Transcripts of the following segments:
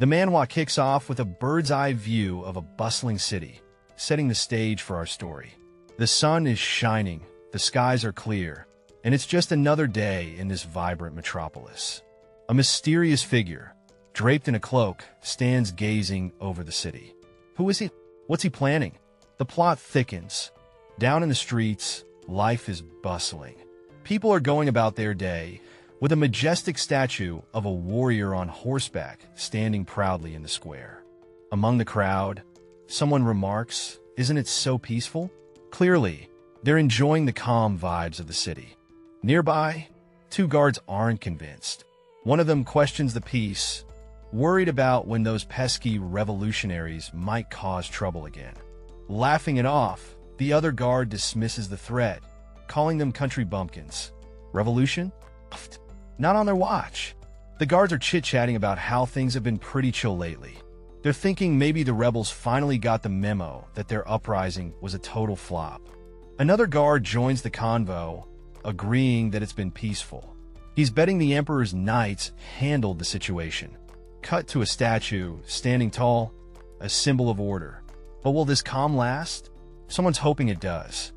The manhwa kicks off with a bird's-eye view of a bustling city, setting the stage for our story. The sun is shining, the skies are clear, and it's just another day in this vibrant metropolis. A mysterious figure, draped in a cloak, stands gazing over the city. Who is he? What's he planning? The plot thickens. Down in the streets, life is bustling. People are going about their day, with a majestic statue of a warrior on horseback standing proudly in the square. Among the crowd, someone remarks, "Isn't it so peaceful?" Clearly, they're enjoying the calm vibes of the city. Nearby, two guards aren't convinced. One of them questions the peace, worried about when those pesky revolutionaries might cause trouble again. Laughing it off, the other guard dismisses the threat, calling them country bumpkins. Revolution? Pfft, not on their watch. The guards are chit-chatting about how things have been pretty chill lately. They're thinking maybe the rebels finally got the memo that their uprising was a total flop. Another guard joins the convo, agreeing that it's been peaceful. He's betting the Emperor's knights handled the situation. Cut to a statue, standing tall, a symbol of order. But will this calm last? Someone's hoping it does.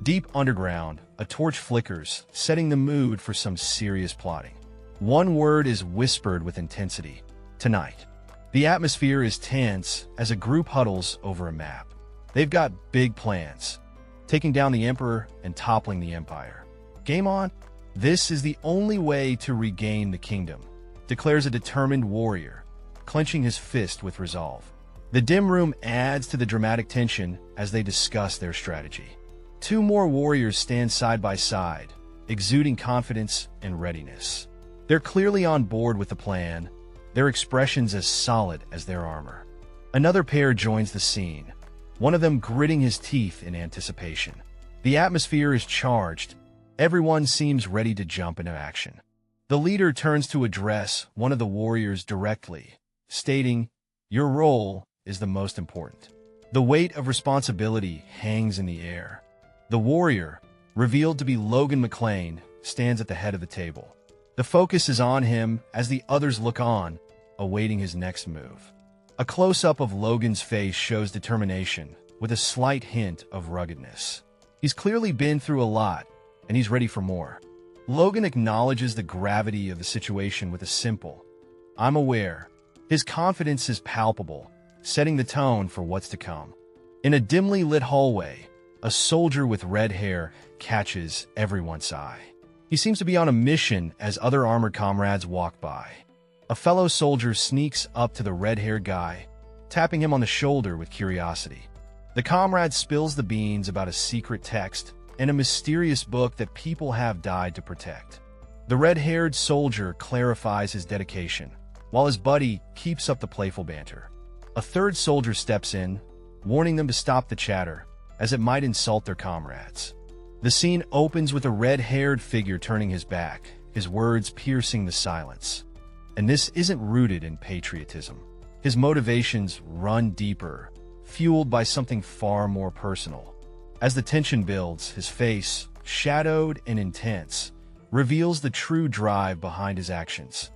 Deep underground, a torch flickers, setting the mood for some serious plotting. One word is whispered with intensity: tonight. The atmosphere is tense as a group huddles over a map. They've got big plans, taking down the Emperor and toppling the Empire. Game on? This is the only way to regain the kingdom, declares a determined warrior, clenching his fist with resolve. The dim room adds to the dramatic tension as they discuss their strategy. Two more warriors stand side by side, exuding confidence and readiness. They're clearly on board with the plan, their expressions as solid as their armor. Another pair joins the scene, one of them gritting his teeth in anticipation. The atmosphere is charged. Everyone seems ready to jump into action. The leader turns to address one of the warriors directly, stating, "Your role is the most important." The weight of responsibility hangs in the air. The warrior, revealed to be Logan McLean, stands at the head of the table. The focus is on him as the others look on, awaiting his next move. A close-up of Logan's face shows determination, with a slight hint of ruggedness. He's clearly been through a lot, and he's ready for more. Logan acknowledges the gravity of the situation with a simple, "I'm aware." His confidence is palpable, setting the tone for what's to come. In a dimly lit hallway, a soldier with red hair catches everyone's eye. He seems to be on a mission as other armored comrades walk by. A fellow soldier sneaks up to the red-haired guy, tapping him on the shoulder with curiosity. The comrade spills the beans about a secret text and a mysterious book that people have died to protect. The red-haired soldier clarifies his dedication, while his buddy keeps up the playful banter. A third soldier steps in, warning them to stop the chatter, as it might insult their comrades. The scene opens with a red-haired figure turning his back, his words piercing the silence. And this isn't rooted in patriotism. His motivations run deeper, fueled by something far more personal. As the tension builds, his face, shadowed and intense, reveals the true drive behind his actions.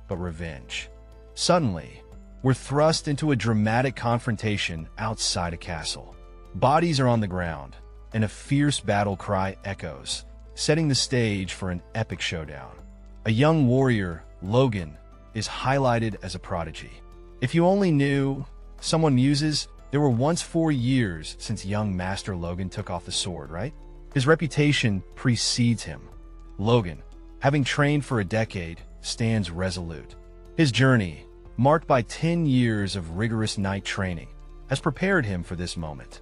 But revenge. Suddenly, we're thrust into a dramatic confrontation outside a castle. Bodies are on the ground, and a fierce battle cry echoes, setting the stage for an epic showdown. A young warrior, Logan, is highlighted as a prodigy. If you only knew, someone muses, there were once 4 years since young Master Logan took off the sword, right? His reputation precedes him. Logan, having trained for a decade, stands resolute. His journey, marked by 10 years of rigorous knight training, has prepared him for this moment.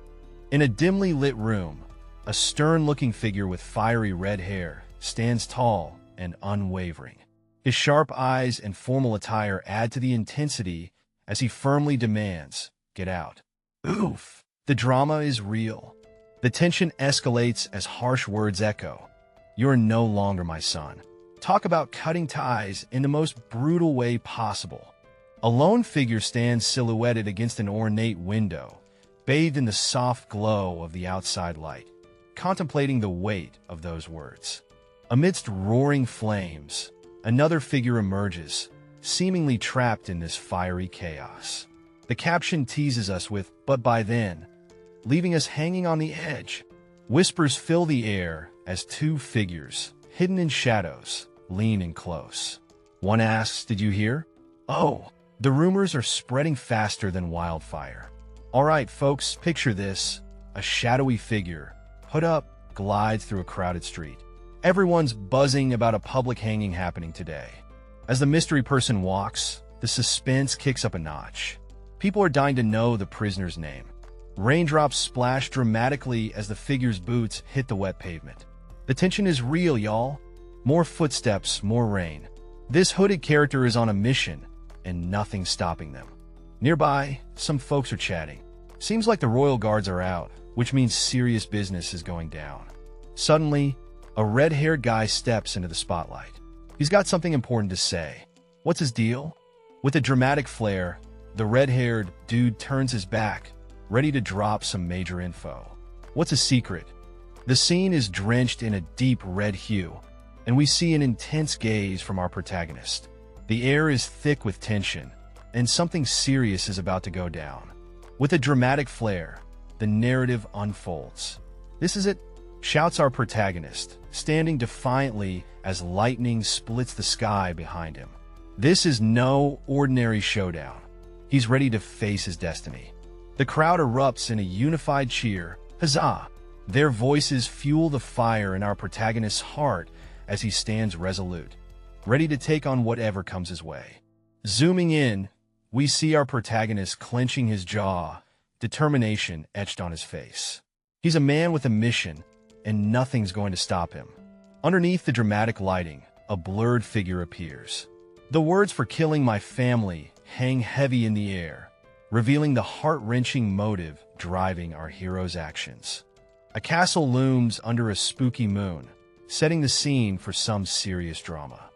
In a dimly lit room, a stern-looking figure with fiery red hair stands tall and unwavering. His sharp eyes and formal attire add to the intensity as he firmly demands, "Get out." Oof! The drama is real. The tension escalates as harsh words echo. "You're no longer my son." Talk about cutting ties in the most brutal way possible. A lone figure stands silhouetted against an ornate window, bathed in the soft glow of the outside light, contemplating the weight of those words. Amidst roaring flames, another figure emerges, seemingly trapped in this fiery chaos. The caption teases us with, "but by then," leaving us hanging on the edge. Whispers fill the air as two figures, hidden in shadows, lean in close. One asks, "Did you hear?" Oh, the rumors are spreading faster than wildfire. All right, folks, picture this. A shadowy figure, hood up, glides through a crowded street. Everyone's buzzing about a public hanging happening today. As the mystery person walks, the suspense kicks up a notch. People are dying to know the prisoner's name. Raindrops splash dramatically as the figure's boots hit the wet pavement. The tension is real, y'all. More footsteps, more rain. This hooded character is on a mission, and nothing's stopping them. Nearby, some folks are chatting. Seems like the royal guards are out, which means serious business is going down. Suddenly, a red-haired guy steps into the spotlight. He's got something important to say. What's his deal? With a dramatic flair, the red-haired dude turns his back, ready to drop some major info. What's his secret? The scene is drenched in a deep red hue, and we see an intense gaze from our protagonist. The air is thick with tension, and something serious is about to go down. With a dramatic flair, the narrative unfolds. "This is it," shouts our protagonist, standing defiantly as lightning splits the sky behind him. This is no ordinary showdown. He's ready to face his destiny. The crowd erupts in a unified cheer. Huzzah! Their voices fuel the fire in our protagonist's heart as he stands resolute, ready to take on whatever comes his way. Zooming in, we see our protagonist clenching his jaw, determination etched on his face. He's a man with a mission, and nothing's going to stop him. Underneath the dramatic lighting, a blurred figure appears. The words "for killing my family" hang heavy in the air, revealing the heart-wrenching motive driving our hero's actions. A castle looms under a spooky moon, setting the scene for some serious drama.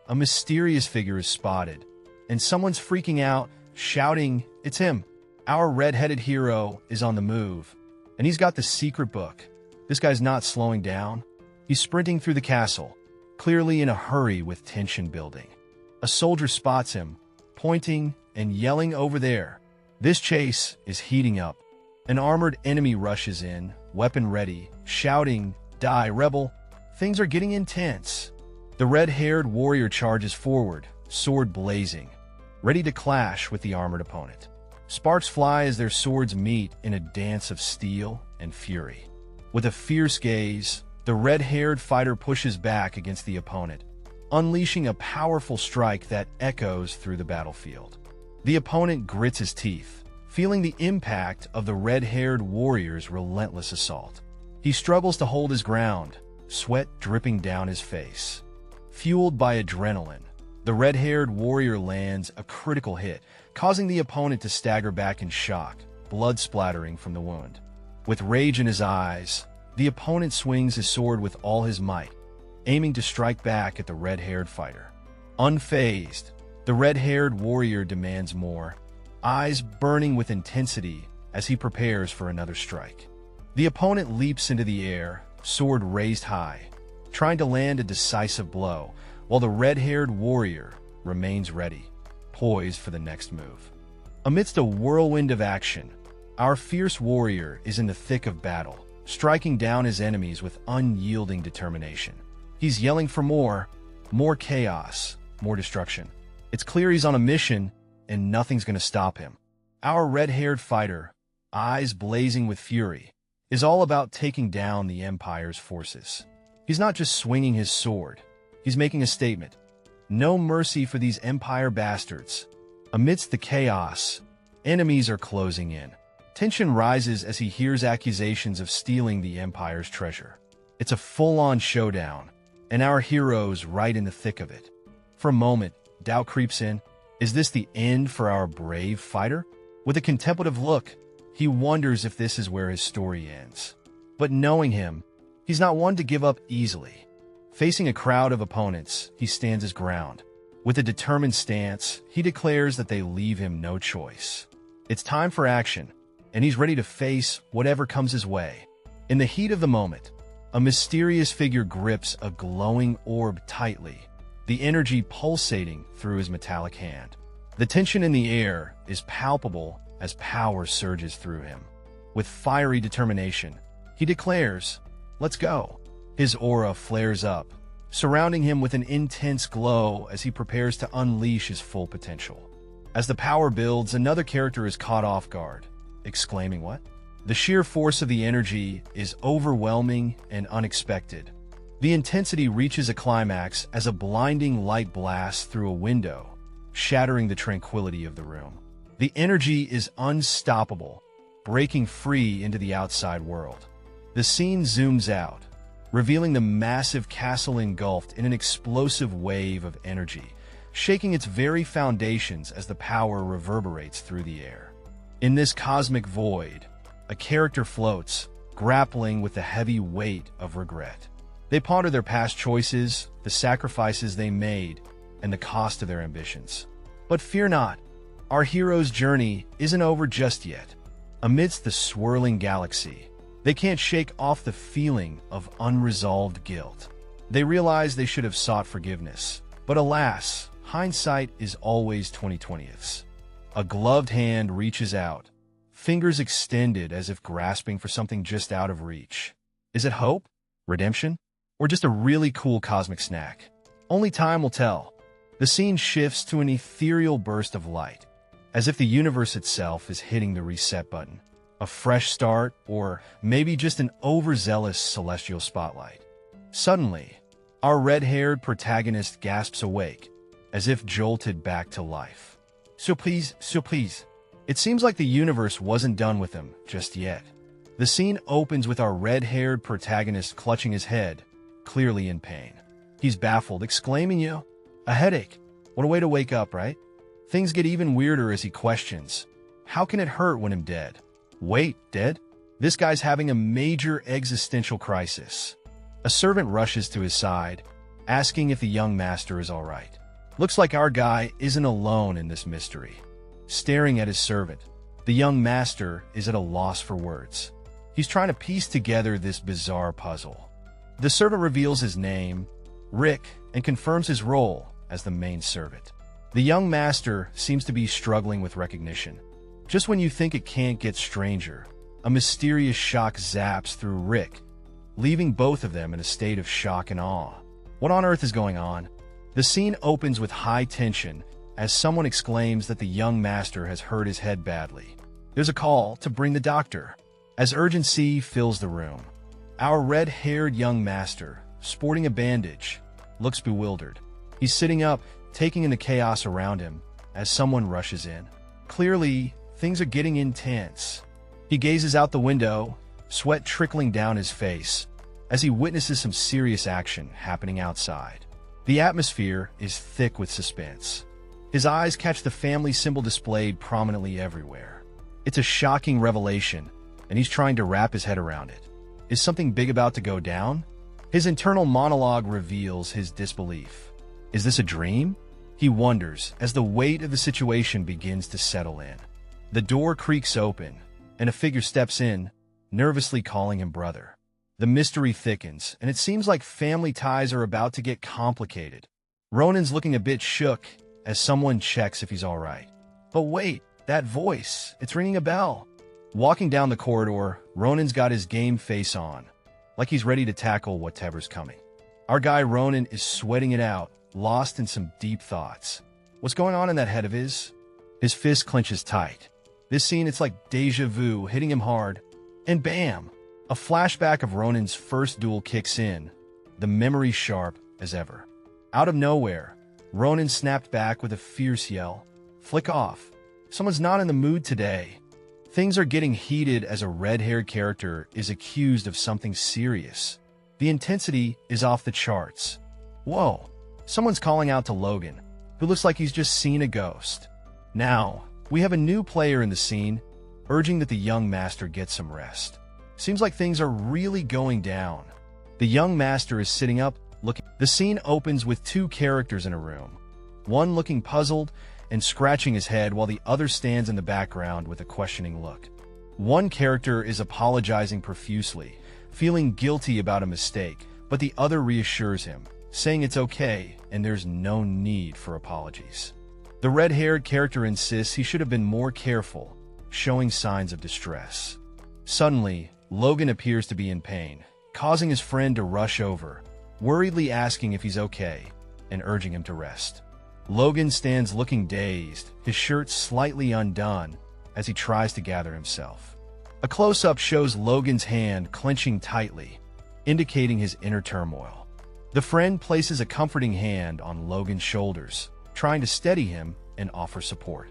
A mysterious figure is spotted, and someone's freaking out, shouting, "It's him!" Our red-headed hero is on the move, and he's got the secret book. This guy's not slowing down. He's sprinting through the castle, clearly in a hurry with tension building. A soldier spots him, pointing and yelling over there. This chase is heating up. An armored enemy rushes in, weapon ready, shouting, "Die, rebel!" Things are getting intense. The red-haired warrior charges forward, sword blazing, ready to clash with the armored opponent. Sparks fly as their swords meet in a dance of steel and fury. With a fierce gaze, the red-haired fighter pushes back against the opponent, unleashing a powerful strike that echoes through the battlefield. The opponent grits his teeth, feeling the impact of the red-haired warrior's relentless assault. He struggles to hold his ground, sweat dripping down his face. Fueled by adrenaline, the red-haired warrior lands a critical hit, causing the opponent to stagger back in shock, blood splattering from the wound. With rage in his eyes, the opponent swings his sword with all his might, aiming to strike back at the red-haired fighter. Unfazed, the red-haired warrior demands more, eyes burning with intensity as he prepares for another strike. The opponent leaps into the air, sword raised high, trying to land a decisive blow, while the red-haired warrior remains ready, poised for the next move. Amidst a whirlwind of action, our fierce warrior is in the thick of battle, striking down his enemies with unyielding determination. He's yelling for more chaos, more destruction. It's clear he's on a mission, and nothing's going to stop him. Our red-haired fighter, eyes blazing with fury, is all about taking down the Empire's forces. He's not just swinging his sword, he's making a statement. No mercy for these Empire bastards. Amidst the chaos, enemies are closing in. Tension rises as he hears accusations of stealing the Empire's treasure. It's a full-on showdown, and our hero's right in the thick of it. For a moment, doubt creeps in. Is this the end for our brave fighter? With a contemplative look, he wonders if this is where his story ends. But knowing him, he's not one to give up easily. Facing a crowd of opponents, he stands his ground. With a determined stance, he declares that they leave him no choice. It's time for action, and he's ready to face whatever comes his way. In the heat of the moment, a mysterious figure grips a glowing orb tightly. the energy pulsating through his metallic hand. The tension in the air is palpable as power surges through him. With fiery determination, he declares, "Let's go." His aura flares up, surrounding him with an intense glow as he prepares to unleash his full potential. As the power builds, another character is caught off guard, exclaiming, "What?" The sheer force of the energy is overwhelming and unexpected. The intensity reaches a climax as a blinding light blasts through a window, shattering the tranquility of the room. The energy is unstoppable, breaking free into the outside world. The scene zooms out, revealing the massive castle engulfed in an explosive wave of energy, shaking its very foundations as the power reverberates through the air. In this cosmic void, a character floats, grappling with the heavy weight of regret. They ponder their past choices, the sacrifices they made, and the cost of their ambitions. But fear not, our hero's journey isn't over just yet. Amidst the swirling galaxy, they can't shake off the feeling of unresolved guilt. They realize they should have sought forgiveness, but alas, hindsight is always 20/20. A gloved hand reaches out, fingers extended as if grasping for something just out of reach. Is it hope, redemption, or just a really cool cosmic snack? Only time will tell. The scene shifts to an ethereal burst of light, as if the universe itself is hitting the reset button. A fresh start, or maybe just an overzealous celestial spotlight. Suddenly, our red-haired protagonist gasps awake, as if jolted back to life. Surprise, surprise. It seems like the universe wasn't done with him just yet. The scene opens with our red-haired protagonist clutching his head, clearly in pain. He's baffled, exclaiming, "You, a headache. What a way to wake up, right?" Things get even weirder as he questions, "How can it hurt when I'm dead?" Wait, dead? This guy's having a major existential crisis. A servant rushes to his side, asking if the young master is all right. Looks like our guy isn't alone in this mystery. Staring at his servant, the young master is at a loss for words. He's trying to piece together this bizarre puzzle. The servant reveals his name, Rick, and confirms his role as the main servant. The young master seems to be struggling with recognition. Just when you think it can't get stranger, a mysterious shock zaps through Rick, leaving both of them in a state of shock and awe. What on earth is going on? The scene opens with high tension as someone exclaims that the young master has hurt his head badly. There's a call to bring the doctor. As urgency fills the room, our red-haired young master, sporting a bandage, looks bewildered. He's sitting up, taking in the chaos around him as someone rushes in. Clearly, things are getting intense. He gazes out the window, sweat trickling down his face, as he witnesses some serious action happening outside. The atmosphere is thick with suspense. His eyes catch the family symbol displayed prominently everywhere. It's a shocking revelation, and he's trying to wrap his head around it. Is something big about to go down? His internal monologue reveals his disbelief. Is this a dream? He wonders as the weight of the situation begins to settle in. The door creaks open, and a figure steps in, nervously calling him brother. The mystery thickens, and it seems like family ties are about to get complicated. Ronan's looking a bit shook as someone checks if he's all right. But wait, that voice, it's ringing a bell. Walking down the corridor, Ronan's got his game face on, like he's ready to tackle whatever's coming. Our guy Ronan is sweating it out, lost in some deep thoughts. What's going on in that head of his? His fist clenches tight. This scene, it's like deja vu hitting him hard. And bam! A flashback of Ronan's first duel kicks in, the memory sharp as ever. Out of nowhere, Ronan snapped back with a fierce yell. Flick off. Someone's not in the mood today. Things are getting heated as a red-haired character is accused of something serious. The intensity is off the charts. Whoa, someone's calling out to Logan, who looks like he's just seen a ghost. Now, we have a new player in the scene, urging that the young master get some rest. Seems like things are really going down. The young master is sitting up, looking. The scene opens with two characters in a room, one looking puzzled and scratching his head while the other stands in the background with a questioning look. One character is apologizing profusely, feeling guilty about a mistake, but the other reassures him, saying it's okay and there's no need for apologies. The red-haired character insists he should have been more careful, showing signs of distress. Suddenly, Logan appears to be in pain, causing his friend to rush over, worriedly asking if he's okay and urging him to rest. Logan stands looking dazed, his shirt slightly undone as he tries to gather himself. A close-up shows Logan's hand clenching tightly, indicating his inner turmoil. The friend places a comforting hand on Logan's shoulders, trying to steady him and offer support.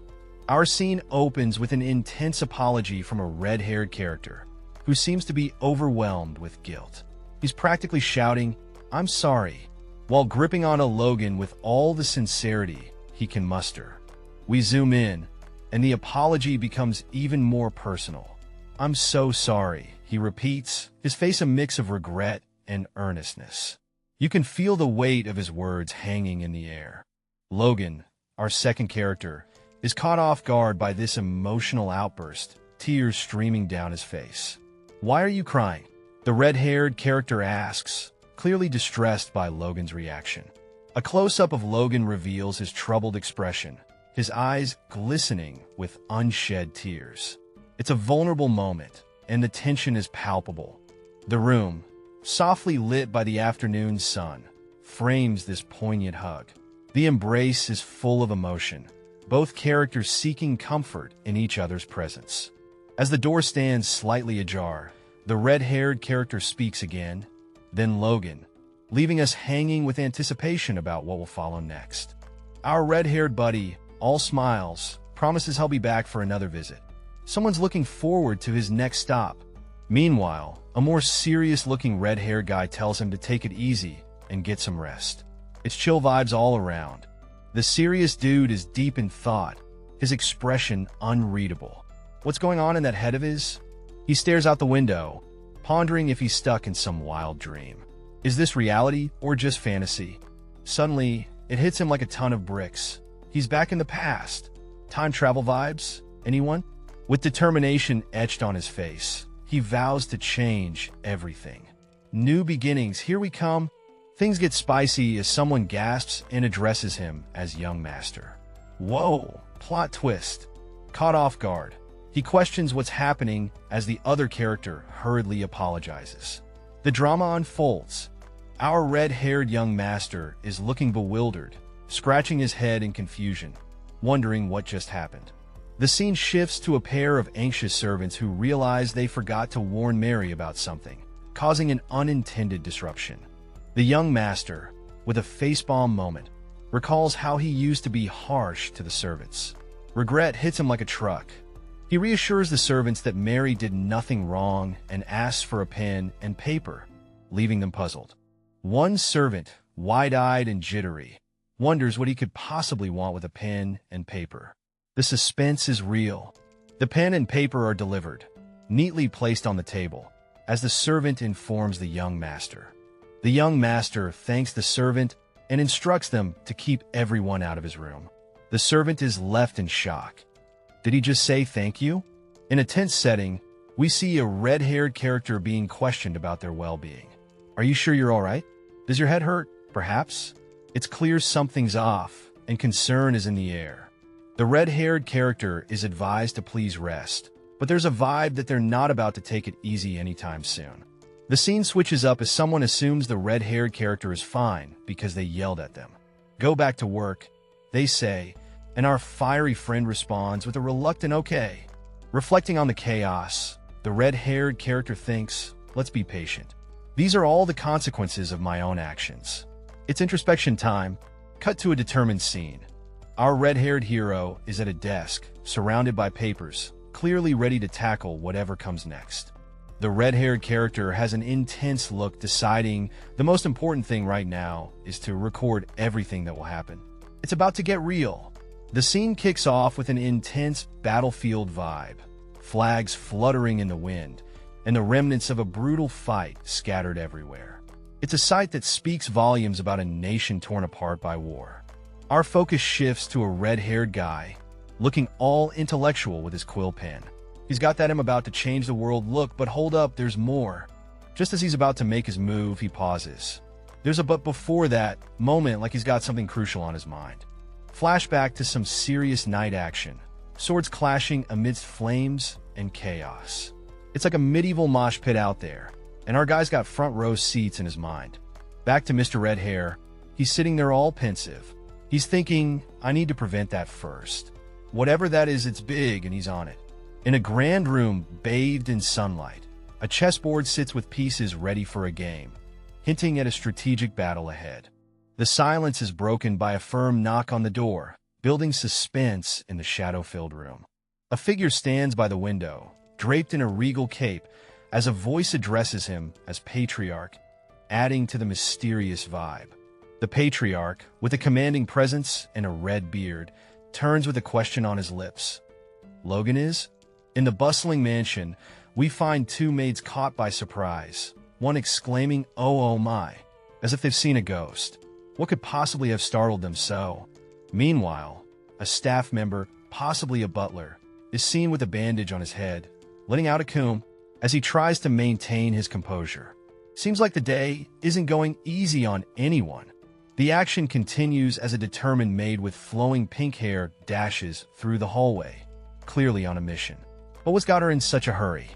Our scene opens with an intense apology from a red-haired character who seems to be overwhelmed with guilt. He's practically shouting, "I'm sorry," while gripping onto Logan with all the sincerity he can muster. We zoom in, and the apology becomes even more personal. "I'm so sorry," he repeats, his face a mix of regret and earnestness. You can feel the weight of his words hanging in the air. Logan, our second character, is caught off guard by this emotional outburst, tears streaming down his face. "Why are you crying?" the red-haired character asks, clearly distressed by Logan's reaction. A close-up of Logan reveals his troubled expression, his eyes glistening with unshed tears. It's a vulnerable moment, and the tension is palpable. The room, softly lit by the afternoon sun, frames this poignant hug. The embrace is full of emotion, both characters seeking comfort in each other's presence. As the door stands slightly ajar, the red-haired character speaks again, then Logan, leaving us hanging with anticipation about what will follow next. Our red-haired buddy, all smiles, promises he'll be back for another visit. Someone's looking forward to his next stop. Meanwhile, a more serious-looking red-haired guy tells him to take it easy and get some rest. It's chill vibes all around. The serious dude is deep in thought, his expression unreadable. What's going on in that head of his? He stares out the window, pondering if he's stuck in some wild dream. Is this reality or just fantasy? Suddenly, it hits him like a ton of bricks. He's back in the past. Time travel vibes? Anyone? With determination etched on his face, he vows to change everything. New beginnings, here we come. Things get spicy as someone gasps and addresses him as young master. Whoa, plot twist. Caught off guard, he questions what's happening as the other character hurriedly apologizes. The drama unfolds. Our red-haired young master is looking bewildered, scratching his head in confusion, wondering what just happened. The scene shifts to a pair of anxious servants who realize they forgot to warn Mary about something, causing an unintended disruption. The young master, with a facepalm moment, recalls how he used to be harsh to the servants. Regret hits him like a truck. He reassures the servants that Mary did nothing wrong and asks for a pen and paper, leaving them puzzled. One servant, wide-eyed and jittery, wonders what he could possibly want with a pen and paper. The suspense is real. The pen and paper are delivered, neatly placed on the table, as the servant informs the young master. The young master thanks the servant and instructs them to keep everyone out of his room. The servant is left in shock. Did he just say thank you? In a tense setting, we see a red-haired character being questioned about their well-being. Are you sure you're all right? Does your head hurt, perhaps? It's clear something's off, and concern is in the air. The red-haired character is advised to please rest, but there's a vibe that they're not about to take it easy anytime soon. The scene switches up as someone assumes the red-haired character is fine because they yelled at them. Go back to work, they say, and our fiery friend responds with a reluctant okay. Reflecting on the chaos, the red-haired character thinks, let's be patient. These are all the consequences of my own actions. It's introspection time. Cut to a determined scene. Our red-haired hero is at a desk, surrounded by papers, clearly ready to tackle whatever comes next. The red-haired character has an intense look, deciding the most important thing right now is to record everything that will happen. It's about to get real. The scene kicks off with an intense battlefield vibe, flags fluttering in the wind, and the remnants of a brutal fight scattered everywhere. It's a sight that speaks volumes about a nation torn apart by war. Our focus shifts to a red-haired guy, looking all intellectual with his quill pen. He's got that I'm about to change the world look, but hold up, there's more. Just as he's about to make his move, he pauses. There's a but before that moment, like he's got something crucial on his mind. Flashback to some serious night action, swords clashing amidst flames and chaos. It's like a medieval mosh pit out there, and our guy's got front row seats in his mind. Back to Mr. Red Hair, he's sitting there all pensive. He's thinking, I need to prevent that first. Whatever that is, it's big, and he's on it. In a grand room bathed in sunlight, a chessboard sits with pieces ready for a game, hinting at a strategic battle ahead. The silence is broken by a firm knock on the door, building suspense in the shadow-filled room. A figure stands by the window, draped in a regal cape, as a voice addresses him as Patriarch, adding to the mysterious vibe. The Patriarch, with a commanding presence and a red beard, turns with a question on his lips. Logan is? In the bustling mansion, we find two maids caught by surprise, one exclaiming, oh my, as if they've seen a ghost. What could possibly have startled them so? Meanwhile, a staff member, possibly a butler, is seen with a bandage on his head, letting out a coom as he tries to maintain his composure. Seems like the day isn't going easy on anyone. The action continues as a determined maid with flowing pink hair dashes through the hallway, clearly on a mission. But what's got her in such a hurry?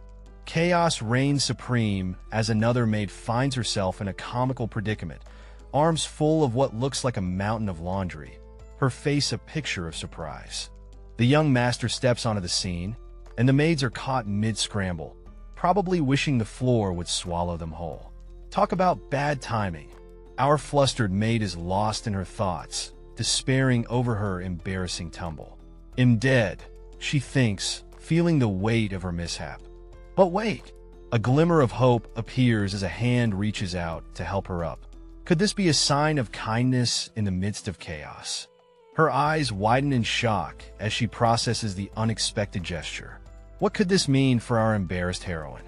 Chaos reigns supreme as another maid finds herself in a comical predicament, arms full of what looks like a mountain of laundry, her face a picture of surprise. The young master steps onto the scene, and the maids are caught mid-scramble, probably wishing the floor would swallow them whole. Talk about bad timing. Our flustered maid is lost in her thoughts, despairing over her embarrassing tumble. I'm dead, she thinks, feeling the weight of her mishap. But wait! A glimmer of hope appears as a hand reaches out to help her up. Could this be a sign of kindness in the midst of chaos? Her eyes widen in shock as she processes the unexpected gesture. What could this mean for our embarrassed heroine?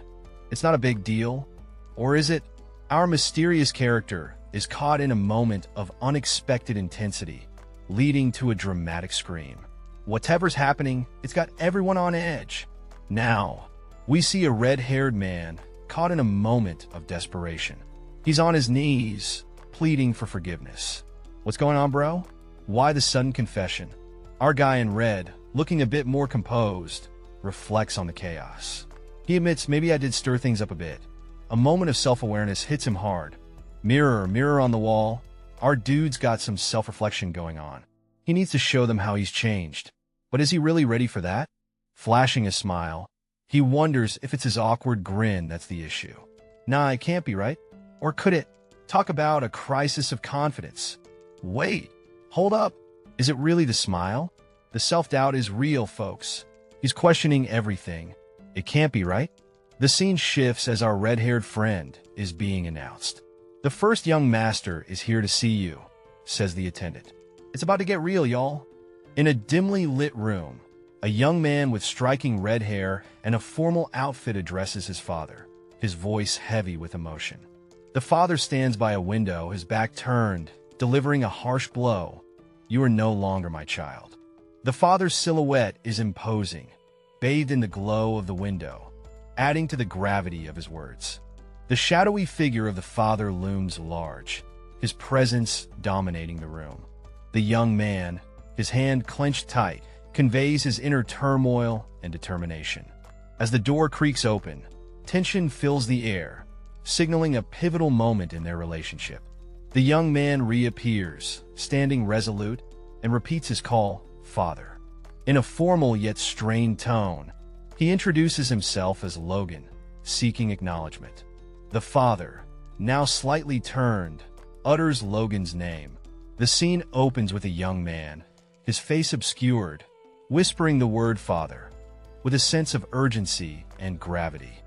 It's not a big deal. Or is it? Our mysterious character is caught in a moment of unexpected intensity, leading to a dramatic scream. Whatever's happening, it's got everyone on edge. Now, we see a red-haired man caught in a moment of desperation. He's on his knees, pleading for forgiveness. What's going on, bro? Why the sudden confession? Our guy in red, looking a bit more composed, reflects on the chaos. He admits, maybe I did stir things up a bit. A moment of self-awareness hits him hard. Mirror, mirror on the wall, our dude's got some self-reflection going on. He needs to show them how he's changed. But is he really ready for that? Flashing a smile, he wonders if it's his awkward grin that's the issue. Nah, it can't be, right? Or could it? Talk about a crisis of confidence. Wait, hold up. Is it really the smile? The self-doubt is real, folks. He's questioning everything. It can't be, right? The scene shifts as our red-haired friend is being announced. The first young master is here to see you, says the attendant. It's about to get real, y'all. In a dimly lit room, a young man with striking red hair and a formal outfit addresses his father, his voice heavy with emotion. The father stands by a window, his back turned, delivering a harsh blow. You are no longer my child. The father's silhouette is imposing, bathed in the glow of the window, adding to the gravity of his words. The shadowy figure of the father looms large, his presence dominating the room. The young man, his hand clenched tight, conveys his inner turmoil and determination. As the door creaks open, tension fills the air, signaling a pivotal moment in their relationship. The young man reappears, standing resolute, and repeats his call, Father. In a formal yet strained tone, he introduces himself as Logan, seeking acknowledgement. The father, now slightly turned, utters Logan's name. The scene opens with a young man, his face obscured, whispering the word father, with a sense of urgency and gravity.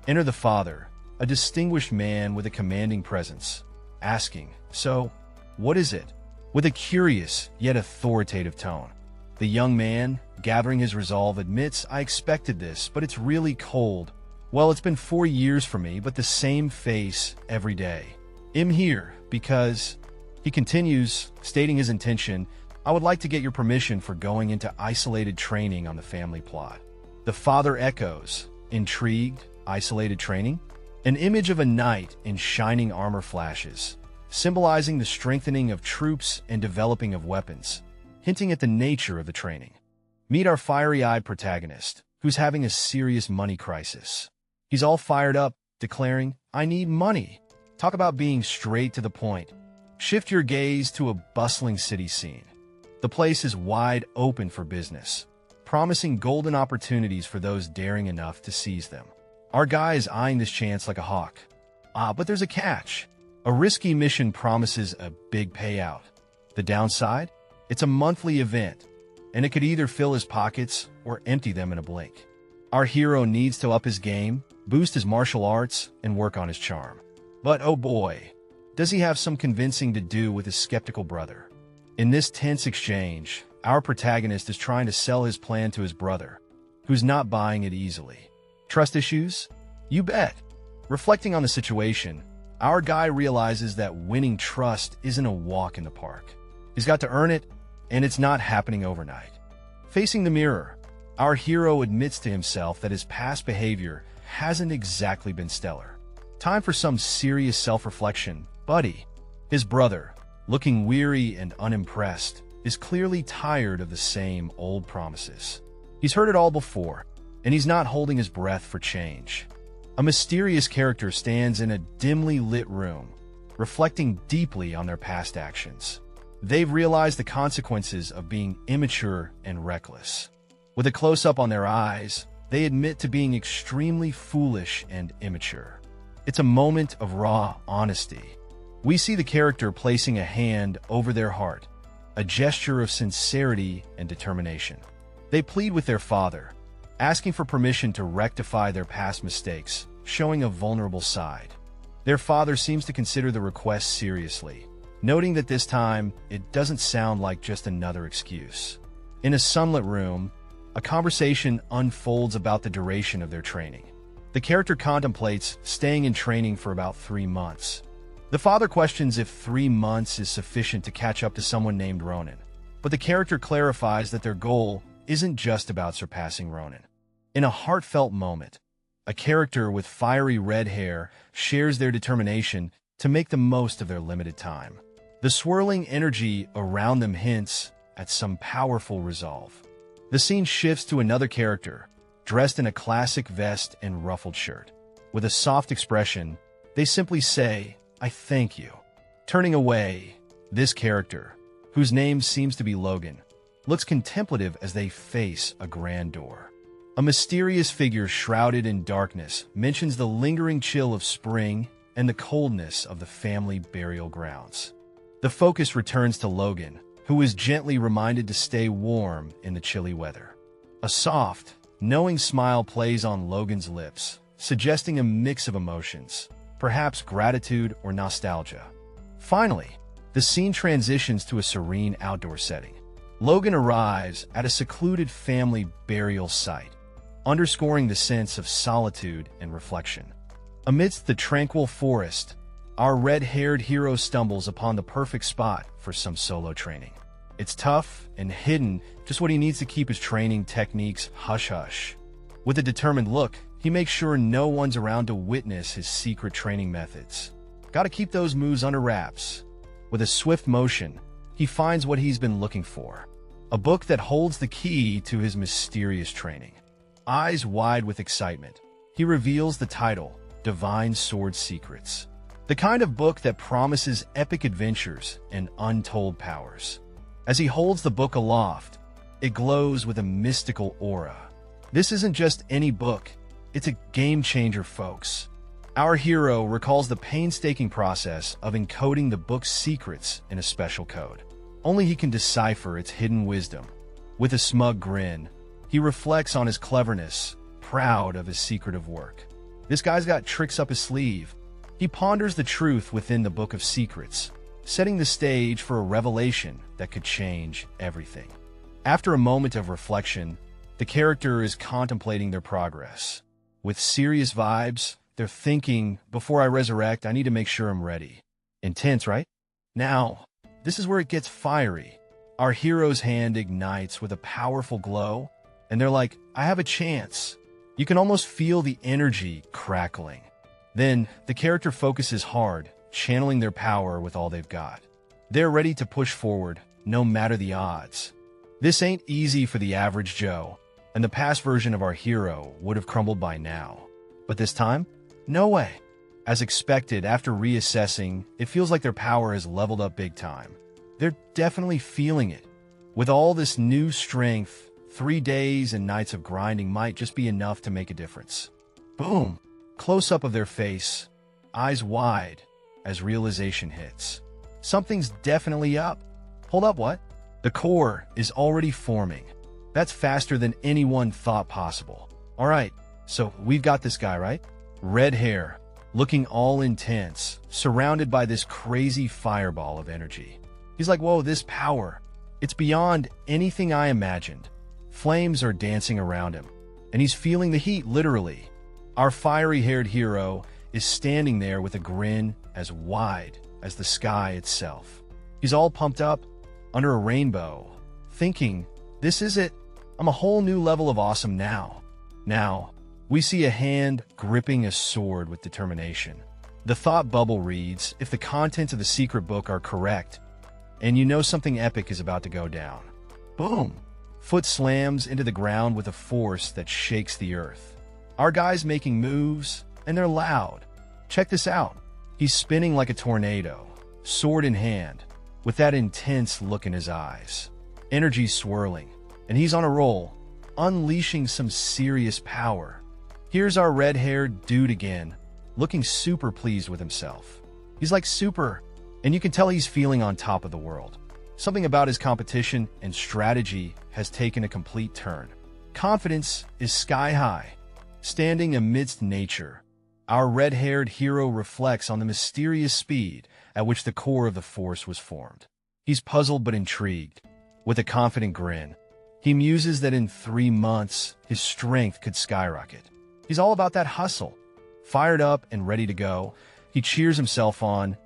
Enter the father, a distinguished man with a commanding presence, asking, So, what is it? With a curious yet authoritative tone. The young man, gathering his resolve, admits, I expected this, but it's really cold. Well, it's been 4 years for me, but the same face every day. I'm here because, he continues, stating his intention, I would like to get your permission for going into isolated training on the family plot. The father echoes, intrigued, isolated training? An image of a knight in shining armor flashes, symbolizing the strengthening of troops and developing of weapons, hinting at the nature of the training. Meet our fiery-eyed protagonist, who's having a serious money crisis. He's all fired up, declaring, "I need money." Talk about being straight to the point. Shift your gaze to a bustling city scene. The place is wide open for business, promising golden opportunities for those daring enough to seize them. Our guy is eyeing this chance like a hawk. But there's a catch. A risky mission promises a big payout. The downside? It's a monthly event, and it could either fill his pockets or empty them in a blink. Our hero needs to up his game, boost his martial arts, and work on his charm. But oh boy, does he have some convincing to do with his skeptical brother. In this tense exchange, our protagonist is trying to sell his plan to his brother, who's not buying it easily. Trust issues? You bet. Reflecting on the situation, our guy realizes that winning trust isn't a walk in the park. He's got to earn it, and it's not happening overnight. Facing the mirror, our hero admits to himself that his past behavior hasn't exactly been stellar. Time for some serious self-reflection, buddy. His brother, looking weary and unimpressed, is clearly tired of the same old promises. He's heard it all before, and he's not holding his breath for change. A mysterious character stands in a dimly lit room, reflecting deeply on their past actions. They've realized the consequences of being immature and reckless. With a close-up on their eyes, they admit to being extremely foolish and immature. It's a moment of raw honesty. We see the character placing a hand over their heart, a gesture of sincerity and determination. They plead with their father, asking for permission to rectify their past mistakes, showing a vulnerable side. Their father seems to consider the request seriously, noting that this time it doesn't sound like just another excuse. In a sunlit room, a conversation unfolds about the duration of their training. The character contemplates staying in training for about 3 months. The father questions if 3 months is sufficient to catch up to someone named Ronin, but the character clarifies that their goal isn't just about surpassing Ronin. In a heartfelt moment, a character with fiery red hair shares their determination to make the most of their limited time. The swirling energy around them hints at some powerful resolve. The scene shifts to another character, dressed in a classic vest and ruffled shirt. With a soft expression, they simply say, "I thank you." Turning away, this character, whose name seems to be Logan, looks contemplative as they face a grand door. A mysterious figure shrouded in darkness mentions the lingering chill of spring and the coldness of the family burial grounds. The focus returns to Logan, who is gently reminded to stay warm in the chilly weather. A soft, knowing smile plays on Logan's lips, suggesting a mix of emotions, perhaps gratitude or nostalgia. Finally, the scene transitions to a serene outdoor setting. Logan arrives at a secluded family burial site, underscoring the sense of solitude and reflection. Amidst the tranquil forest, our red-haired hero stumbles upon the perfect spot for some solo training. It's tough and hidden, just what he needs to keep his training techniques hush-hush. With a determined look, he makes sure no one's around to witness his secret training methods. Gotta keep those moves under wraps. With a swift motion, he finds what he's been looking for, a book that holds the key to his mysterious training. Eyes wide with excitement, he reveals the title, Divine Sword Secrets, the kind of book that promises epic adventures and untold powers. As he holds the book aloft, it glows with a mystical aura. This isn't just any book, it's a game changer, folks. Our hero recalls the painstaking process of encoding the book's secrets in a special code. Only he can decipher its hidden wisdom. With a smug grin, he reflects on his cleverness, proud of his secretive work. This guy's got tricks up his sleeve. He ponders the truth within the Book of Secrets, setting the stage for a revelation that could change everything. After a moment of reflection, the character is contemplating their progress. With serious vibes, they're thinking, before I resurrect, I need to make sure I'm ready. Intense, right? Now, this is where it gets fiery. Our hero's hand ignites with a powerful glow, and they're like, I have a chance. You can almost feel the energy crackling. Then, the character focuses hard, channeling their power with all they've got. They're ready to push forward, no matter the odds. This ain't easy for the average Joe, and the past version of our hero would have crumbled by now. But this time, no way. As expected, after reassessing, it feels like their power has leveled up big time. They're definitely feeling it. With all this new strength, 3 days and nights of grinding might just be enough to make a difference. Boom! Close-up of their face, eyes wide, as realization hits. Something's definitely up. Hold up, what? The core is already forming. That's faster than anyone thought possible. All right, so we've got this guy, right? Red hair, looking all intense, surrounded by this crazy fireball of energy. He's like, whoa, this power. It's beyond anything I imagined. Flames are dancing around him, and he's feeling the heat, literally. Our fiery-haired hero is standing there with a grin as wide as the sky itself. He's all pumped up, under a rainbow, thinking, this is it. I'm a whole new level of awesome now. Now, we see a hand gripping a sword with determination. The thought bubble reads, if the contents of the secret book are correct, and you know something epic is about to go down. Boom! Foot slams into the ground with a force that shakes the earth. Our guy's making moves, and they're loud. Check this out. He's spinning like a tornado, sword in hand, with that intense look in his eyes. Energy swirling, and he's on a roll, unleashing some serious power. Here's our red-haired dude again, looking super pleased with himself. He's like super, and you can tell he's feeling on top of the world. Something about his competition and strategy has taken a complete turn. Confidence is sky high. Standing amidst nature, our red-haired hero reflects on the mysterious speed at which the core of the force was formed. He's puzzled but intrigued. With a confident grin, he muses that in 3 months, his strength could skyrocket. He's all about that hustle. Fired up and ready to go, he cheers himself on,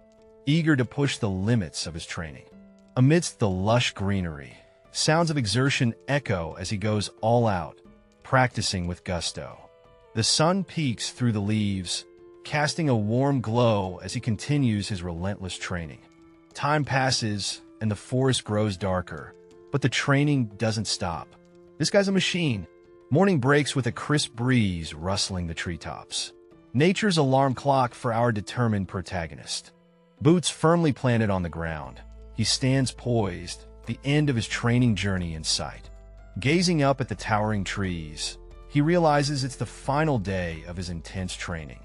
eager to push the limits of his training. Amidst the lush greenery, sounds of exertion echo as he goes all out, practicing with gusto. The sun peeks through the leaves, casting a warm glow as he continues his relentless training. Time passes, and the forest grows darker, but the training doesn't stop. This guy's a machine. Morning breaks with a crisp breeze rustling the treetops. Nature's alarm clock for our determined protagonist. Boots firmly planted on the ground, he stands poised, the end of his training journey in sight. Gazing up at the towering trees, he realizes it's the final day of his intense training.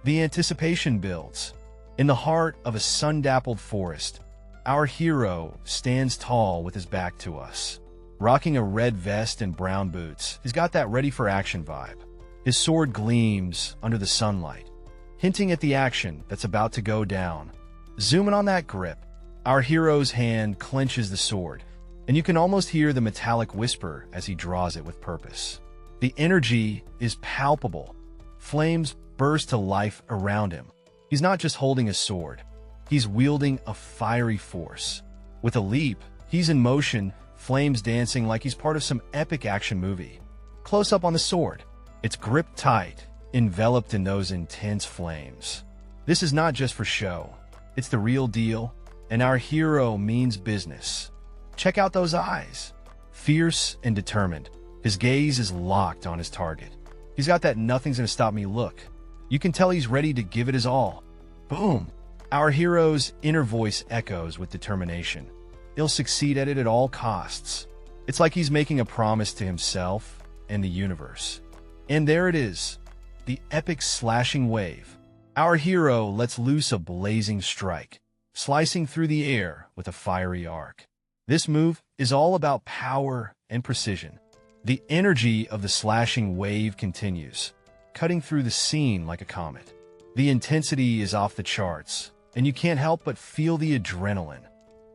The anticipation builds. In the heart of a sun-dappled forest, our hero stands tall with his back to us. Rocking a red vest and brown boots, he's got that ready-for-action vibe. His sword gleams under the sunlight, hinting at the action that's about to go down. Zooming on that grip, our hero's hand clenches the sword, and you can almost hear the metallic whisper as he draws it with purpose. The energy is palpable. Flames burst to life around him. He's not just holding a sword. He's wielding a fiery force. With a leap, he's in motion, flames dancing like he's part of some epic action movie. Close up on the sword. It's gripped tight, enveloped in those intense flames. This is not just for show. It's the real deal, and our hero means business. Check out those eyes. Fierce and determined. His gaze is locked on his target. He's got that nothing's gonna stop me look. You can tell he's ready to give it his all. Boom! Our hero's inner voice echoes with determination. He'll succeed at it at all costs. It's like he's making a promise to himself and the universe. And there it is, the epic slashing wave. Our hero lets loose a blazing strike, slicing through the air with a fiery arc. This move is all about power and precision. The energy of the slashing wave continues, cutting through the scene like a comet. The intensity is off the charts, and you can't help but feel the adrenaline.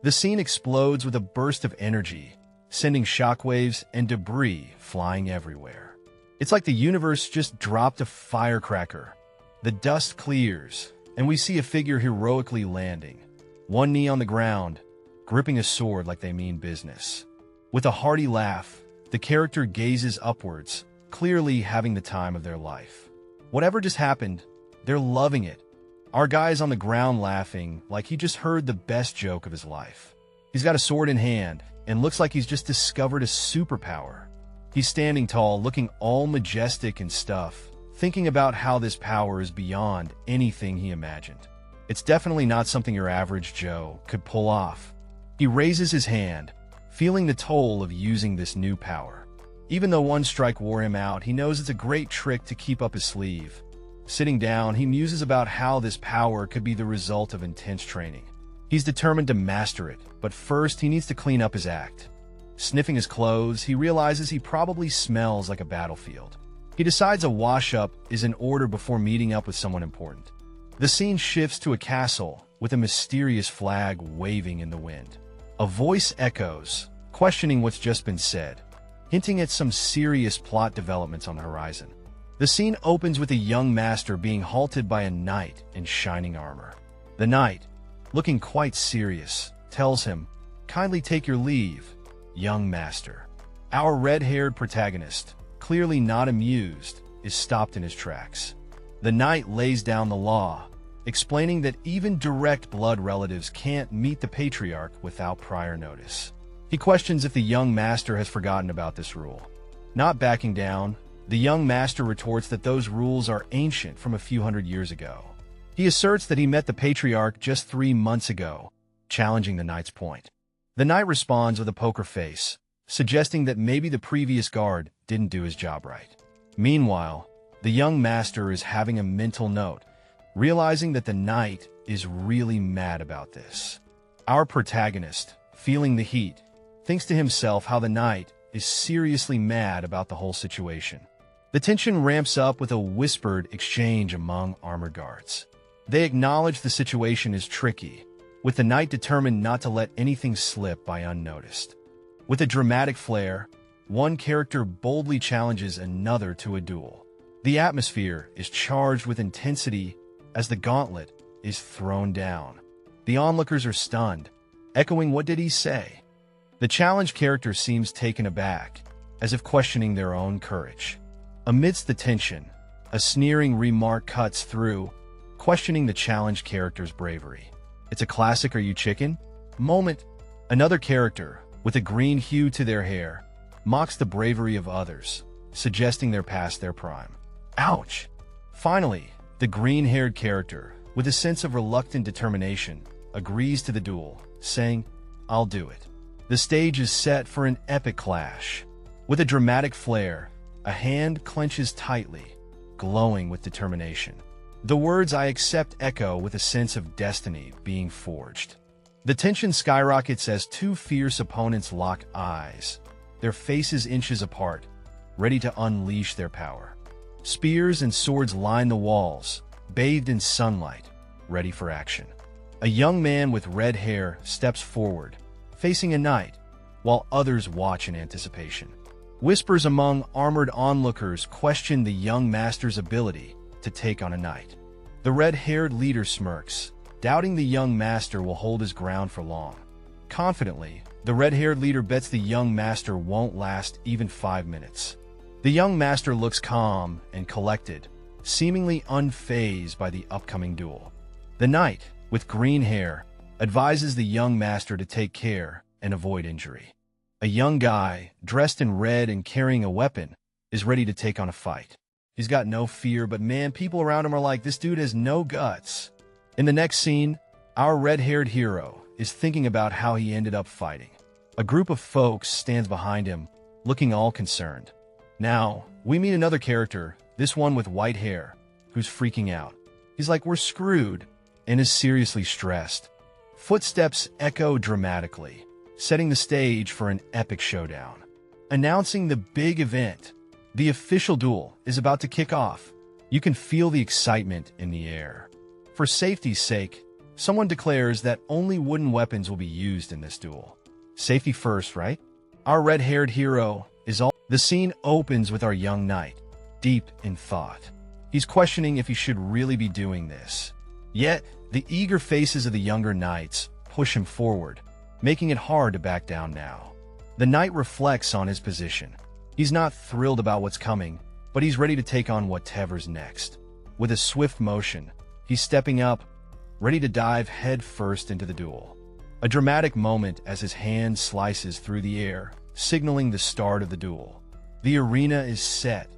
The scene explodes with a burst of energy, sending shockwaves and debris flying everywhere. It's like the universe just dropped a firecracker. The dust clears, and we see a figure heroically landing, one knee on the ground, gripping a sword like they mean business. With a hearty laugh, the character gazes upwards, clearly having the time of their life. Whatever just happened, they're loving it. Our guy is on the ground laughing like he just heard the best joke of his life. He's got a sword in hand and looks like he's just discovered a superpower. He's standing tall, looking all majestic and stuff, thinking about how this power is beyond anything he imagined. It's definitely not something your average Joe could pull off. He raises his hand, feeling the toll of using this new power. Even though one strike wore him out, he knows it's a great trick to keep up his sleeve. Sitting down, he muses about how this power could be the result of intense training. He's determined to master it, but first he needs to clean up his act. Sniffing his clothes, he realizes he probably smells like a battlefield. He decides a wash-up is in order before meeting up with someone important. The scene shifts to a castle with a mysterious flag waving in the wind. A voice echoes, questioning what's just been said, hinting at some serious plot developments on the horizon. The scene opens with a young master being halted by a knight in shining armor. The knight, looking quite serious, tells him, "Kindly take your leave, young master." Our red-haired protagonist, clearly not amused, is stopped in his tracks. The knight lays down the law, explaining that even direct blood relatives can't meet the patriarch without prior notice. He questions if the young master has forgotten about this rule. Not backing down, the young master retorts that those rules are ancient from a few hundred years ago. He asserts that he met the patriarch just 3 months ago, challenging the knight's point. The knight responds with a poker face, suggesting that maybe the previous guard didn't do his job right. Meanwhile, the young master is having a mental note, realizing that the knight is really mad about this. Our protagonist, feeling the heat, thinks to himself how the knight is seriously mad about the whole situation. The tension ramps up with a whispered exchange among armored guards. They acknowledge the situation is tricky, with the knight determined not to let anything slip by unnoticed. With a dramatic flair, one character boldly challenges another to a duel. The atmosphere is charged with intensity as the gauntlet is thrown down. The onlookers are stunned, echoing "What did he say?" The challenged character seems taken aback, as if questioning their own courage. Amidst the tension, a sneering remark cuts through, questioning the challenged character's bravery. It's a classic "Are you chicken?" moment. Another character, with a green hue to their hair, mocks the bravery of others, suggesting they're past their prime. Ouch! Finally, the green-haired character, with a sense of reluctant determination, agrees to the duel, saying, "I'll do it." The stage is set for an epic clash. With a dramatic flair, a hand clenches tightly, glowing with determination. The words "I accept" echo with a sense of destiny being forged. The tension skyrockets as two fierce opponents lock eyes, their faces inches apart, ready to unleash their power. Spears and swords line the walls, bathed in sunlight, ready for action. A young man with red hair steps forward, facing a knight, while others watch in anticipation. Whispers among armored onlookers question the young master's ability to take on a knight. The red-haired leader smirks, doubting the young master will hold his ground for long. Confidently, the red-haired leader bets the young master won't last even 5 minutes. The young master looks calm and collected, seemingly unfazed by the upcoming duel. The knight, with green hair, advises the young master to take care and avoid injury. A young guy, dressed in red and carrying a weapon, is ready to take on a fight. He's got no fear, but man, people around him are like, "This dude has no guts." In the next scene, our red-haired hero is thinking about how he ended up fighting. A group of folks stands behind him, looking all concerned. Now, we meet another character, this one with white hair, who's freaking out. He's like, "We're screwed," and is seriously stressed. Footsteps echo dramatically, setting the stage for an epic showdown. Announcing the big event, the official duel is about to kick off. You can feel the excitement in the air. For safety's sake, someone declares that only wooden weapons will be used in this duel. Safety first, right? Our red-haired hero is all. The scene opens with our young knight, deep in thought. He's questioning if he should really be doing this. Yet, the eager faces of the younger knights push him forward, making it hard to back down now. The knight reflects on his position. He's not thrilled about what's coming, but he's ready to take on whatever's next. With a swift motion, He's stepping up, ready to dive head first into the duel. A dramatic moment as his hand slices through the air, signaling the start of the duel. The arena is set.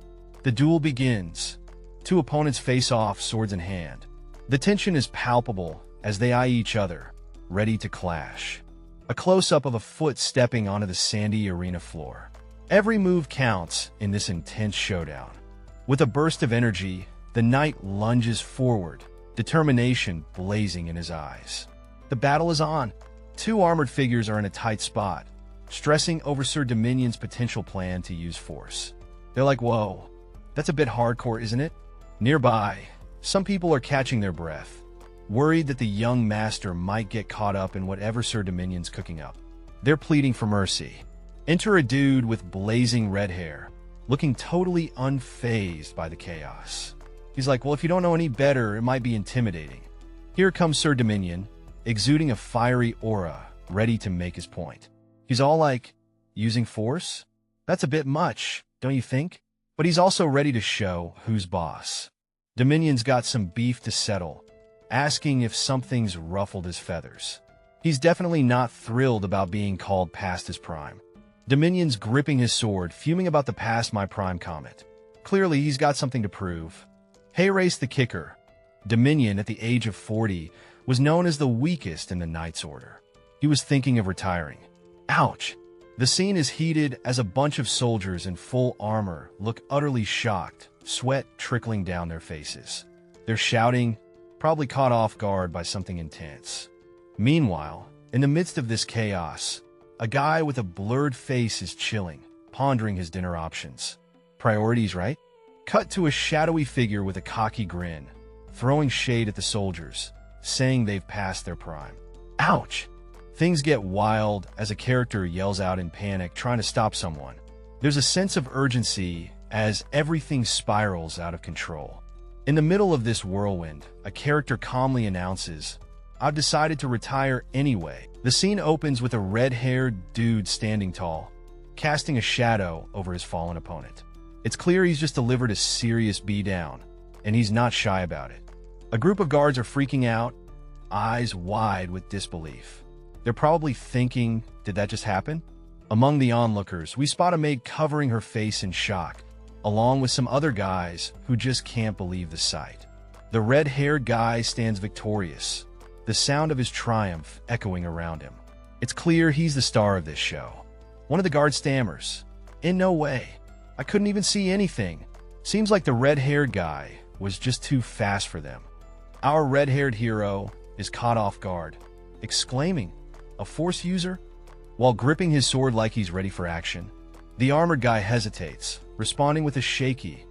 The duel begins. Two opponents face off, swords in hand. The tension is palpable as they eye each other, ready to clash. A close-up of a foot stepping onto the sandy arena floor. Every move counts in this intense showdown. With a burst of energy, the knight lunges forward, determination blazing in his eyes. The battle is on. Two armored figures are in a tight spot, stressing over Sir Dominion's potential plan to use force. They're like, whoa, that's a bit hardcore, isn't it? Nearby, some people are catching their breath, worried that the young master might get caught up in whatever Sir Dominion's cooking up. They're pleading for mercy. Enter a dude with blazing red hair, looking totally unfazed by the chaos. He's like, well, if you don't know any better, it might be intimidating. Here comes Sir Dominion, exuding a fiery aura, ready to make his point. He's all like, using force? That's a bit much, don't you think? But he's also ready to show who's boss. Dominion's got some beef to settle, asking if something's ruffled his feathers. He's definitely not thrilled about being called past his prime. Dominion's gripping his sword, fuming about the past my prime comment. Clearly, he's got something to prove. Hey, Race the Kicker. Dominion, at the age of 40, was known as the weakest in the Knight's Order. He was thinking of retiring. Ouch! The scene is heated as a bunch of soldiers in full armor look utterly shocked, sweat trickling down their faces. They're shouting, probably caught off guard by something intense. Meanwhile, in the midst of this chaos, a guy with a blurred face is chilling, pondering his dinner options. Priorities, right? Cut to a shadowy figure with a cocky grin, throwing shade at the soldiers, saying they've passed their prime. Ouch! Things get wild as a character yells out in panic, trying to stop someone. There's a sense of urgency as everything spirals out of control. In the middle of this whirlwind, a character calmly announces, I've decided to retire anyway. The scene opens with a red-haired dude standing tall, casting a shadow over his fallen opponent. It's clear he's just delivered a serious beatdown, and he's not shy about it. A group of guards are freaking out, eyes wide with disbelief. They're probably thinking, did that just happen? Among the onlookers, we spot a maid covering her face in shock, along with some other guys who just can't believe the sight. The red-haired guy stands victorious, the sound of his triumph echoing around him. It's clear he's the star of this show. One of the guards stammers, in no way. I couldn't even see anything. Seems like the red-haired guy was just too fast for them. Our red-haired hero is caught off guard, exclaiming, a force user? While gripping his sword like he's ready for action, the armored guy hesitates, responding with a shaky,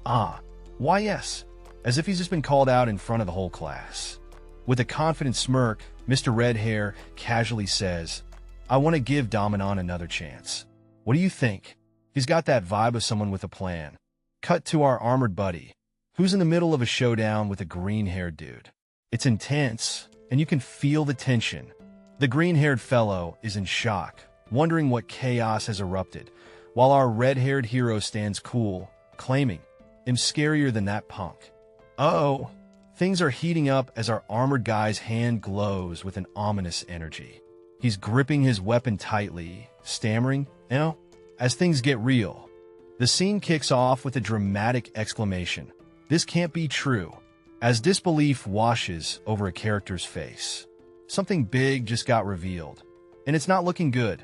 why yes, as if he's just been called out in front of the whole class. With a confident smirk, Mr. Redhair casually says, I want to give Dominon another chance. What do you think? He's got that vibe of someone with a plan. Cut to our armored buddy, who's in the middle of a showdown with a green-haired dude. It's intense, and you can feel the tension. The green-haired fellow is in shock, wondering what chaos has erupted, while our red-haired hero stands cool, claiming, I'm scarier than that punk. Uh-oh, things are heating up as our armored guy's hand glows with an ominous energy. He's gripping his weapon tightly, stammering, as things get real. The scene kicks off with a dramatic exclamation. This can't be true, as disbelief washes over a character's face. Something big just got revealed, and it's not looking good.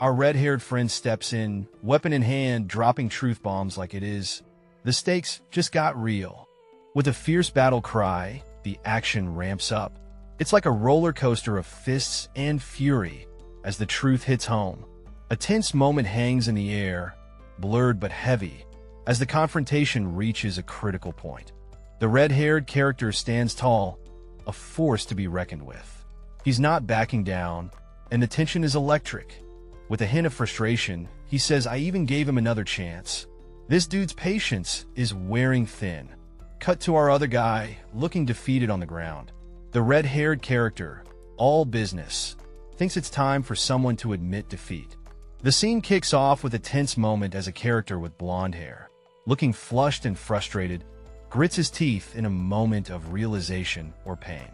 Our red-haired friend steps in, weapon in hand, dropping truth bombs like it is. The stakes just got real. With a fierce battle cry, the action ramps up. It's like a roller coaster of fists and fury as the truth hits home. A tense moment hangs in the air, blurred but heavy, as the confrontation reaches a critical point. The red-haired character stands tall, a force to be reckoned with. He's not backing down, and the tension is electric. With a hint of frustration, he says, I even gave him another chance. This dude's patience is wearing thin. Cut to our other guy, looking defeated on the ground. The red-haired character, all business, thinks it's time for someone to admit defeat. The scene kicks off with a tense moment as a character with blonde hair, looking flushed and frustrated, grits his teeth in a moment of realization or pain.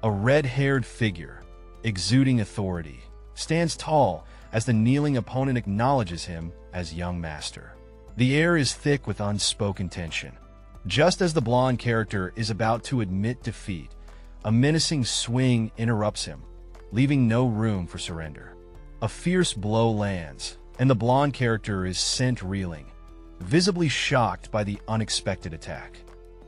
A red-haired figure, exuding authority, stands tall as the kneeling opponent acknowledges him as young master. The air is thick with unspoken tension. Just as the blonde character is about to admit defeat, a menacing swing interrupts him, leaving no room for surrender. A fierce blow lands, and the blonde character is sent reeling, visibly shocked by the unexpected attack.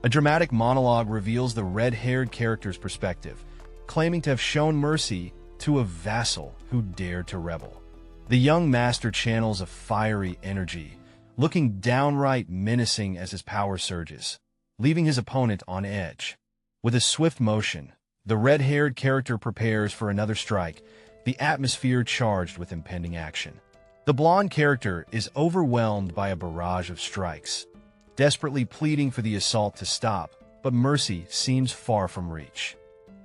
A dramatic monologue reveals the red-haired character's perspective, claiming to have shown mercy to a vassal who dared to rebel. The young master channels a fiery energy, looking downright menacing as his power surges, leaving his opponent on edge. With a swift motion, the red-haired character prepares for another strike, the atmosphere charged with impending action. The blonde character is overwhelmed by a barrage of strikes, desperately pleading for the assault to stop, but mercy seems far from reach.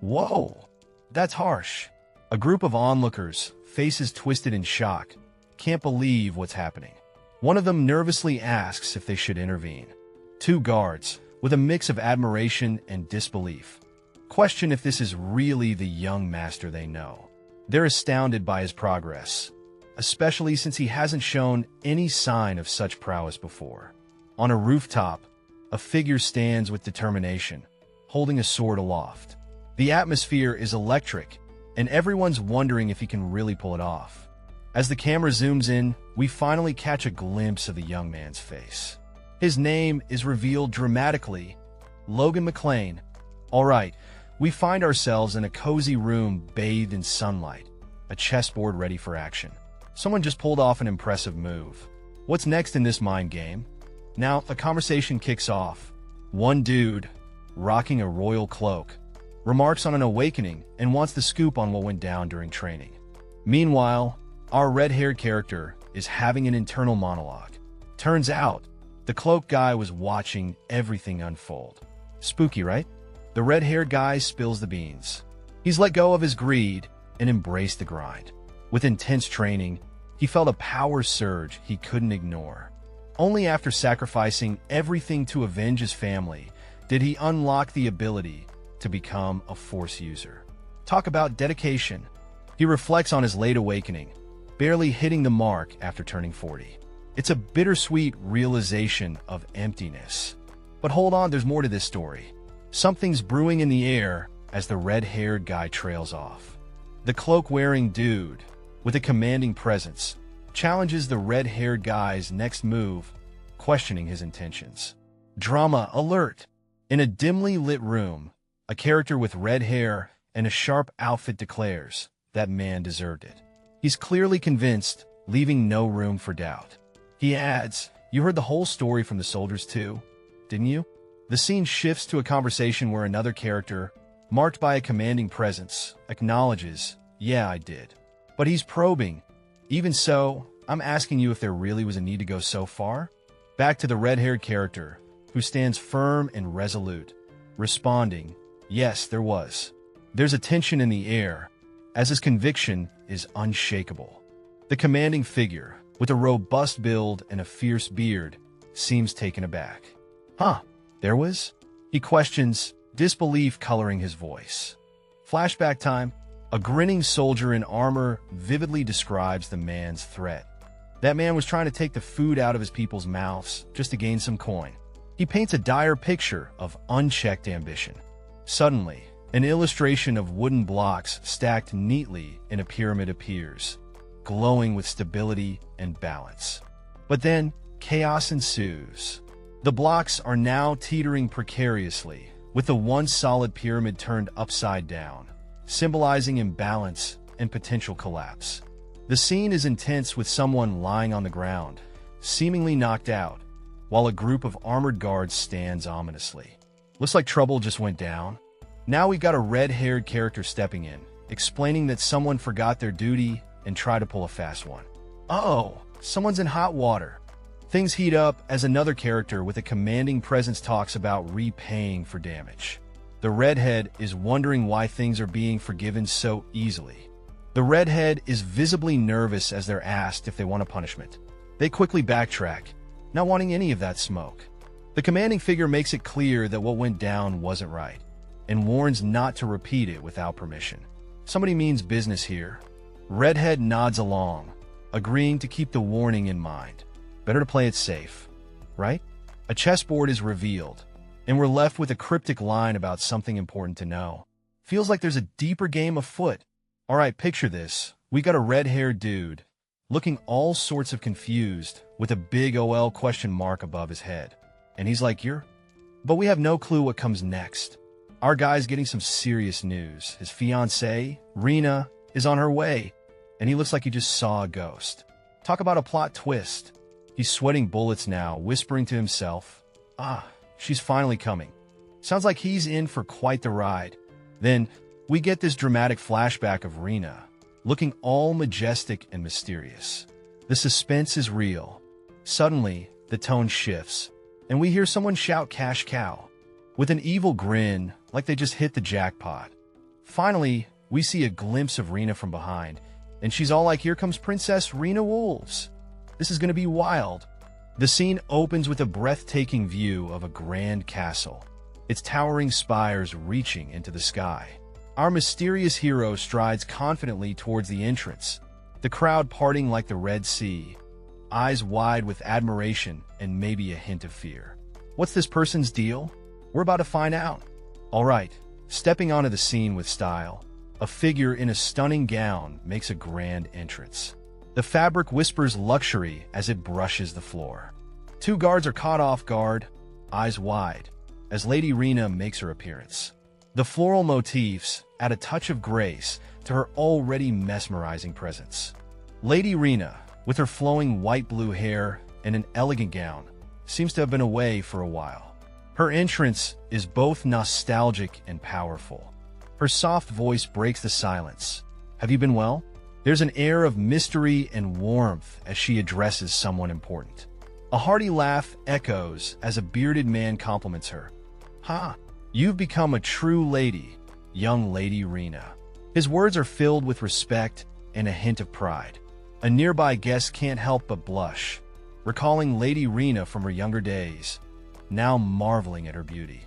Whoa, that's harsh. A group of onlookers, faces twisted in shock, can't believe what's happening. One of them nervously asks if they should intervene. Two guards, with a mix of admiration and disbelief, question if this is really the young master they know. They're astounded by his progress, especially since he hasn't shown any sign of such prowess before. On a rooftop, a figure stands with determination, holding a sword aloft. The atmosphere is electric, and everyone's wondering if he can really pull it off. As the camera zooms in, we finally catch a glimpse of the young man's face. His name is revealed dramatically, Logan McLean. All right, we find ourselves in a cozy room bathed in sunlight, a chessboard ready for action. Someone just pulled off an impressive move. What's next in this mind game? Now, the conversation kicks off. One dude, rocking a royal cloak, remarks on an awakening and wants the scoop on what went down during training. Meanwhile, our red-haired character is having an internal monologue. Turns out, the cloak guy was watching everything unfold. Spooky, right? The red-haired guy spills the beans. He's let go of his greed and embraced the grind. With intense training, he felt a power surge he couldn't ignore. Only after sacrificing everything to avenge his family did he unlock the ability to become a Force user. Talk about dedication. He reflects on his late awakening, barely hitting the mark after turning 40. It's a bittersweet realization of emptiness. But hold on, there's more to this story. Something's brewing in the air as the red-haired guy trails off. The cloak-wearing dude, with a commanding presence, challenges the red-haired guy's next move, questioning his intentions. Drama alert! In a dimly lit room, a character with red hair and a sharp outfit declares that man deserved it. He's clearly convinced, leaving no room for doubt. He adds, "You heard the whole story from the soldiers too, didn't you?" The scene shifts to a conversation where another character, marked by a commanding presence, acknowledges, "Yeah, I did." But he's probing. "Even so, I'm asking you if there really was a need to go so far?" Back to the red-haired character, who stands firm and resolute, responding, "Yes, there was." There's a tension in the air, as his conviction is unshakable. The commanding figure, with a robust build and a fierce beard, seems taken aback. "Huh, there was?" he questions, disbelief coloring his voice. Flashback time. A grinning soldier in armor vividly describes the man's threat. That man was trying to take the food out of his people's mouths just to gain some coin. He paints a dire picture of unchecked ambition. Suddenly, an illustration of wooden blocks stacked neatly in a pyramid appears, glowing with stability and balance. But then, chaos ensues. The blocks are now teetering precariously, with the once solid pyramid turned upside down, symbolizing imbalance and potential collapse. The scene is intense with someone lying on the ground, seemingly knocked out, while a group of armored guards stands ominously. Looks like trouble just went down. Now we've got a red-haired character stepping in, explaining that someone forgot their duty and tried to pull a fast one. Uh-oh, someone's in hot water. Things heat up as another character with a commanding presence talks about repaying for damage. The redhead is wondering why things are being forgiven so easily. The redhead is visibly nervous as they're asked if they want a punishment. They quickly backtrack, not wanting any of that smoke. The commanding figure makes it clear that what went down wasn't right, and warns not to repeat it without permission. Somebody means business here. Redhead nods along, agreeing to keep the warning in mind. Better to play it safe, right? A chessboard is revealed, and we're left with a cryptic line about something important to know. Feels like there's a deeper game afoot. All right, picture this. We got a red-haired dude, looking all sorts of confused, with a big OL question mark above his head. And he's like, "You're..." But we have no clue what comes next. Our guy's getting some serious news. His fiancée, Rena, is on her way, and he looks like he just saw a ghost. Talk about a plot twist. He's sweating bullets now, whispering to himself, "Ah, she's finally coming." Sounds like he's in for quite the ride. Then, we get this dramatic flashback of Rena, looking all majestic and mysterious. The suspense is real. Suddenly, the tone shifts, and we hear someone shout "cash cow," with an evil grin, like they just hit the jackpot. Finally, we see a glimpse of Rena from behind, and she's all like, "Here comes Princess Rena Wolves. This is going to be wild." The scene opens with a breathtaking view of a grand castle, its towering spires reaching into the sky. Our mysterious hero strides confidently towards the entrance, the crowd parting like the Red Sea, eyes wide with admiration and maybe a hint of fear. What's this person's deal? We're about to find out. All right, stepping onto the scene with style, a figure in a stunning gown makes a grand entrance. The fabric whispers luxury as it brushes the floor. Two guards are caught off guard, eyes wide, as Lady Rena makes her appearance. The floral motifs add a touch of grace to her already mesmerizing presence. Lady Rena, with her flowing white-blue hair and an elegant gown, seems to have been away for a while. Her entrance is both nostalgic and powerful. Her soft voice breaks the silence. "Have you been well?" There's an air of mystery and warmth as she addresses someone important. A hearty laugh echoes as a bearded man compliments her. "Ha, you've become a true lady, young Lady Rena." His words are filled with respect and a hint of pride. A nearby guest can't help but blush, recalling Lady Rena from her younger days, now marveling at her beauty.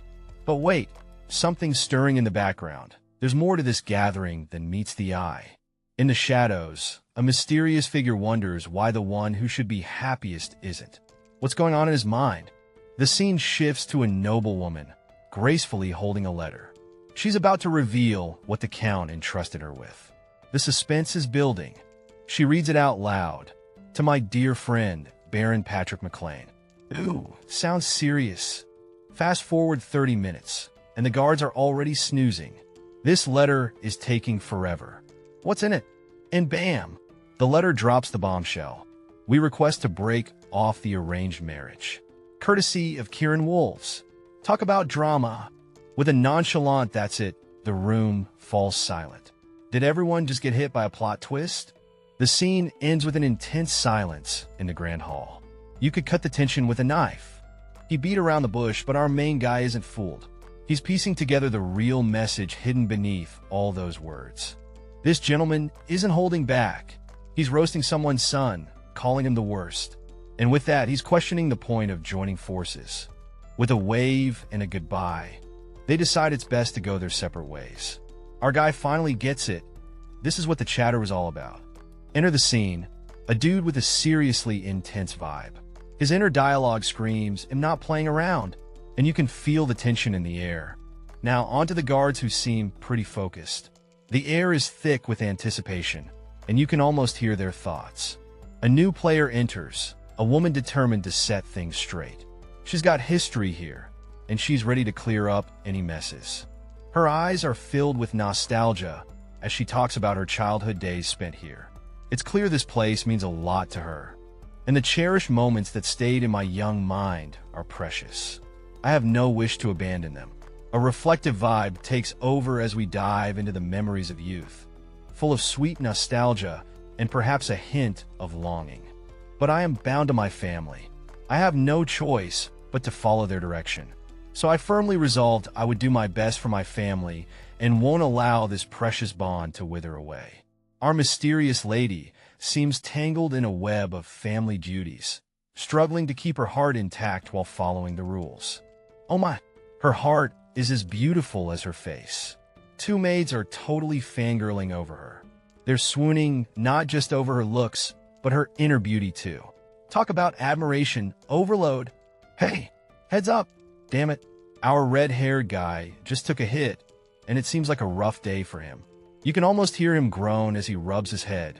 But wait, something's stirring in the background. There's more to this gathering than meets the eye. In the shadows, a mysterious figure wonders why the one who should be happiest isn't. What's going on in his mind? The scene shifts to a noble woman, gracefully holding a letter. She's about to reveal what the Count entrusted her with. The suspense is building. She reads it out loud. "To my dear friend, Baron Patrick McLean." Ooh, sounds serious. Fast forward 30 minutes, and the guards are already snoozing. This letter is taking forever. What's in it? And bam! The letter drops the bombshell. We request to break off the arranged marriage. Courtesy of Kieran Wolves. Talk about drama. With a nonchalant "that's it," the room falls silent. Did everyone just get hit by a plot twist? The scene ends with an intense silence in the grand hall. You could cut the tension with a knife. He beat around the bush, but our main guy isn't fooled. He's piecing together the real message hidden beneath all those words. This gentleman isn't holding back. He's roasting someone's son, calling him the worst. And with that, he's questioning the point of joining forces. With a wave and a goodbye, they decide it's best to go their separate ways. Our guy finally gets it. This is what the chatter was all about. Enter the scene, a dude with a seriously intense vibe. His inner dialogue screams, "I'm not playing around," and you can feel the tension in the air. Now, onto the guards who seem pretty focused. The air is thick with anticipation, and you can almost hear their thoughts. A new player enters, a woman determined to set things straight. She's got history here, and she's ready to clear up any messes. Her eyes are filled with nostalgia as she talks about her childhood days spent here. It's clear this place means a lot to her, and the cherished moments that stayed in my young mind are precious. I have no wish to abandon them. A reflective vibe takes over as we dive into the memories of youth, full of sweet nostalgia and perhaps a hint of longing. But I am bound to my family. I have no choice but to follow their direction. So I firmly resolved I would do my best for my family and won't allow this precious bond to wither away. Our mysterious lady seems tangled in a web of family duties, struggling to keep her heart intact while following the rules. Oh my, her heart is as beautiful as her face. Two maids are totally fangirling over her. They're swooning not just over her looks, but her inner beauty too. Talk about admiration overload. Hey, heads up. Damn it. Our red-haired guy just took a hit, and it seems like a rough day for him. You can almost hear him groan as he rubs his head,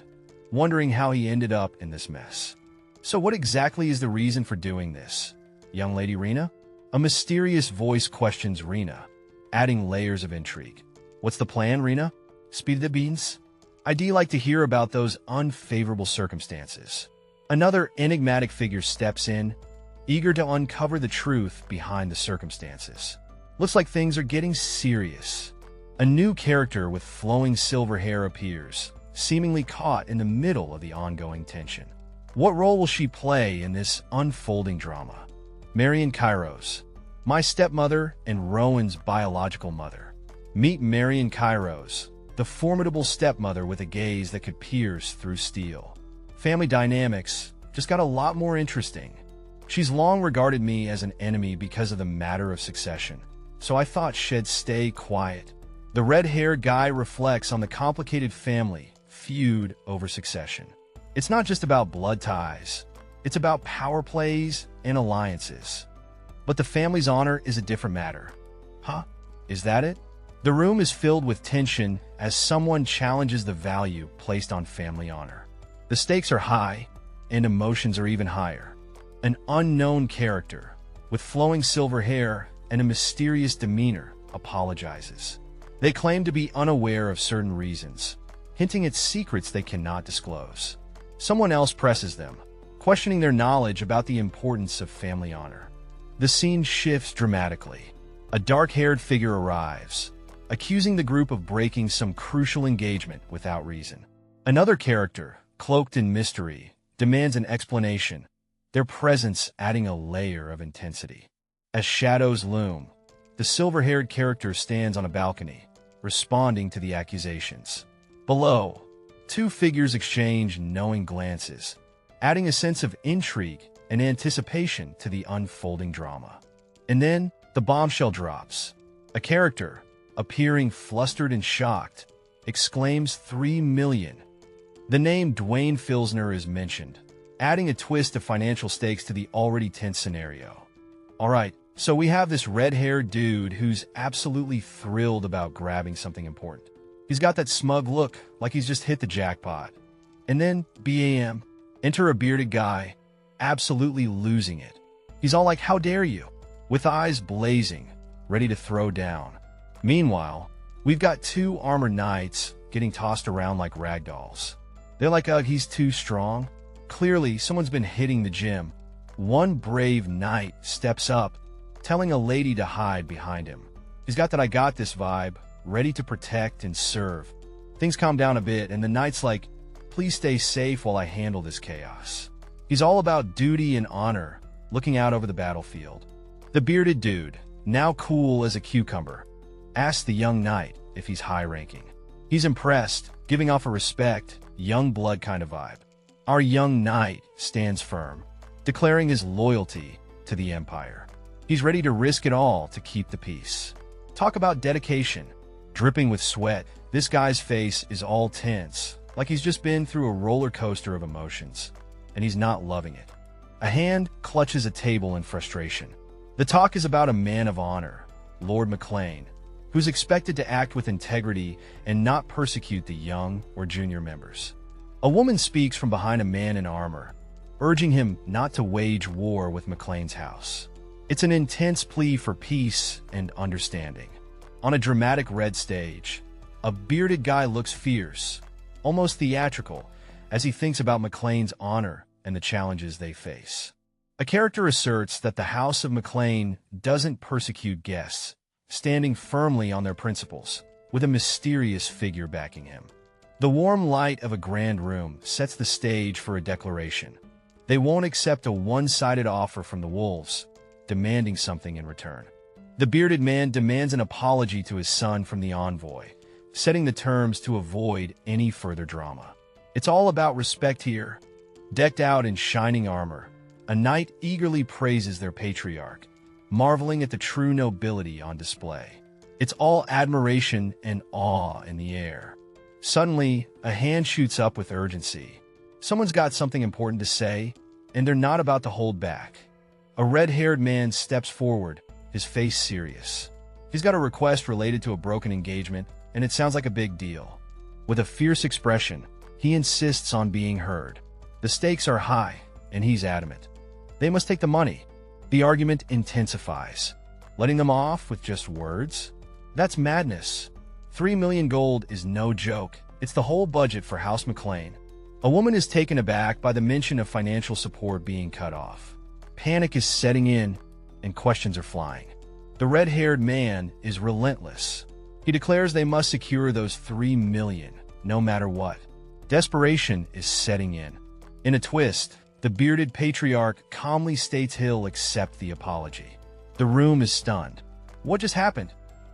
wondering how he ended up in this mess. So what exactly is the reason for doing this, young lady Rena? A mysterious voice questions Rena, adding layers of intrigue. What's the plan, Rena? Speed the beans? I'd like to hear about those unfavorable circumstances. Another enigmatic figure steps in, eager to uncover the truth behind the circumstances. Looks like things are getting serious. A new character with flowing silver hair appears, seemingly caught in the middle of the ongoing tension. What role will she play in this unfolding drama? Marion Kairos, my stepmother and Rowan's biological mother. Meet Marion Kairos, the formidable stepmother with a gaze that could pierce through steel. Family dynamics just got a lot more interesting. She's long regarded me as an enemy because of the matter of succession, so I thought she'd stay quiet. The red-haired guy reflects on the complicated family feud over succession. It's not just about blood ties. It's about power plays and alliances. But the family's honor is a different matter. Huh? Is that it? The room is filled with tension as someone challenges the value placed on family honor. The stakes are high, and emotions are even higher. An unknown character, with flowing silver hair and a mysterious demeanor, apologizes. They claim to be unaware of certain reasons, hinting at secrets they cannot disclose. Someone else presses them, questioning their knowledge about the importance of family honor. The scene shifts dramatically. A dark-haired figure arrives, accusing the group of breaking some crucial engagement without reason. Another character, cloaked in mystery, demands an explanation, their presence adding a layer of intensity. As shadows loom, the silver-haired character stands on a balcony, responding to the accusations. Below, two figures exchange knowing glances, adding a sense of intrigue and anticipation to the unfolding drama. And then, the bombshell drops. A character, appearing flustered and shocked, exclaims 3 million. The name Dwayne Filsner is mentioned, adding a twist of financial stakes to the already tense scenario. Alright, so we have this red-haired dude who's absolutely thrilled about grabbing something important. He's got that smug look, like he's just hit the jackpot. And then, BAM, enter a bearded guy, absolutely losing it. He's all like, how dare you? With eyes blazing, ready to throw down. Meanwhile, we've got two armored knights getting tossed around like ragdolls. They're like, he's too strong. Clearly, someone's been hitting the gym. One brave knight steps up, telling a lady to hide behind him. He's got that I got this vibe, ready to protect and serve. Things calm down a bit, and the knight's like, please stay safe while I handle this chaos. He's all about duty and honor, looking out over the battlefield. The bearded dude, now cool as a cucumber, asks the young knight if he's high-ranking. He's impressed, giving off a respect, young blood kind of vibe. Our young knight stands firm, declaring his loyalty to the Empire. He's ready to risk it all to keep the peace. Talk about dedication. Dripping with sweat, this guy's face is all tense, like he's just been through a roller coaster of emotions, and he's not loving it. A hand clutches a table in frustration. The talk is about a man of honor, Lord McLean, who's expected to act with integrity and not persecute the young or junior members. A woman speaks from behind a man in armor, urging him not to wage war with McLean's house. It's an intense plea for peace and understanding. On a dramatic red stage, a bearded guy looks fierce, almost theatrical, as he thinks about McLean's honor and the challenges they face. A character asserts that the House of McLean doesn't persecute guests, standing firmly on their principles, with a mysterious figure backing him. The warm light of a grand room sets the stage for a declaration. They won't accept a one-sided offer from the wolves, demanding something in return. The bearded man demands an apology to his son from the envoy, setting the terms to avoid any further drama. It's all about respect here. Decked out in shining armor, A knight eagerly praises their patriarch, marveling at the true nobility on display. It's all admiration and awe in the air. Suddenly, a hand shoots up with urgency. Someone's got something important to say, and they're not about to hold back. A red-haired man steps forward, his face serious. He's got a request related to a broken engagement, and it sounds like a big deal. With a fierce expression, he insists on being heard. The stakes are high, and he's adamant. They must take the money. The argument intensifies. Letting them off with just words? That's madness. 3 million gold is no joke. It's the whole budget for House McLean. A woman is taken aback by the mention of financial support being cut off. Panic is setting in, and questions are flying. The red-haired man is relentless. He declares they must secure those 3 million, no matter what. Desperation is setting in. In a twist, the bearded patriarch calmly states he'll accept the apology. The room is stunned. What just happened?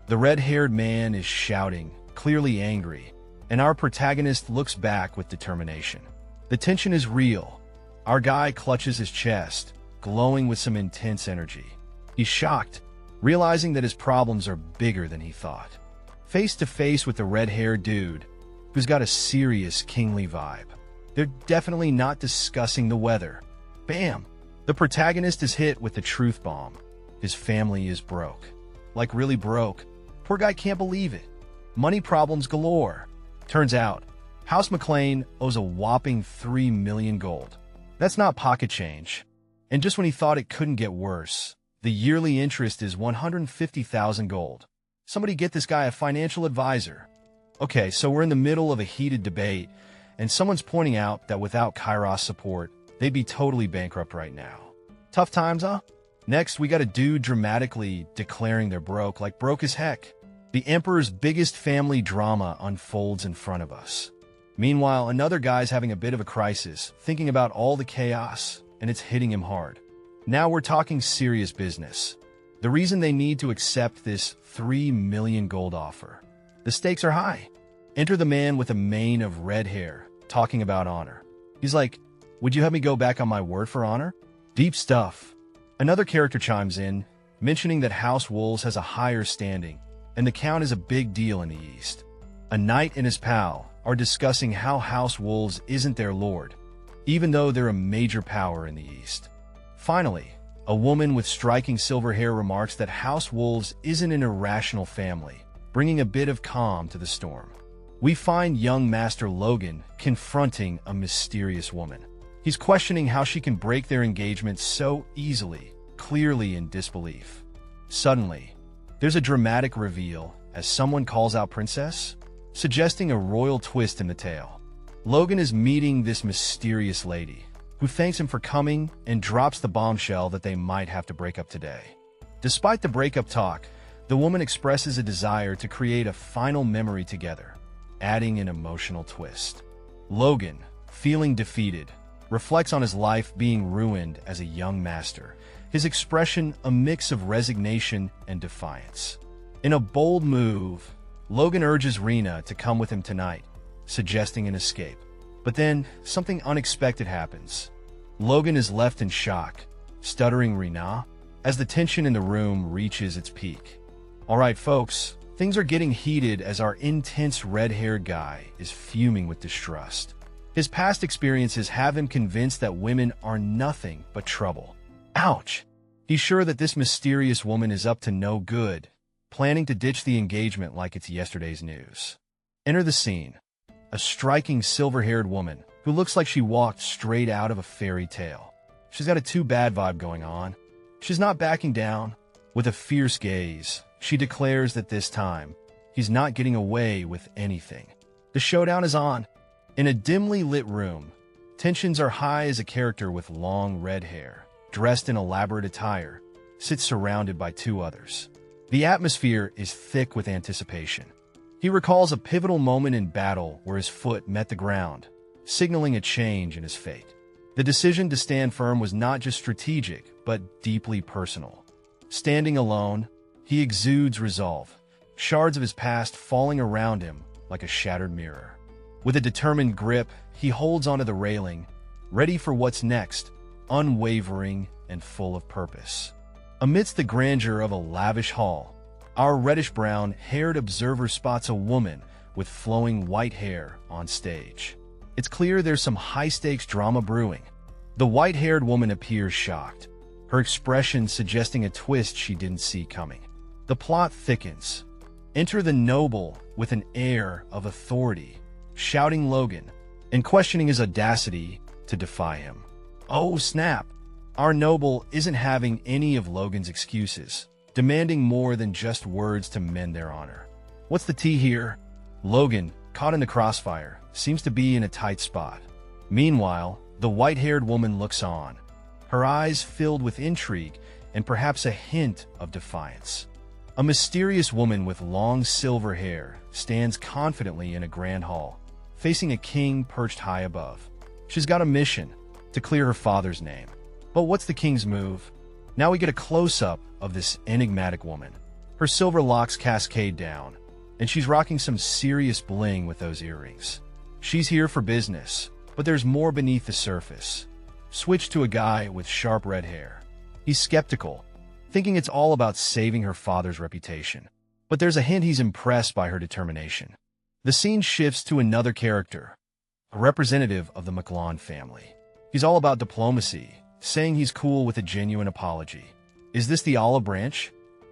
The red-haired man is shouting, clearly angry, and our protagonist looks back with determination. The tension is real. Our guy clutches his chest, glowing with some intense energy. He's shocked, realizing that his problems are bigger than he thought. Face to face with the red-haired dude, who's got a serious kingly vibe. They're definitely not discussing the weather. Bam! The protagonist is hit with the truth bomb. His family is broke. Like really broke. Poor guy can't believe it. Money problems galore. Turns out, House McLean owes a whopping 3 million gold. That's not pocket change. And just when he thought it couldn't get worse, the yearly interest is 150,000 gold. Somebody get this guy a financial advisor. Okay, so we're in the middle of a heated debate, and someone's pointing out that without Kairos support, they'd be totally bankrupt right now. Tough times, huh? Next, we got a dude dramatically declaring they're broke, like broke as heck. The Emperor's biggest family drama unfolds in front of us. Meanwhile, another guy's having a bit of a crisis, thinking about all the chaos, and it's hitting him hard. Now we're talking serious business. The reason they need to accept this 3 million gold offer. The stakes are high. Enter the man with a mane of red hair, talking about honor. He's like, would you have me go back on my word for honor? Deep stuff. Another character chimes in, mentioning that House Wolves has a higher standing, and the count is a big deal in the East. A knight and his pal are discussing how House Wolves isn't their lord, even though they're a major power in the East. Finally, a woman with striking silver hair remarks that House Wolves isn't an irrational family, bringing a bit of calm to the storm. We find young Master Logan confronting a mysterious woman. He's questioning how she can break their engagement so easily, clearly in disbelief. Suddenly, there's a dramatic reveal as someone calls out Princess, suggesting a royal twist in the tale. Logan is meeting this mysterious lady, who thanks him for coming and drops the bombshell that they might have to break up today. Despite the breakup talk, the woman expresses a desire to create a final memory together, adding an emotional twist. Logan, feeling defeated, reflects on his life being ruined as a young master, his expression a mix of resignation and defiance. In a bold move, Logan urges Rena to come with him tonight, suggesting an escape. But then, something unexpected happens. Logan is left in shock, stuttering Rena, as the tension in the room reaches its peak. Alright folks, things are getting heated as our intense red-haired guy is fuming with distrust. His past experiences have him convinced that women are nothing but trouble. Ouch! He's sure that this mysterious woman is up to no good, planning to ditch the engagement like it's yesterday's news. Enter the scene. A striking silver-haired woman who looks like she walked straight out of a fairy tale. She's got a too-bad vibe going on. She's not backing down. With a fierce gaze, she declares that this time, he's not getting away with anything. The showdown is on. In a dimly lit room, tensions are high as a character with long red hair, dressed in elaborate attire, sits surrounded by two others. The atmosphere is thick with anticipation. He recalls a pivotal moment in battle where his foot met the ground, signaling a change in his fate. The decision to stand firm was not just strategic, but deeply personal. Standing alone, he exudes resolve, shards of his past falling around him like a shattered mirror. With a determined grip, he holds onto the railing, ready for what's next, unwavering and full of purpose. Amidst the grandeur of a lavish hall, our reddish-brown haired observer spots a woman with flowing white hair on stage. It's clear there's some high-stakes drama brewing. The white-haired woman appears shocked, her expression suggesting a twist she didn't see coming. The plot thickens. Enter the noble with an air of authority, shouting Logan and questioning his audacity to defy him. Oh snap! Our noble isn't having any of Logan's excuses, demanding more than just words to mend their honor. What's the tea here? Logan, caught in the crossfire, seems to be in a tight spot. Meanwhile, the white-haired woman looks on, her eyes filled with intrigue and perhaps a hint of defiance. A mysterious woman with long silver hair stands confidently in a grand hall, facing a king perched high above. She's got a mission: to clear her father's name. But what's the king's move? Now we get a close-up of this enigmatic woman. Her silver locks cascade down, and she's rocking some serious bling with those earrings. She's here for business, but there's more beneath the surface. Switch to a guy with sharp red hair. He's skeptical, thinking it's all about saving her father's reputation. But there's a hint he's impressed by her determination. The scene shifts to another character, a representative of the McLawn family. He's all about diplomacy, saying he's cool with a genuine apology. Is this the olive branch?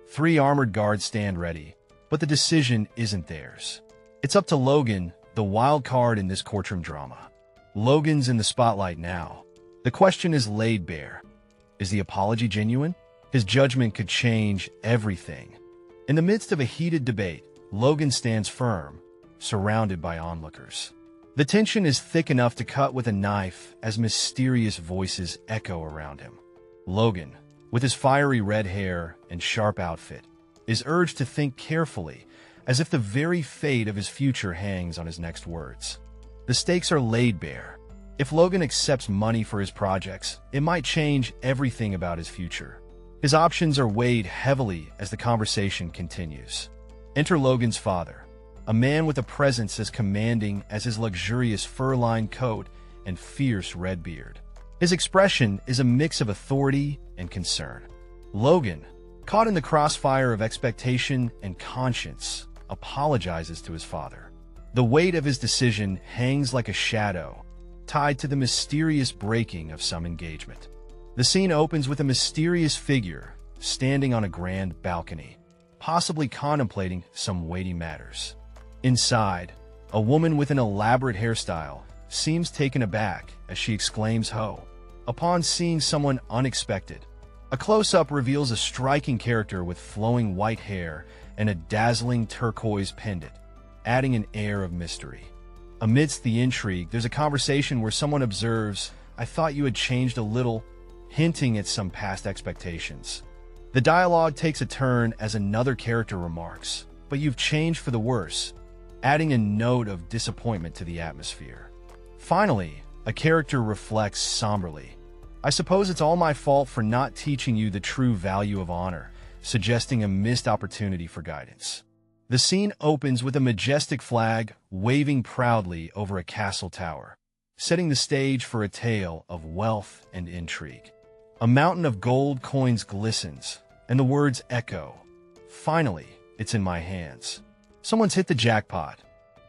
3 armored guards stand ready, but the decision isn't theirs. It's up to Logan, the wild card in this courtroom drama. Logan's in the spotlight now. The question is laid bare. Is the apology genuine? His judgment could change everything. In the midst of a heated debate, Logan stands firm, surrounded by onlookers. The tension is thick enough to cut with a knife as mysterious voices echo around him. Logan, with his fiery red hair and sharp outfit, is urged to think carefully, as if the very fate of his future hangs on his next words. The stakes are laid bare. If Logan accepts money for his projects, it might change everything about his future. His options are weighed heavily as the conversation continues. Enter Logan's father, a man with a presence as commanding as his luxurious fur-lined coat and fierce red beard. His expression is a mix of authority and concern. Logan, caught in the crossfire of expectation and conscience, apologizes to his father. The weight of his decision hangs like a shadow, tied to the mysterious breaking of some engagement. The scene opens with a mysterious figure standing on a grand balcony, possibly contemplating some weighty matters. Inside, a woman with an elaborate hairstyle seems taken aback as she exclaims "Ho!" upon seeing someone unexpected. A close-up reveals a striking character with flowing white hair and a dazzling turquoise pendant, adding an air of mystery. Amidst the intrigue, there's a conversation where someone observes, "I thought you had changed a little," hinting at some past expectations. The dialogue takes a turn as another character remarks, "But you've changed for the worse," adding a note of disappointment to the atmosphere. Finally, a character reflects somberly, "I suppose it's all my fault for not teaching you the true value of honor," suggesting a missed opportunity for guidance. The scene opens with a majestic flag waving proudly over a castle tower, setting the stage for a tale of wealth and intrigue. A mountain of gold coins glistens, and the words echo, "Finally, it's in my hands." Someone's hit the jackpot.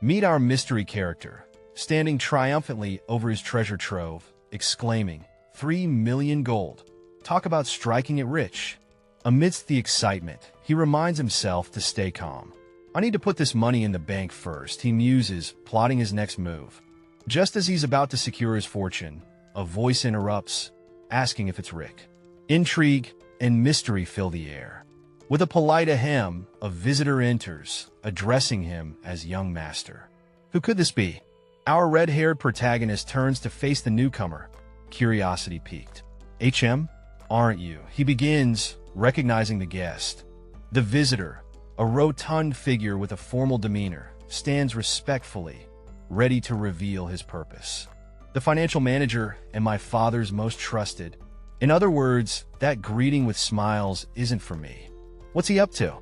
Meet our mystery character, standing triumphantly over his treasure trove, exclaiming, 3 million gold. Talk about striking it rich. Amidst the excitement, he reminds himself to stay calm. "I need to put this money in the bank first," he muses, plotting his next move. Just as he's about to secure his fortune, a voice interrupts, asking if it's Rick. Intrigue and mystery fill the air. With a polite ahem, a visitor enters, addressing him as young master. Who could this be? Our red-haired protagonist turns to face the newcomer, curiosity piqued. "HM? Aren't you?" he begins, recognizing the guest. The visitor, a rotund figure with a formal demeanor, stands respectfully, ready to reveal his purpose. "The financial manager and my father's most trusted." In other words, that greeting with smiles isn't for me. What's he up to?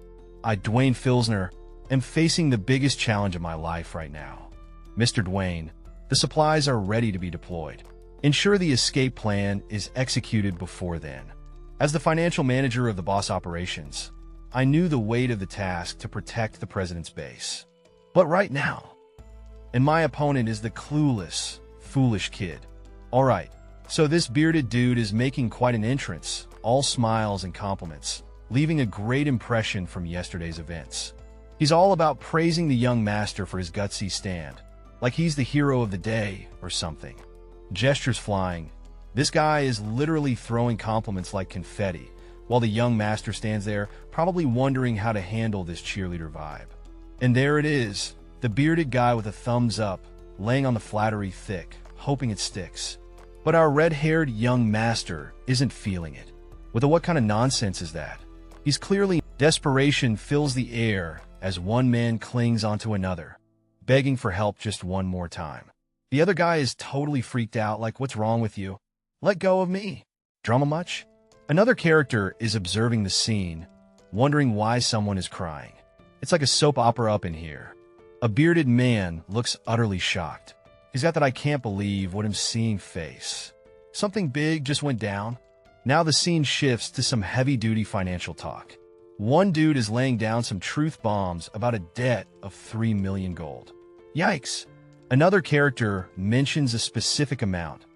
"I, Dwayne Filsner, am facing the biggest challenge of my life right now." "Mr. Dwayne, the supplies are ready to be deployed. Ensure the escape plan is executed before then. As the financial manager of the boss operations, I knew the weight of the task to protect the president's base. But right now, and my opponent is the clueless, foolish kid. Alright, so this bearded dude is making quite an entrance, all smiles and compliments, leaving a great impression from yesterday's events. He's all about praising the young master for his gutsy stand, like he's the hero of the day or something. Gestures flying. This guy is literally throwing compliments like confetti, while the young master stands there, probably wondering how to handle this cheerleader vibe. And there it is, the bearded guy with a thumbs up, laying on the flattery thick, hoping it sticks. But our red-haired young master isn't feeling it. With a what kind of nonsense is that? He's clearly desperation fills the air as one man clings onto another, begging for help just one more time. The other guy is totally freaked out, like, what's wrong with you? Let go of me. Drama much? Another character is observing the scene, wondering why someone is crying. It's like a soap opera up in here. A bearded man looks utterly shocked. He's got that I can't believe what I'm seeing face. Something big just went down. Now the scene shifts to some heavy-duty financial talk. One dude is laying down some truth bombs about a debt of 3 million gold. Yikes. Another character mentions a specific amount,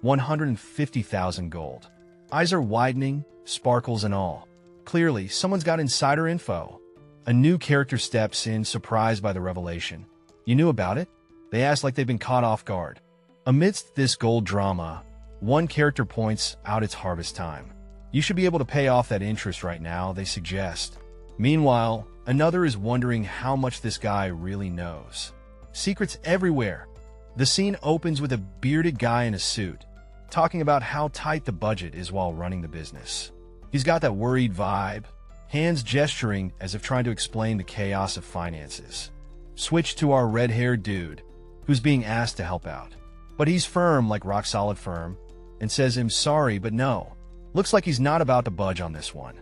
150,000 gold. Eyes are widening, sparkles and all. Clearly, someone's got insider info. A new character steps in, surprised by the revelation. You knew about it? They ask like they've been caught off guard. Amidst this gold drama, one character points out it's harvest time. You should be able to pay off that interest right now, they suggest. Meanwhile, another is wondering how much this guy really knows. Secrets everywhere. The scene opens with a bearded guy in a suit, talking about how tight the budget is while running the business. He's got that worried vibe, hands gesturing as if trying to explain the chaos of finances. Switch to our red-haired dude, who's being asked to help out. But he's firm, like rock-solid firm, and says I'm sorry, but no. Looks like he's not about to budge on this one.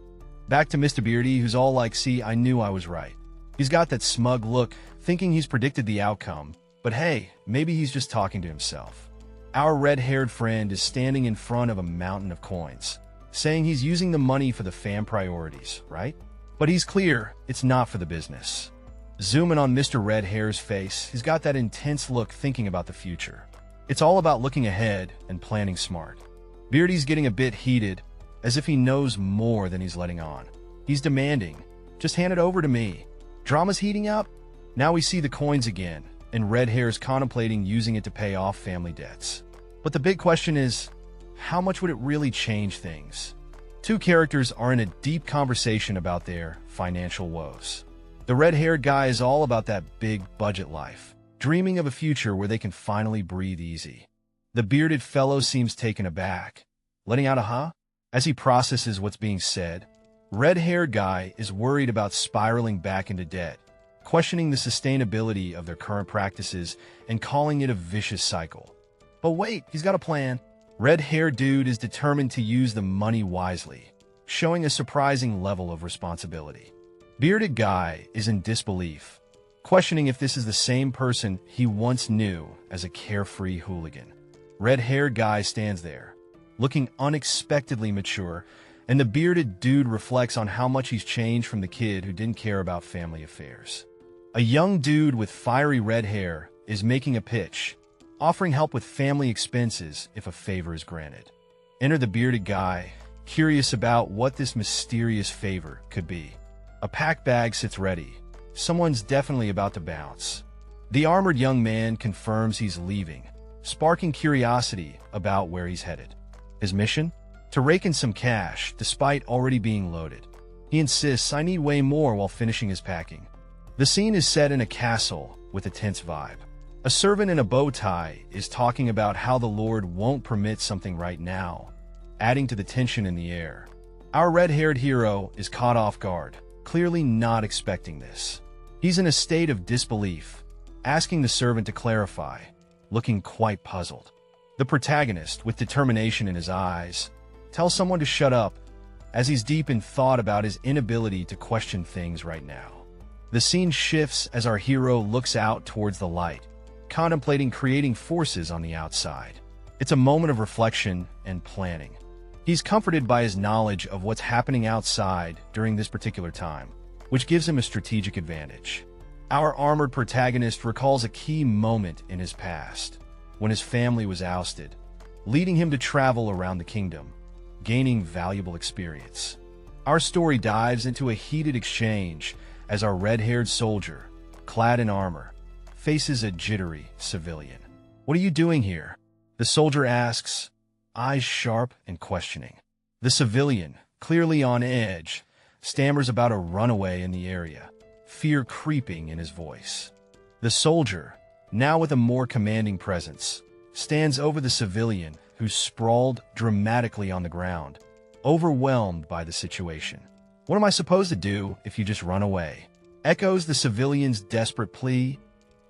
Back to Mr. Beardy, who's all like, see, I knew I was right. He's got that smug look, thinking he's predicted the outcome, but hey, maybe he's just talking to himself. Our red-haired friend is standing in front of a mountain of coins, saying he's using the money for the fam priorities, right? But he's clear, it's not for the business. Zooming on Mr. Red Hair's face, he's got that intense look thinking about the future. It's all about looking ahead and planning smart. Beardy's getting a bit heated, as if he knows more than he's letting on. He's demanding, just hand it over to me. Drama's heating up? Now we see the coins again, and Red Hair's contemplating using it to pay off family debts. But the big question is, how much would it really change things? Two characters are in a deep conversation about their financial woes. The red-haired guy is all about that big budget life, dreaming of a future where they can finally breathe easy. The bearded fellow seems taken aback, letting out a huh? As he processes what's being said, red-haired guy is worried about spiraling back into debt, questioning the sustainability of their current practices and calling it a vicious cycle. But wait, he's got a plan. Red-haired dude is determined to use the money wisely, showing a surprising level of responsibility. Bearded guy is in disbelief, questioning if this is the same person he once knew as a carefree hooligan. Red-haired guy stands there, looking unexpectedly mature, and the bearded dude reflects on how much he's changed from the kid who didn't care about family affairs. A young dude with fiery red hair is making a pitch, offering help with family expenses if a favor is granted. Enter the bearded guy, curious about what this mysterious favor could be. A packed bag sits ready. Someone's definitely about to bounce. The armored young man confirms he's leaving, sparking curiosity about where he's headed. His mission? To rake in some cash, despite already being loaded. He insists, I need way more while finishing his packing. The scene is set in a castle with a tense vibe. A servant in a bow tie is talking about how the Lord won't permit something right now, adding to the tension in the air. Our red-haired hero is caught off guard, clearly not expecting this. He's in a state of disbelief, asking the servant to clarify, looking quite puzzled. The protagonist, with determination in his eyes, tells someone to shut up, as he's deep in thought about his inability to question things right now. The scene shifts as our hero looks out towards the light, contemplating creating forces on the outside. It's a moment of reflection and planning. He's comforted by his knowledge of what's happening outside during this particular time, which gives him a strategic advantage. Our armored protagonist recalls a key moment in his past, when his family was ousted, leading him to travel around the kingdom, gaining valuable experience. Our story dives into a heated exchange as our red-haired soldier, clad in armor, faces a jittery civilian. "What are you doing here?" the soldier asks, eyes sharp and questioning. The civilian, clearly on edge, stammers about a runaway in the area, fear creeping in his voice. The soldier, now with a more commanding presence, stands over the civilian who's sprawled dramatically on the ground, overwhelmed by the situation. "What am I supposed to do if you just run away?" echoes the civilian's desperate plea,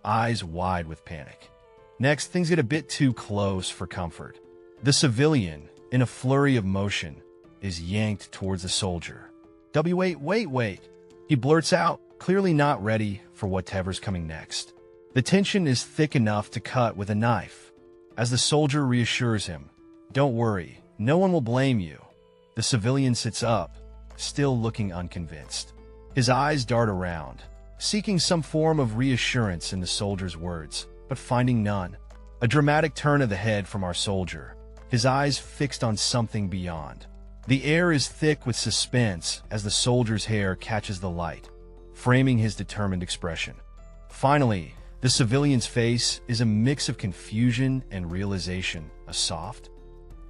eyes wide with panic. Next, things get a bit too close for comfort. The civilian, in a flurry of motion, is yanked towards the soldier. Wait. He blurts out, clearly not ready for whatever's coming next. The tension is thick enough to cut with a knife, as the soldier reassures him, "Don't worry, no one will blame you." The civilian sits up, still looking unconvinced. His eyes dart around, seeking some form of reassurance in the soldier's words, but finding none. A dramatic turn of the head from our soldier, his eyes fixed on something beyond. The air is thick with suspense as the soldier's hair catches the light, framing his determined expression. Finally, the civilian's face is a mix of confusion and realization, a soft,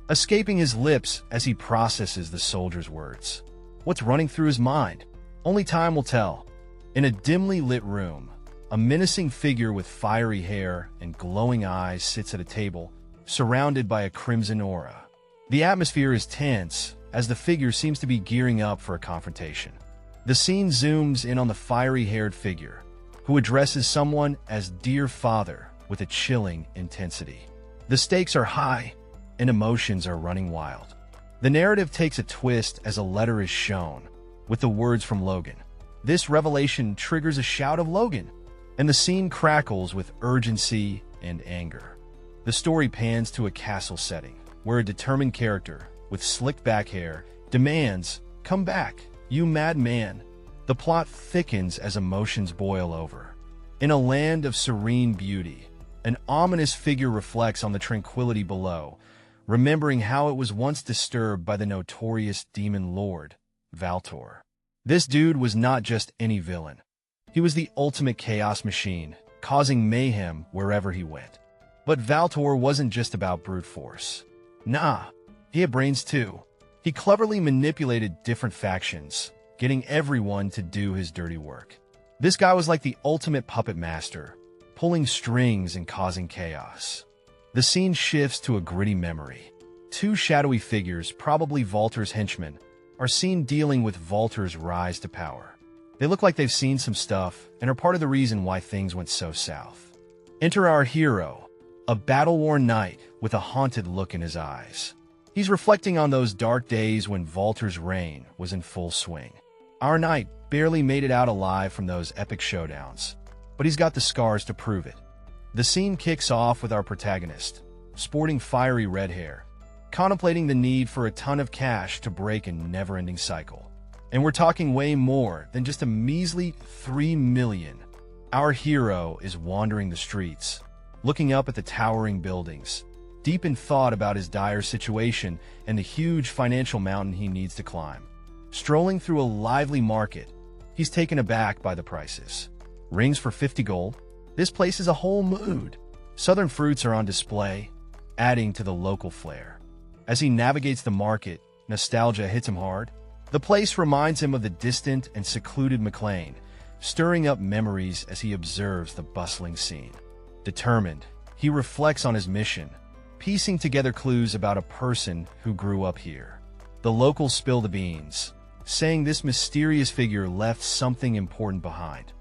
escaping his lips as he processes the soldier's words. What's running through his mind? Only time will tell. In a dimly lit room, a menacing figure with fiery hair and glowing eyes sits at a table, surrounded by a crimson aura. The atmosphere is tense, as the figure seems to be gearing up for a confrontation. The scene zooms in on the fiery-haired figure, who addresses someone as "Dear Father" with a chilling intensity. The stakes are high, and emotions are running wild. The narrative takes a twist as a letter is shown, with the words from Logan. This revelation triggers a shout of "Logan!" and the scene crackles with urgency and anger. The story pans to a castle setting, where a determined character, with slicked-back hair, demands, "Come back, you madman." The plot thickens as emotions boil over. In a land of serene beauty, an ominous figure reflects on the tranquility below, remembering how it was once disturbed by the notorious demon lord, Valtor. This dude was not just any villain. He was the ultimate chaos machine, causing mayhem wherever he went. But Valtor wasn't just about brute force. Nah, he had brains too. He cleverly manipulated different factions, getting everyone to do his dirty work. This guy was like the ultimate puppet master, pulling strings and causing chaos. The scene shifts to a gritty memory. Two shadowy figures, probably Valtor's henchmen, are seen dealing with Valtor's rise to power. They look like they've seen some stuff and are part of the reason why things went so south. Enter our hero, a battle-worn knight with a haunted look in his eyes. He's reflecting on those dark days when Valtor's reign was in full swing. Our knight barely made it out alive from those epic showdowns, but he's got the scars to prove it. The scene kicks off with our protagonist, sporting fiery red hair, contemplating the need for a ton of cash to break a never-ending cycle. And we're talking way more than just a measly 3 million. Our hero is wandering the streets, looking up at the towering buildings, deep in thought about his dire situation and the huge financial mountain he needs to climb. Strolling through a lively market, he's taken aback by the prices. Rings for 50 gold? This place is a whole mood. Southern fruits are on display, adding to the local flair. As he navigates the market, nostalgia hits him hard. The place reminds him of the distant and secluded McLean, stirring up memories as he observes the bustling scene. Determined, he reflects on his mission, piecing together clues about a person who grew up here. The locals spill the beans, saying this mysterious figure left something important behind.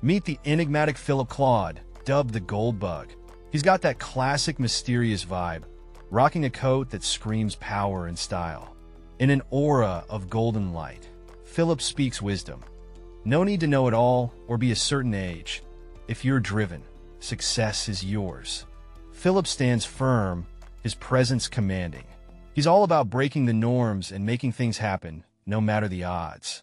Meet the enigmatic Philip Claude, dubbed the Gold Bug. He's got that classic mysterious vibe, rocking a coat that screams power and style. In an aura of golden light, Philip speaks wisdom. No need to know it all or be a certain age. If you're driven, success is yours. Philip stands firm, his presence commanding. He's all about breaking the norms and making things happen, no matter the odds.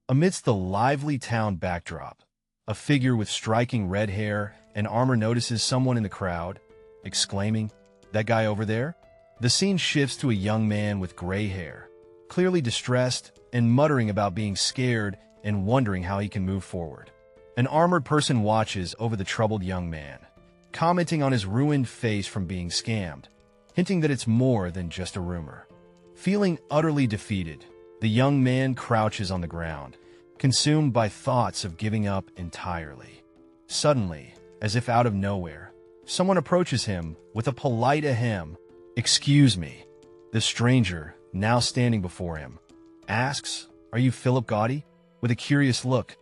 Amidst the lively town backdrop, a figure with striking red hair and armor notices someone in the crowd, exclaiming, "That guy over there?" The scene shifts to a young man with gray hair, clearly distressed and muttering about being scared and wondering how he can move forward. An armored person watches over the troubled young man, commenting on his ruined face from being scammed, hinting that it's more than just a rumor. Feeling utterly defeated, the young man crouches on the ground, consumed by thoughts of giving up entirely. Suddenly, as if out of nowhere, someone approaches him with a polite ahem. "Excuse me." The stranger, now standing before him, asks, "Are you Philip Gaudy?" With a curious look,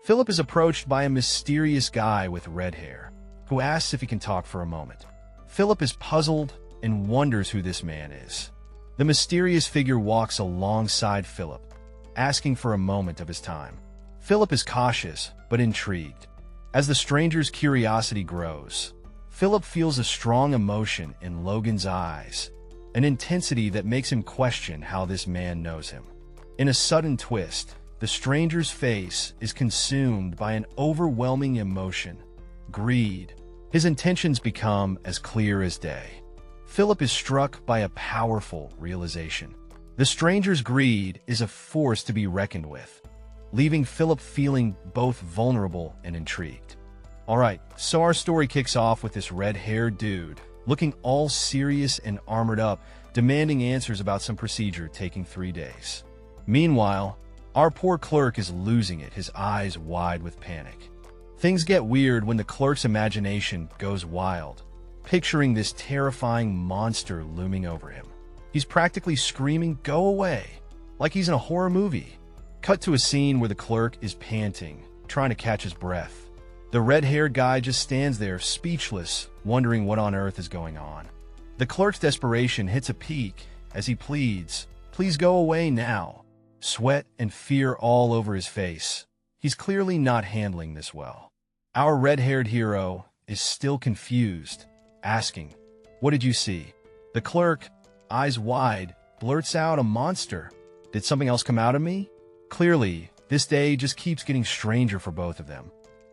Philip is approached by a mysterious guy with red hair, who asks if he can talk for a moment. Philip is puzzled and wonders who this man is. The mysterious figure walks alongside Philip, asking for a moment of his time. Philip is cautious, but intrigued. As the stranger's curiosity grows, Philip feels a strong emotion in Logan's eyes, an intensity that makes him question how this man knows him. In a sudden twist, the stranger's face is consumed by an overwhelming emotion, greed. His intentions become as clear as day. Philip is struck by a powerful realization. The stranger's greed is a force to be reckoned with, leaving Philip feeling both vulnerable and intrigued. Alright, so our story kicks off with this red-haired dude, looking all serious and armored up, demanding answers about some procedure taking 3 days. Meanwhile, our poor clerk is losing it, his eyes wide with panic. Things get weird when the clerk's imagination goes wild, picturing this terrifying monster looming over him. He's practically screaming, "Go away!" like he's in a horror movie. Cut to a scene where the clerk is panting, trying to catch his breath. The red-haired guy just stands there, speechless, wondering what on earth is going on. The clerk's desperation hits a peak as he pleads, "Please go away now." Sweat and fear all over his face. He's clearly not handling this well. Our red-haired hero is still confused, asking, "What did you see?" The clerk, eyes wide, blurts out, "A monster. Did something else come out of me?" Clearly, this day just keeps getting stranger for both of them.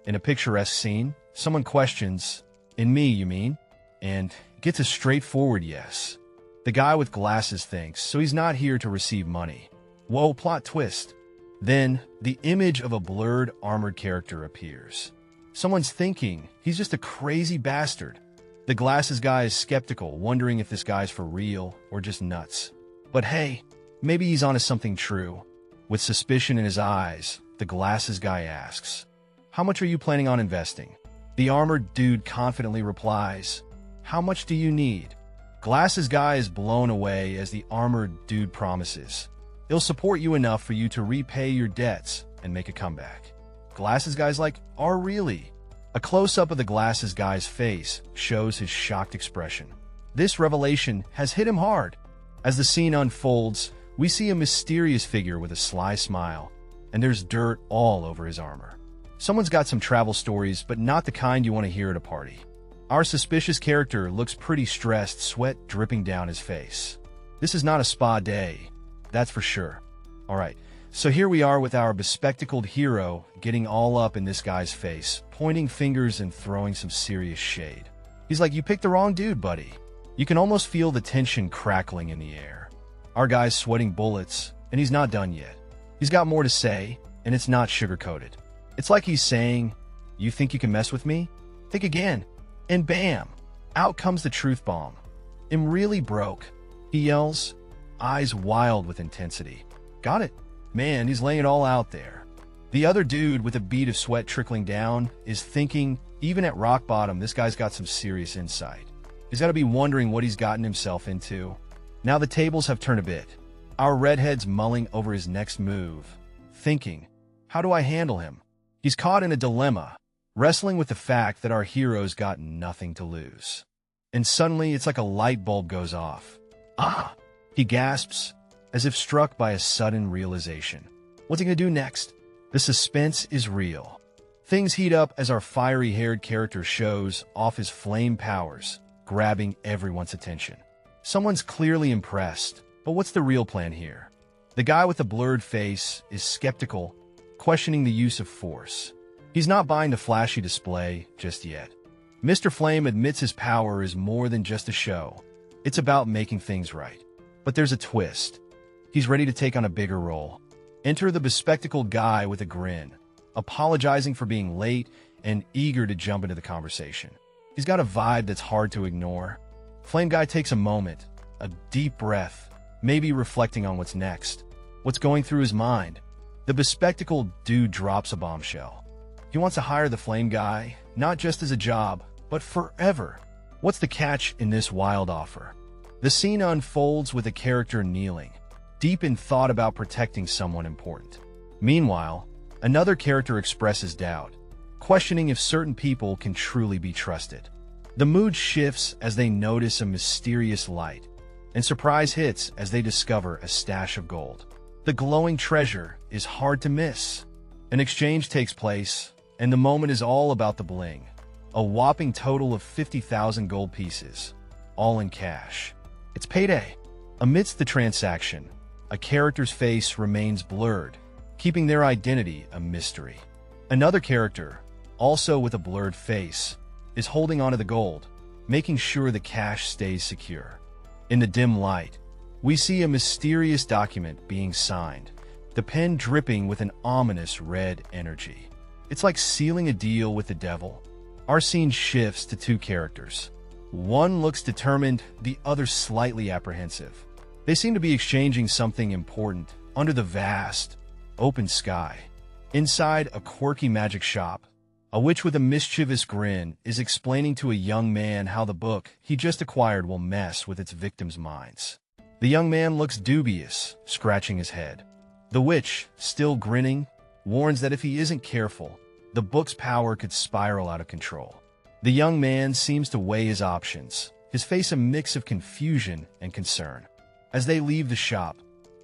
In a picturesque scene, someone questions, "In me, you mean?" and gets a straightforward yes. The guy with glasses thinks, so he's not here to receive money. Whoa, plot twist. Then, the image of a blurred, armored character appears. Someone's thinking he's just a crazy bastard. The glasses guy is skeptical, wondering if this guy's for real or just nuts. But hey, maybe he's onto something true. With suspicion in his eyes, the glasses guy asks, "How much are you planning on investing?" The armored dude confidently replies, "How much do you need?" Glasses guy is blown away as the armored dude promises, "He'll support you enough for you to repay your debts and make a comeback." Glasses guy's like, "Oh, really?" A close-up of the glasses guy's face shows his shocked expression. This revelation has hit him hard. As the scene unfolds, we see a mysterious figure with a sly smile, and there's dirt all over his armor. Someone's got some travel stories, but not the kind you want to hear at a party. Our suspicious character looks pretty stressed, sweat dripping down his face. This is not a spa day, that's for sure. Alright, so here we are with our bespectacled hero getting all up in this guy's face, pointing fingers and throwing some serious shade. He's like, "You picked the wrong dude, buddy." You can almost feel the tension crackling in the air. Our guy's sweating bullets, and he's not done yet. He's got more to say, and it's not sugar-coated. It's like he's saying, "You think you can mess with me? Think again." And bam! Out comes the truth bomb. "I'm really broke," he yells, eyes wild with intensity. Got it. Man, he's laying it all out there. The other dude, with a bead of sweat trickling down, is thinking, even at rock bottom, this guy's got some serious insight. He's got to be wondering what he's gotten himself into. Now the tables have turned a bit. Our redhead's mulling over his next move, thinking, how do I handle him? He's caught in a dilemma, wrestling with the fact that our hero's got nothing to lose. And suddenly, it's like a light bulb goes off. "Ah!" he gasps, as if struck by a sudden realization. What's he gonna do next? The suspense is real. Things heat up as our fiery-haired character shows off his flame powers, grabbing everyone's attention. Someone's clearly impressed, but what's the real plan here? The guy with the blurred face is skeptical, questioning the use of force. He's not buying the flashy display just yet. Mr. Flame admits his power is more than just a show. It's about making things right. But there's a twist. He's ready to take on a bigger role. Enter the bespectacled guy with a grin, apologizing for being late and eager to jump into the conversation. He's got a vibe that's hard to ignore. Flame Guy takes a moment, a deep breath, maybe reflecting on what's next, what's going through his mind. The bespectacled dude drops a bombshell. He wants to hire the Flame Guy, not just as a job, but forever. What's the catch in this wild offer? The scene unfolds with a character kneeling, deep in thought about protecting someone important. Meanwhile, another character expresses doubt, questioning if certain people can truly be trusted. The mood shifts as they notice a mysterious light, and surprise hits as they discover a stash of gold. The glowing treasure is hard to miss. An exchange takes place, and the moment is all about the bling. A whopping total of 50,000 gold pieces, all in cash. It's payday. Amidst the transaction, a character's face remains blurred, keeping their identity a mystery. Another character, also with a blurred face, is holding onto the gold, making sure the cash stays secure. In the dim light, we see a mysterious document being signed, the pen dripping with an ominous red energy. It's like sealing a deal with the devil. Our scene shifts to two characters. One looks determined, the other slightly apprehensive. They seem to be exchanging something important under the vast, open sky. Inside a quirky magic shop, a witch with a mischievous grin is explaining to a young man how the book he just acquired will mess with its victims' minds. The young man looks dubious, scratching his head. The witch, still grinning, warns that if he isn't careful, the book's power could spiral out of control. The young man seems to weigh his options, his face a mix of confusion and concern. As they leave the shop,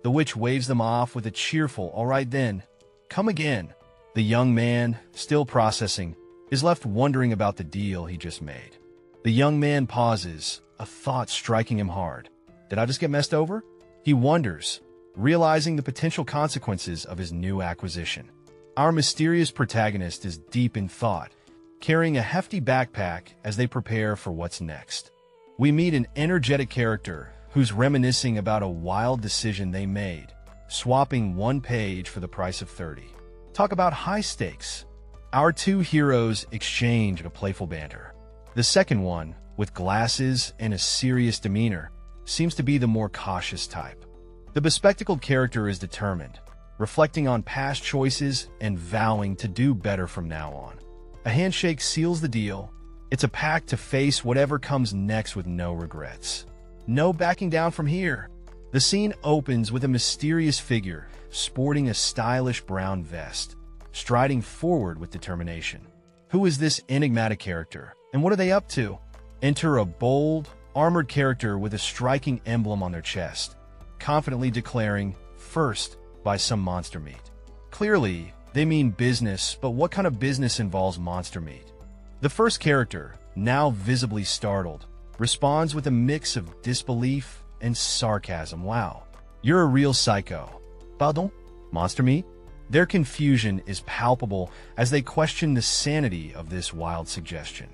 the witch waves them off with a cheerful, "All right then, come again." The young man, still processing, is left wondering about the deal he just made. The young man pauses, a thought striking him hard. Did I just get messed over? He wonders, realizing the potential consequences of his new acquisition. Our mysterious protagonist is deep in thought, carrying a hefty backpack as they prepare for what's next. We meet an energetic character who's reminiscing about a wild decision they made, swapping one page for the price of 30. Talk about high stakes. Our two heroes exchange a playful banter. The second one, with glasses and a serious demeanor, seems to be the more cautious type. The bespectacled character is determined, reflecting on past choices and vowing to do better from now on. A handshake seals the deal. It's a pact to face whatever comes next with no regrets. No backing down from here. The scene opens with a mysterious figure sporting a stylish brown vest, striding forward with determination. Who is this enigmatic character, and what are they up to? Enter a bold, armored character with a striking emblem on their chest, confidently declaring, "First, buy some monster meat." Clearly, they mean business, but what kind of business involves monster meat? The first character, now visibly startled, responds with a mix of disbelief and sarcasm. "Wow, you're a real psycho. Pardon? Monster meat?" Their confusion is palpable as they question the sanity of this wild suggestion.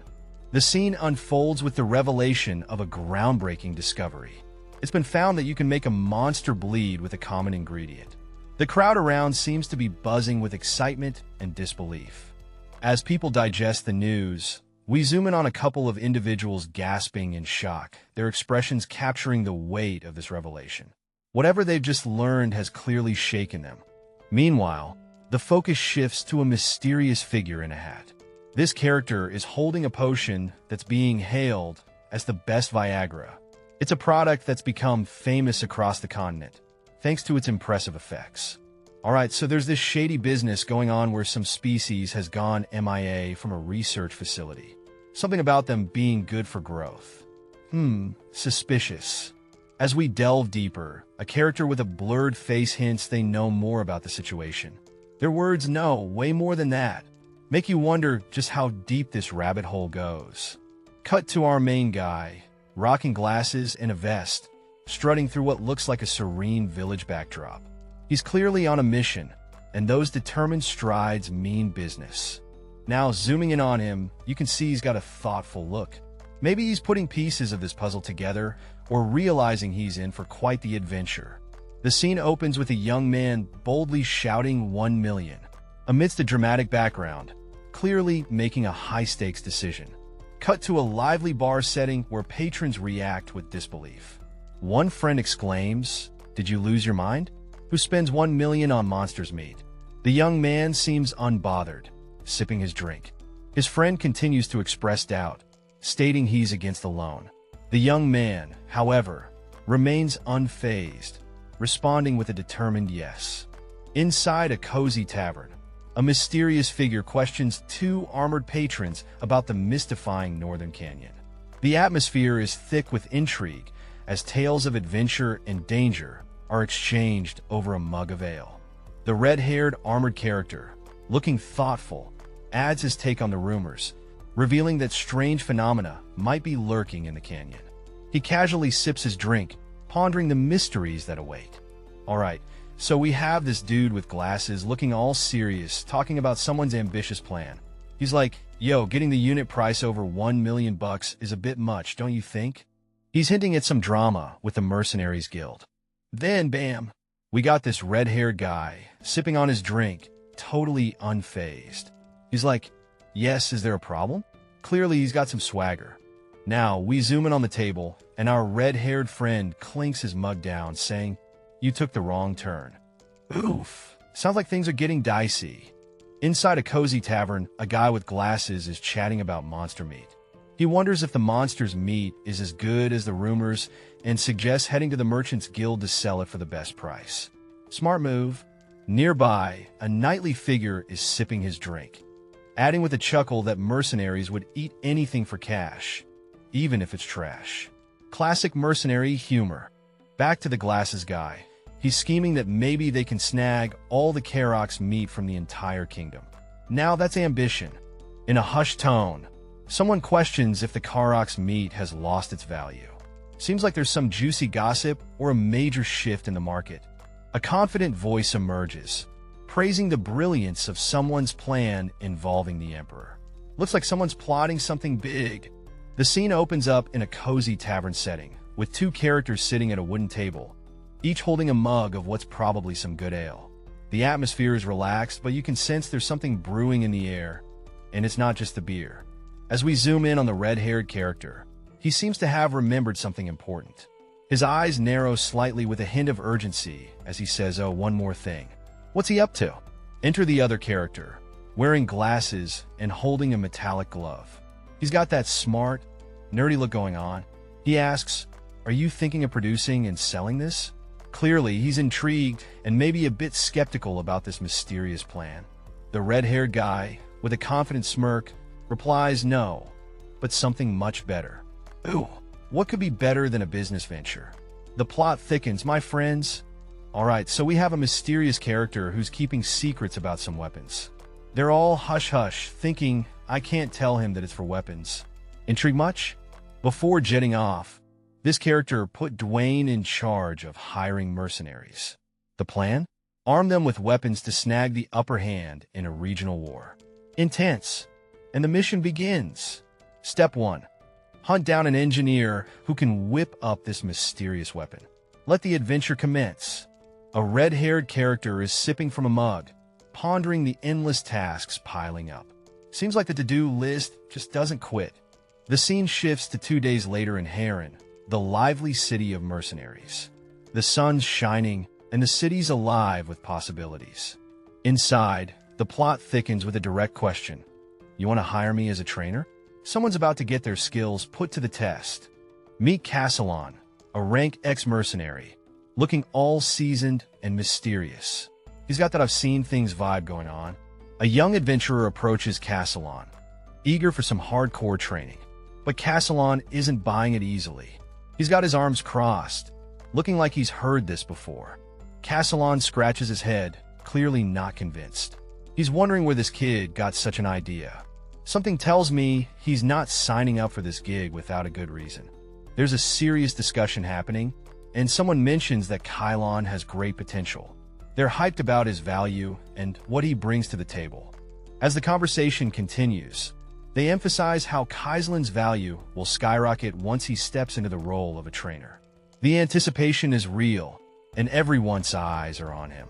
The scene unfolds with the revelation of a groundbreaking discovery. It's been found that you can make a monster bleed with a common ingredient. The crowd around seems to be buzzing with excitement and disbelief. As people digest the news, we zoom in on a couple of individuals gasping in shock, their expressions capturing the weight of this revelation. Whatever they've just learned has clearly shaken them. Meanwhile, the focus shifts to a mysterious figure in a hat. This character is holding a potion that's being hailed as the best Viagra. It's a product that's become famous across the continent, thanks to its impressive effects. Alright, so there's this shady business going on where some species has gone MIA from a research facility. Something about them being good for growth. Suspicious. As we delve deeper, a character with a blurred face hints they know more about the situation. Their words know way more than that. Make you wonder just how deep this rabbit hole goes. Cut to our main guy, rocking glasses and a vest, strutting through what looks like a serene village backdrop. He's clearly on a mission, and those determined strides mean business. Now, zooming in on him, you can see he's got a thoughtful look. Maybe he's putting pieces of this puzzle together, or realizing he's in for quite the adventure. The scene opens with a young man boldly shouting 1 million, amidst a dramatic background, clearly making a high-stakes decision. Cut to a lively bar setting where patrons react with disbelief. One friend exclaims, "Did you lose your mind?" Who spends 1 million on monster's meat. The young man seems unbothered, sipping his drink. His friend continues to express doubt, stating he's against the loan. The young man, however, remains unfazed, responding with a determined yes. Inside a cozy tavern, a mysterious figure questions 2 armored patrons about the mystifying Northern Canyon. The atmosphere is thick with intrigue as tales of adventure and danger are exchanged over a mug of ale. The red-haired armored character, looking thoughtful, adds his take on the rumors, revealing that strange phenomena might be lurking in the canyon. He casually sips his drink, pondering the mysteries that await. Alright, so we have this dude with glasses looking all serious, talking about someone's ambitious plan. He's like, yo, getting the unit price over 1 million bucks is a bit much, don't you think? He's hinting at some drama with the Mercenaries Guild. Then, bam, we got this red-haired guy, sipping on his drink, totally unfazed. He's like, yes, is there a problem? Clearly, he's got some swagger. Now, we zoom in on the table, and our red-haired friend clinks his mug down, saying, "You took the wrong turn." Oof. Sounds like things are getting dicey. Inside a cozy tavern, a guy with glasses is chatting about monster meat. He wonders if the monster's meat is as good as the rumors and suggests heading to the Merchants Guild to sell it for the best price. Smart move. Nearby, a knightly figure is sipping his drink, adding with a chuckle that mercenaries would eat anything for cash, even if it's trash. Classic mercenary humor. Back to the glasses guy. He's scheming that maybe they can snag all the Karok's meat from the entire kingdom. Now that's ambition. In a hushed tone, someone questions if the Karok's meat has lost its value. Seems like there's some juicy gossip or a major shift in the market. A confident voice emerges, praising the brilliance of someone's plan involving the emperor. Looks like someone's plotting something big. The scene opens up in a cozy tavern setting, with 2 characters sitting at a wooden table, each holding a mug of what's probably some good ale. The atmosphere is relaxed, but you can sense there's something brewing in the air, and it's not just the beer. As we zoom in on the red-haired character, he seems to have remembered something important. His eyes narrow slightly with a hint of urgency as he says, "Oh, one more thing." What's he up to? Enter the other character, wearing glasses and holding a metallic glove. He's got that smart, nerdy look going on. He asks, "Are you thinking of producing and selling this?" Clearly, he's intrigued and maybe a bit skeptical about this mysterious plan. The red-haired guy, with a confident smirk, replies no, but something much better. Ooh, what could be better than a business venture? The plot thickens, my friends. Alright, so we have a mysterious character who's keeping secrets about some weapons. They're all hush-hush, thinking, I can't tell him that it's for weapons. Intrigue much? Before jetting off, this character put Dwayne in charge of hiring mercenaries. The plan? Arm them with weapons to snag the upper hand in a regional war. Intense. And the mission begins. Step 1. Hunt down an engineer who can whip up this mysterious weapon. Let the adventure commence. A red-haired character is sipping from a mug, pondering the endless tasks piling up. Seems like the to-do list just doesn't quit. The scene shifts to 2 days later in Heron, the lively city of mercenaries. The sun's shining, and the city's alive with possibilities. Inside, the plot thickens with a direct question. You want to hire me as a trainer? Someone's about to get their skills put to the test. Meet Castellan, a rank ex-mercenary, looking all seasoned and mysterious. He's got that I've seen things vibe going on. A young adventurer approaches Castellan, eager for some hardcore training. But Castellan isn't buying it easily. He's got his arms crossed, looking like he's heard this before. Castellan scratches his head, clearly not convinced. He's wondering where this kid got such an idea. Something tells me he's not signing up for this gig without a good reason. There's a serious discussion happening, and someone mentions that Kylon has great potential. They're hyped about his value and what he brings to the table. As the conversation continues, they emphasize how Kylon's value will skyrocket once he steps into the role of a trainer. The anticipation is real, and everyone's eyes are on him.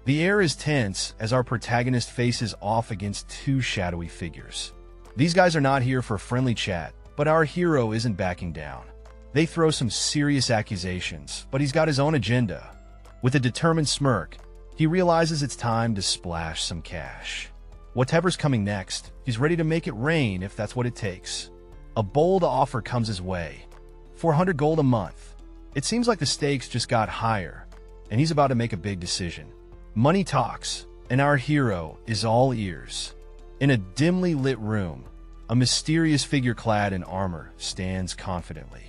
The air is tense as our protagonist faces off against two shadowy figures. These guys are not here for friendly chat, but our hero isn't backing down. They throw some serious accusations, but he's got his own agenda. With a determined smirk, he realizes it's time to splash some cash. Whatever's coming next, he's ready to make it rain if that's what it takes. A bold offer comes his way. 400 gold a month. It seems like the stakes just got higher, and he's about to make a big decision. Money talks, and our hero is all ears. In a dimly lit room, a mysterious figure clad in armor stands confidently.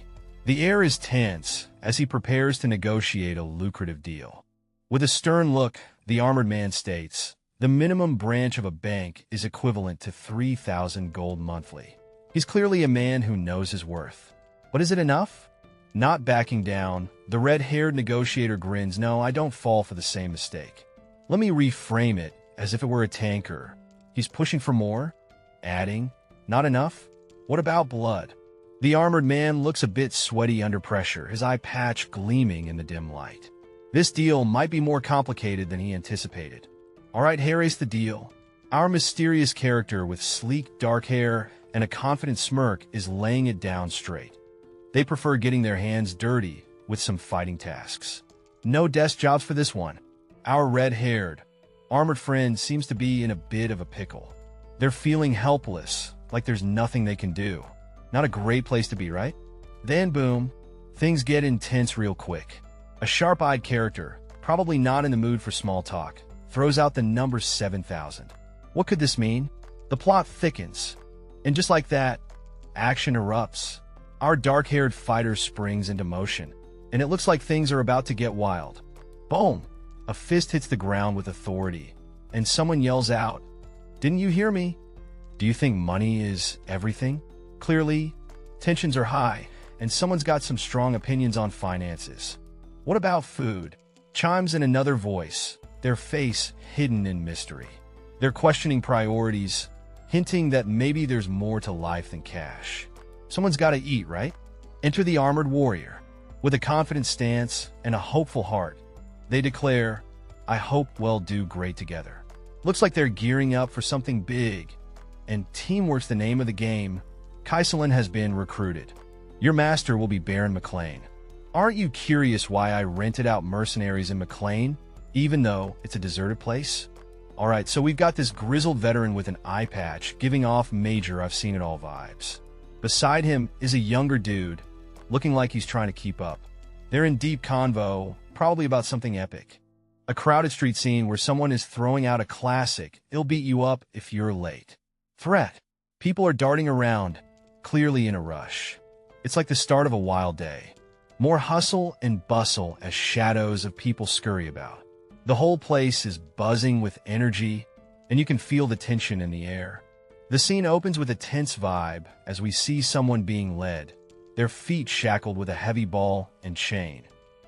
The air is tense as he prepares to negotiate a lucrative deal. With a stern look, the armored man states, the minimum branch of a bank is equivalent to 3,000 gold monthly. He's clearly a man who knows his worth. But is it enough? Not backing down, the red-haired negotiator grins. No, I don't fall for the same mistake. Let me reframe it as if it were a tanker. He's pushing for more, adding, not enough? What about blood? The armored man looks a bit sweaty under pressure, his eye patch gleaming in the dim light. This deal might be more complicated than he anticipated. All right, here's the deal. Our mysterious character with sleek dark hair and a confident smirk is laying it down straight. They prefer getting their hands dirty with some fighting tasks. No desk jobs for this one. Our red-haired, armored friend seems to be in a bit of a pickle. They're feeling helpless, like there's nothing they can do. Not a great place to be, right? Then boom, things get intense real quick. A sharp-eyed character, probably not in the mood for small talk, throws out the number 7,000. What could this mean? The plot thickens, and just like that, action erupts. Our dark-haired fighter springs into motion, and it looks like things are about to get wild. Boom! A fist hits the ground with authority, and someone yells out, "Didn't you hear me? Do you think money is everything?" Clearly, tensions are high, and someone's got some strong opinions on finances. What about food? Chimes in another voice, their face hidden in mystery. They're questioning priorities, hinting that maybe there's more to life than cash. Someone's got to eat, right? Enter the armored warrior. With a confident stance and a hopeful heart, they declare, "I hope we'll do great together." Looks like they're gearing up for something big, and teamwork's the name of the game. Kylon has been recruited. Your master will be Baron McLean. Aren't you curious why I rented out mercenaries in McLean, even though it's a deserted place? Alright, so we've got this grizzled veteran with an eye patch giving off major I've seen it all vibes. Beside him is a younger dude, looking like he's trying to keep up. They're in deep convo, probably about something epic. A crowded street scene where someone is throwing out a classic, "It'll beat you up if you're late." Threat. People are darting around, clearly in a rush. It's like the start of a wild day. More hustle and bustle as shadows of people scurry about. The whole place is buzzing with energy, and you can feel the tension in the air. The scene opens with a tense vibe as we see someone being led, their feet shackled with a heavy ball and chain,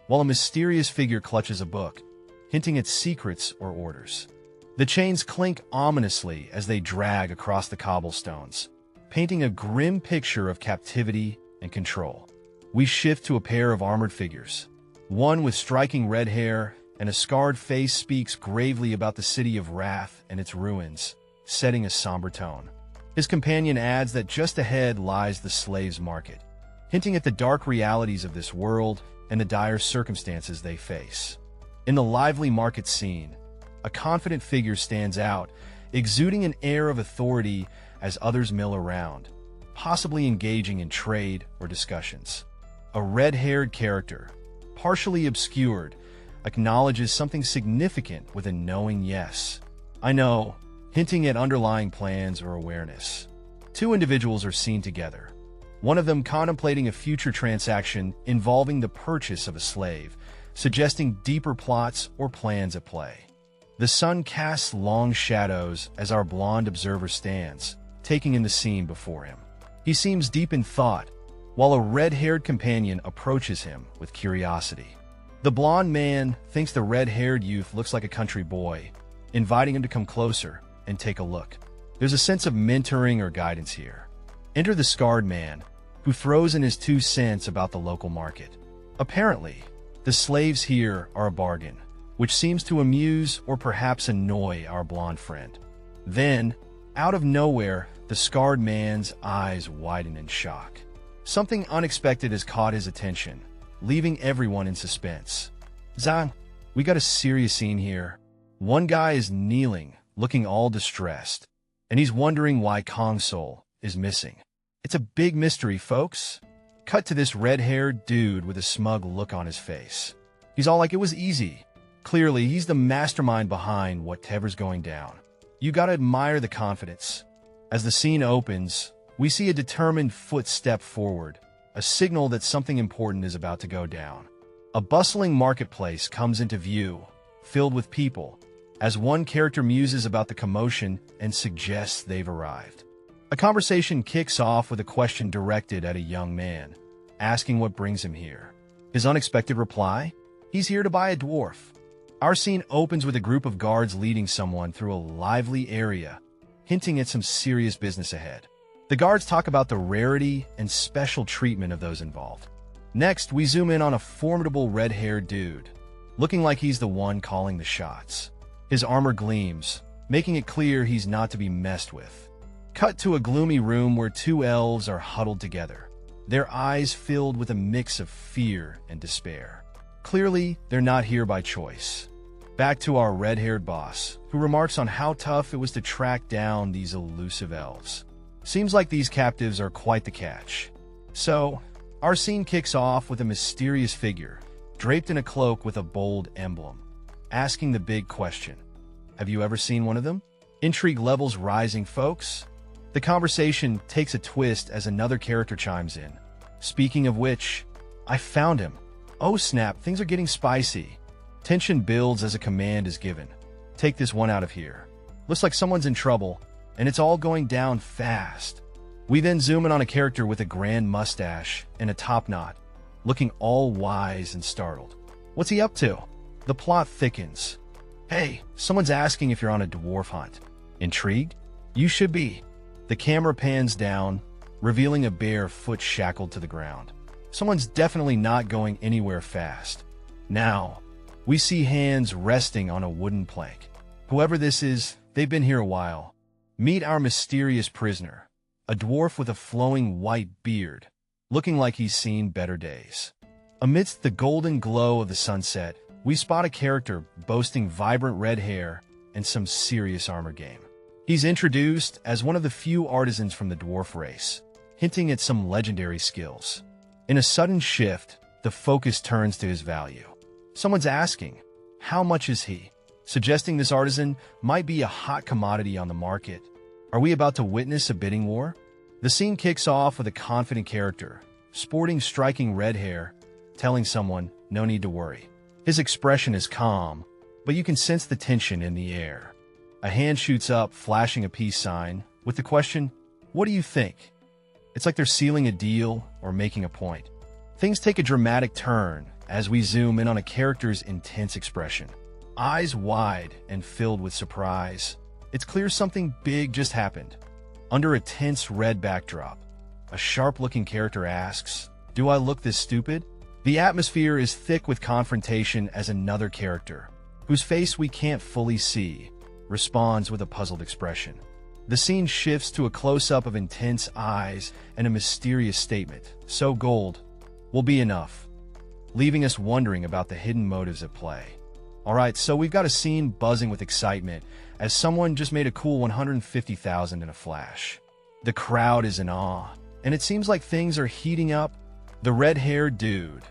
while a mysterious figure clutches a book, hinting at secrets or orders. The chains clink ominously as they drag across the cobblestones, painting a grim picture of captivity and control. We shift to a pair of armored figures. One with striking red hair and a scarred face speaks gravely about the city of Wrath and its ruins, setting a somber tone. His companion adds that just ahead lies the slaves' market, hinting at the dark realities of this world and the dire circumstances they face. In the lively market scene, a confident figure stands out, exuding an air of authority as others mill around, possibly engaging in trade or discussions. A red-haired character, partially obscured, acknowledges something significant with a knowing yes. "I know," hinting at underlying plans or awareness. Two individuals are seen together, one of them contemplating a future transaction involving the purchase of a slave, suggesting deeper plots or plans at play. The sun casts long shadows as our blonde observer stands, taking in the scene before him. He seems deep in thought, while a red-haired companion approaches him with curiosity. The blonde man thinks the red-haired youth looks like a country boy, inviting him to come closer and take a look. There's a sense of mentoring or guidance here. Enter the scarred man, who throws in his 2 cents about the local market. Apparently, the slaves here are a bargain, which seems to amuse or perhaps annoy our blonde friend. Then, out of nowhere, the scarred man's eyes widen in shock. Something unexpected has caught his attention, leaving everyone in suspense. Zhang, we got a serious scene here. One guy is kneeling, looking all distressed, and he's wondering why Kong Soul is missing. It's a big mystery, folks. Cut to this red-haired dude with a smug look on his face. He's all like, it was easy. Clearly, he's the mastermind behind whatever's going down. You gotta admire the confidence. As the scene opens, we see a determined foot step forward, a signal that something important is about to go down. A bustling marketplace comes into view, filled with people, as one character muses about the commotion and suggests they've arrived. A conversation kicks off with a question directed at a young man, asking what brings him here. His unexpected reply? He's here to buy a dwarf. Our scene opens with a group of guards leading someone through a lively area, hinting at some serious business ahead. The guards talk about the rarity and special treatment of those involved. Next, we zoom in on a formidable red-haired dude, looking like he's the one calling the shots. His armor gleams, making it clear he's not to be messed with. Cut to a gloomy room where 2 elves are huddled together, their eyes filled with a mix of fear and despair. Clearly, they're not here by choice. Back to our red-haired boss, who remarks on how tough it was to track down these elusive elves. Seems like these captives are quite the catch. So, our scene kicks off with a mysterious figure, draped in a cloak with a bold emblem, asking the big question. Have you ever seen one of them? Intrigue levels rising, folks. The conversation takes a twist as another character chimes in. Speaking of which, I found him. Oh snap, things are getting spicy. Tension builds as a command is given. Take this one out of here. Looks like someone's in trouble, and it's all going down fast. We then zoom in on a character with a grand mustache and a top knot, looking all wise and startled. What's he up to? The plot thickens. Hey, someone's asking if you're on a dwarf hunt. Intrigued? You should be. The camera pans down, revealing a bare foot shackled to the ground. Someone's definitely not going anywhere fast. Now, we see hands resting on a wooden plank. Whoever this is, they've been here a while. Meet our mysterious prisoner, a dwarf with a flowing white beard, looking like he's seen better days. Amidst the golden glow of the sunset, we spot a character boasting vibrant red hair and some serious armor game. He's introduced as one of the few artisans from the dwarf race, hinting at some legendary skills. In a sudden shift, the focus turns to his value. Someone's asking, how much is he? Suggesting this artisan might be a hot commodity on the market. Are we about to witness a bidding war? The scene kicks off with a confident character, sporting striking red hair, telling someone, no need to worry. His expression is calm, but you can sense the tension in the air. A hand shoots up, flashing a peace sign, with the question, what do you think? It's like they're sealing a deal or making a point. Things take a dramatic turn as we zoom in on a character's intense expression. Eyes wide and filled with surprise. It's clear something big just happened. Under a tense red backdrop, a sharp-looking character asks, do I look this stupid? The atmosphere is thick with confrontation as another character, whose face we can't fully see, responds with a puzzled expression. The scene shifts to a close-up of intense eyes and a mysterious statement, so gold will be enough, leaving us wondering about the hidden motives at play. Alright, so we've got a scene buzzing with excitement as someone just made a cool 150,000 in a flash. The crowd is in awe, and it seems like things are heating up. The red-haired dude,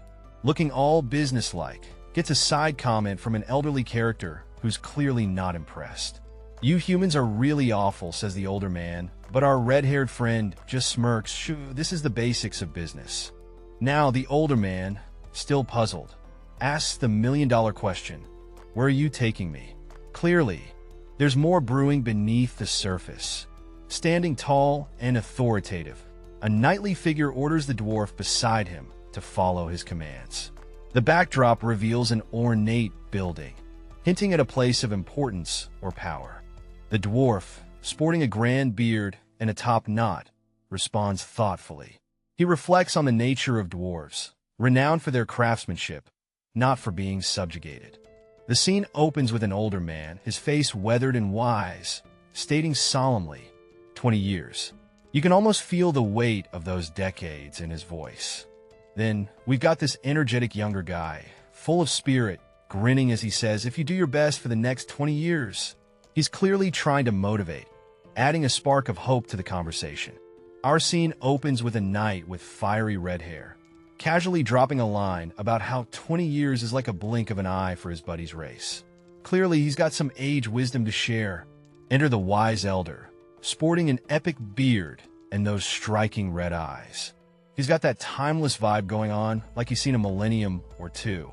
looking all businesslike, gets a side comment from an elderly character who's clearly not impressed. You humans are really awful, says the older man, but our red-haired friend just smirks. Shoo, this is the basics of business. Now the older man, still puzzled, asks the million-dollar question, where are you taking me? Clearly, there's more brewing beneath the surface. Standing tall and authoritative, a knightly figure orders the dwarf beside him to follow his commands. The backdrop reveals an ornate building, hinting at a place of importance or power. The dwarf, sporting a grand beard and a top knot, responds thoughtfully. He reflects on the nature of dwarves, renowned for their craftsmanship, not for being subjugated. The scene opens with an older man, his face weathered and wise, stating solemnly, 20 years. You can almost feel the weight of those decades in his voice. Then, we've got this energetic younger guy, full of spirit, grinning as he says, if you do your best for the next 20 years. He's clearly trying to motivate, adding a spark of hope to the conversation. Our scene opens with a knight with fiery red hair, casually dropping a line about how 20 years is like a blink of an eye for his buddy's race. Clearly, he's got some age wisdom to share. Enter the wise elder, sporting an epic beard and those striking red eyes. He's got that timeless vibe going on, like he's seen a millennium or two.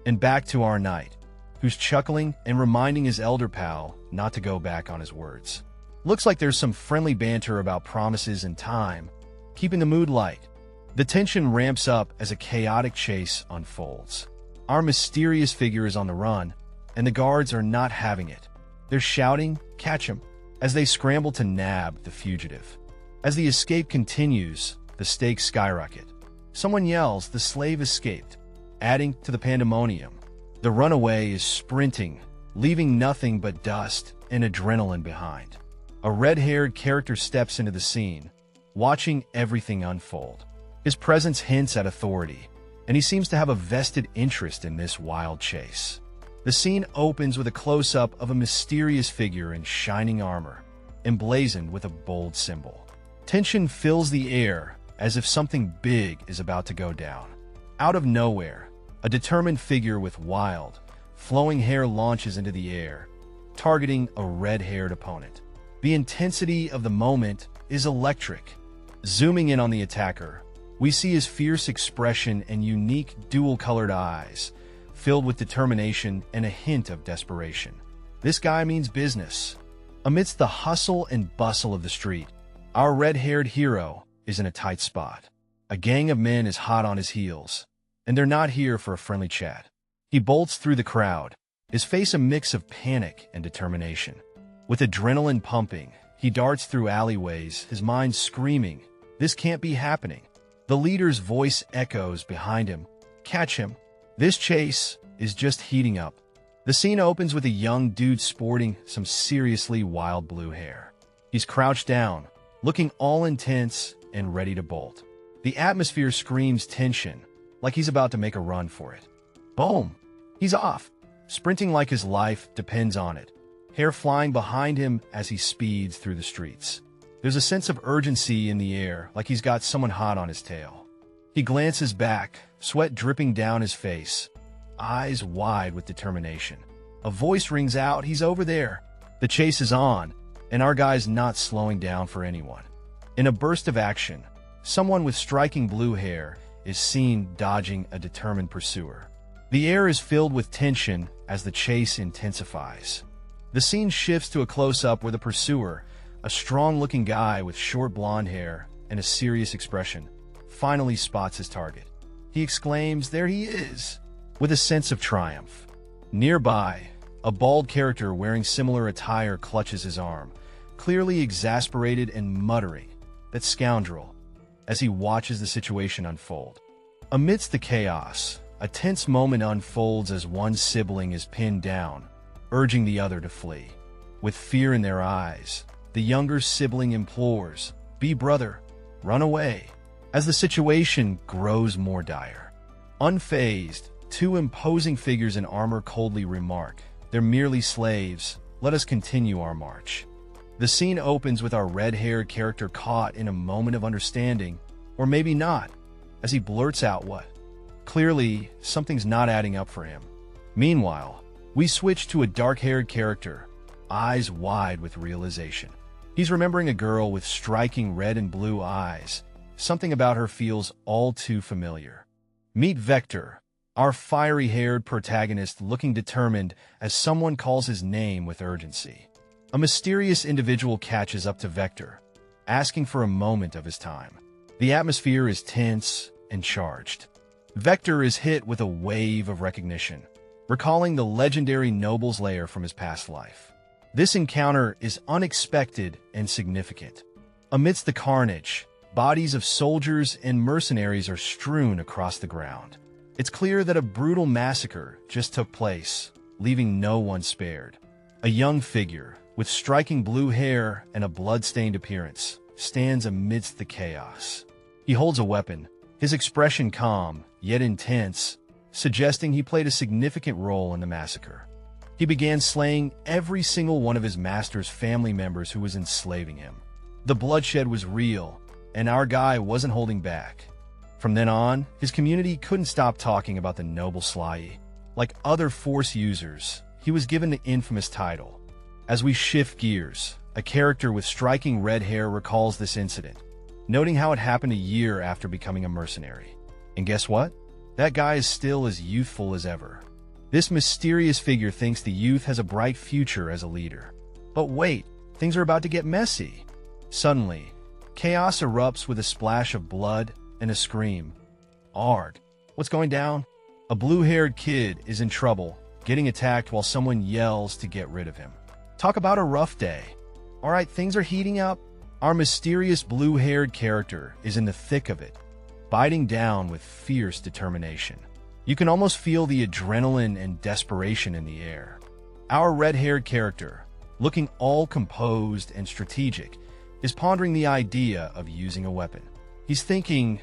And back to our knight, who's chuckling and reminding his elder pal not to go back on his words. Looks like there's some friendly banter about promises and time, keeping the mood light. The tension ramps up as a chaotic chase unfolds. Our mysterious figure is on the run, and the guards are not having it. They're shouting, "Catch him," as they scramble to nab the fugitive. As the escape continues, the stakes skyrocket. Someone yells, "The slave escaped," adding to the pandemonium. The runaway is sprinting, leaving nothing but dust and adrenaline behind. A red-haired character steps into the scene, watching everything unfold. His presence hints at authority, and he seems to have a vested interest in this wild chase. The scene opens with a close-up of a mysterious figure in shining armor, emblazoned with a bold symbol. Tension fills the air as if something big is about to go down. Out of nowhere, a determined figure with wild, flowing hair launches into the air, targeting a red-haired opponent. The intensity of the moment is electric. Zooming in on the attacker, we see his fierce expression and unique dual-colored eyes, filled with determination and a hint of desperation. This guy means business. Amidst the hustle and bustle of the street, our red-haired hero is in a tight spot. A gang of men is hot on his heels, and they're not here for a friendly chat. He bolts through the crowd, his face a mix of panic and determination. With adrenaline pumping, he darts through alleyways, his mind screaming, "This can't be happening." The leader's voice echoes behind him, "Catch him." This chase is just heating up. The scene opens with a young dude sporting some seriously wild blue hair. He's crouched down, looking all intense and ready to bolt. The atmosphere screams tension, like he's about to make a run for it. Boom! He's off, sprinting like his life depends on it, hair flying behind him as he speeds through the streets. There's a sense of urgency in the air, like he's got someone hot on his tail. He glances back, sweat dripping down his face, eyes wide with determination. A voice rings out, "He's over there." The chase is on, and our guy's not slowing down for anyone. In a burst of action, someone with striking blue hair is seen dodging a determined pursuer. The air is filled with tension as the chase intensifies. The scene shifts to a close-up where the pursuer, a strong-looking guy with short blonde hair and a serious expression, finally spots his target. He exclaims, "There he is!" with a sense of triumph. Nearby, a bald character wearing similar attire clutches his arm, clearly exasperated and muttering, "That scoundrel," as he watches the situation unfold. Amidst the chaos, a tense moment unfolds as one sibling is pinned down, urging the other to flee. With fear in their eyes, the younger sibling implores, "Be brother, run away," as the situation grows more dire. Unfazed, two imposing figures in armor coldly remark, "They're merely slaves, let us continue our march." The scene opens with our red-haired character caught in a moment of understanding, or maybe not, as he blurts out what? Clearly, something's not adding up for him. Meanwhile, we switch to a dark-haired character, eyes wide with realization. He's remembering a girl with striking red and blue eyes. Something about her feels all too familiar. Meet Vector, our fiery-haired protagonist looking determined as someone calls his name with urgency. A mysterious individual catches up to Vector, asking for a moment of his time. The atmosphere is tense and charged. Vector is hit with a wave of recognition, recalling the legendary noble's lair from his past life. This encounter is unexpected and significant. Amidst the carnage, bodies of soldiers and mercenaries are strewn across the ground. It's clear that a brutal massacre just took place, leaving no one spared. A young figure, with striking blue hair and a blood-stained appearance, stands amidst the chaos. He holds a weapon, his expression calm, yet intense, suggesting he played a significant role in the massacre. He began slaying every single one of his master's family members who was enslaving him. The bloodshed was real, and our guy wasn't holding back. From then on, his community couldn't stop talking about the noble Sly. Like other Force users, he was given the infamous title. As we shift gears, a character with striking red hair recalls this incident, noting how it happened a year after becoming a mercenary. And guess what? That guy is still as youthful as ever. This mysterious figure thinks the youth has a bright future as a leader. But wait, things are about to get messy. Suddenly, chaos erupts with a splash of blood and a scream. Arg, what's going down? A blue-haired kid is in trouble, getting attacked while someone yells to get rid of him. Talk about a rough day. All right, things are heating up. Our mysterious blue-haired character is in the thick of it, biting down with fierce determination. You can almost feel the adrenaline and desperation in the air. Our red-haired character, looking all composed and strategic, is pondering the idea of using a weapon. He's thinking,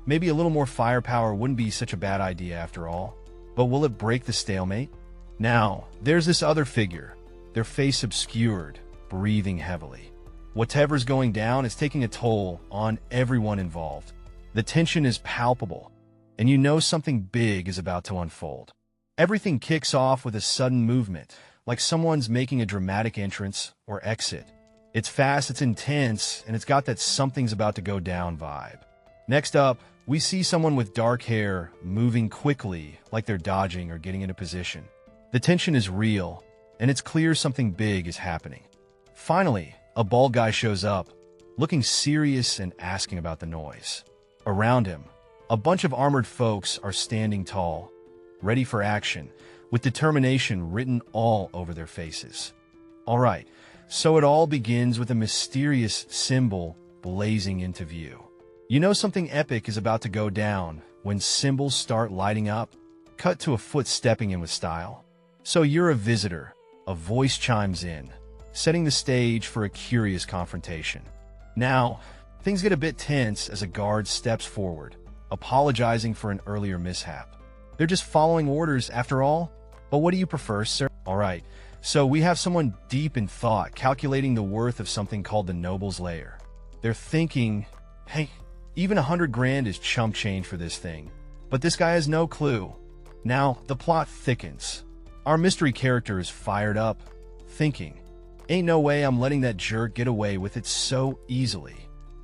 maybe a little more firepower wouldn't be such a bad idea after all. But will it break the stalemate? Now, there's this other figure, their face obscured, breathing heavily. Whatever's going down is taking a toll on everyone involved. The tension is palpable, and you know something big is about to unfold. Everything kicks off with a sudden movement, like someone's making a dramatic entrance or exit. It's fast, it's intense, and it's got that something's about to go down vibe. Next up, we see someone with dark hair moving quickly, like they're dodging or getting into position. The tension is real, and it's clear something big is happening. Finally, a bald guy shows up, looking serious and asking about the noise. Around him, a bunch of armored folks are standing tall, ready for action, with determination written all over their faces. All right, so it all begins with a mysterious symbol blazing into view. You know something epic is about to go down when symbols start lighting up, cut to a foot stepping in with style. So you're a visitor, a voice chimes in, setting the stage for a curious confrontation. Now, things get a bit tense as a guard steps forward, apologizing for an earlier mishap. They're just following orders after all. But what do you prefer, sir? All right, so we have someone deep in thought calculating the worth of something called the noble's lair. They're thinking, hey, even 100 grand is chump change for this thing. But this guy has no clue. Now, the plot thickens. Our mystery character is fired up, thinking, ain't no way I'm letting that jerk get away with it so easily.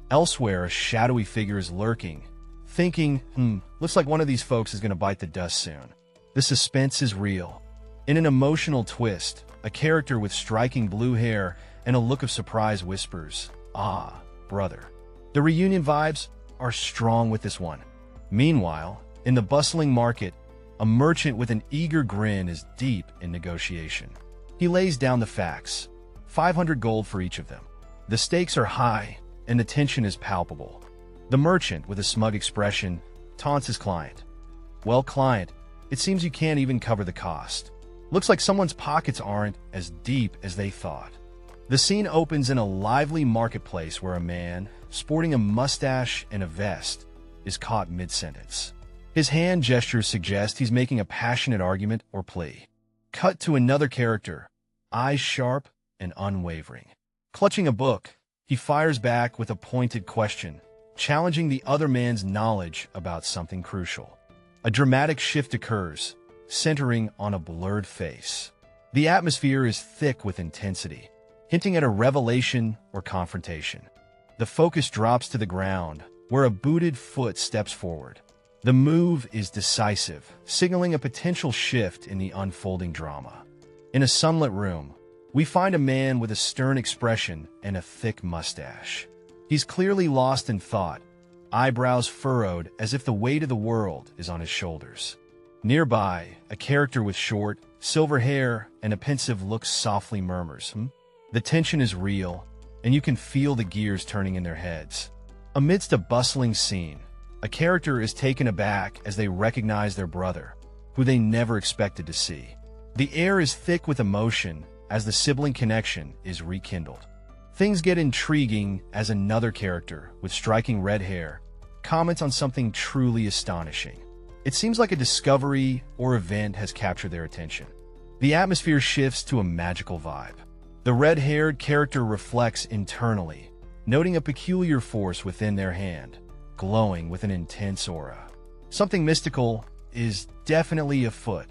Elsewhere, a shadowy figure is lurking, thinking, looks like one of these folks is going to bite the dust soon. The suspense is real. In an emotional twist, a character with striking blue hair and a look of surprise whispers, "Ah, brother." The reunion vibes are strong with this one. Meanwhile, in the bustling market, a merchant with an eager grin is deep in negotiation. He lays down the facts, 500 gold for each of them. The stakes are high, and the tension is palpable. The merchant, with a smug expression, taunts his client. Well, client, it seems you can't even cover the cost. Looks like someone's pockets aren't as deep as they thought. The scene opens in a lively marketplace where a man, sporting a mustache and a vest, is caught mid-sentence. His hand gestures suggest he's making a passionate argument or plea. Cut to another character, eyes sharp and unwavering. Clutching a book, he fires back with a pointed question, challenging the other man's knowledge about something crucial. A dramatic shift occurs, centering on a blurred face. The atmosphere is thick with intensity, hinting at a revelation or confrontation. The focus drops to the ground, where a booted foot steps forward. The move is decisive, signaling a potential shift in the unfolding drama. In a sunlit room, we find a man with a stern expression and a thick mustache. He's clearly lost in thought, eyebrows furrowed as if the weight of the world is on his shoulders. Nearby, a character with short, silver hair and a pensive look softly murmurs, The tension is real, and you can feel the gears turning in their heads. Amidst a bustling scene, a character is taken aback as they recognize their brother, who they never expected to see. The air is thick with emotion as the sibling connection is rekindled. Things get intriguing as another character with striking red hair comments on something truly astonishing. It seems like a discovery or event has captured their attention. The atmosphere shifts to a magical vibe. The red-haired character reflects internally, noting a peculiar force within their hand, glowing with an intense aura. Something mystical is definitely afoot.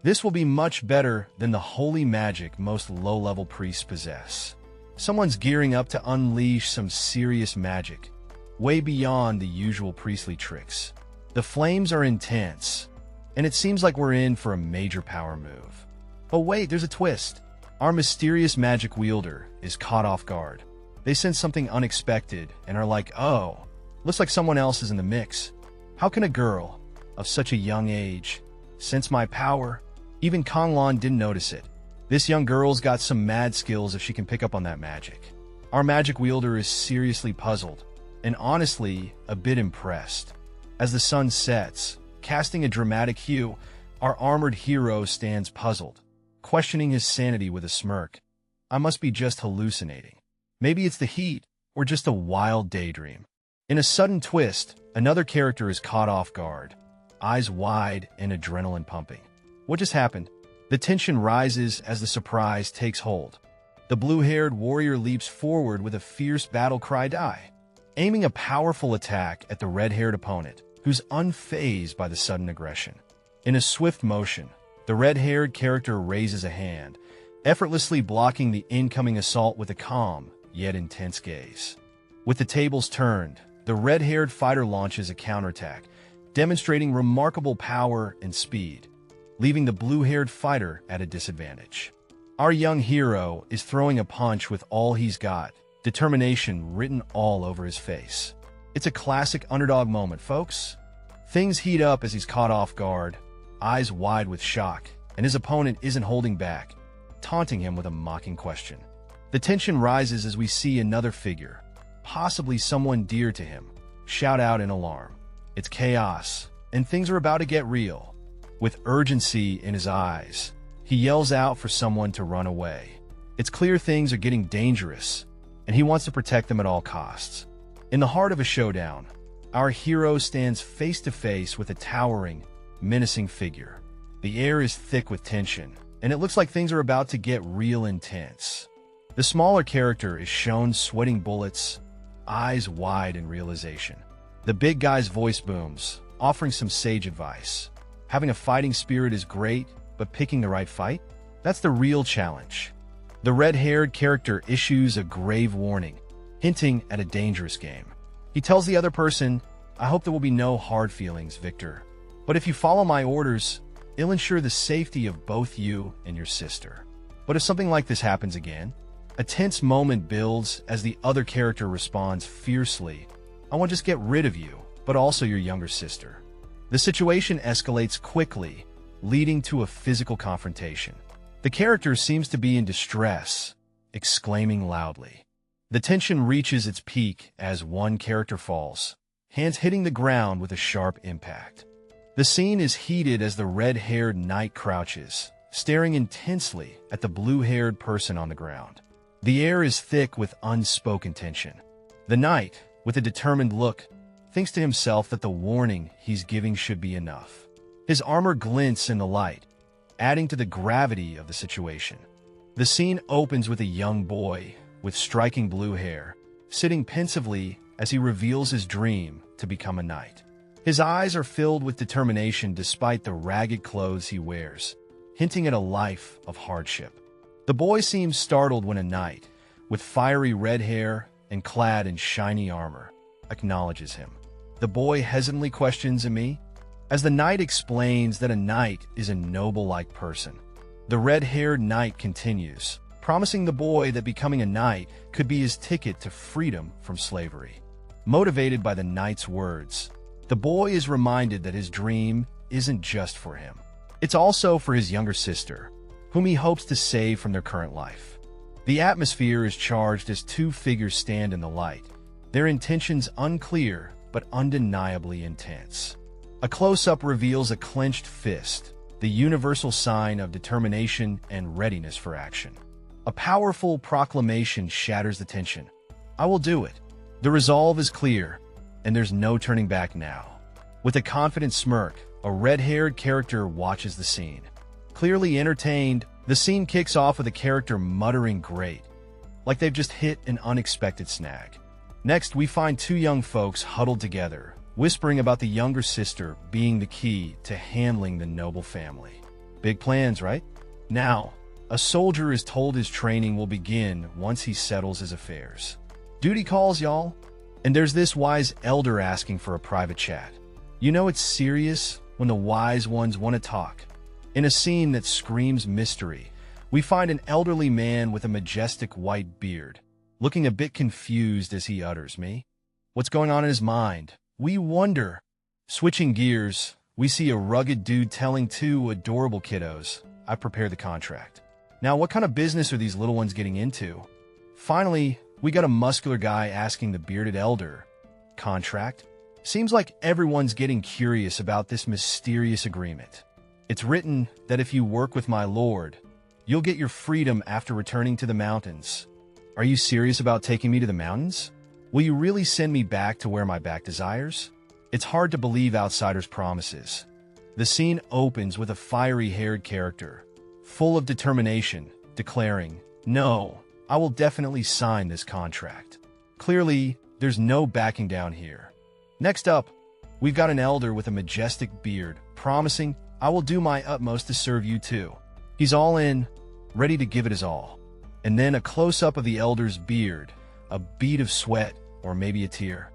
This will be much better than the holy magic most low-level priests possess. Someone's gearing up to unleash some serious magic, way beyond the usual priestly tricks. The flames are intense, and it seems like we're in for a major power move. Oh wait, there's a twist. Our mysterious magic wielder is caught off guard. They sense something unexpected and are like, oh, looks like someone else is in the mix. How can a girl of such a young age sense my power? Even Kanglan didn't notice it. This young girl's got some mad skills if she can pick up on that magic. Our magic wielder is seriously puzzled, and honestly, a bit impressed. As the sun sets, casting a dramatic hue, our armored hero stands puzzled, questioning his sanity with a smirk. I must be just hallucinating. Maybe it's the heat, or just a wild daydream. In a sudden twist, another character is caught off guard, eyes wide and adrenaline pumping. What just happened? The tension rises as the surprise takes hold. The blue-haired warrior leaps forward with a fierce battle cry die, aiming a powerful attack at the red-haired opponent, who's unfazed by the sudden aggression. In a swift motion, the red-haired character raises a hand, effortlessly blocking the incoming assault with a calm, yet intense gaze. With the tables turned, the red-haired fighter launches a counterattack, demonstrating remarkable power and speed, leaving the blue-haired fighter at a disadvantage. Our young hero is throwing a punch with all he's got, determination written all over his face. It's a classic underdog moment, folks. Things heat up as he's caught off guard, eyes wide with shock, and his opponent isn't holding back, taunting him with a mocking question. The tension rises as we see another figure, possibly someone dear to him, shout out in alarm. It's chaos, and things are about to get real. With urgency in his eyes, he yells out for someone to run away. It's clear things are getting dangerous, and he wants to protect them at all costs. In the heart of a showdown, our hero stands face to face with a towering, menacing figure. The air is thick with tension, and it looks like things are about to get real intense. The smaller character is shown sweating bullets, eyes wide in realization. The big guy's voice booms, offering some sage advice. Having a fighting spirit is great, but picking the right fight? That's the real challenge. The red-haired character issues a grave warning, hinting at a dangerous game. He tells the other person, I hope there will be no hard feelings, Victor. But if you follow my orders, it'll ensure the safety of both you and your sister. But if something like this happens again, a tense moment builds as the other character responds fiercely, I won't just get rid of you, but also your younger sister. The situation escalates quickly, leading to a physical confrontation. The character seems to be in distress, exclaiming loudly. The tension reaches its peak as one character falls, hands hitting the ground with a sharp impact. The scene is heated as the red-haired knight crouches, staring intensely at the blue-haired person on the ground. The air is thick with unspoken tension. The knight, with a determined look, thinks to himself that the warning he's giving should be enough. His armor glints in the light, adding to the gravity of the situation. The scene opens with a young boy with striking blue hair, sitting pensively as he reveals his dream to become a knight. His eyes are filled with determination despite the ragged clothes he wears, hinting at a life of hardship. The boy seems startled when a knight, with fiery red hair and clad in shiny armor, acknowledges him. The boy hesitantly questions me, as the knight explains that a knight is a noble-like person. The red-haired knight continues, promising the boy that becoming a knight could be his ticket to freedom from slavery. Motivated by the knight's words, the boy is reminded that his dream isn't just for him. It's also for his younger sister, whom he hopes to save from their current life. The atmosphere is charged as two figures stand in the light, their intentions unclear but undeniably intense. A close-up reveals a clenched fist, the universal sign of determination and readiness for action. A powerful proclamation shatters the tension. I will do it. The resolve is clear, and there's no turning back now. With a confident smirk, a red-haired character watches the scene. Clearly entertained, the scene kicks off with a character muttering "great," like they've just hit an unexpected snag. Next, we find two young folks huddled together, whispering about the younger sister being the key to handling the noble family. Big plans, right? Now, a soldier is told his training will begin once he settles his affairs. Duty calls, y'all. And there's this wise elder asking for a private chat. You know it's serious when the wise ones want to talk. In a scene that screams mystery, we find an elderly man with a majestic white beard, looking a bit confused as he utters, "Me? What's going on in his mind?" We wonder. Switching gears, we see a rugged dude telling two adorable kiddos, "I've prepared the contract." Now, what kind of business are these little ones getting into? Finally, we got a muscular guy asking the bearded elder, "Contract?" Seems like everyone's getting curious about this mysterious agreement. It's written that if you work with my lord, you'll get your freedom after returning to the mountains. Are you serious about taking me to the mountains? Will you really send me back to where my back desires? It's hard to believe outsiders' promises. The scene opens with a fiery-haired character, full of determination, declaring, "No, I will definitely sign this contract." Clearly, there's no backing down here. Next up, we've got an elder with a majestic beard, promising, "I will do my utmost to serve you too." He's all in, ready to give it his all. And then a close-up of the elder's beard, a bead of sweat, or maybe a tear,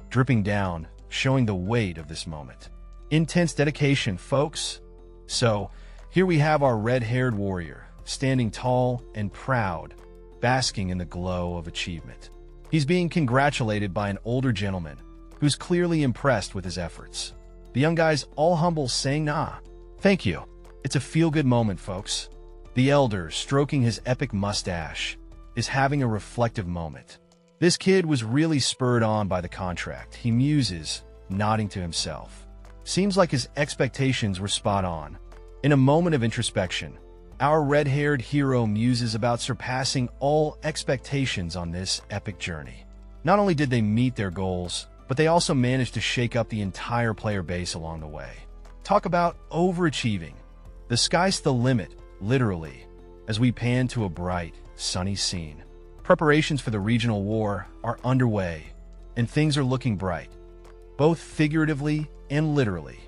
dripping down, showing the weight of this moment. Intense dedication, folks. So, here we have our red-haired warrior, standing tall and proud, basking in the glow of achievement. He's being congratulated by an older gentleman, who's clearly impressed with his efforts. The young guy's all humble, saying, "Nah, thank you." It's a feel-good moment, folks. The elder, stroking his epic mustache, is having a reflective moment. This kid was really spurred on by the contract, he muses, nodding to himself. Seems like his expectations were spot on. In a moment of introspection, our red-haired hero muses about surpassing all expectations on this epic journey. Not only did they meet their goals, but they also managed to shake up the entire player base along the way. Talk about overachieving. The sky's the limit, literally, as we pan to a bright, sunny scene. Preparations for the regional war are underway, and things are looking bright, both figuratively and literally.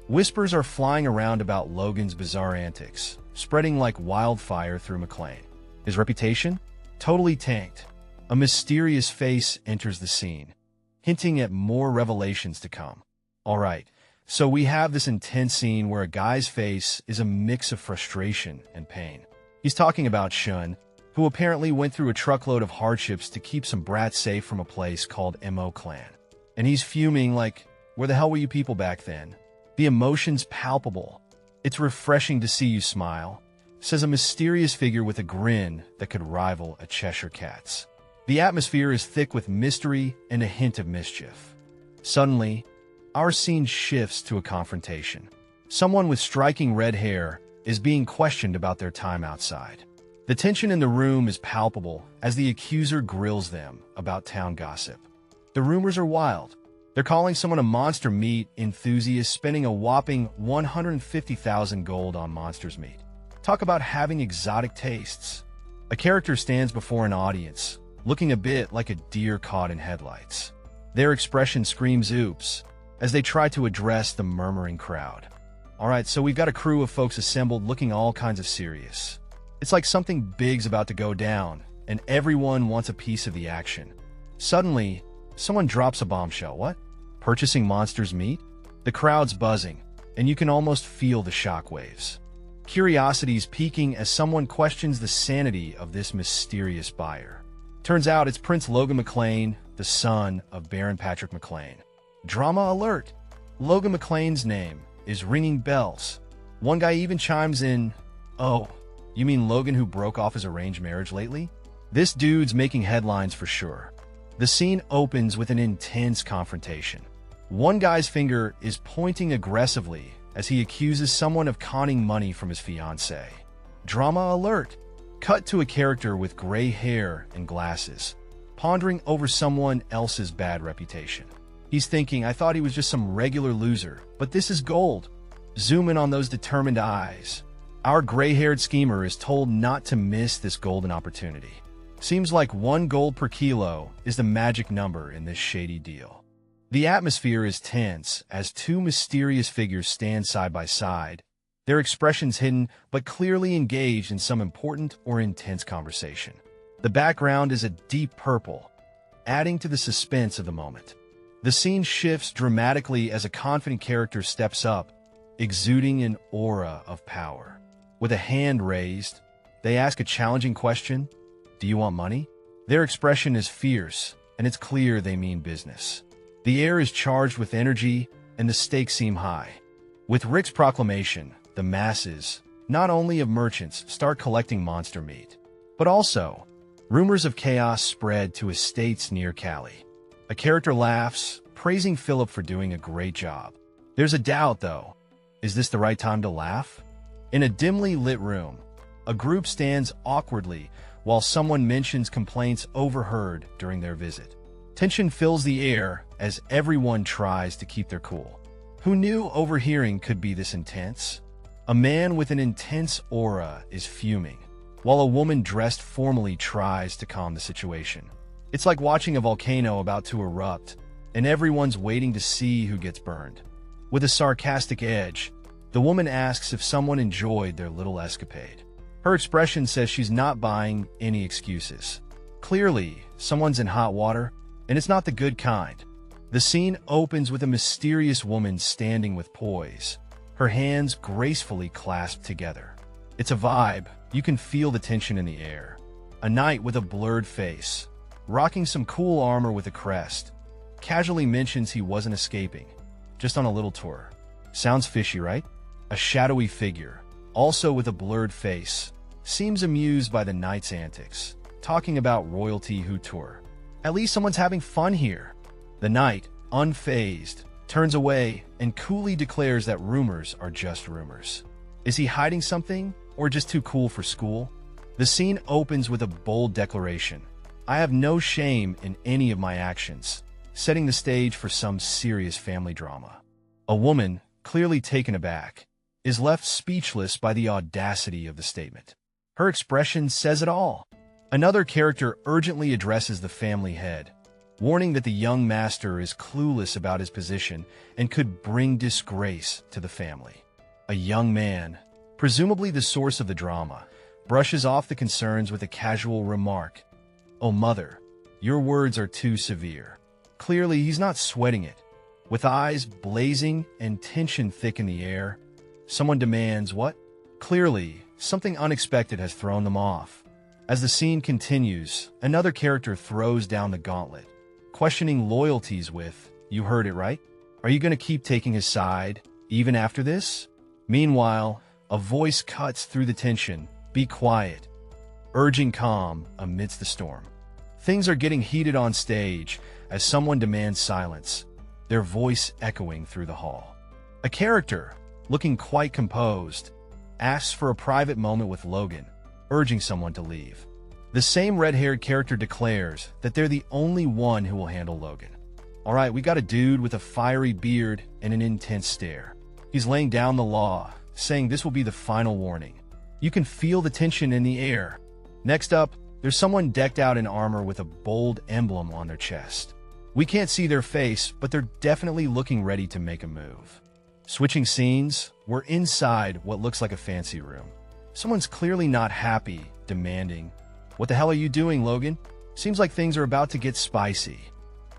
Whispers are flying around about Logan's bizarre antics, spreading like wildfire through McLean. His reputation? Totally tanked. A mysterious face enters the scene, hinting at more revelations to come. Alright, so we have this intense scene where a guy's face is a mix of frustration and pain. He's talking about Shun, who apparently went through a truckload of hardships to keep some brats safe from a place called Mo Clan. And he's fuming like, "Where the hell were you people back then?" The emotion's palpable. "It's refreshing to see you smile," says a mysterious figure with a grin that could rival a Cheshire Cat's. The atmosphere is thick with mystery and a hint of mischief. Suddenly, our scene shifts to a confrontation. Someone with striking red hair is being questioned about their time outside. The tension in the room is palpable as the accuser grills them about town gossip. The rumors are wild. They're calling someone a monster meat enthusiast, spending a whopping 150,000 gold on monster's meat. Talk about having exotic tastes. A character stands before an audience, looking a bit like a deer caught in headlights. Their expression screams "oops" as they try to address the murmuring crowd. Alright, so we've got a crew of folks assembled looking all kinds of serious. It's like something big's about to go down, and everyone wants a piece of the action. Suddenly, someone drops a bombshell. What? Purchasing monster's meat? The crowd's buzzing, and you can almost feel the shockwaves. Curiosity's peaking as someone questions the sanity of this mysterious buyer. Turns out it's Prince Logan McLean, the son of Baron Patrick McLean. Drama alert! Logan McLean's name is ringing bells. One guy even chimes in, "Oh, you mean Logan who broke off his arranged marriage lately?" This dude's making headlines for sure. The scene opens with an intense confrontation. One guy's finger is pointing aggressively as he accuses someone of conning money from his fiancée. Drama alert! Cut to a character with gray hair and glasses, pondering over someone else's bad reputation. He's thinking, "I thought he was just some regular loser, but this is gold." Zoom in on those determined eyes. Our gray-haired schemer is told not to miss this golden opportunity. Seems like 1 gold per kilo is the magic number in this shady deal. The atmosphere is tense as 2 mysterious figures stand side by side, their expressions hidden but clearly engaged in some important or intense conversation. The background is a deep purple, adding to the suspense of the moment. The scene shifts dramatically as a confident character steps up, exuding an aura of power. With a hand raised, they ask a challenging question: "Do you want money?" Their expression is fierce, and it's clear they mean business. The air is charged with energy, and the stakes seem high. With Rick's proclamation, the masses, not only of merchants, start collecting monster meat, but also rumors of chaos spread to estates near Cali. A character laughs, praising Philip for doing a great job. There's a doubt, though. Is this the right time to laugh? In a dimly lit room, a group stands awkwardly while someone mentions complaints overheard during their visit. Tension fills the air as everyone tries to keep their cool. Who knew overhearing could be this intense? A man with an intense aura is fuming, while a woman dressed formally tries to calm the situation. It's like watching a volcano about to erupt, and everyone's waiting to see who gets burned. With a sarcastic edge, the woman asks if someone enjoyed their little escapade. Her expression says she's not buying any excuses. Clearly, someone's in hot water, and it's not the good kind. The scene opens with a mysterious woman standing with poise, her hands gracefully clasped together. It's a vibe. You can feel the tension in the air. A knight with a blurred face, rocking some cool armor with a crest, casually mentions he wasn't escaping, just on a little tour. Sounds fishy, right? A shadowy figure, also with a blurred face, seems amused by the knight's antics, talking about royalty who tour. At least someone's having fun here. The knight, unfazed, turns away and coolly declares that rumors are just rumors. Is he hiding something, or just too cool for school? The scene opens with a bold declaration: "I have no shame in any of my actions," setting the stage for some serious family drama. A woman, clearly taken aback, is left speechless by the audacity of the statement. Her expression says it all. Another character urgently addresses the family head, warning that the young master is clueless about his position and could bring disgrace to the family. A young man, presumably the source of the drama, brushes off the concerns with a casual remark: "Oh, mother, your words are too severe." Clearly, he's not sweating it. With eyes blazing and tension thick in the air, someone demands what? Clearly, something unexpected has thrown them off. As the scene continues, another character throws down the gauntlet, questioning loyalties with, "You heard it right? Are you going to keep taking his side, even after this?" Meanwhile, a voice cuts through the tension: "Be quiet," urging calm amidst the storm. Things are getting heated on stage as someone demands silence, their voice echoing through the hall. A character, looking quite composed, asks for a private moment with Logan, urging someone to leave. The same red-haired character declares that they're the only one who will handle Logan. All right, we got a dude with a fiery beard and an intense stare. He's laying down the law, saying this will be the final warning. You can feel the tension in the air. Next up, there's someone decked out in armor with a bold emblem on their chest. We can't see their face, but they're definitely looking ready to make a move. Switching scenes, we're inside what looks like a fancy room. Someone's clearly not happy, demanding, "What the hell are you doing, Logan? Seems like things are about to get spicy."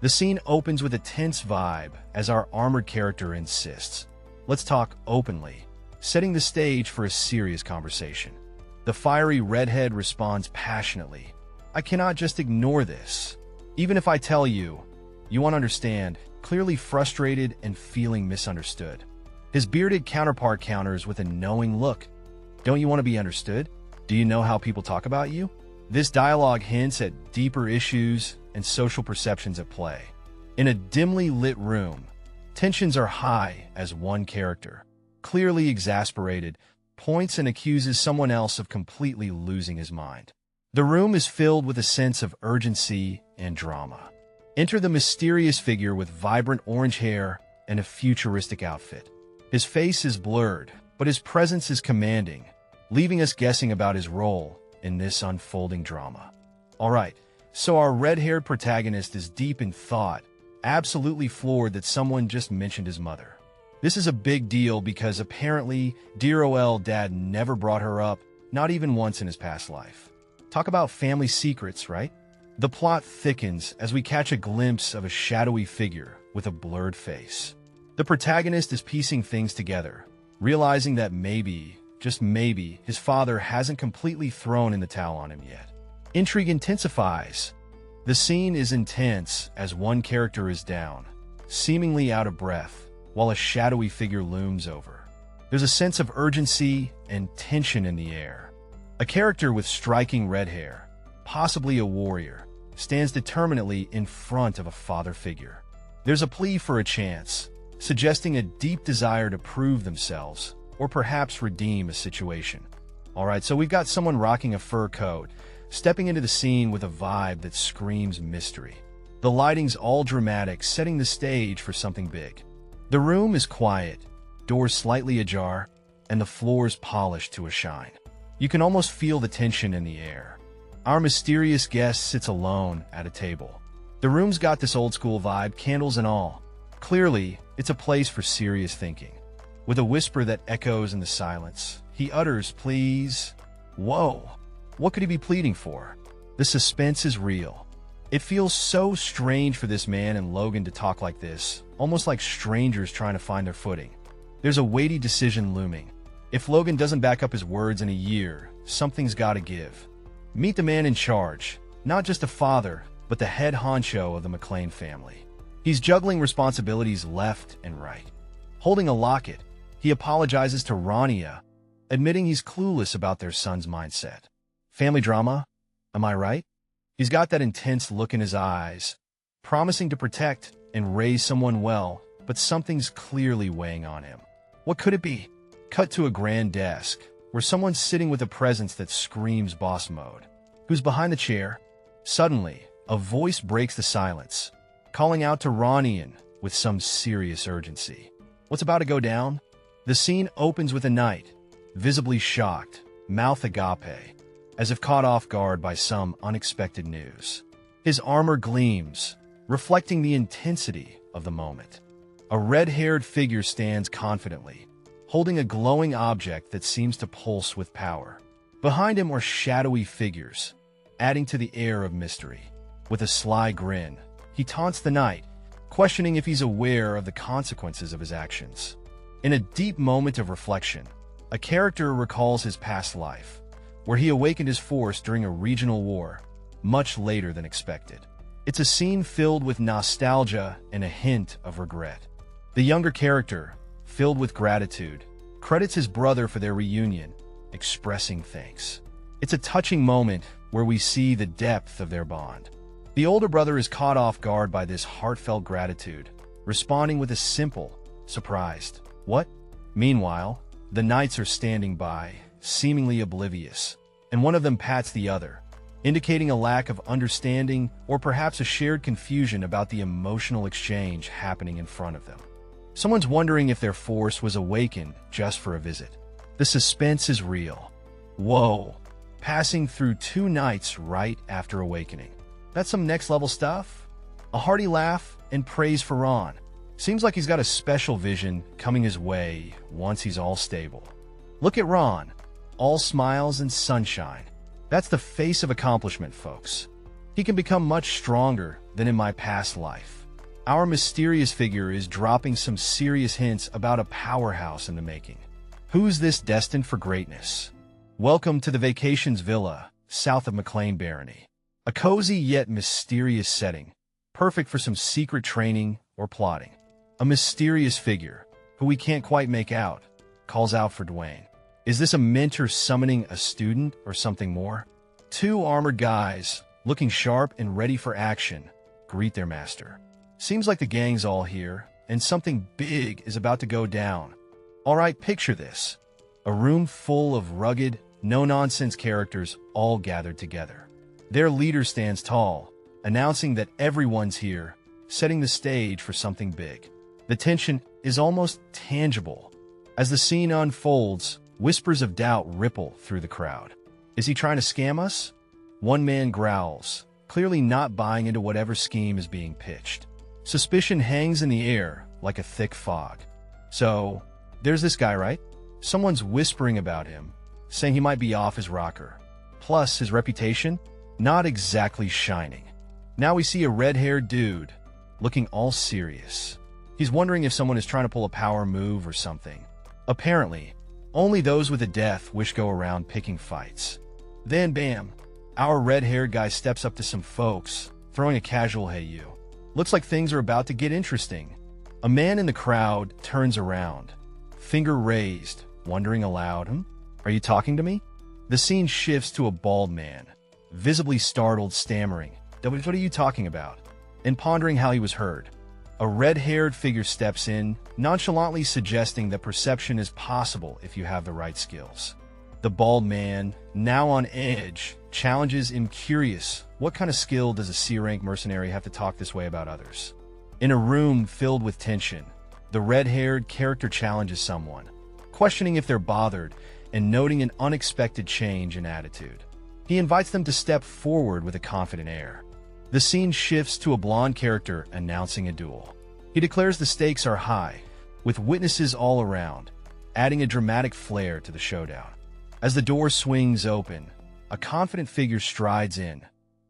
The scene opens with a tense vibe as our armored character insists, "Let's talk openly," setting the stage for a serious conversation. The fiery redhead responds passionately, I cannot just ignore this. Even if I tell you, you won't understand, clearly frustrated and feeling misunderstood. His bearded counterpart counters with a knowing look. Don't you want to be understood? Do you know how people talk about you? This dialogue hints at deeper issues and social perceptions at play. In a dimly lit room, tensions are high as one character, clearly exasperated, points and accuses someone else of completely losing his mind. The room is filled with a sense of urgency and drama. Enter the mysterious figure with vibrant orange hair and a futuristic outfit. His face is blurred, but his presence is commanding, leaving us guessing about his role in this unfolding drama. Alright, so our red-haired protagonist is deep in thought, absolutely floored that someone just mentioned his mother. This is a big deal because apparently dear OL dad never brought her up, not even once in his past life. Talk about family secrets, right? The plot thickens as we catch a glimpse of a shadowy figure with a blurred face. The protagonist is piecing things together, realizing that maybe, just maybe, his father hasn't completely thrown in the towel on him yet. Intrigue intensifies. The scene is intense as one character is down, seemingly out of breath, while a shadowy figure looms over. There's a sense of urgency and tension in the air. A character with striking red hair, possibly a warrior, stands determinedly in front of a father figure. There's a plea for a chance, suggesting a deep desire to prove themselves, or perhaps redeem a situation. Alright, so we've got someone rocking a fur coat, stepping into the scene with a vibe that screams mystery. The lighting's all dramatic, setting the stage for something big. The room is quiet, doors slightly ajar, and the floor's polished to a shine. You can almost feel the tension in the air. Our mysterious guest sits alone at a table. The room's got this old-school vibe, candles and all. Clearly, it's a place for serious thinking. With a whisper that echoes in the silence, he utters, "Please." Whoa! What could he be pleading for? The suspense is real. It feels so strange for this man and Logan to talk like this, almost like strangers trying to find their footing. There's a weighty decision looming. If Logan doesn't back up his words in a year, something's gotta give. Meet the man in charge, not just a father, but the head honcho of the McClane family. He's juggling responsibilities left and right. Holding a locket, he apologizes to Rania, admitting he's clueless about their son's mindset. Family drama? Am I right? He's got that intense look in his eyes, promising to protect and raise someone well, but something's clearly weighing on him. What could it be? Cut to a grand desk, where someone's sitting with a presence that screams boss mode. Who's behind the chair? Suddenly, a voice breaks the silence, calling out to Ronian with some serious urgency. What's about to go down? The scene opens with a knight, visibly shocked, mouth agape, as if caught off guard by some unexpected news. His armor gleams, reflecting the intensity of the moment. A red-haired figure stands confidently, holding a glowing object that seems to pulse with power. Behind him are shadowy figures, adding to the air of mystery. With a sly grin, he taunts the knight, questioning if he's aware of the consequences of his actions. In a deep moment of reflection, a character recalls his past life, where he awakened his force during a regional war, much later than expected. It's a scene filled with nostalgia and a hint of regret. The younger character, filled with gratitude, credits his brother for their reunion, expressing thanks. It's a touching moment where we see the depth of their bond. The older brother is caught off guard by this heartfelt gratitude, responding with a simple, surprised, "What?" Meanwhile, the knights are standing by, seemingly oblivious, and one of them pats the other, indicating a lack of understanding or perhaps a shared confusion about the emotional exchange happening in front of them. Someone's wondering if their force was awakened just for a visit. The suspense is real. Whoa! Passing through two nights right after awakening. That's some next-level stuff? A hearty laugh and praise for Ron. Seems like he's got a special vision coming his way once he's all stable. Look at Ron. All smiles and sunshine. That's the face of accomplishment, folks. He can become much stronger than in my past life. Our mysterious figure is dropping some serious hints about a powerhouse in the making. Who's this destined for greatness? Welcome to the Vacations Villa, south of McClane Barony. A cozy yet mysterious setting, perfect for some secret training or plotting. A mysterious figure, who we can't quite make out, calls out for Dwayne. Is this a mentor summoning a student or something more? Two armored guys, looking sharp and ready for action, greet their master. Seems like the gang's all here, and something big is about to go down. Alright, picture this. A room full of rugged, no-nonsense characters all gathered together. Their leader stands tall, announcing that everyone's here, setting the stage for something big. The tension is almost tangible. As the scene unfolds, whispers of doubt ripple through the crowd. Is he trying to scam us? One man growls, clearly not buying into whatever scheme is being pitched. Suspicion hangs in the air like a thick fog. So, there's this guy, right? Someone's whispering about him, saying he might be off his rocker. Plus, his reputation? Not exactly shining. Now we see a red-haired dude, looking all serious. He's wondering if someone is trying to pull a power move or something. Apparently, only those with a death wish go around picking fights. Then bam, our red-haired guy steps up to some folks, throwing a casual "Hey you." Looks like things are about to get interesting. A man in the crowd turns around, finger raised, wondering aloud, Are you talking to me? The scene shifts to a bald man, visibly startled, stammering, What are you talking about? And pondering how he was heard. A red-haired figure steps in, nonchalantly suggesting that perception is possible if you have the right skills. The bald man, now on edge, challenges him, curious. What kind of skill does a C-rank mercenary have to talk this way about others? In a room filled with tension, the red-haired character challenges someone, questioning if they're bothered and noting an unexpected change in attitude. He invites them to step forward with a confident air. The scene shifts to a blonde character announcing a duel. He declares the stakes are high, with witnesses all around, adding a dramatic flair to the showdown. As the door swings open, a confident figure strides in,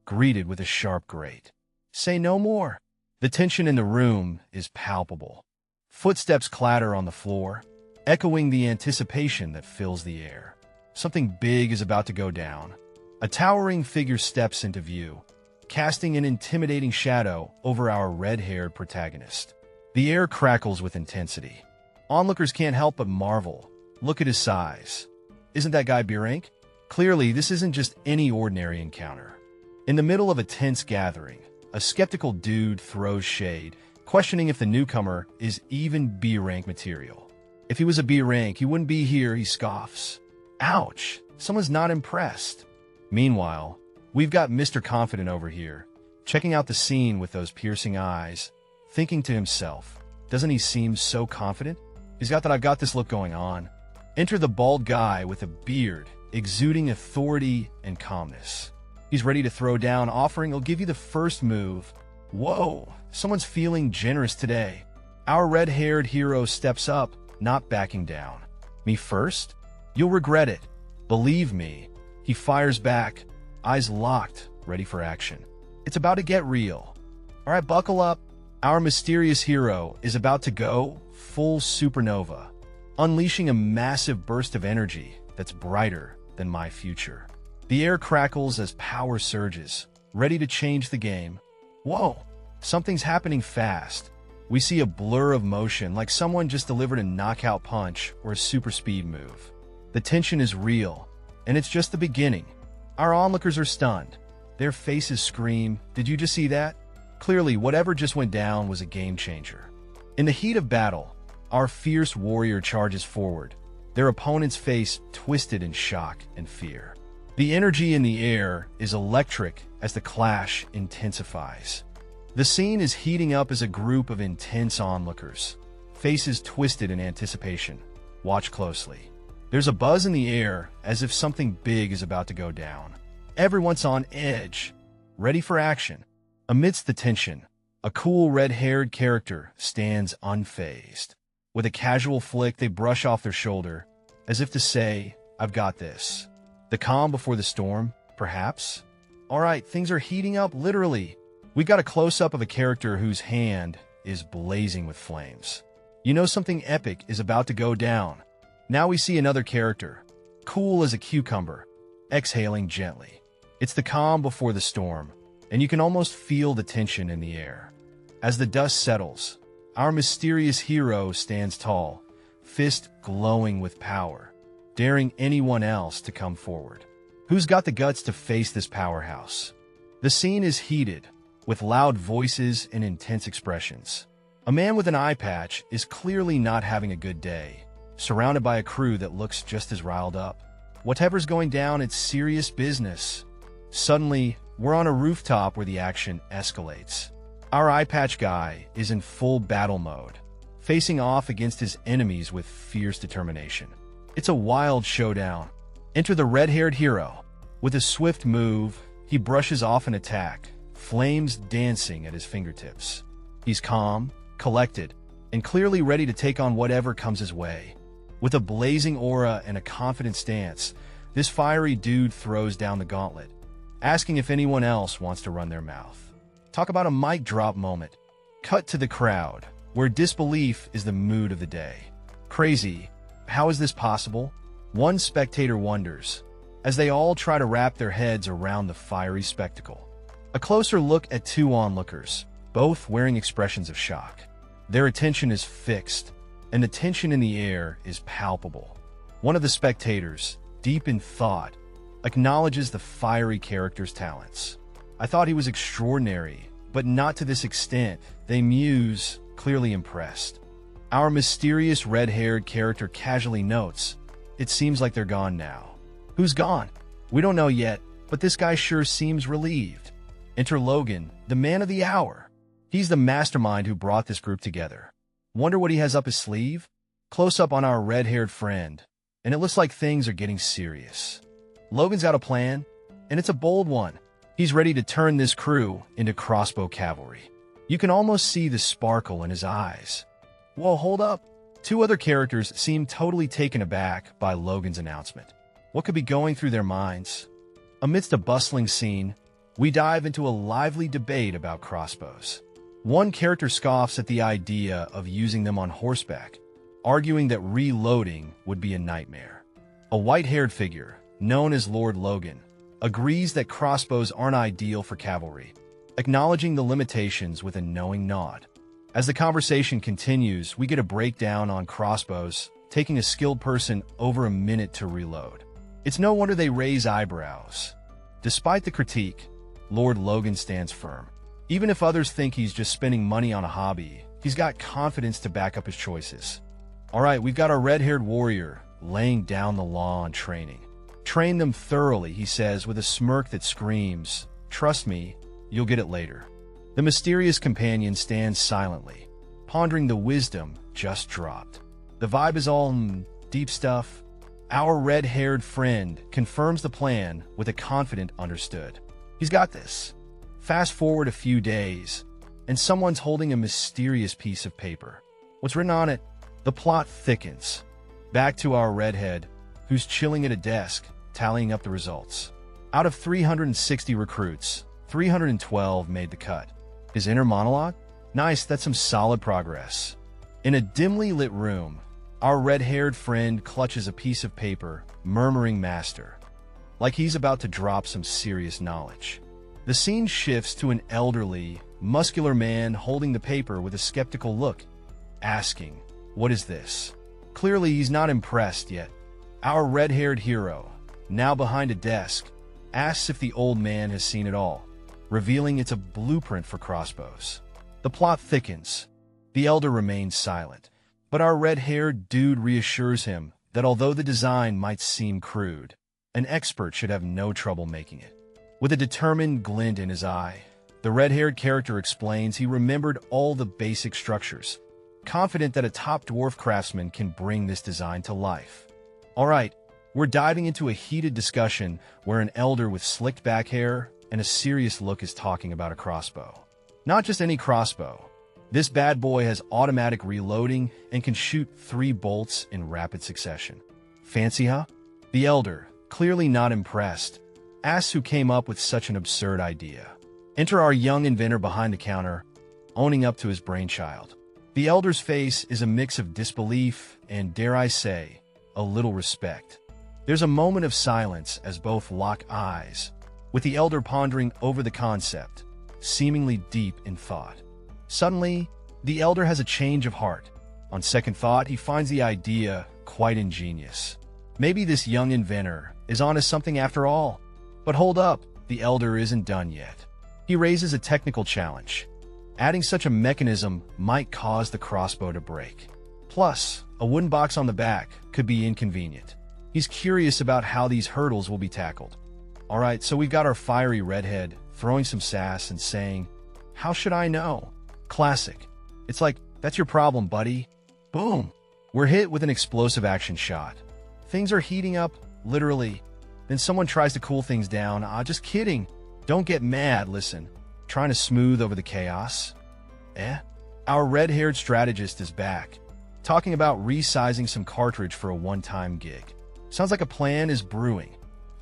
greeted with a sharp grate. Say no more. The tension in the room is palpable. Footsteps clatter on the floor, echoing the anticipation that fills the air. Something big is about to go down. A towering figure steps into view, casting an intimidating shadow over our red-haired protagonist. The air crackles with intensity. Onlookers can't help but marvel. Look at his size. Isn't that guy B rank? Clearly, this isn't just any ordinary encounter. In the middle of a tense gathering, a skeptical dude throws shade, questioning if the newcomer is even B rank material. If he was a B rank, he wouldn't be here, he scoffs. Ouch! Someone's not impressed. Meanwhile, we've got Mr. Confident over here, checking out the scene with those piercing eyes, thinking to himself, doesn't he seem so confident? He's got that "I've got this" look going on. Enter the bald guy with a beard, exuding authority and calmness. He's ready to throw down, offering he'll give you the first move. Whoa, someone's feeling generous today. Our red-haired hero steps up, not backing down. Me first? You'll regret it. Believe me. He fires back, eyes locked, ready for action. It's about to get real. All right, buckle up. Our mysterious hero is about to go full supernova, unleashing a massive burst of energy that's brighter than my future. The air crackles as power surges, ready to change the game. Whoa, something's happening fast. We see a blur of motion, like someone just delivered a knockout punch or a super speed move. The tension is real, and it's just the beginning. Our onlookers are stunned. Their faces scream, "Did you just see that?" Clearly, whatever just went down was a game changer. In the heat of battle, our fierce warrior charges forward, their opponent's face twisted in shock and fear. The energy in the air is electric as the clash intensifies. The scene is heating up as a group of intense onlookers, faces twisted in anticipation. Watch closely. There's a buzz in the air as if something big is about to go down. Everyone's on edge, ready for action. Amidst the tension, a cool red-haired character stands unfazed. With a casual flick, they brush off their shoulder, as if to say, "I've got this." The calm before the storm, perhaps? All right, things are heating up, literally. We got a close-up of a character whose hand is blazing with flames. You know something epic is about to go down. Now we see another character, cool as a cucumber, exhaling gently. It's the calm before the storm, and you can almost feel the tension in the air. As the dust settles, our mysterious hero stands tall, fist glowing with power, daring anyone else to come forward. Who's got the guts to face this powerhouse? The scene is heated, with loud voices and intense expressions. A man with an eye patch is clearly not having a good day, surrounded by a crew that looks just as riled up. Whatever's going down, it's serious business. Suddenly, we're on a rooftop where the action escalates. Our eye patch guy is in full battle mode, facing off against his enemies with fierce determination. It's a wild showdown. Enter the red-haired hero. With a swift move, he brushes off an attack, flames dancing at his fingertips. He's calm, collected, and clearly ready to take on whatever comes his way. With a blazing aura and a confident stance, this fiery dude throws down the gauntlet, asking if anyone else wants to run their mouth. Talk about a mic drop moment. Cut to the crowd, where disbelief is the mood of the day. Crazy. How is this possible? One spectator wonders, as they all try to wrap their heads around the fiery spectacle. A closer look at two onlookers, both wearing expressions of shock. Their attention is fixed, and the tension in the air is palpable. One of the spectators, deep in thought, acknowledges the fiery character's talents. I thought he was extraordinary, but not to this extent, they muse, clearly impressed. Our mysterious red-haired character casually notes, it seems like they're gone now. Who's gone? We don't know yet, but this guy sure seems relieved. Enter Logan, the man of the hour. He's the mastermind who brought this group together. Wonder what he has up his sleeve? Close up on our red-haired friend, and it looks like things are getting serious. Logan's got a plan, and it's a bold one. He's ready to turn this crew into crossbow cavalry. You can almost see the sparkle in his eyes. Whoa, hold up. Two other characters seem totally taken aback by Logan's announcement. What could be going through their minds? Amidst a bustling scene, we dive into a lively debate about crossbows. One character scoffs at the idea of using them on horseback, arguing that reloading would be a nightmare. A white-haired figure, known as Lord Logan, agrees that crossbows aren't ideal for cavalry, acknowledging the limitations with a knowing nod. As the conversation continues, we get a breakdown on crossbows, taking a skilled person over a minute to reload. It's no wonder they raise eyebrows. Despite the critique, Lord Logan stands firm. Even if others think he's just spending money on a hobby, he's got confidence to back up his choices. All right, we've got our red-haired warrior laying down the law on training. Train them thoroughly, he says with a smirk that screams, trust me, you'll get it later. The mysterious companion stands silently, pondering the wisdom just dropped. The vibe is all deep stuff. Our red-haired friend confirms the plan with a confident understood. He's got this. Fast forward a few days, and someone's holding a mysterious piece of paper. What's written on it? The plot thickens. Back to our redhead, who's chilling at a desk, tallying up the results. Out of 360 recruits, 312 made the cut. His inner monologue? Nice, that's some solid progress. In a dimly lit room, our red-haired friend clutches a piece of paper, murmuring master, like he's about to drop some serious knowledge. The scene shifts to an elderly, muscular man holding the paper with a skeptical look, asking, what is this? Clearly, he's not impressed yet. Our red-haired hero, now behind a desk, asks if the old man has seen it all, revealing it's a blueprint for crossbows. The plot thickens. The elder remains silent, but our red-haired dude reassures him that although the design might seem crude, an expert should have no trouble making it. With a determined glint in his eye, the red-haired character explains he remembered all the basic structures, confident that a top dwarf craftsman can bring this design to life. All right, we're diving into a heated discussion where an elder with slicked back hair and a serious look is talking about a crossbow. Not just any crossbow. This bad boy has automatic reloading and can shoot 3 bolts in rapid succession. Fancy, huh? The elder, clearly not impressed, asks who came up with such an absurd idea. Enter our young inventor behind the counter, owning up to his brainchild. The elder's face is a mix of disbelief and, dare I say, a little respect. There's a moment of silence as both lock eyes, with the elder pondering over the concept, seemingly deep in thought. Suddenly, the elder has a change of heart. On second thought, he finds the idea quite ingenious. Maybe this young inventor is onto something after all. But hold up, the elder isn't done yet. He raises a technical challenge. Adding such a mechanism might cause the crossbow to break. Plus, a wooden box on the back could be inconvenient. He's curious about how these hurdles will be tackled. Alright, so we've got our fiery redhead throwing some sass and saying, "How should I know?" Classic. It's like, that's your problem, buddy. Boom! We're hit with an explosive action shot. Things are heating up, literally. Then someone tries to cool things down. Just kidding. Don't get mad, listen. Trying to smooth over the chaos? Our red-haired strategist is back, talking about resizing some cartridge for a one-time gig. Sounds like a plan is brewing.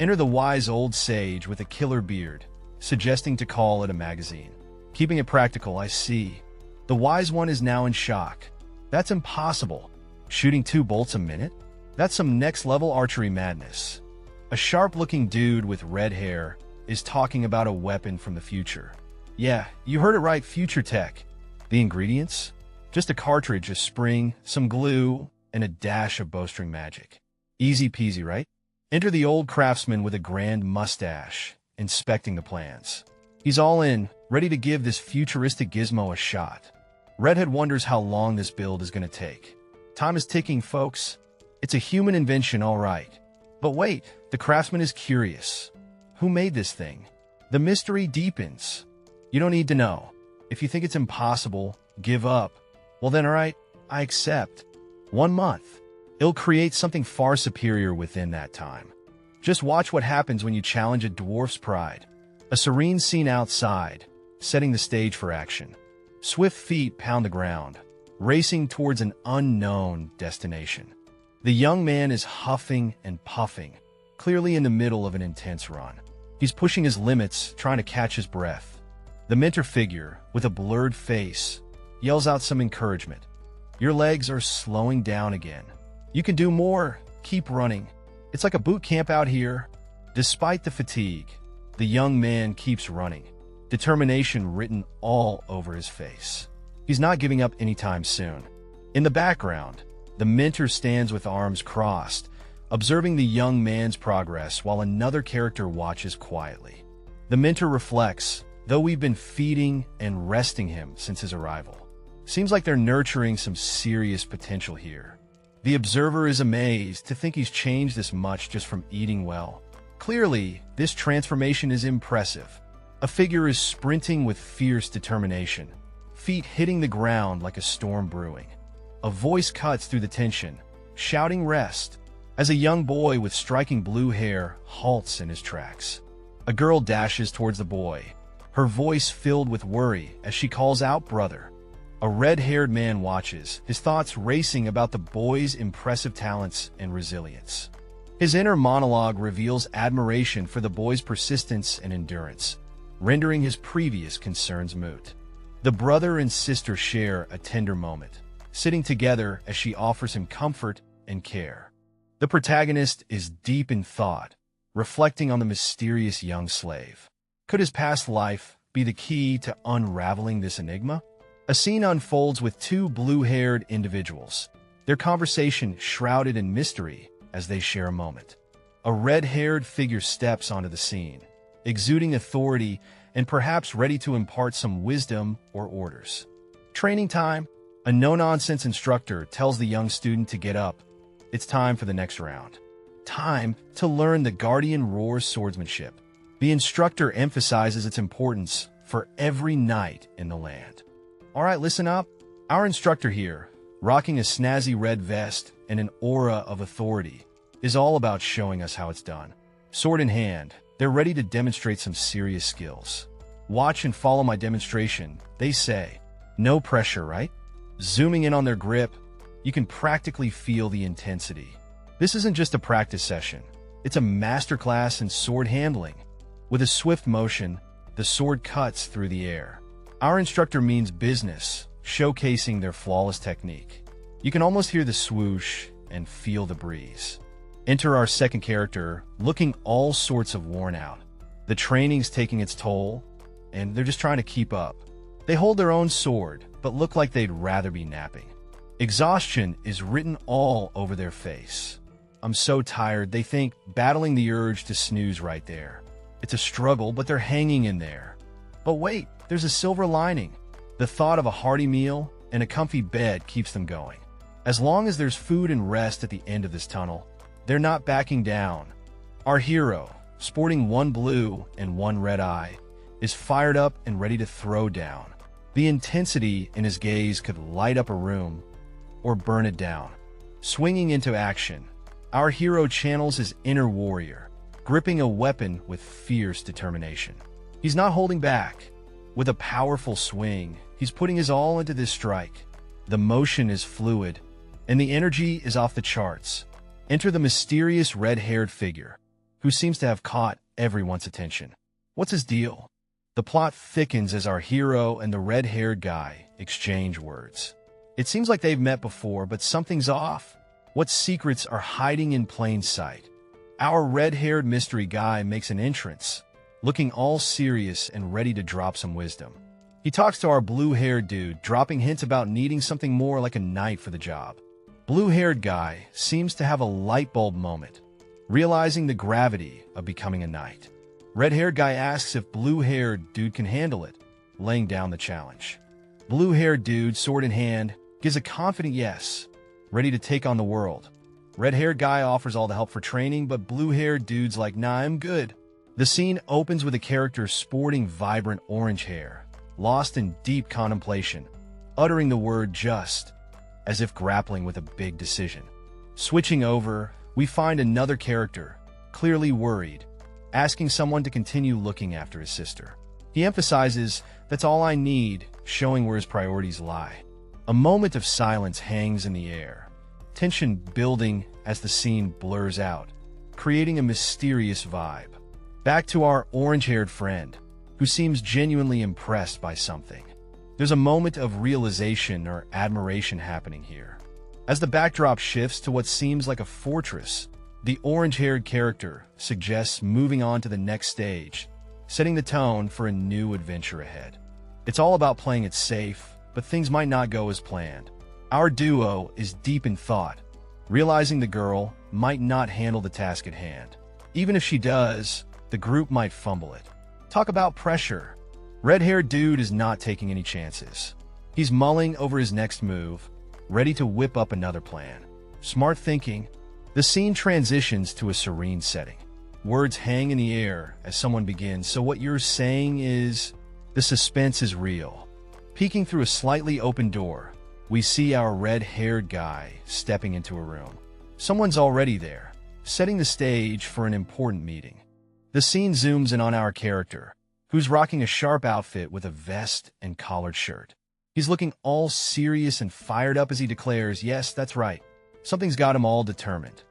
Enter the wise old sage with a killer beard, suggesting to call it a magazine. Keeping it practical, I see. The wise one is now in shock. That's impossible. Shooting 2 bolts a minute? That's some next-level archery madness. A sharp-looking dude with red hair is talking about a weapon from the future. Yeah, you heard it right, future tech. The ingredients? Just a cartridge, a spring, some glue, and a dash of bowstring magic. Easy peasy, right? Enter the old craftsman with a grand mustache, inspecting the plans. He's all in, ready to give this futuristic gizmo a shot. Redhead wonders how long this build is going to take. Time is ticking, folks. It's a human invention, all right. But wait, the craftsman is curious. Who made this thing? The mystery deepens. You don't need to know. If you think it's impossible, give up. Well then, all right, I accept. 1 month. It'll create something far superior within that time. Just watch what happens when you challenge a dwarf's pride. A serene scene outside, setting the stage for action. Swift feet pound the ground, racing towards an unknown destination. The young man is huffing and puffing, clearly in the middle of an intense run. He's pushing his limits, trying to catch his breath. The mentor figure, with a blurred face, yells out some encouragement. Your legs are slowing down again. You can do more. Keep running. It's like a boot camp out here. Despite the fatigue, the young man keeps running, determination written all over his face. He's not giving up anytime soon. In the background, the mentor stands with arms crossed, observing the young man's progress while another character watches quietly. The mentor reflects, though we've been feeding and resting him since his arrival. Seems like they're nurturing some serious potential here. The observer is amazed to think he's changed this much just from eating well. Clearly, this transformation is impressive. A figure is sprinting with fierce determination, feet hitting the ground like a storm brewing. A voice cuts through the tension, shouting rest, as a young boy with striking blue hair halts in his tracks. A girl dashes towards the boy, her voice filled with worry as she calls out, "Brother." A red-haired man watches, his thoughts racing about the boy's impressive talents and resilience. His inner monologue reveals admiration for the boy's persistence and endurance, rendering his previous concerns moot. The brother and sister share a tender moment, sitting together as she offers him comfort and care. The protagonist is deep in thought, reflecting on the mysterious young slave. Could his past life be the key to unraveling this enigma? A scene unfolds with 2 blue-haired individuals, their conversation shrouded in mystery as they share a moment. A red-haired figure steps onto the scene, exuding authority and perhaps ready to impart some wisdom or orders. Training time. A no-nonsense instructor tells the young student to get up. It's time for the next round. Time to learn the Guardian Roar's swordsmanship. The instructor emphasizes its importance for every knight in the land. All right, listen up. Our instructor here, rocking a snazzy red vest and an aura of authority, is all about showing us how it's done. Sword in hand, they're ready to demonstrate some serious skills. Watch and follow my demonstration, they say. No pressure, right? Zooming in on their grip, you can practically feel the intensity. This isn't just a practice session. It's a masterclass in sword handling. With a swift motion, the sword cuts through the air. Our instructor means business, showcasing their flawless technique. You can almost hear the swoosh and feel the breeze. Enter our second character, looking all sorts of worn out. The training's taking its toll, and they're just trying to keep up. They hold their own sword, but look like they'd rather be napping. Exhaustion is written all over their face. I'm so tired, they think, battling the urge to snooze right there. It's a struggle, but they're hanging in there. But wait, there's a silver lining. The thought of a hearty meal and a comfy bed keeps them going. As long as there's food and rest at the end of this tunnel, they're not backing down. Our hero, sporting one blue and one red eye, is fired up and ready to throw down. The intensity in his gaze could light up a room or burn it down. Swinging into action, our hero channels his inner warrior, gripping a weapon with fierce determination. He's not holding back. With a powerful swing, he's putting his all into this strike. The motion is fluid, and the energy is off the charts. Enter the mysterious red-haired figure, who seems to have caught everyone's attention. What's his deal? The plot thickens as our hero and the red-haired guy exchange words. It seems like they've met before, but something's off. What secrets are hiding in plain sight? Our red-haired mystery guy makes an entrance, looking all serious and ready to drop some wisdom. He talks to our blue-haired dude, dropping hints about needing something more like a knight for the job. Blue-haired guy seems to have a light bulb moment, realizing the gravity of becoming a knight. Red-haired guy asks if blue-haired dude can handle it, laying down the challenge. Blue-haired dude, sword in hand, gives a confident yes, ready to take on the world. Red-haired guy offers all the help for training, but blue-haired dude's like, nah, I'm good. The scene opens with a character sporting vibrant orange hair, lost in deep contemplation, uttering the word just, as if grappling with a big decision. Switching over, we find another character, clearly worried, asking someone to continue looking after his sister. He emphasizes, that's all I need, showing where his priorities lie. A moment of silence hangs in the air, tension building as the scene blurs out, creating a mysterious vibe. Back to our orange-haired friend, who seems genuinely impressed by something. There's a moment of realization or admiration happening here. As the backdrop shifts to what seems like a fortress, the orange-haired character suggests moving on to the next stage, setting the tone for a new adventure ahead. It's all about playing it safe, but things might not go as planned. Our duo is deep in thought, realizing the girl might not handle the task at hand. Even if she does, the group might fumble it. Talk about pressure. Red-haired dude is not taking any chances. He's mulling over his next move, ready to whip up another plan. Smart thinking. The scene transitions to a serene setting. Words hang in the air as someone begins, so what you're saying is, the suspense is real. Peeking through a slightly open door, we see our red-haired guy stepping into a room. Someone's already there, setting the stage for an important meeting. The scene zooms in on our character, who's rocking a sharp outfit with a vest and collared shirt. He's looking all serious and fired up as he declares, yes, that's right. Something's got him all determined.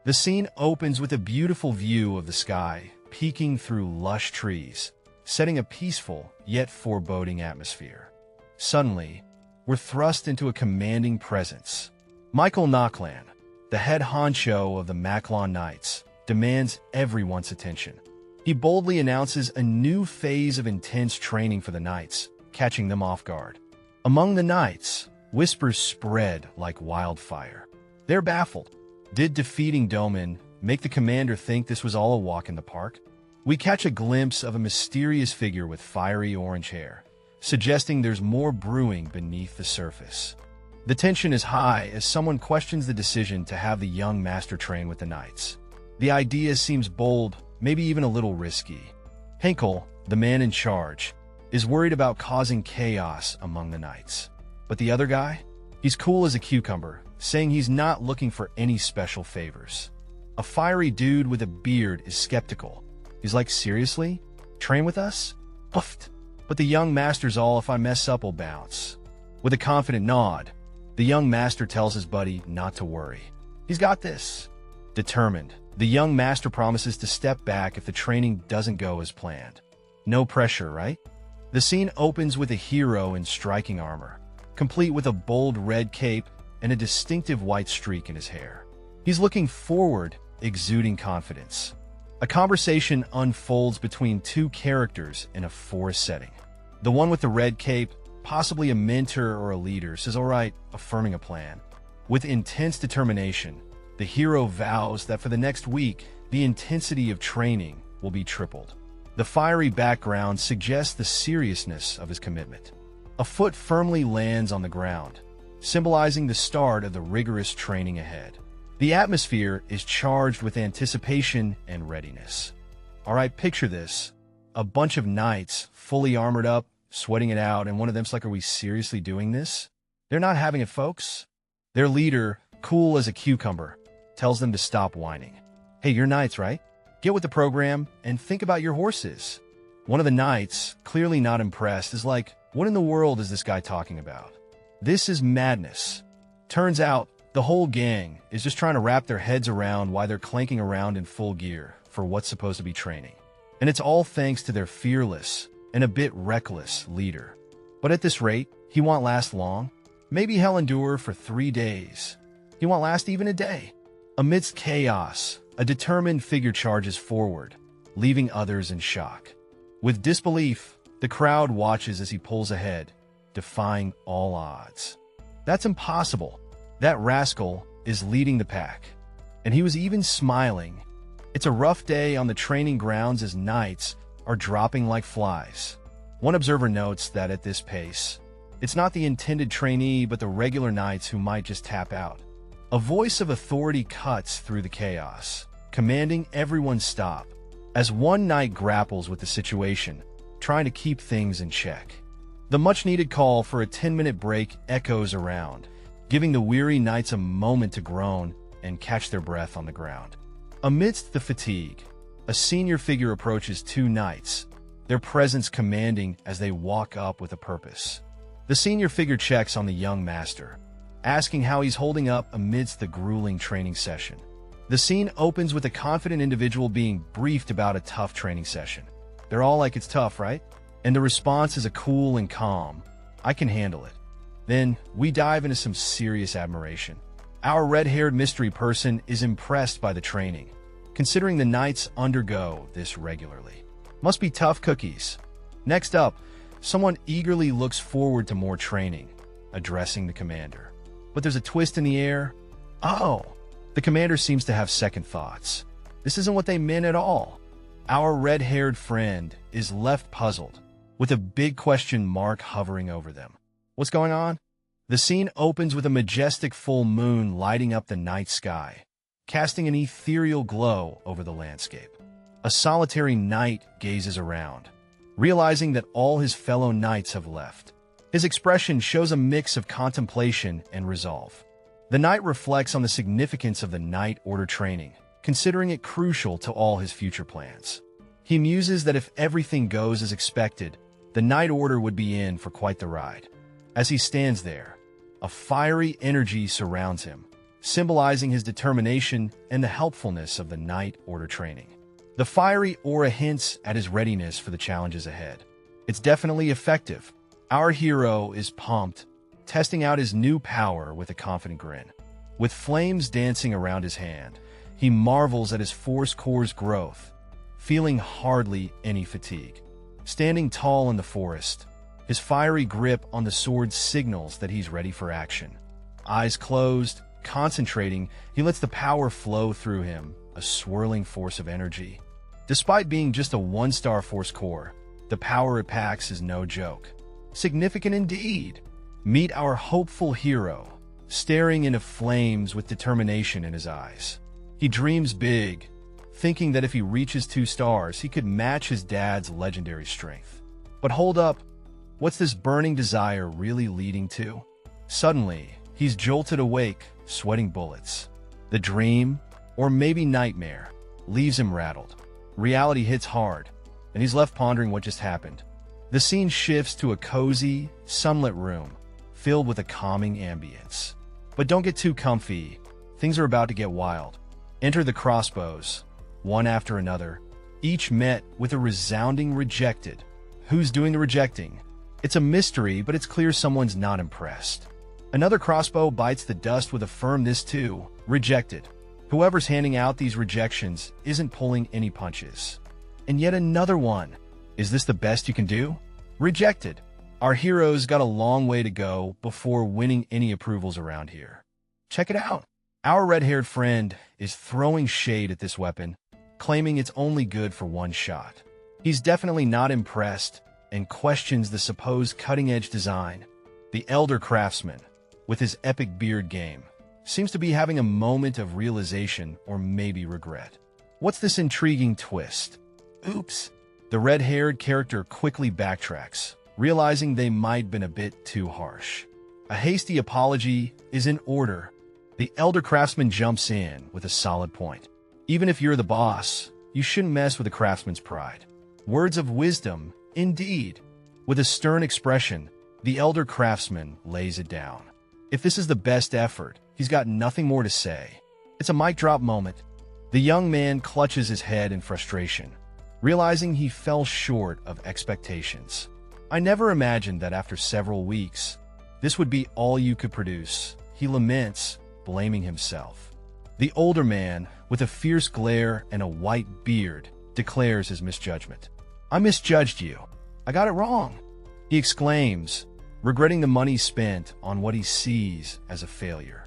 The scene opens with a beautiful view of the sky, peeking through lush trees, setting a peaceful yet foreboding atmosphere. Suddenly, we're thrust into a commanding presence. Michael Nocklan, the head honcho of the Macklon Knights, demands everyone's attention. He boldly announces a new phase of intense training for the Knights, catching them off guard. Among the Knights, whispers spread like wildfire. They're baffled. Did defeating Domin make the commander think this was all a walk in the park? We catch a glimpse of a mysterious figure with fiery orange hair, suggesting there's more brewing beneath the surface. The tension is high as someone questions the decision to have the young master train with the Knights. The idea seems bold, maybe even a little risky. Henkel, the man in charge, is worried about causing chaos among the Knights. But the other guy? He's cool as a cucumber, saying he's not looking for any special favors. A fiery dude with a beard is skeptical. He's like, seriously? Train with us? Puffed. But the young master's all, if I mess up, will bounce. With a confident nod, the young master tells his buddy not to worry. He's got this. Determined, the young master promises to step back if the training doesn't go as planned. No pressure, right? The scene opens with a hero in striking armor, complete with a bold red cape and a distinctive white streak in his hair. He's looking forward, exuding confidence. A conversation unfolds between two characters in a forest setting. The one with the red cape, possibly a mentor or a leader, says, "All right," affirming a plan. With intense determination, the hero vows that for the next week, the intensity of training will be tripled. The fiery background suggests the seriousness of his commitment. A foot firmly lands on the ground, symbolizing the start of the rigorous training ahead. The atmosphere is charged with anticipation and readiness. All right, picture this. A bunch of knights, fully armored up, sweating it out, and one of them's like, "Are we seriously doing this?" They're not having it, folks. Their leader, cool as a cucumber, tells them to stop whining. "Hey, you're knights, right? Get with the program and think about your horses." One of the knights, clearly not impressed, is like, "What in the world is this guy talking about? This is madness." Turns out, the whole gang is just trying to wrap their heads around why they're clanking around in full gear for what's supposed to be training. And it's all thanks to their fearless and a bit reckless leader. But at this rate, he won't last long. Maybe he'll endure for 3 days. He won't last even a day. Amidst chaos, a determined figure charges forward, leaving others in shock. With disbelief, the crowd watches as he pulls ahead, defying all odds. That's impossible. That rascal is leading the pack. And he was even smiling. It's a rough day on the training grounds as knights are dropping like flies. One observer notes that at this pace, it's not the intended trainee but the regular knights who might just tap out. A voice of authority cuts through the chaos, commanding everyone stop, as one knight grapples with the situation, trying to keep things in check. The much-needed call for a 10-minute break echoes around, giving the weary knights a moment to groan and catch their breath on the ground. Amidst the fatigue, a senior figure approaches two knights, their presence commanding as they walk up with a purpose. The senior figure checks on the young master, asking how he's holding up amidst the grueling training session. The scene opens with a confident individual being briefed about a tough training session. They're all like, "It's tough, right?" And the response is a cool and calm, "I can handle it." Then we dive into some serious admiration. Our red-haired mystery person is impressed by the training, considering the knights undergo this regularly. Must be tough cookies. Next up, someone eagerly looks forward to more training, addressing the commander. But there's a twist in the air. The commander seems to have second thoughts. This isn't what they meant at all. Our red-haired friend is left puzzled, with a big question mark hovering over them. What's going on? The scene opens with a majestic full moon lighting up the night sky, casting an ethereal glow over the landscape. A solitary knight gazes around, realizing that all his fellow knights have left. His expression shows a mix of contemplation and resolve. The knight reflects on the significance of the Knight Order training, considering it crucial to all his future plans. He muses that if everything goes as expected, the Knight Order would be in for quite the ride. As he stands there, a fiery energy surrounds him, symbolizing his determination and the helpfulness of the Knight Order training. The fiery aura hints at his readiness for the challenges ahead. It's definitely effective. Our hero is pumped, testing out his new power with a confident grin. With flames dancing around his hand, he marvels at his force core's growth, feeling hardly any fatigue. Standing tall in the forest, his fiery grip on the sword signals that he's ready for action. Eyes closed, concentrating, he lets the power flow through him, a swirling force of energy. Despite being just a one-star force core, the power it packs is no joke. Significant indeed. Meet our hopeful hero, staring into flames with determination in his eyes. He dreams big, thinking that if he reaches 2 stars, he could match his dad's legendary strength. But hold up, what's this burning desire really leading to? Suddenly, he's jolted awake, sweating bullets. The dream, or maybe nightmare, leaves him rattled. Reality hits hard, and he's left pondering what just happened. The scene shifts to a cozy, sunlit room, filled with a calming ambience. But don't get too comfy. Things are about to get wild. Enter the crossbows, one after another, each met with a resounding rejected. Who's doing the rejecting? It's a mystery, but it's clear someone's not impressed. Another crossbow bites the dust with a firm "this too, rejected." Whoever's handing out these rejections isn't pulling any punches. And yet another one. Is this the best you can do? Rejected. Our hero's got a long way to go before winning any approvals around here. Check it out. Our red-haired friend is throwing shade at this weapon, claiming it's only good for one shot. He's definitely not impressed and questions the supposed cutting-edge design. The elder craftsman, with his epic beard game, seems to be having a moment of realization or maybe regret. What's this intriguing twist? Oops. The red-haired character quickly backtracks, realizing they might have been a bit too harsh. A hasty apology is in order. The elder craftsman jumps in with a solid point. Even if you're the boss, you shouldn't mess with the craftsman's pride. Words of wisdom, indeed. With a stern expression, the elder craftsman lays it down. If this is the best effort, he's got nothing more to say. It's a mic drop moment. The young man clutches his head in frustration, realizing he fell short of expectations. I never imagined that after several weeks, this would be all you could produce, he laments, blaming himself. The older man, with a fierce glare and a white beard, declares his misjudgment. I misjudged you. I got it wrong, he exclaims, regretting the money spent on what he sees as a failure.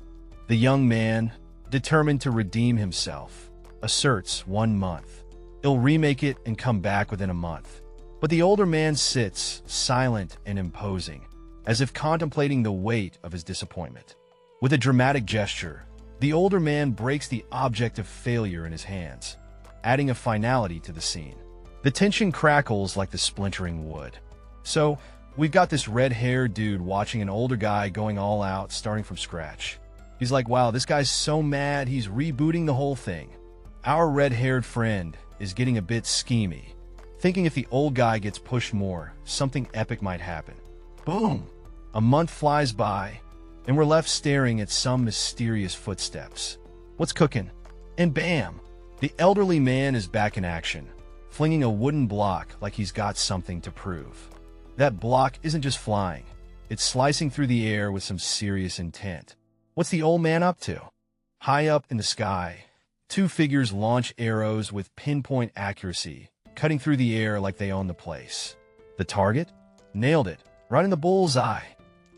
The young man, determined to redeem himself, asserts 1 month. He'll remake it and come back within a month. But the older man sits, silent and imposing, as if contemplating the weight of his disappointment. With a dramatic gesture, the older man breaks the object of failure in his hands, adding a finality to the scene. The tension crackles like the splintering wood. So, we've got this red-haired dude watching an older guy going all out, starting from scratch. He's like, wow, this guy's so mad, he's rebooting the whole thing. Our red-haired friend is getting a bit schemy, thinking if the old guy gets pushed more, something epic might happen. Boom! A month flies by, and we're left staring at some mysterious footsteps. What's cooking? And bam! The elderly man is back in action, flinging a wooden block like he's got something to prove. That block isn't just flying, it's slicing through the air with some serious intent. What's the old man up to? High up in the sky, 2 figures launch arrows with pinpoint accuracy, cutting through the air like they own the place. The target? Nailed it, right in the bullseye.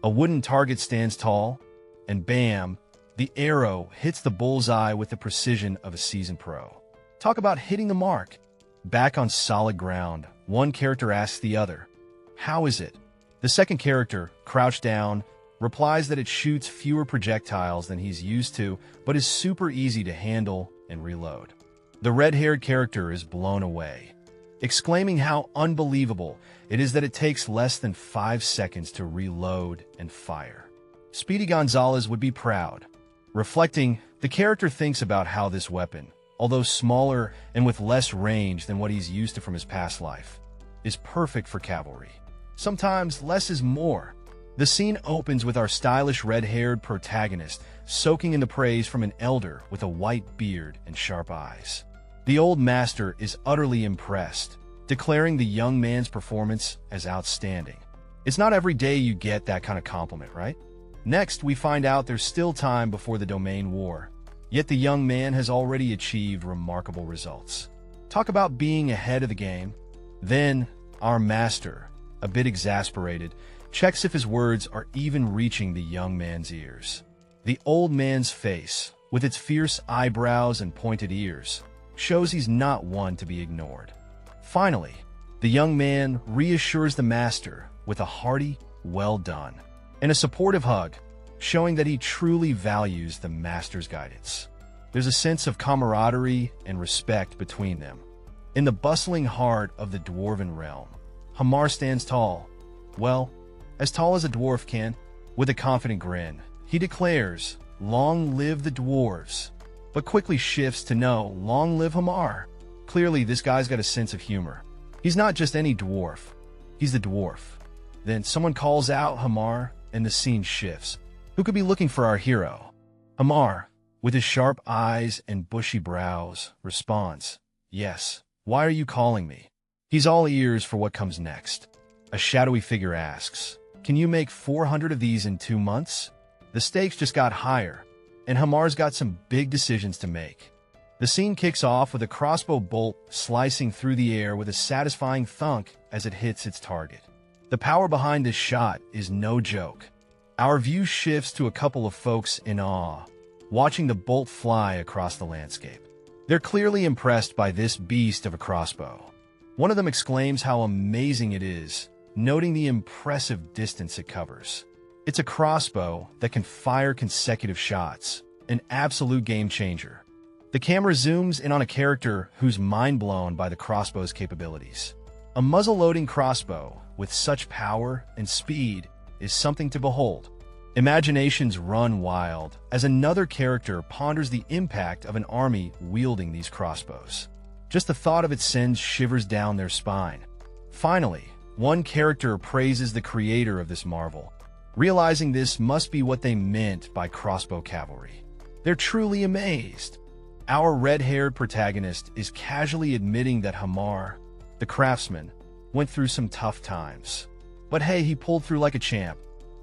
A wooden target stands tall, and bam, the arrow hits the bullseye with the precision of a seasoned pro. Talk about hitting the mark. Back on solid ground, one character asks the other, "How is it?" The second character, crouched down, replies that it shoots fewer projectiles than he's used to, but is super easy to handle and reload. The red-haired character is blown away, exclaiming how unbelievable it is that it takes less than 5 seconds to reload and fire. Speedy Gonzalez would be proud. Reflecting, the character thinks about how this weapon, although smaller and with less range than what he's used to from his past life, is perfect for cavalry. Sometimes less is more. The scene opens with our stylish red-haired protagonist soaking in the praise from an elder with a white beard and sharp eyes. The old master is utterly impressed, declaring the young man's performance as outstanding. It's not every day you get that kind of compliment, right? Next, we find out there's still time before the domain war, yet the young man has already achieved remarkable results. Talk about being ahead of the game. Then, our master, a bit exasperated, checks if his words are even reaching the young man's ears. The old man's face, with its fierce eyebrows and pointed ears, shows he's not one to be ignored. Finally, the young man reassures the master with a hearty, "Well done," and a supportive hug, showing that he truly values the master's guidance. There's a sense of camaraderie and respect between them. In the bustling heart of the dwarven realm, Hamar stands tall. Well, as tall as a dwarf can. With a confident grin, he declares, "Long live the dwarves," but quickly shifts to no, "Long live Hamar." Clearly, this guy's got a sense of humor. He's not just any dwarf, he's the dwarf. Then someone calls out Hamar, and the scene shifts. Who could be looking for our hero? Hamar, with his sharp eyes and bushy brows, responds, "Yes, why are you calling me?" He's all ears for what comes next. A shadowy figure asks, "Can you make 400 of these in 2 months?" The stakes just got higher. and Hamar's got some big decisions to make. The scene kicks off with a crossbow bolt slicing through the air with a satisfying thunk as it hits its target. The power behind this shot is no joke. Our view shifts to a couple of folks in awe, watching the bolt fly across the landscape. They're clearly impressed by this beast of a crossbow. One of them exclaims how amazing it is, noting the impressive distance it covers. It's a crossbow that can fire consecutive shots, an absolute game changer. The camera zooms in on a character who's mind-blown by the crossbow's capabilities. A muzzle-loading crossbow with such power and speed is something to behold. Imaginations run wild as another character ponders the impact of an army wielding these crossbows. Just the thought of it sends shivers down their spine. Finally, one character praises the creator of this marvel, realizing this must be what they meant by crossbow cavalry. They're truly amazed. Our red-haired protagonist is casually admitting that Hamar, the craftsman, went through some tough times. But hey, he pulled through like a champ.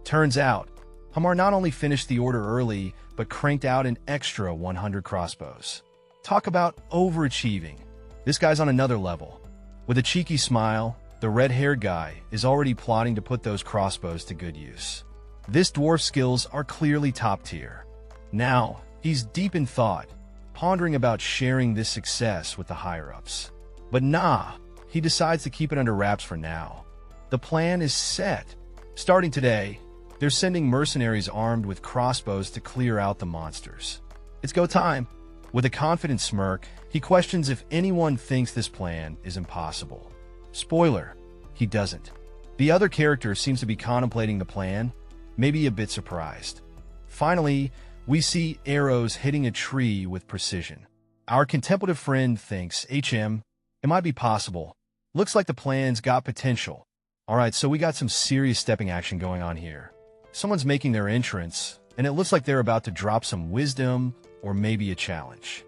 Turns out, Hamar not only finished the order early, but cranked out an extra 100 crossbows. Talk about overachieving. This guy's on another level. With a cheeky smile, the red-haired guy is already plotting to put those crossbows to good use. This dwarf's skills are clearly top tier. Now, he's deep in thought, pondering about sharing this success with the higher-ups. But nah, he decides to keep it under wraps for now. The plan is set. Starting today, they're sending mercenaries armed with crossbows to clear out the monsters. It's go time. With a confident smirk, he questions if anyone thinks this plan is impossible. Spoiler, he doesn't. The other character seems to be contemplating the plan, maybe a bit surprised. Finally, we see arrows hitting a tree with precision. Our contemplative friend thinks, it might be possible. Looks like the plan's got potential. Alright, so we got some serious stepping action going on here. Someone's making their entrance, and it looks like they're about to drop some wisdom or maybe a challenge.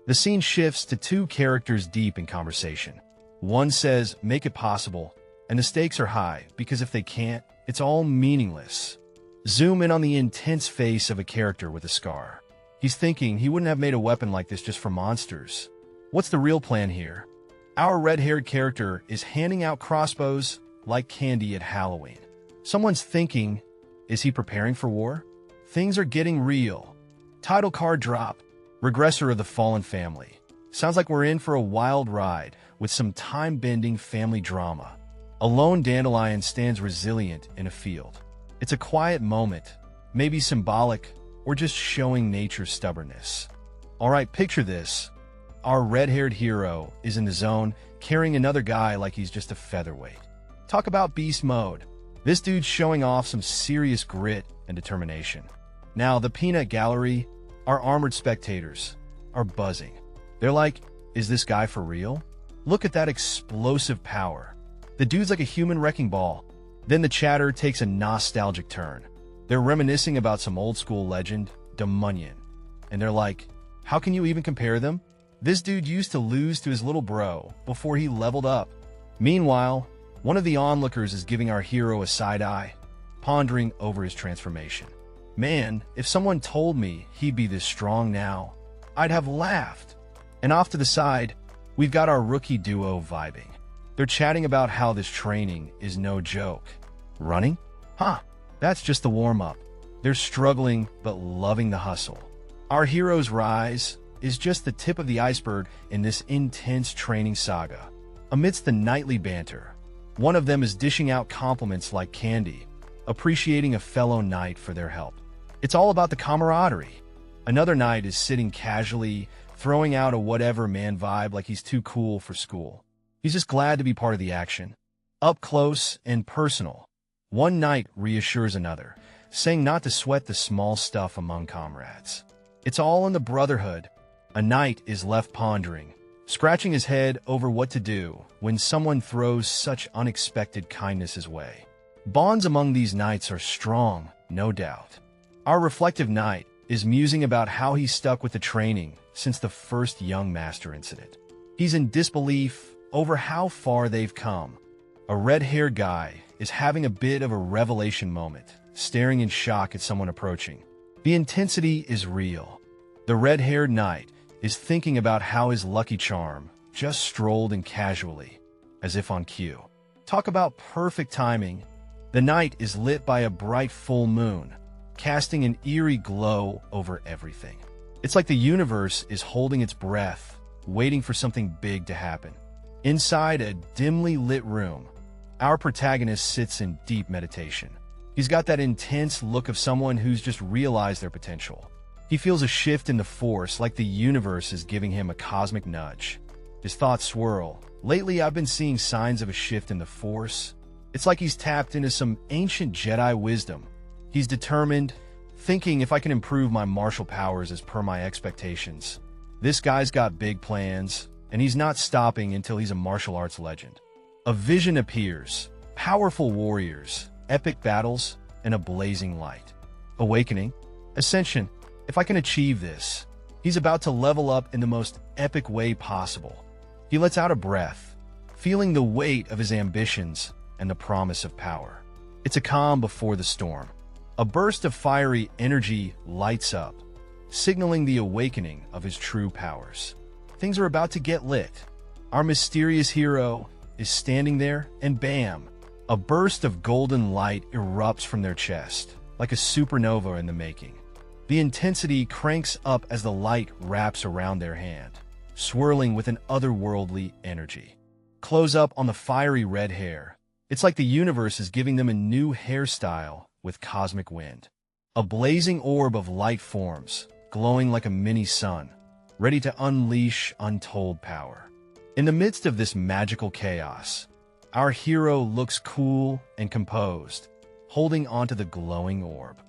The scene shifts to two characters deep in conversation. One says, make it possible, and the stakes are high because if they can't, it's all meaningless. Zoom in on the intense face of a character with a scar. He's thinking he wouldn't have made a weapon like this just for monsters. What's the real plan here? Our red-haired character is handing out crossbows like candy at Halloween. Someone's thinking, is he preparing for war? Things are getting real. Title card drop. Regressor of the Fallen Family. Sounds like we're in for a wild ride with some time-bending family drama. A lone dandelion stands resilient in a field. It's a quiet moment, maybe symbolic or just showing nature's stubbornness. Alright, picture this. Our red-haired hero is in the zone, carrying another guy like he's just a featherweight. Talk about beast mode. This dude's showing off some serious grit and determination. Now, the peanut gallery, our armored spectators, are buzzing. They're like, is this guy for real? Look at that explosive power. The dude's like a human wrecking ball. Then the chatter takes a nostalgic turn. They're reminiscing about some old-school legend, Dominion. And they're like, how can you even compare them? This dude used to lose to his little bro before he leveled up. Meanwhile, one of the onlookers is giving our hero a side eye, pondering over his transformation. Man, if someone told me he'd be this strong now, I'd have laughed. And off to the side, we've got our rookie duo vibing. They're chatting about how this training is no joke. Running? Huh, that's just the warm-up. They're struggling but loving the hustle. Our hero's rise is just the tip of the iceberg in this intense training saga. Amidst the nightly banter, one of them is dishing out compliments like candy, appreciating a fellow knight for their help. It's all about the camaraderie. Another knight is sitting casually, throwing out a whatever man vibe like he's too cool for school. He's just glad to be part of the action. Up close and personal, one knight reassures another, saying not to sweat the small stuff among comrades. It's all in the brotherhood. A knight is left pondering, scratching his head over what to do when someone throws such unexpected kindness his way. Bonds among these knights are strong, no doubt. Our reflective knight is musing about how he's stuck with the training since the first young master incident. He's in disbelief over how far they've come. A red-haired guy is having a bit of a revelation moment, staring in shock at someone approaching. The intensity is real. The red-haired knight is thinking about how his lucky charm just strolled in casually, as if on cue. Talk about perfect timing. The night is lit by a bright full moon, casting an eerie glow over everything. It's like the universe is holding its breath, waiting for something big to happen. Inside a dimly lit room, our protagonist sits in deep meditation. He's got that intense look of someone who's just realized their potential. He feels a shift in the force, like the universe is giving him a cosmic nudge. His thoughts swirl. Lately, I've been seeing signs of a shift in the force. It's like he's tapped into some ancient Jedi wisdom. He's determined, thinking if I can improve my martial powers as per my expectations. This guy's got big plans, and he's not stopping until he's a martial arts legend. A vision appears, powerful warriors, epic battles, and a blazing light. Awakening, ascension. If I can achieve this, he's about to level up in the most epic way possible. He lets out a breath, feeling the weight of his ambitions and the promise of power. It's a calm before the storm. A burst of fiery energy lights up, signaling the awakening of his true powers. Things are about to get lit. Our mysterious hero is standing there, and bam! A burst of golden light erupts from their chest, like a supernova in the making. The intensity cranks up as the light wraps around their hand, swirling with an otherworldly energy. Close up on the fiery red hair. It's like the universe is giving them a new hairstyle with cosmic wind. A blazing orb of light forms, glowing like a mini sun, ready to unleash untold power. In the midst of this magical chaos, our hero looks cool and composed, holding onto the glowing orb.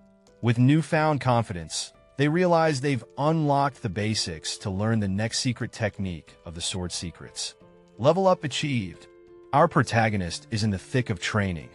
With newfound confidence, they realize they've unlocked the basics to learn the next secret technique of the sword secrets. Level up achieved. Our protagonist is in the thick of training,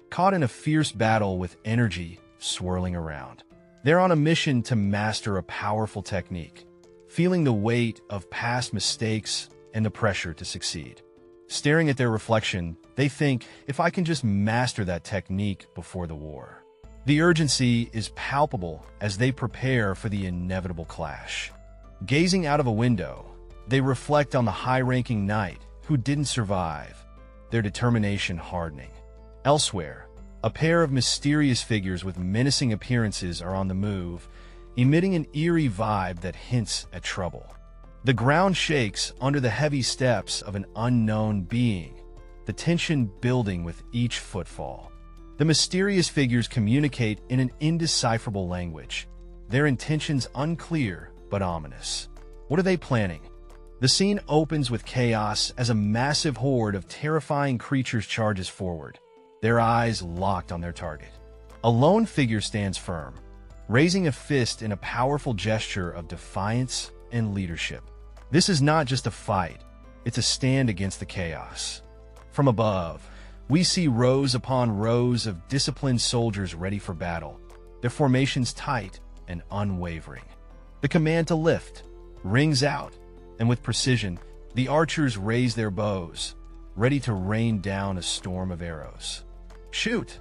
caught in a fierce battle with energy swirling around. They're on a mission to master a powerful technique, feeling the weight of past mistakes and the pressure to succeed. Staring at their reflection, they think, if I can just master that technique before the war. The urgency is palpable as they prepare for the inevitable clash. Gazing out of a window, they reflect on the high-ranking knight who didn't survive, their determination hardening. Elsewhere, a pair of mysterious figures with menacing appearances are on the move, emitting an eerie vibe that hints at trouble. The ground shakes under the heavy steps of an unknown being, the tension building with each footfall. The mysterious figures communicate in an indecipherable language, their intentions unclear but ominous. What are they planning? The scene opens with chaos as a massive horde of terrifying creatures charges forward, their eyes locked on their target. A lone figure stands firm, raising a fist in a powerful gesture of defiance and leadership. This is not just a fight, it's a stand against the chaos. From above, we see rows upon rows of disciplined soldiers ready for battle, their formations tight and unwavering. The command to lift rings out, and with precision, the archers raise their bows, ready to rain down a storm of arrows. Shoot!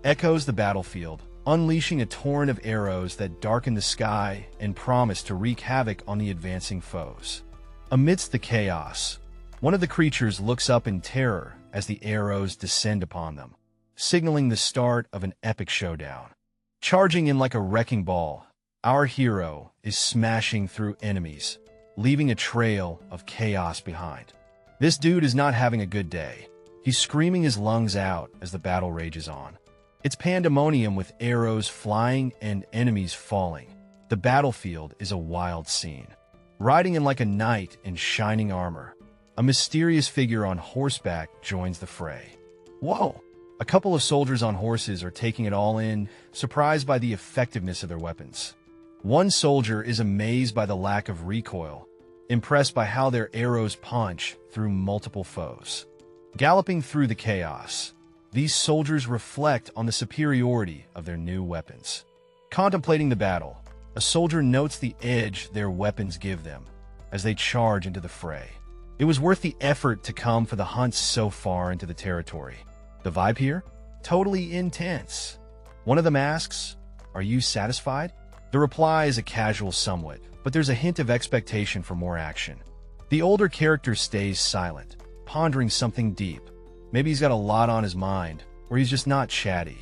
Echoes the battlefield, unleashing a torrent of arrows that darken the sky and promise to wreak havoc on the advancing foes. Amidst the chaos, one of the creatures looks up in terror as the arrows descend upon them, signaling the start of an epic showdown. Charging in like a wrecking ball, our hero is smashing through enemies, leaving a trail of chaos behind. This dude is not having a good day. He's screaming his lungs out as the battle rages on. It's pandemonium with arrows flying and enemies falling. The battlefield is a wild scene. Riding in like a knight in shining armor, a mysterious figure on horseback joins the fray. Whoa! A couple of soldiers on horses are taking it all in, surprised by the effectiveness of their weapons. One soldier is amazed by the lack of recoil, impressed by how their arrows punch through multiple foes. Galloping through the chaos, these soldiers reflect on the superiority of their new weapons. Contemplating the battle, a soldier notes the edge their weapons give them as they charge into the fray. It was worth the effort to come for the hunt so far into the territory. The vibe here? Totally intense. One of them asks, "Are you satisfied?" The reply is a casual somewhat, but there's a hint of expectation for more action. The older character stays silent, pondering something deep. Maybe he's got a lot on his mind, or he's just not chatty.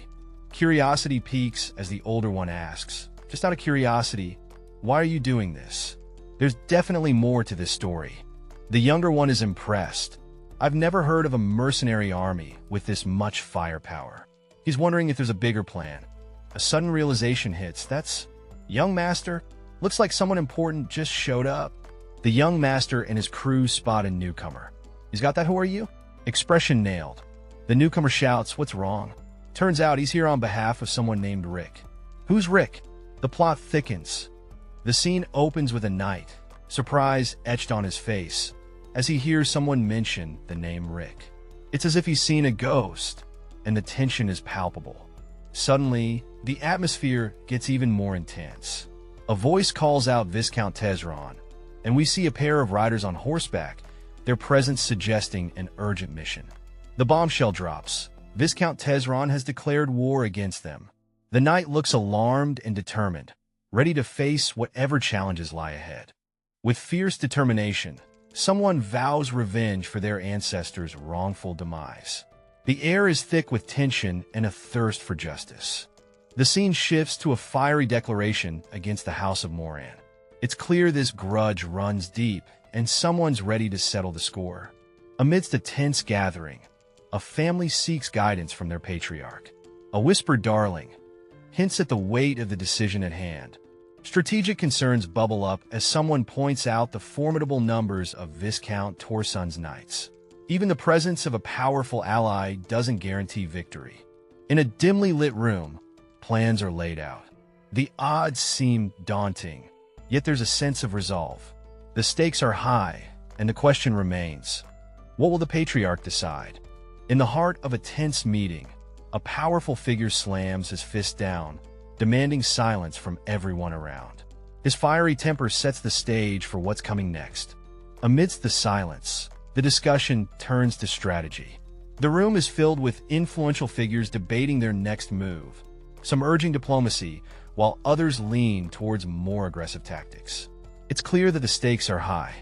Curiosity peaks as the older one asks, just out of curiosity, why are you doing this? There's definitely more to this story. The younger one is impressed. I've never heard of a mercenary army with this much firepower. He's wondering if there's a bigger plan. A sudden realization hits. That's young master. Looks like someone important just showed up. The young master and his crew spot a newcomer. He's got that, who are you? Expression nailed. The newcomer shouts, what's wrong? Turns out he's here on behalf of someone named Rick. Who's Rick? The plot thickens. The scene opens with a knight, surprise etched on his face, as he hears someone mention the name Rick. It's as if he's seen a ghost, and the tension is palpable. Suddenly, the atmosphere gets even more intense. A voice calls out Viscount Tesron, and we see a pair of riders on horseback, their presence suggesting an urgent mission. The bombshell drops. Viscount Tesron has declared war against them. The knight looks alarmed and determined, ready to face whatever challenges lie ahead. With fierce determination, someone vows revenge for their ancestors' wrongful demise. The air is thick with tension and a thirst for justice. The scene shifts to a fiery declaration against the House of Moran. It's clear this grudge runs deep, and someone's ready to settle the score. Amidst a tense gathering, a family seeks guidance from their patriarch. A whispered darling hints at the weight of the decision at hand. Strategic concerns bubble up as someone points out the formidable numbers of Viscount Torson's knights. Even the presence of a powerful ally doesn't guarantee victory. In a dimly lit room, plans are laid out. The odds seem daunting, yet there's a sense of resolve. The stakes are high, and the question remains, what will the patriarch decide? In the heart of a tense meeting, a powerful figure slams his fist down, demanding silence from everyone around. His fiery temper sets the stage for what's coming next. Amidst the silence, the discussion turns to strategy. The room is filled with influential figures debating their next move, some urging diplomacy, while others lean towards more aggressive tactics. It's clear that the stakes are high.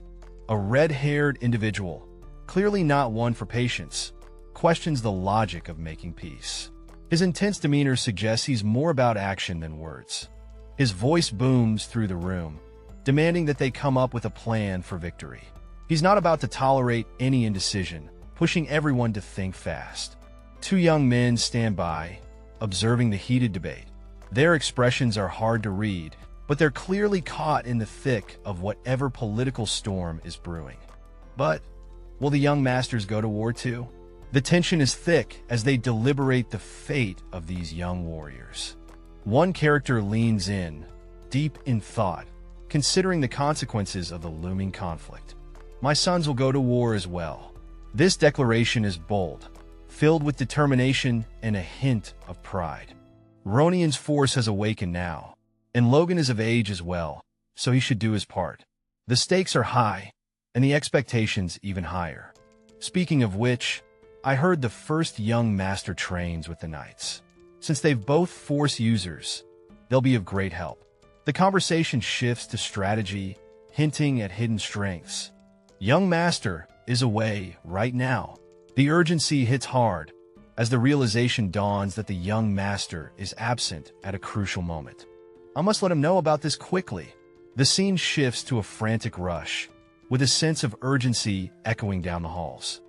A red-haired individual, clearly not one for patience, questions the logic of making peace. His intense demeanor suggests he's more about action than words. His voice booms through the room, demanding that they come up with a plan for victory. He's not about to tolerate any indecision, pushing everyone to think fast. Two young men stand by, observing the heated debate. Their expressions are hard to read, but they're clearly caught in the thick of whatever political storm is brewing. But will the young masters go to war too? The tension is thick as they deliberate the fate of these young warriors. One character leans in, deep in thought, considering the consequences of the looming conflict. My sons will go to war as well. This declaration is bold, filled with determination and a hint of pride. Ronian's force has awakened now, and Logan is of age as well, so he should do his part. The stakes are high, and the expectations even higher. Speaking of which, I heard the first young master trains with the knights. Since they've both force users, they'll be of great help. The conversation shifts to strategy, hinting at hidden strengths. Young master is away right now. The urgency hits hard as the realization dawns that the young master is absent at a crucial moment. I must let him know about this quickly. The scene shifts to a frantic rush, with a sense of urgency echoing down the halls.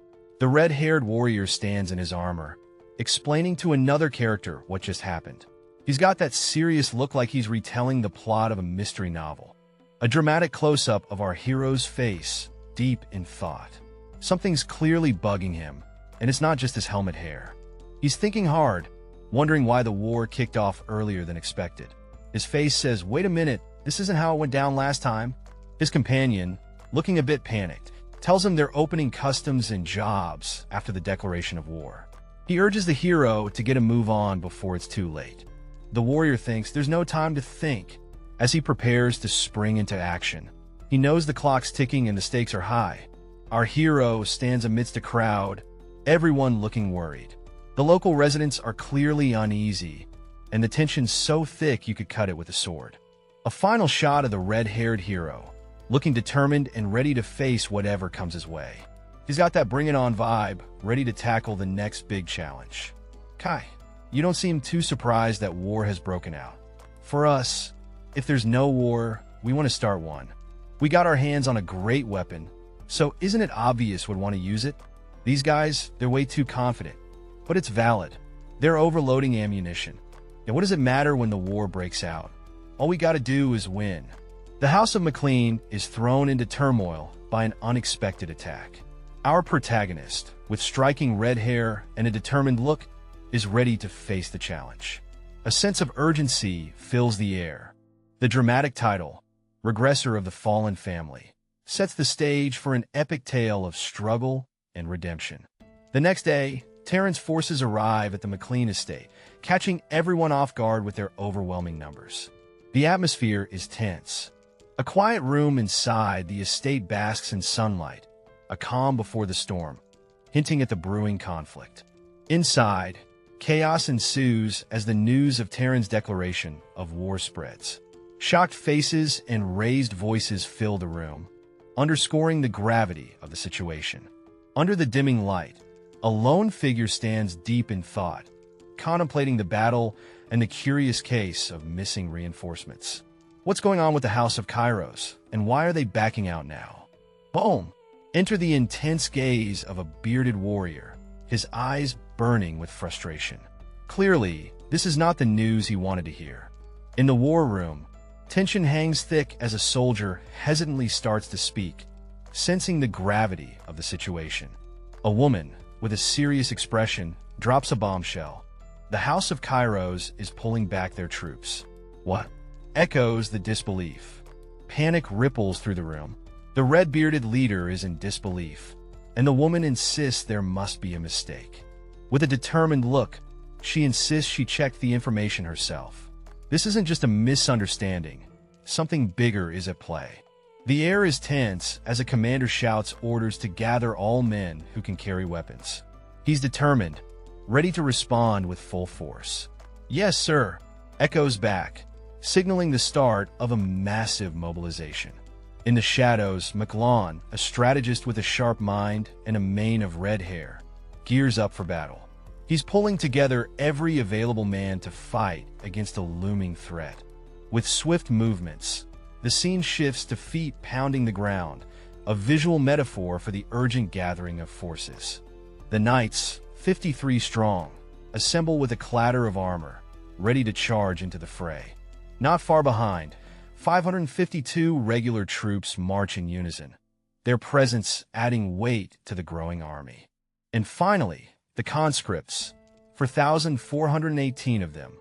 The red-haired warrior stands in his armor, explaining to another character what just happened. He's got that serious look like he's retelling the plot of a mystery novel. A dramatic close-up of our hero's face, deep in thought. Something's clearly bugging him, and it's not just his helmet hair. He's thinking hard, wondering why the war kicked off earlier than expected. His face says, wait a minute, this isn't how it went down last time. His companion, looking a bit panicked, tells him they're opening customs and jobs after the declaration of war. He urges the hero to get a move on before it's too late. The warrior thinks there's no time to think as he prepares to spring into action. He knows the clock's ticking and the stakes are high. Our hero stands amidst a crowd, everyone looking worried. The local residents are clearly uneasy, and the tension's so thick you could cut it with a sword. A final shot of the red-haired hero, looking determined and ready to face whatever comes his way. He's got that bring it on vibe, ready to tackle the next big challenge. Kai, you don't seem too surprised that war has broken out. For us, if there's no war, we want to start one. We got our hands on a great weapon, so isn't it obvious we'd want to use it? These guys, they're way too confident, but it's valid. They're overloading ammunition. And what does it matter when the war breaks out? All we gotta do is win. The House of McLean is thrown into turmoil by an unexpected attack. Our protagonist, with striking red hair and a determined look, is ready to face the challenge. A sense of urgency fills the air. The dramatic title, Regressor of the Fallen Family, sets the stage for an epic tale of struggle and redemption. The next day, Terran's forces arrive at the McLean estate, catching everyone off guard with their overwhelming numbers. The atmosphere is tense. A quiet room inside the estate basks in sunlight, a calm before the storm, hinting at the brewing conflict. Inside, chaos ensues as the news of Terran's declaration of war spreads. Shocked faces and raised voices fill the room, underscoring the gravity of the situation. Under the dimming light, a lone figure stands deep in thought, contemplating the battle and the curious case of missing reinforcements. What's going on with the House of Kairos, and why are they backing out now? Boom! Enter the intense gaze of a bearded warrior, his eyes burning with frustration. Clearly, this is not the news he wanted to hear. In the war room, tension hangs thick as a soldier hesitantly starts to speak, sensing the gravity of the situation. A woman, with a serious expression, drops a bombshell. The House of Kairos is pulling back their troops. What? Echoes the disbelief. Panic ripples through the room. The red-bearded leader is in disbelief, and the woman insists there must be a mistake. With a determined look, she insists she checked the information herself. This isn't just a misunderstanding. Something bigger is at play. The air is tense as a commander shouts orders to gather all men who can carry weapons. He's determined, ready to respond with full force. "Yes, sir," echoes back, signaling the start of a massive mobilization. In the shadows, McLawn, a strategist with a sharp mind and a mane of red hair, gears up for battle. He's pulling together every available man to fight against a looming threat. With swift movements, the scene shifts to feet pounding the ground, a visual metaphor for the urgent gathering of forces. The knights, 53 strong, assemble with a clatter of armor, ready to charge into the fray. Not far behind, 552 regular troops march in unison, their presence adding weight to the growing army. And finally, the conscripts, 4,418 of them,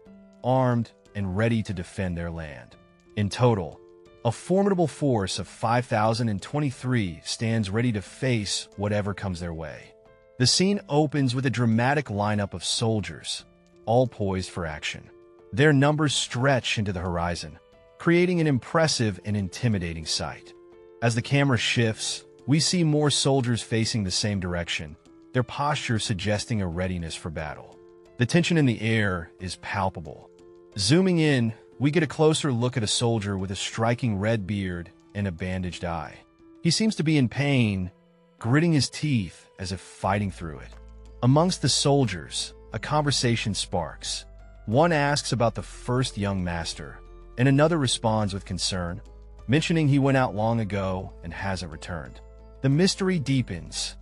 armed and ready to defend their land. In total, a formidable force of 5,023 stands ready to face whatever comes their way. The scene opens with a dramatic lineup of soldiers, all poised for action. Their numbers stretch into the horizon, creating an impressive and intimidating sight. As the camera shifts, we see more soldiers facing the same direction, their posture suggesting a readiness for battle. The tension in the air is palpable. Zooming in, we get a closer look at a soldier with a striking red beard and a bandaged eye. He seems to be in pain, gritting his teeth as if fighting through it. Amongst the soldiers, a conversation sparks. One asks about the first young master, and another responds with concern, mentioning he went out long ago and hasn't returned. The mystery deepens.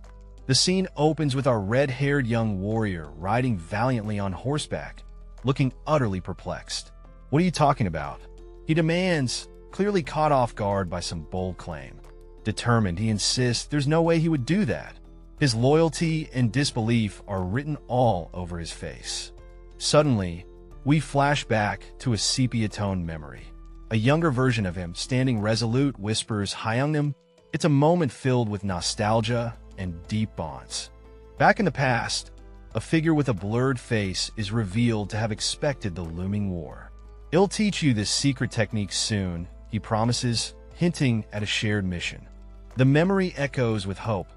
The scene opens with our red-haired young warrior riding valiantly on horseback, looking utterly perplexed. "What are you talking about?" he demands, clearly caught off guard by some bold claim. Determined, he insists there's no way he would do that. His loyalty and disbelief are written all over his face. Suddenly, we flash back to a sepia-toned memory. A younger version of him, standing resolute, whispers, "Hyungnam." It's a moment filled with nostalgia and deep bonds. Back in the past, a figure with a blurred face is revealed to have expected the looming war. "I'll teach you this secret technique soon," he promises, hinting at a shared mission. The memory echoes with hope.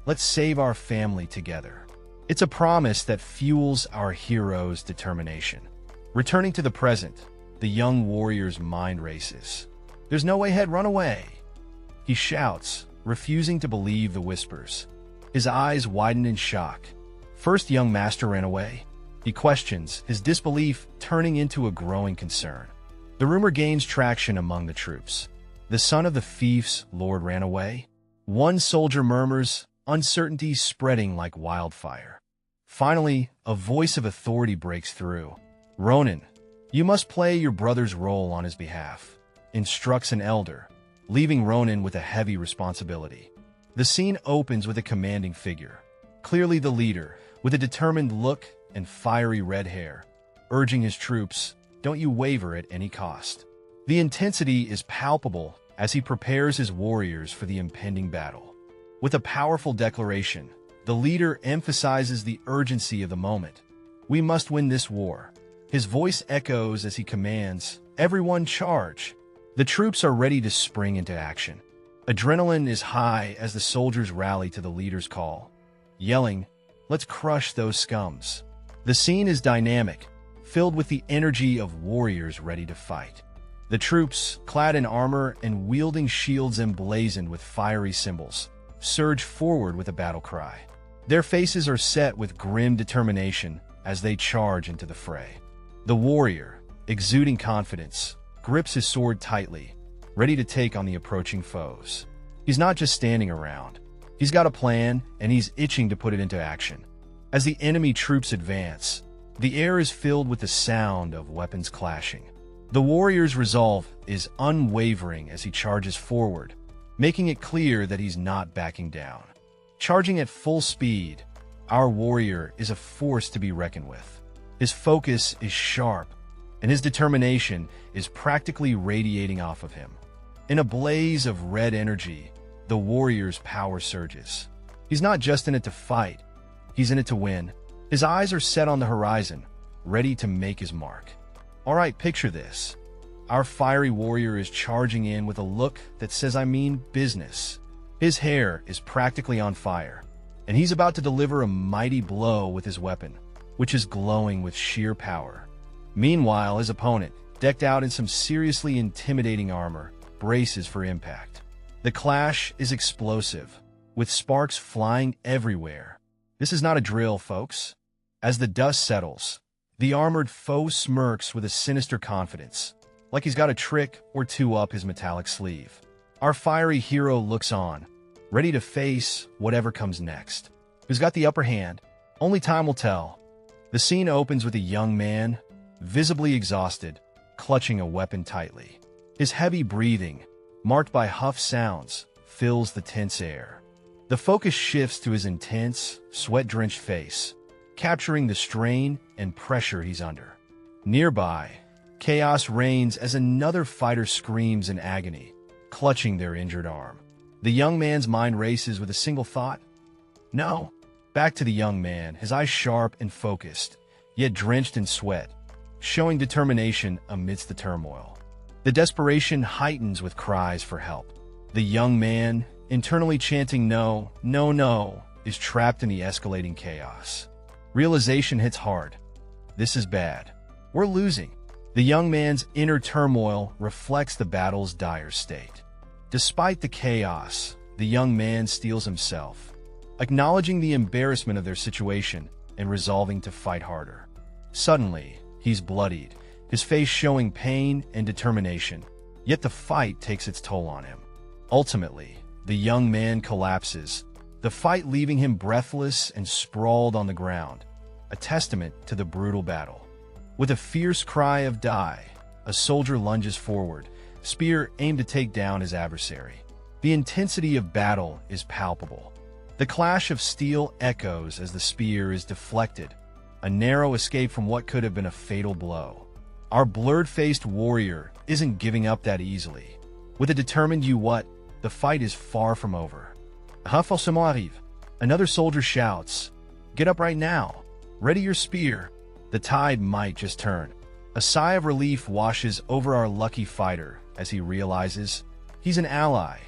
"Let's save our family together." It's a promise that fuels our hero's determination. Returning to the present, the young warrior's mind races. "There's no way, head, run away!" He shouts, refusing to believe the whispers. His eyes widen in shock. First young master ran away? He questions, his disbelief turning into a growing concern. The rumor gains traction among the troops. The son of the fief's lord ran away? One soldier murmurs, uncertainty spreading like wildfire. Finally, a voice of authority breaks through. "Ronin, you must play your brother's role on his behalf," instructs an elder, leaving Ronin with a heavy responsibility. The scene opens with a commanding figure, clearly the leader, with a determined look and fiery red hair, urging his troops, "Don't you waver at any cost." The intensity is palpable as he prepares his warriors for the impending battle. With a powerful declaration, the leader emphasizes the urgency of the moment. "We must win this war." His voice echoes as he commands, "Everyone charge!" The troops are ready to spring into action. Adrenaline is high as the soldiers rally to the leader's call, yelling, "Let's crush those scums." The scene is dynamic, filled with the energy of warriors ready to fight. The troops, clad in armor and wielding shields emblazoned with fiery symbols, surge forward with a battle cry. Their faces are set with grim determination as they charge into the fray. The warrior, exuding confidence, grips his sword tightly, ready to take on the approaching foes. He's not just standing around. He's got a plan, and he's itching to put it into action. As the enemy troops advance, the air is filled with the sound of weapons clashing. The warrior's resolve is unwavering as he charges forward, making it clear that he's not backing down. Charging at full speed, our warrior is a force to be reckoned with. His focus is sharp, and his determination is practically radiating off of him. In a blaze of red energy, the warrior's power surges. He's not just in it to fight, he's in it to win. His eyes are set on the horizon, ready to make his mark. All right, picture this. Our fiery warrior is charging in with a look that says, "I mean business." His hair is practically on fire, and he's about to deliver a mighty blow with his weapon, which is glowing with sheer power. Meanwhile, his opponent, decked out in some seriously intimidating armor, braces for impact. The clash is explosive, with sparks flying everywhere. This is not a drill, folks. As the dust settles, the armored foe smirks with a sinister confidence, like he's got a trick or two up his metallic sleeve. Our fiery hero looks on, ready to face whatever comes next. Who's got the upper hand? Only time will tell. The scene opens with a young man, visibly exhausted, clutching a weapon tightly. His heavy breathing, marked by huff sounds, fills the tense air. The focus shifts to his intense, sweat-drenched face, capturing the strain and pressure he's under. Nearby, chaos reigns as another fighter screams in agony, clutching their injured arm. The young man's mind races with a single thought. No. Back to the young man, his eyes sharp and focused, yet drenched in sweat, showing determination amidst the turmoil. The desperation heightens with cries for help. The young man, internally chanting "no, no, no," is trapped in the escalating chaos. Realization hits hard. This is bad. We're losing. The young man's inner turmoil reflects the battle's dire state. Despite the chaos, the young man steels himself, acknowledging the embarrassment of their situation and resolving to fight harder. Suddenly, he's bloodied, his face showing pain and determination, yet the fight takes its toll on him. Ultimately, the young man collapses, the fight leaving him breathless and sprawled on the ground, a testament to the brutal battle. With a fierce cry of "Die!", a soldier lunges forward, spear aimed to take down his adversary. The intensity of battle is palpable. The clash of steel echoes as the spear is deflected, a narrow escape from what could have been a fatal blow. Our blurred-faced warrior isn't giving up that easily. With a determined "you what," the fight is far from over. "Renforcement arrive." Another soldier shouts, "Get up right now. Ready your spear." The tide might just turn. A sigh of relief washes over our lucky fighter as he realizes he's an ally.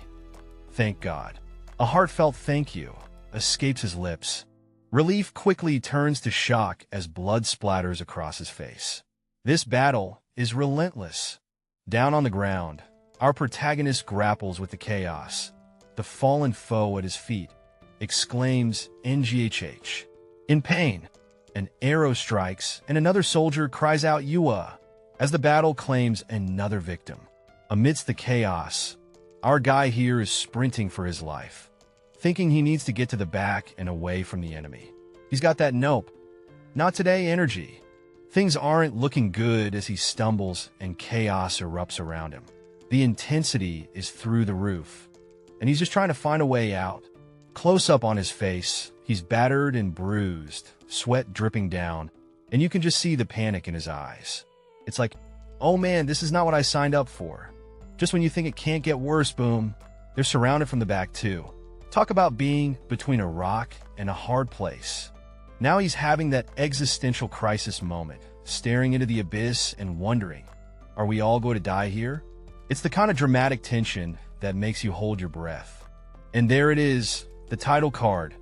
Thank God. A heartfelt "thank you" escapes his lips. Relief quickly turns to shock as blood splatters across his face. This battle is relentless. Down on the ground, our protagonist grapples with the chaos. The fallen foe at his feet exclaims NGHH. In pain, an arrow strikes and another soldier cries out Yua as the battle claims another victim. Amidst the chaos, our guy here is sprinting for his life, thinking he needs to get to the back and away from the enemy. He's got that nope, not today energy. Things aren't looking good as he stumbles and chaos erupts around him. The intensity is through the roof, and he's just trying to find a way out. Close up on his face, he's battered and bruised, sweat dripping down, and you can just see the panic in his eyes. It's like, oh man, this is not what I signed up for. Just when you think it can't get worse, boom, they're surrounded from the back too. Talk about being between a rock and a hard place. Now he's having that existential crisis moment, staring into the abyss and wondering, are we all going to die here? It's the kind of dramatic tension that makes you hold your breath. And there it is, the title card,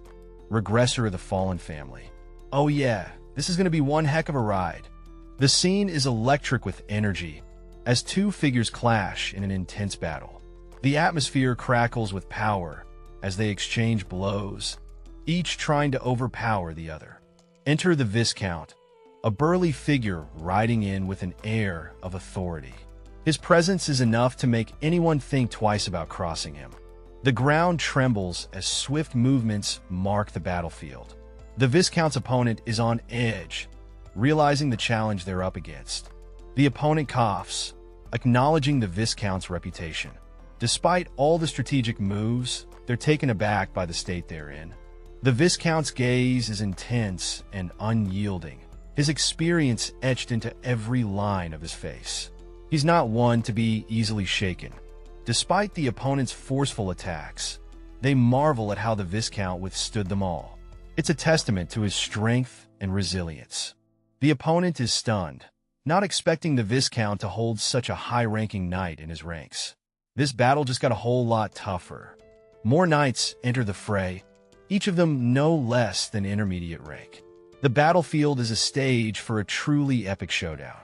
Regressor of the Fallen Family. Oh yeah, this is going to be one heck of a ride. The scene is electric with energy as two figures clash in an intense battle. The atmosphere crackles with power as they exchange blows, each trying to overpower the other. Enter the Viscount, a burly figure riding in with an air of authority. His presence is enough to make anyone think twice about crossing him. The ground trembles as swift movements mark the battlefield. The Viscount's opponent is on edge, realizing the challenge they're up against. The opponent coughs, acknowledging the Viscount's reputation. Despite all the strategic moves, they're taken aback by the state they're in. The Viscount's gaze is intense and unyielding, his experience etched into every line of his face. He's not one to be easily shaken. Despite the opponent's forceful attacks, they marvel at how the Viscount withstood them all. It's a testament to his strength and resilience. The opponent is stunned, not expecting the Viscount to hold such a high-ranking knight in his ranks. This battle just got a whole lot tougher. More knights enter the fray, each of them no less than intermediate rank. The battlefield is a stage for a truly epic showdown.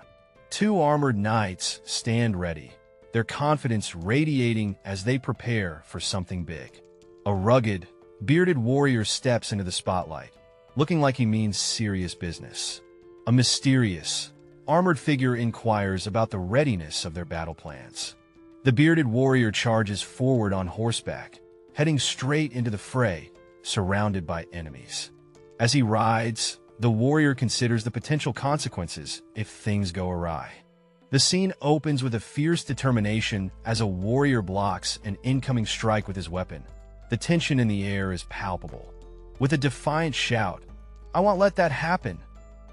Two armored knights stand ready, their confidence radiating as they prepare for something big. A rugged, bearded warrior steps into the spotlight, looking like he means serious business. A mysterious, armored figure inquires about the readiness of their battle plans. The bearded warrior charges forward on horseback, heading straight into the fray, surrounded by enemies. As he rides, the warrior considers the potential consequences if things go awry. The scene opens with a fierce determination as a warrior blocks an incoming strike with his weapon. The tension in the air is palpable. With a defiant shout, "I won't let that happen,"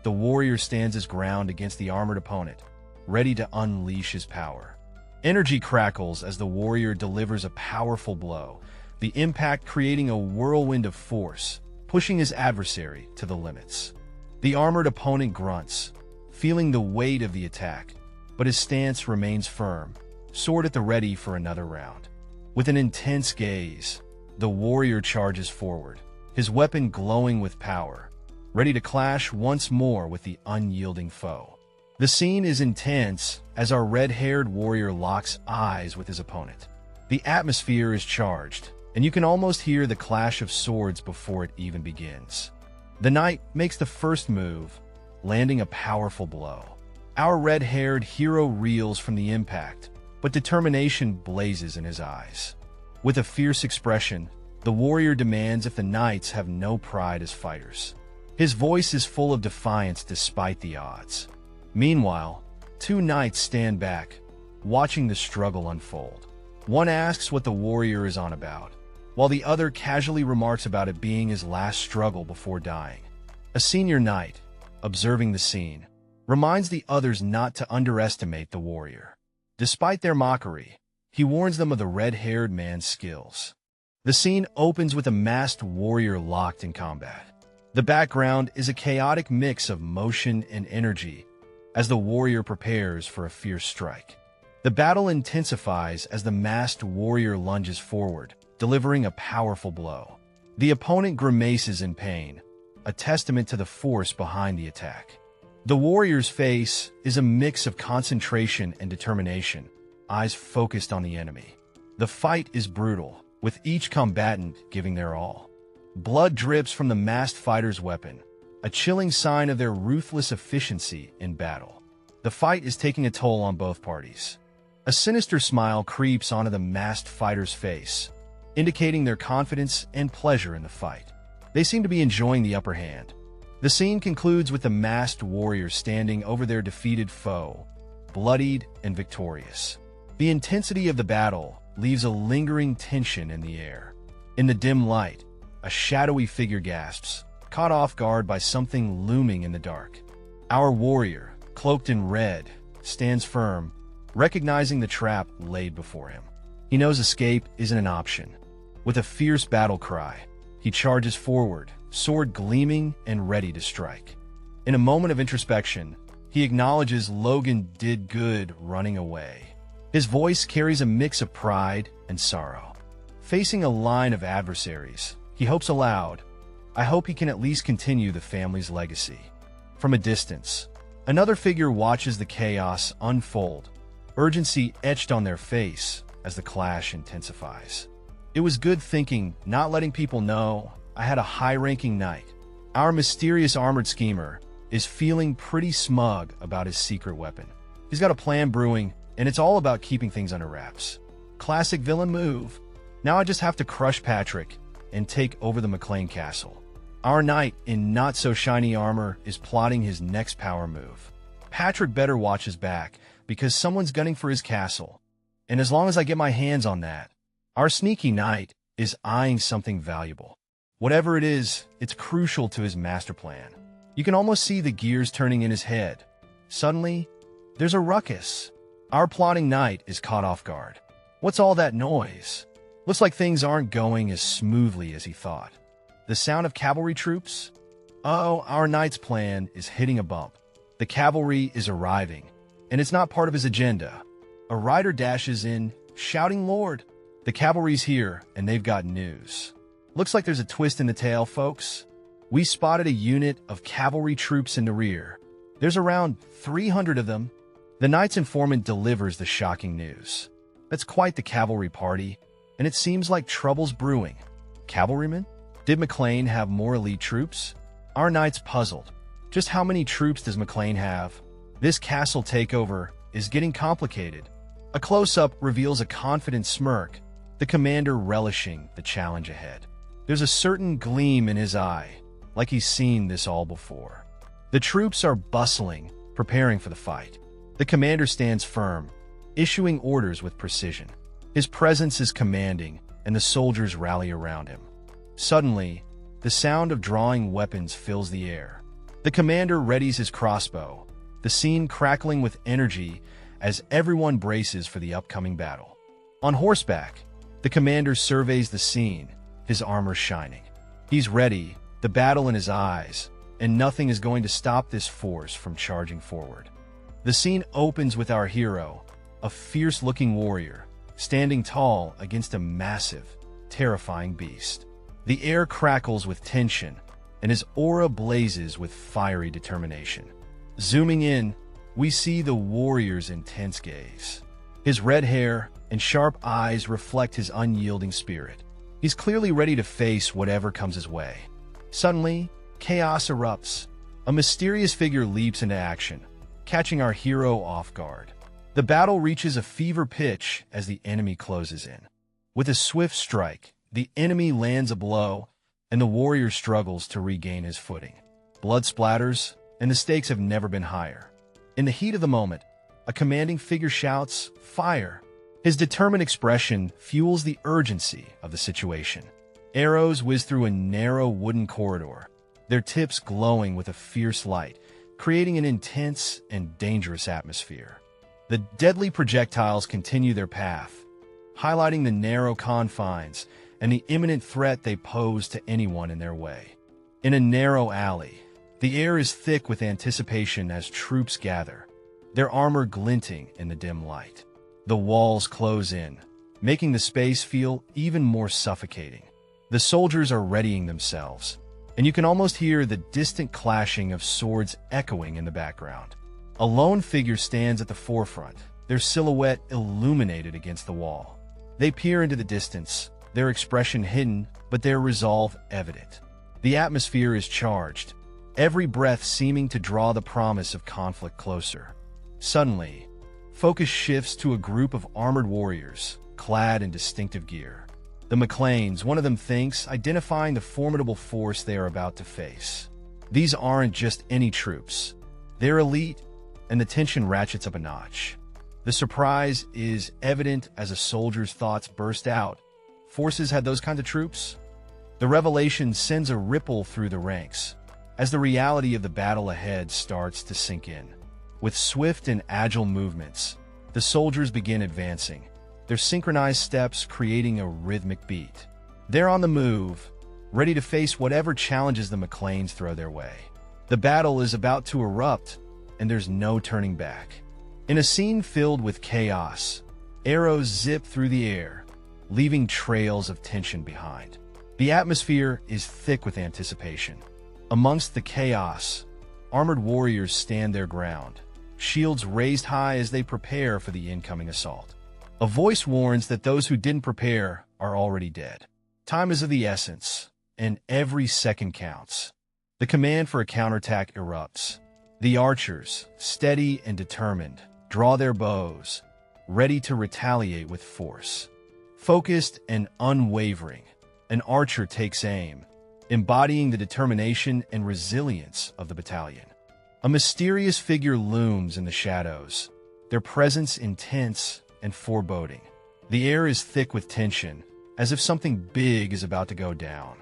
the warrior stands his ground against the armored opponent, ready to unleash his power. Energy crackles as the warrior delivers a powerful blow, the impact creating a whirlwind of force, pushing his adversary to the limits. The armored opponent grunts, feeling the weight of the attack, but his stance remains firm, sword at the ready for another round. With an intense gaze, the warrior charges forward, his weapon glowing with power, ready to clash once more with the unyielding foe. The scene is intense as our red-haired warrior locks eyes with his opponent. The atmosphere is charged, and you can almost hear the clash of swords before it even begins. The knight makes the first move, landing a powerful blow. Our red-haired hero reels from the impact, but determination blazes in his eyes. With a fierce expression, the warrior demands if the knights have no pride as fighters. His voice is full of defiance despite the odds. Meanwhile, two knights stand back, watching the struggle unfold. One asks what the warrior is on about, while the other casually remarks about it being his last struggle before dying. A senior knight, observing the scene, reminds the others not to underestimate the warrior. Despite their mockery, he warns them of the red-haired man's skills. The scene opens with a masked warrior locked in combat. The background is a chaotic mix of motion and energy as the warrior prepares for a fierce strike. The battle intensifies as the masked warrior lunges forward, delivering a powerful blow. The opponent grimaces in pain, a testament to the force behind the attack. The warrior's face is a mix of concentration and determination, eyes focused on the enemy. The fight is brutal, with each combatant giving their all. Blood drips from the masked fighter's weapon, a chilling sign of their ruthless efficiency in battle. The fight is taking a toll on both parties. A sinister smile creeps onto the masked fighter's face, indicating their confidence and pleasure in the fight. They seem to be enjoying the upper hand. The scene concludes with the masked warrior standing over their defeated foe, bloodied and victorious. The intensity of the battle leaves a lingering tension in the air. In the dim light, a shadowy figure gasps, caught off guard by something looming in the dark. Our warrior, cloaked in red, stands firm, recognizing the trap laid before him. He knows escape isn't an option. With a fierce battle cry, he charges forward, sword gleaming and ready to strike. In a moment of introspection, he acknowledges Logan did good running away. His voice carries a mix of pride and sorrow. Facing a line of adversaries, he hopes aloud, "I hope he can at least continue the family's legacy." From a distance, another figure watches the chaos unfold, urgency etched on their face as the clash intensifies. It was good thinking, not letting people know I had a high-ranking knight. Our mysterious armored schemer is feeling pretty smug about his secret weapon. He's got a plan brewing, and it's all about keeping things under wraps. Classic villain move. Now I just have to crush Patrick and take over the McLean castle. Our knight in not-so-shiny armor is plotting his next power move. Patrick better watch his back, because someone's gunning for his castle. And as long as I get my hands on that, our sneaky knight is eyeing something valuable. Whatever it is, it's crucial to his master plan. You can almost see the gears turning in his head. Suddenly, there's a ruckus. Our plotting knight is caught off guard. What's all that noise? Looks like things aren't going as smoothly as he thought. The sound of cavalry troops? Oh, our knight's plan is hitting a bump. The cavalry is arriving, and it's not part of his agenda. A rider dashes in, shouting, "Lord!" The cavalry's here, and they've got news. Looks like there's a twist in the tale, folks. We spotted a unit of cavalry troops in the rear. There's around 300 of them. The knight's informant delivers the shocking news. That's quite the cavalry party, and it seems like trouble's brewing. Cavalrymen? Did McLean have more elite troops? Our knight's puzzled. Just how many troops does McLean have? This castle takeover is getting complicated. A close-up reveals a confident smirk, the commander relishing the challenge ahead. There's a certain gleam in his eye, like he's seen this all before. The troops are bustling, preparing for the fight. The commander stands firm, issuing orders with precision. His presence is commanding, and the soldiers rally around him. Suddenly, the sound of drawing weapons fills the air. The commander readies his crossbow, the scene crackling with energy as everyone braces for the upcoming battle. On horseback, the commander surveys the scene, his armor shining. He's ready, the battle in his eyes, and nothing is going to stop this force from charging forward. The scene opens with our hero, a fierce-looking warrior, standing tall against a massive, terrifying beast. The air crackles with tension, and his aura blazes with fiery determination. Zooming in, we see the warrior's intense gaze. His red hair and sharp eyes reflect his unyielding spirit. He's clearly ready to face whatever comes his way. Suddenly, chaos erupts. A mysterious figure leaps into action, catching our hero off guard. The battle reaches a fever pitch as the enemy closes in. With a swift strike, the enemy lands a blow, and the warrior struggles to regain his footing. Blood splatters, and the stakes have never been higher. In the heat of the moment, a commanding figure shouts, "Fire!" His determined expression fuels the urgency of the situation. Arrows whiz through a narrow wooden corridor, their tips glowing with a fierce light, creating an intense and dangerous atmosphere. The deadly projectiles continue their path, highlighting the narrow confines and the imminent threat they pose to anyone in their way. In a narrow alley, the air is thick with anticipation as troops gather, their armor glinting in the dim light. The walls close in, making the space feel even more suffocating. The soldiers are readying themselves, and you can almost hear the distant clashing of swords echoing in the background. A lone figure stands at the forefront, their silhouette illuminated against the wall. They peer into the distance, their expression hidden, but their resolve evident. The atmosphere is charged, every breath seeming to draw the promise of conflict closer. Suddenly, focus shifts to a group of armored warriors, clad in distinctive gear. The McLeans, one of them thinks, identifying the formidable force they are about to face. These aren't just any troops. They're elite, and the tension ratchets up a notch. The surprise is evident as a soldier's thoughts burst out. Forces had those kinds of troops? The revelation sends a ripple through the ranks, as the reality of the battle ahead starts to sink in. With swift and agile movements, the soldiers begin advancing, their synchronized steps creating a rhythmic beat. They're on the move, ready to face whatever challenges the McLeans throw their way. The battle is about to erupt, and there's no turning back. In a scene filled with chaos, arrows zip through the air, leaving trails of tension behind. The atmosphere is thick with anticipation. Amongst the chaos, armored warriors stand their ground, shields raised high as they prepare for the incoming assault. A voice warns that those who didn't prepare are already dead. Time is of the essence, and every second counts. The command for a counterattack erupts. The archers, steady and determined, draw their bows, ready to retaliate with force. Focused and unwavering, an archer takes aim, embodying the determination and resilience of the battalion. A mysterious figure looms in the shadows, their presence intense and foreboding. The air is thick with tension, as if something big is about to go down.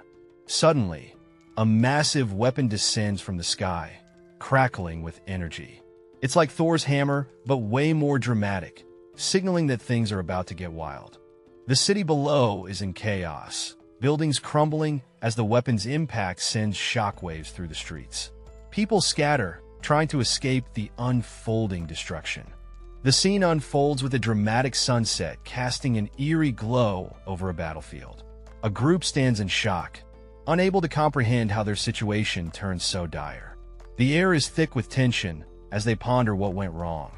Suddenly, a massive weapon descends from the sky, crackling with energy. It's like Thor's hammer, but way more dramatic, signaling that things are about to get wild. The city below is in chaos, buildings crumbling as the weapon's impact sends shockwaves through the streets. People scatter, trying to escape the unfolding destruction. The scene unfolds with a dramatic sunset casting an eerie glow over a battlefield. A group stands in shock, unable to comprehend how their situation turned so dire. The air is thick with tension as they ponder what went wrong.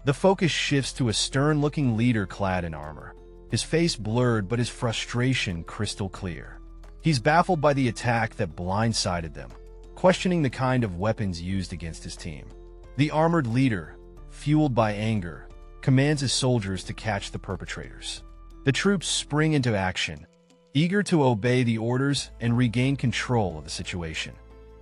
The focus shifts to a stern-looking leader clad in armor, his face blurred but his frustration crystal clear. He's baffled by the attack that blindsided them, questioning the kind of weapons used against his team. The armored leader, fueled by anger, commands his soldiers to catch the perpetrators. The troops spring into action, eager to obey the orders and regain control of the situation.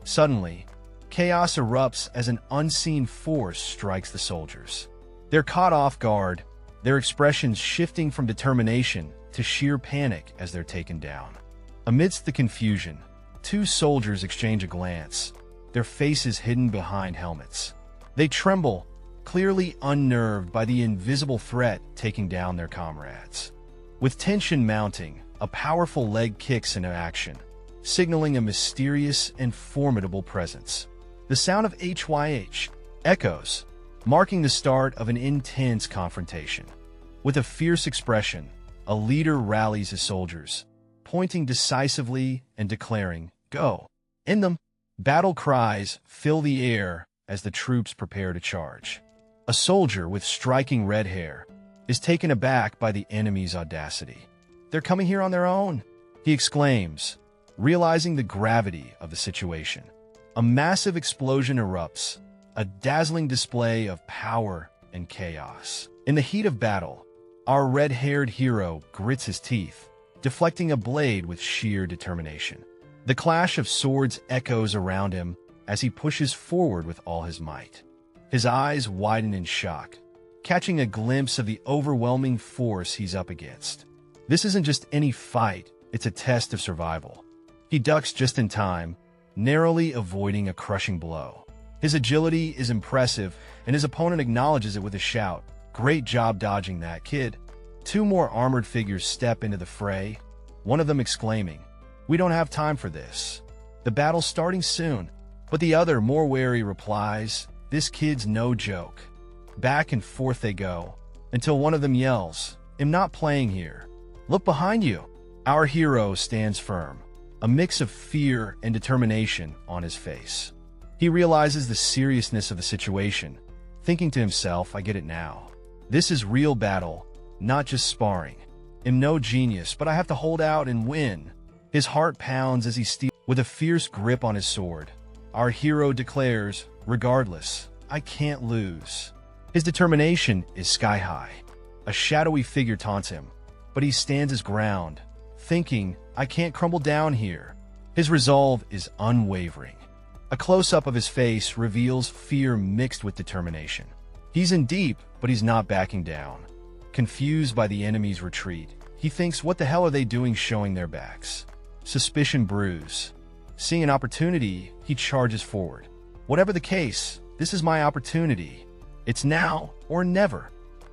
Suddenly, chaos erupts as an unseen force strikes the soldiers. They're caught off guard, their expressions shifting from determination to sheer panic as they're taken down. Amidst the confusion, two soldiers exchange a glance, their faces hidden behind helmets. They tremble, clearly unnerved by the invisible threat taking down their comrades. With tension mounting, a powerful leg kicks into action, signaling a mysterious and formidable presence. The sound of HYH echoes, marking the start of an intense confrontation. With a fierce expression, a leader rallies his soldiers, pointing decisively and declaring, "Go!" In them, battle cries fill the air as the troops prepare to charge. A soldier with striking red hair is taken aback by the enemy's audacity. "They're coming here on their own," he exclaims, realizing the gravity of the situation. A massive explosion erupts, a dazzling display of power and chaos. In the heat of battle, our red-haired hero grits his teeth, deflecting a blade with sheer determination. The clash of swords echoes around him as he pushes forward with all his might. His eyes widen in shock, catching a glimpse of the overwhelming force he's up against. This isn't just any fight, it's a test of survival. He ducks just in time, narrowly avoiding a crushing blow. His agility is impressive, and his opponent acknowledges it with a shout, "Great job dodging that, kid." Two more armored figures step into the fray, one of them exclaiming, "We don't have time for this. The battle's starting soon." But the other, more wary, replies, "This kid's no joke." Back and forth they go, until one of them yells, "I'm not playing here. Look behind you." Our hero stands firm, a mix of fear and determination on his face. He realizes the seriousness of the situation, thinking to himself, I get it now. This is real battle, not just sparring. I'm no genius, but I have to hold out and win. His heart pounds as he steals with a fierce grip on his sword. Our hero declares, regardless, I can't lose. His determination is sky high. A shadowy figure taunts him, but he stands his ground, thinking, I can't crumble down here. His resolve is unwavering. A close-up of his face reveals fear mixed with determination. He's in deep, but he's not backing down. Confused by the enemy's retreat, he thinks, what the hell are they doing showing their backs? Suspicion brews. Seeing an opportunity, he charges forward. Whatever the case, this is my opportunity. It's now or never.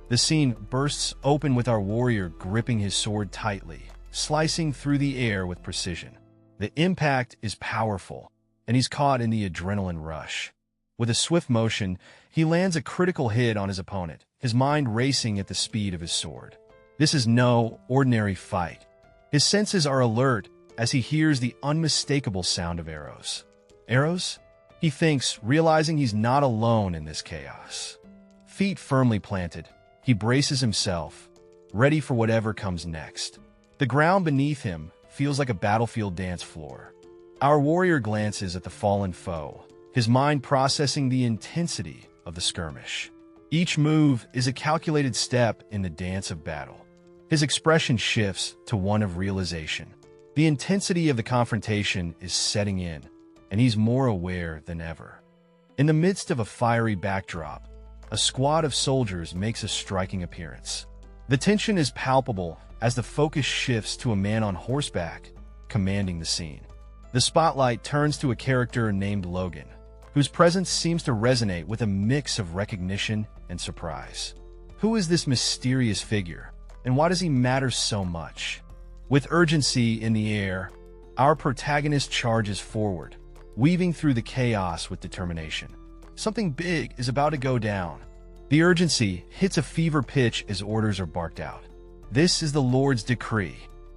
The scene bursts open with our warrior gripping his sword tightly, slicing through the air with precision. The impact is powerful, and he's caught in the adrenaline rush. With a swift motion, he lands a critical hit on his opponent, his mind racing at the speed of his sword. This is no ordinary fight. His senses are alert as he hears the unmistakable sound of arrows. Arrows? He thinks, realizing he's not alone in this chaos. Feet firmly planted, he braces himself, ready for whatever comes next. The ground beneath him feels like a battlefield dance floor. Our warrior glances at the fallen foe, his mind processing the intensity of the skirmish. Each move is a calculated step in the dance of battle. His expression shifts to one of realization. The intensity of the confrontation is setting in, and he's more aware than ever. In the midst of a fiery backdrop, a squad of soldiers makes a striking appearance. The tension is palpable as the focus shifts to a man on horseback, commanding the scene. The spotlight turns to a character named Logan, whose presence seems to resonate with a mix of recognition and surprise. Who is this mysterious figure, and why does he matter so much? With urgency in the air, our protagonist charges forward, weaving through the chaos with determination. Something big is about to go down. The urgency hits a fever pitch as orders are barked out. This is the Lord's decree,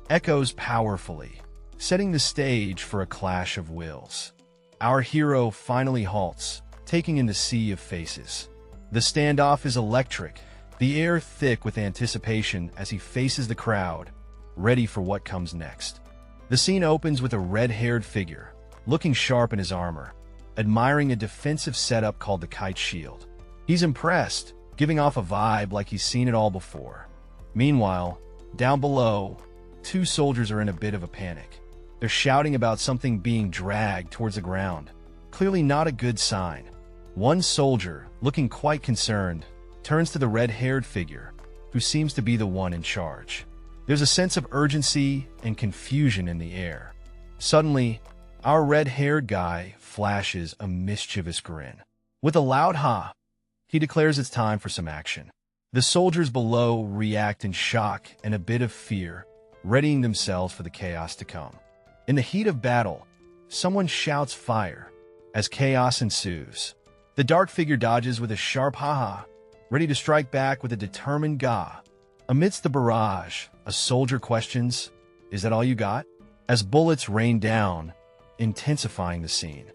echoes powerfully, setting the stage for a clash of wills. Our hero finally halts, taking in the sea of faces. The standoff is electric, the air thick with anticipation as he faces the crowd, ready for what comes next. The scene opens with a red-haired figure, looking sharp in his armor, admiring a defensive setup called the Kite Shield. He's impressed, giving off a vibe like he's seen it all before. Meanwhile, down below, two soldiers are in a bit of a panic. They're shouting about something being dragged towards the ground, clearly not a good sign. One soldier, looking quite concerned, turns to the red-haired figure, who seems to be the one in charge. There's a sense of urgency and confusion in the air. Suddenly, our red-haired guy flashes a mischievous grin. With a loud ha, he declares it's time for some action. The soldiers below react in shock and a bit of fear, readying themselves for the chaos to come. In the heat of battle, someone shouts fire. As chaos ensues, the dark figure dodges with a sharp ha-ha, ready to strike back with a determined ga. Amidst the barrage, a soldier questions, "Is that all you got?" As bullets rain down, intensifying the scene.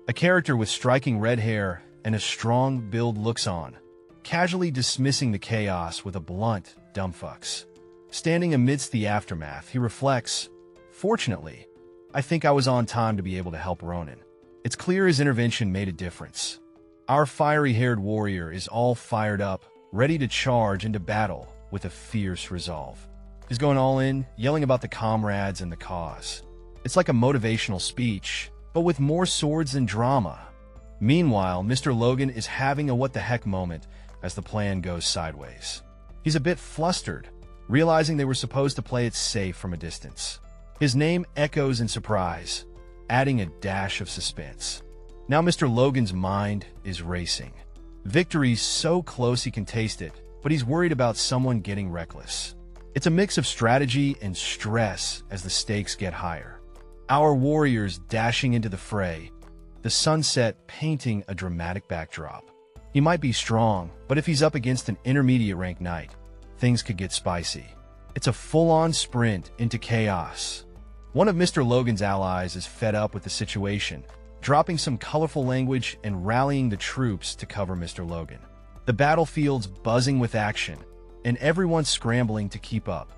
A character with striking red hair and a strong build looks on, casually dismissing the chaos with a blunt, "Dumb fucks." Standing amidst the aftermath, he reflects, "Fortunately, I think I was on time to be able to help Ronin." It's clear his intervention made a difference. Our fiery-haired warrior is all fired up, ready to charge into battle with a fierce resolve. He's going all in, yelling about the comrades and the cause. It's like a motivational speech, but with more swords and drama. Meanwhile, Mr. Logan is having a what-the-heck moment as the plan goes sideways. He's a bit flustered, realizing they were supposed to play it safe from a distance. His name echoes in surprise, adding a dash of suspense. Now Mr. Logan's mind is racing. Victory's so close he can taste it, but he's worried about someone getting reckless. It's a mix of strategy and stress as the stakes get higher. Our warriors dashing into the fray, the sunset painting a dramatic backdrop. He might be strong, but if he's up against an intermediate-ranked knight, things could get spicy. It's a full-on sprint into chaos. One of Mr. Logan's allies is fed up with the situation, dropping some colorful language and rallying the troops to cover Mr. Logan. The battlefield's buzzing with action, and everyone's scrambling to keep up.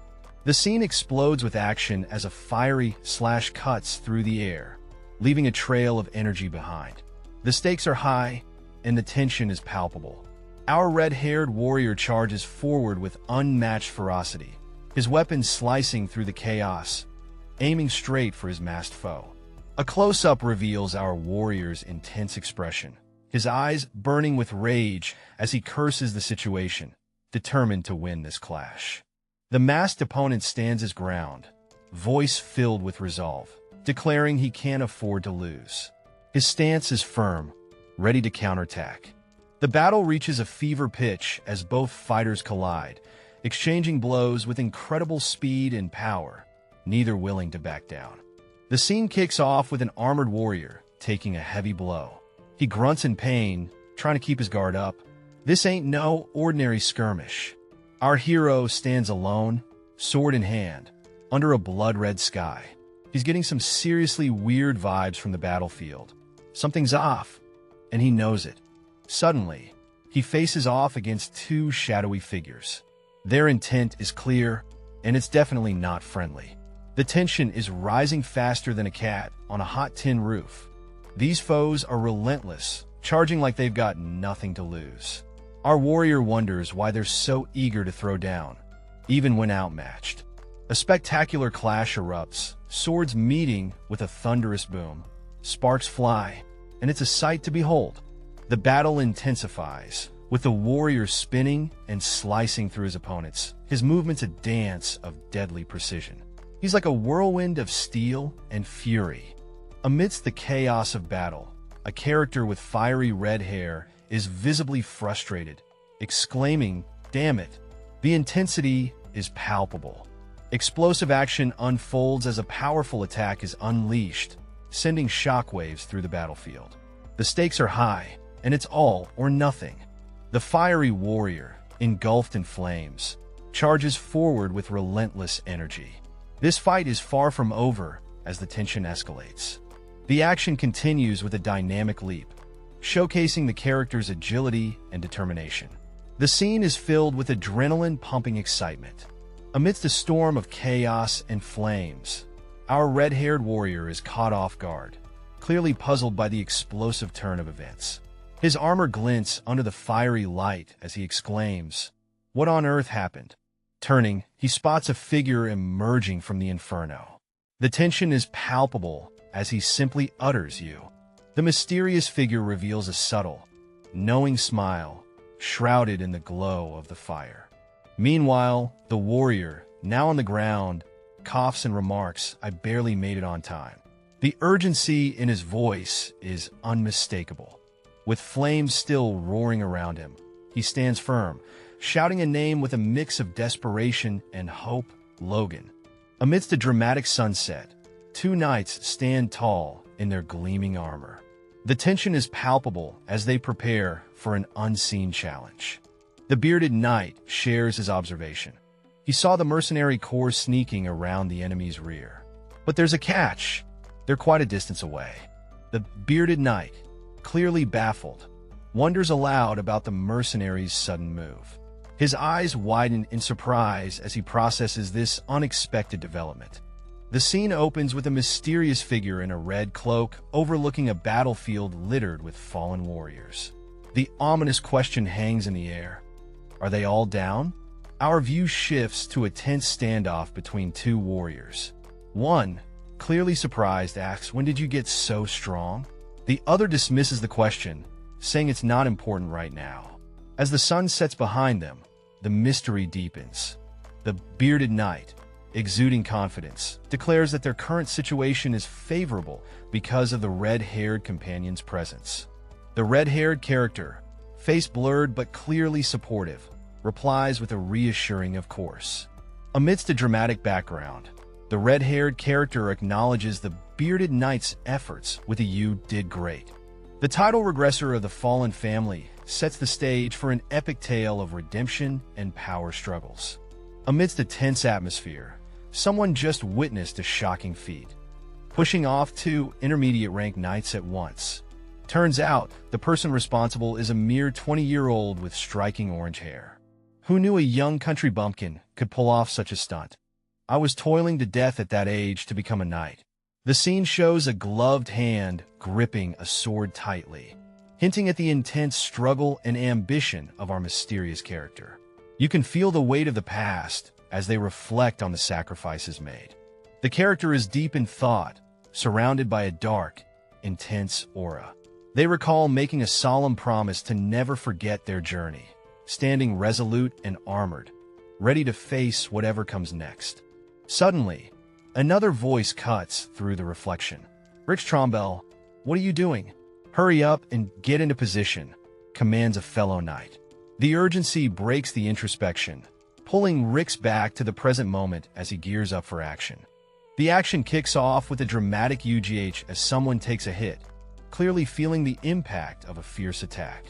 The scene explodes with action as a fiery slash cuts through the air, leaving a trail of energy behind. The stakes are high, and the tension is palpable. Our red-haired warrior charges forward with unmatched ferocity, his weapon slicing through the chaos, aiming straight for his masked foe. A close-up reveals our warrior's intense expression, his eyes burning with rage as he curses the situation, determined to win this clash. The masked opponent stands his ground, voice filled with resolve, declaring he can't afford to lose. His stance is firm, ready to counterattack. The battle reaches a fever pitch as both fighters collide, exchanging blows with incredible speed and power, neither willing to back down. The scene kicks off with an armored warrior taking a heavy blow. He grunts in pain, trying to keep his guard up. This ain't no ordinary skirmish. Our hero stands alone, sword in hand, under a blood-red sky. He's getting some seriously weird vibes from the battlefield. Something's off, and he knows it. Suddenly, he faces off against two shadowy figures. Their intent is clear, and it's definitely not friendly. The tension is rising faster than a cat on a hot tin roof. These foes are relentless, charging like they've got nothing to lose. Our warrior wonders why they're so eager to throw down, even when outmatched. A spectacular clash erupts, swords meeting with a thunderous boom. Sparks fly, and it's a sight to behold. The battle intensifies, with the warrior spinning and slicing through his opponents, his movements a dance of deadly precision. He's like a whirlwind of steel and fury. Amidst the chaos of battle, a character with fiery red hair is visibly frustrated, exclaiming, "Damn it!" The intensity is palpable. Explosive action unfolds as a powerful attack is unleashed, sending shockwaves through the battlefield. The stakes are high, and it's all or nothing. The fiery warrior, engulfed in flames, charges forward with relentless energy. This fight is far from over as the tension escalates. The action continues with a dynamic leap, showcasing the character's agility and determination. The scene is filled with adrenaline-pumping excitement. Amidst a storm of chaos and flames, our red-haired warrior is caught off guard, clearly puzzled by the explosive turn of events. His armor glints under the fiery light as he exclaims, "What on earth happened?" Turning, he spots a figure emerging from the inferno. The tension is palpable as he simply utters, "You." The mysterious figure reveals a subtle, knowing smile, shrouded in the glow of the fire. Meanwhile, the warrior, now on the ground, coughs and remarks, "I barely made it on time." The urgency in his voice is unmistakable. With flames still roaring around him, he stands firm, shouting a name with a mix of desperation and hope, "Logan." Amidst a dramatic sunset, two knights stand tall in their gleaming armor. The tension is palpable as they prepare for an unseen challenge. The bearded knight shares his observation. He saw the mercenary corps sneaking around the enemy's rear. But there's a catch. They're quite a distance away. The bearded knight, clearly baffled, wonders aloud about the mercenary's sudden move. His eyes widen in surprise as he processes this unexpected development. The scene opens with a mysterious figure in a red cloak overlooking a battlefield littered with fallen warriors. The ominous question hangs in the air. Are they all down? Our view shifts to a tense standoff between two warriors. One, clearly surprised, asks, "When did you get so strong?" The other dismisses the question, saying it's not important right now. As the sun sets behind them, the mystery deepens. The bearded knight, exuding confidence, declares that their current situation is favorable because of the red-haired companion's presence. The red-haired character, face blurred but clearly supportive, replies with a reassuring "of course." Amidst a dramatic background, the red-haired character acknowledges the bearded knight's efforts with a "You did great." The title Regressor of the Fallen Family sets the stage for an epic tale of redemption and power struggles. Amidst a tense atmosphere, someone just witnessed a shocking feat, pushing off 2 intermediate-rank knights at once. Turns out, the person responsible is a mere 20-year-old with striking orange hair. Who knew a young country bumpkin could pull off such a stunt? I was toiling to death at that age to become a knight. The scene shows a gloved hand gripping a sword tightly, hinting at the intense struggle and ambition of our mysterious character. You can feel the weight of the past as they reflect on the sacrifices made. The character is deep in thought, surrounded by a dark, intense aura. They recall making a solemn promise to never forget their journey, standing resolute and armored, ready to face whatever comes next. Suddenly, another voice cuts through the reflection. "Rich Trombell, what are you doing? Hurry up and get into position," commands a fellow knight. The urgency breaks the introspection, pulling Rix back to the present moment as he gears up for action. The action kicks off with a dramatic UGH as someone takes a hit, clearly feeling the impact of a fierce attack.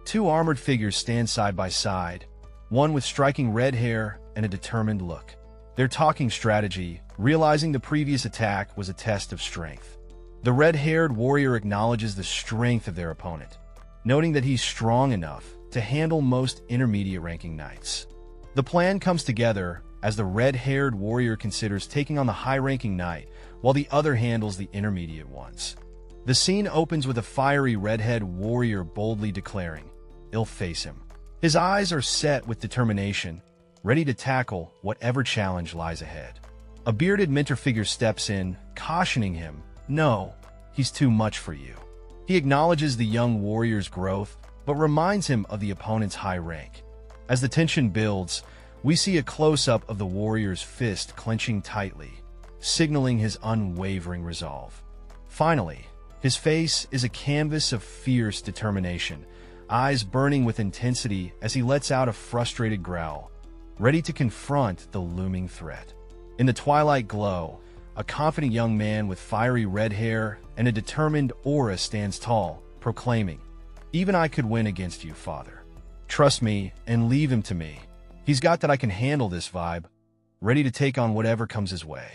2 armored figures stand side by side, one with striking red hair and a determined look. They're talking strategy, realizing the previous attack was a test of strength. The red-haired warrior acknowledges the strength of their opponent, noting that he's strong enough to handle most intermediate-ranking knights. The plan comes together as the red-haired warrior considers taking on the high-ranking knight, while the other handles the intermediate ones. The scene opens with a fiery redhead warrior boldly declaring, "I'll face him." His eyes are set with determination, ready to tackle whatever challenge lies ahead. A bearded mentor figure steps in, cautioning him, "No, he's too much for you." He acknowledges the young warrior's growth, but reminds him of the opponent's high rank. As the tension builds, we see a close-up of the warrior's fist clenching tightly, signaling his unwavering resolve. Finally, his face is a canvas of fierce determination, eyes burning with intensity as he lets out a frustrated growl, ready to confront the looming threat. In the twilight glow, a confident young man with fiery red hair and a determined aura stands tall, proclaiming, "Even I could win against you, father. Trust me and leave him to me. He's got that I can handle this vibe," ready to take on whatever comes his way.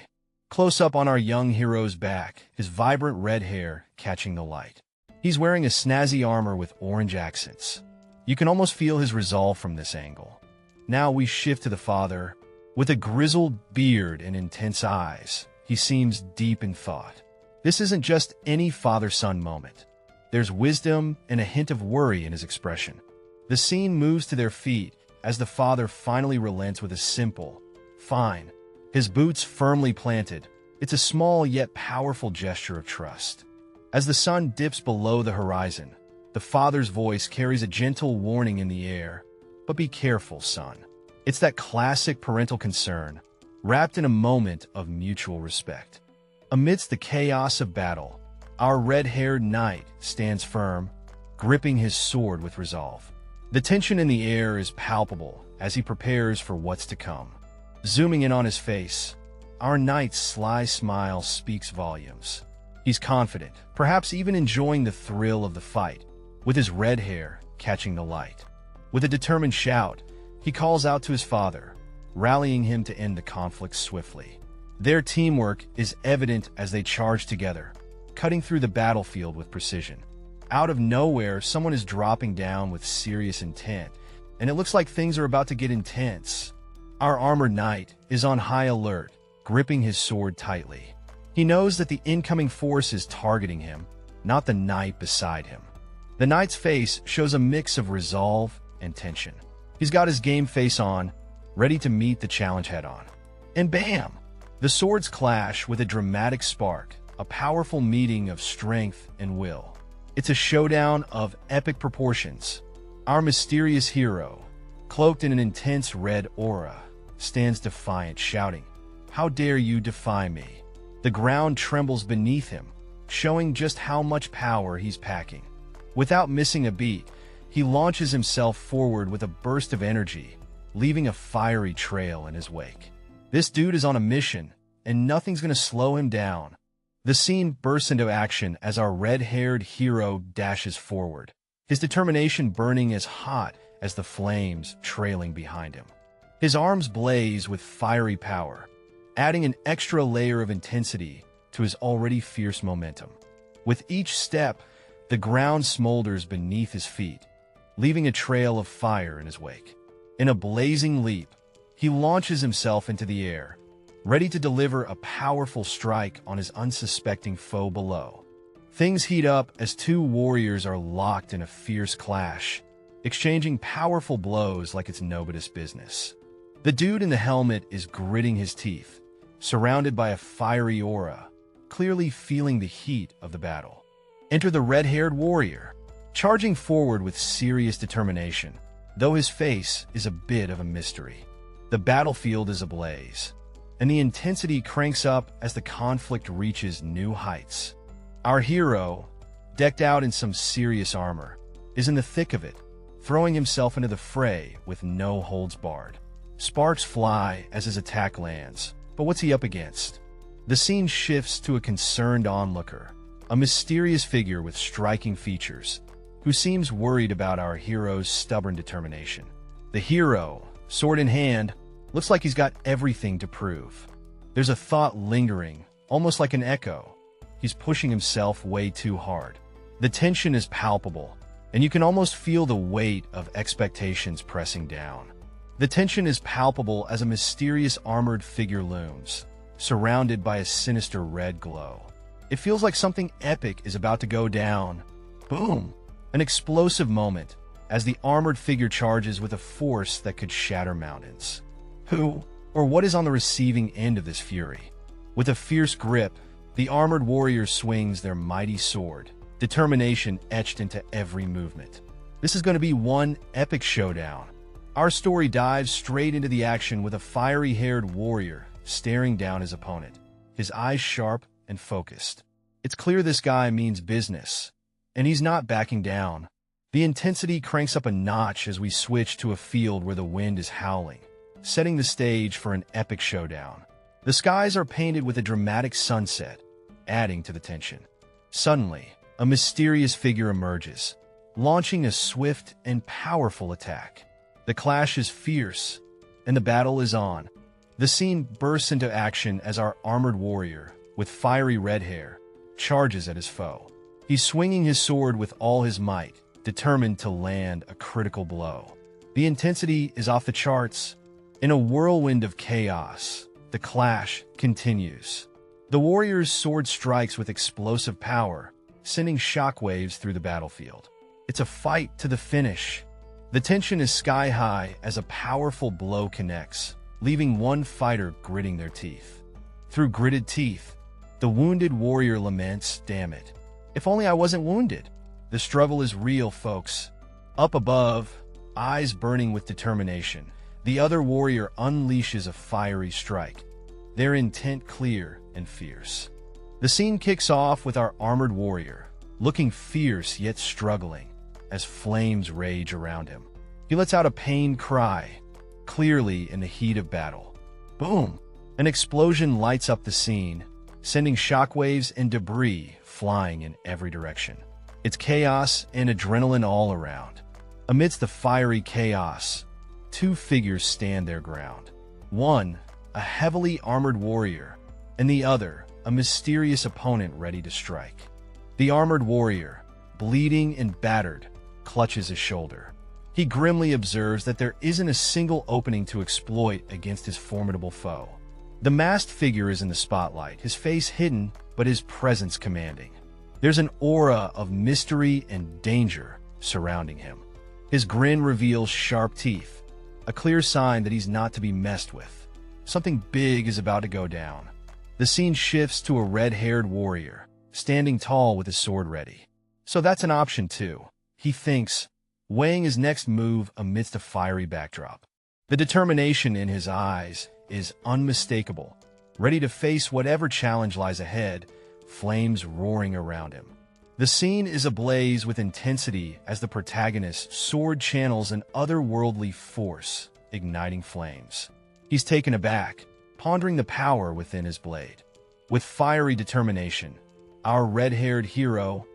Close up on our young hero's back, his vibrant red hair catching the light. He's wearing a snazzy armor with orange accents. You can almost feel his resolve from this angle. Now we shift to the father. With a grizzled beard and intense eyes, he seems deep in thought. This isn't just any father-son moment. There's wisdom and a hint of worry in his expression. The scene moves to their feet as the father finally relents with a simple, "Fine." His boots firmly planted, it's a small yet powerful gesture of trust. As the sun dips below the horizon, the father's voice carries a gentle warning in the air. "But be careful, son." It's that classic parental concern, wrapped in a moment of mutual respect. Amidst the chaos of battle, our red-haired knight stands firm, gripping his sword with resolve. The tension in the air is palpable as he prepares for what's to come. Zooming in on his face, our knight's sly smile speaks volumes. He's confident, perhaps even enjoying the thrill of the fight, with his red hair catching the light. With a determined shout, he calls out to his father, rallying him to end the conflict swiftly. Their teamwork is evident as they charge together, cutting through the battlefield with precision. Out of nowhere, someone is dropping down with serious intent, and it looks like things are about to get intense. Our armored knight is on high alert, gripping his sword tightly. He knows that the incoming force is targeting him, not the knight beside him. The knight's face shows a mix of resolve and tension. He's got his game face on, ready to meet the challenge head-on. And bam! The swords clash with a dramatic spark, a powerful meeting of strength and will. It's a showdown of epic proportions. Our mysterious hero, cloaked in an intense red aura, stands defiant, shouting, "How dare you defy me?" The ground trembles beneath him, showing just how much power he's packing. Without missing a beat, he launches himself forward with a burst of energy, leaving a fiery trail in his wake. This dude is on a mission, and nothing's going to slow him down. The scene bursts into action as our red-haired hero dashes forward, his determination burning as hot as the flames trailing behind him. His arms blaze with fiery power, adding an extra layer of intensity to his already fierce momentum. With each step, the ground smolders beneath his feet, leaving a trail of fire in his wake. In a blazing leap, he launches himself into the air, ready to deliver a powerful strike on his unsuspecting foe below. Things heat up as two warriors are locked in a fierce clash, exchanging powerful blows like it's nobody's business. The dude in the helmet is gritting his teeth, surrounded by a fiery aura, clearly feeling the heat of the battle. Enter the red-haired warrior, charging forward with serious determination, though his face is a bit of a mystery. The battlefield is ablaze, and the intensity cranks up as the conflict reaches new heights. Our hero, decked out in some serious armor, is in the thick of it, throwing himself into the fray with no holds barred. Sparks fly as his attack lands, but what's he up against? The scene shifts to a concerned onlooker, a mysterious figure with striking features, who seems worried about our hero's stubborn determination. The hero, sword in hand, looks like he's got everything to prove. There's a thought lingering, almost like an echo. He's pushing himself way too hard. The tension is palpable, and you can almost feel the weight of expectations pressing down. The tension is palpable as a mysterious armored figure looms, surrounded by a sinister red glow. It feels like something epic is about to go down. Boom! An explosive moment as the armored figure charges with a force that could shatter mountains. Who or what is on the receiving end of this fury? With a fierce grip, the armored warrior swings their mighty sword, determination etched into every movement. This is going to be one epic showdown. Our story dives straight into the action with a fiery-haired warrior staring down his opponent, his eyes sharp and focused. It's clear this guy means business, and he's not backing down. The intensity cranks up a notch as we switch to a field where the wind is howling, setting the stage for an epic showdown. The skies are painted with a dramatic sunset, adding to the tension. Suddenly, a mysterious figure emerges, launching a swift and powerful attack. The clash is fierce, and the battle is on. The scene bursts into action as our armored warrior, with fiery red hair, charges at his foe. He's swinging his sword with all his might, determined to land a critical blow. The intensity is off the charts. In a whirlwind of chaos, the clash continues. The warrior's sword strikes with explosive power, sending shockwaves through the battlefield. It's a fight to the finish. The tension is sky-high as a powerful blow connects, leaving one fighter gritting their teeth. Through gritted teeth, the wounded warrior laments, "Damn it. If only I wasn't wounded." The struggle is real, folks. Up above, eyes burning with determination, the other warrior unleashes a fiery strike, their intent clear and fierce. The scene kicks off with our armored warrior, looking fierce yet struggling, as flames rage around him. He lets out a pained cry, clearly in the heat of battle. Boom! An explosion lights up the scene, sending shockwaves and debris flying in every direction. It's chaos and adrenaline all around. Amidst the fiery chaos, two figures stand their ground. One, a heavily armored warrior, and the other, a mysterious opponent ready to strike. The armored warrior, bleeding and battered, clutches his shoulder. He grimly observes that there isn't a single opening to exploit against his formidable foe. The masked figure is in the spotlight, his face hidden, but his presence commanding. There's an aura of mystery and danger surrounding him. His grin reveals sharp teeth, a clear sign that he's not to be messed with. Something big is about to go down. The scene shifts to a red-haired warrior, standing tall with his sword ready. So that's an option too, he thinks, weighing his next move amidst a fiery backdrop. The determination in his eyes is unmistakable, ready to face whatever challenge lies ahead, flames roaring around him. The scene is ablaze with intensity as the protagonist's sword channels an otherworldly force, igniting flames. He's taken aback, pondering the power within his blade. With fiery determination, our red-haired hero,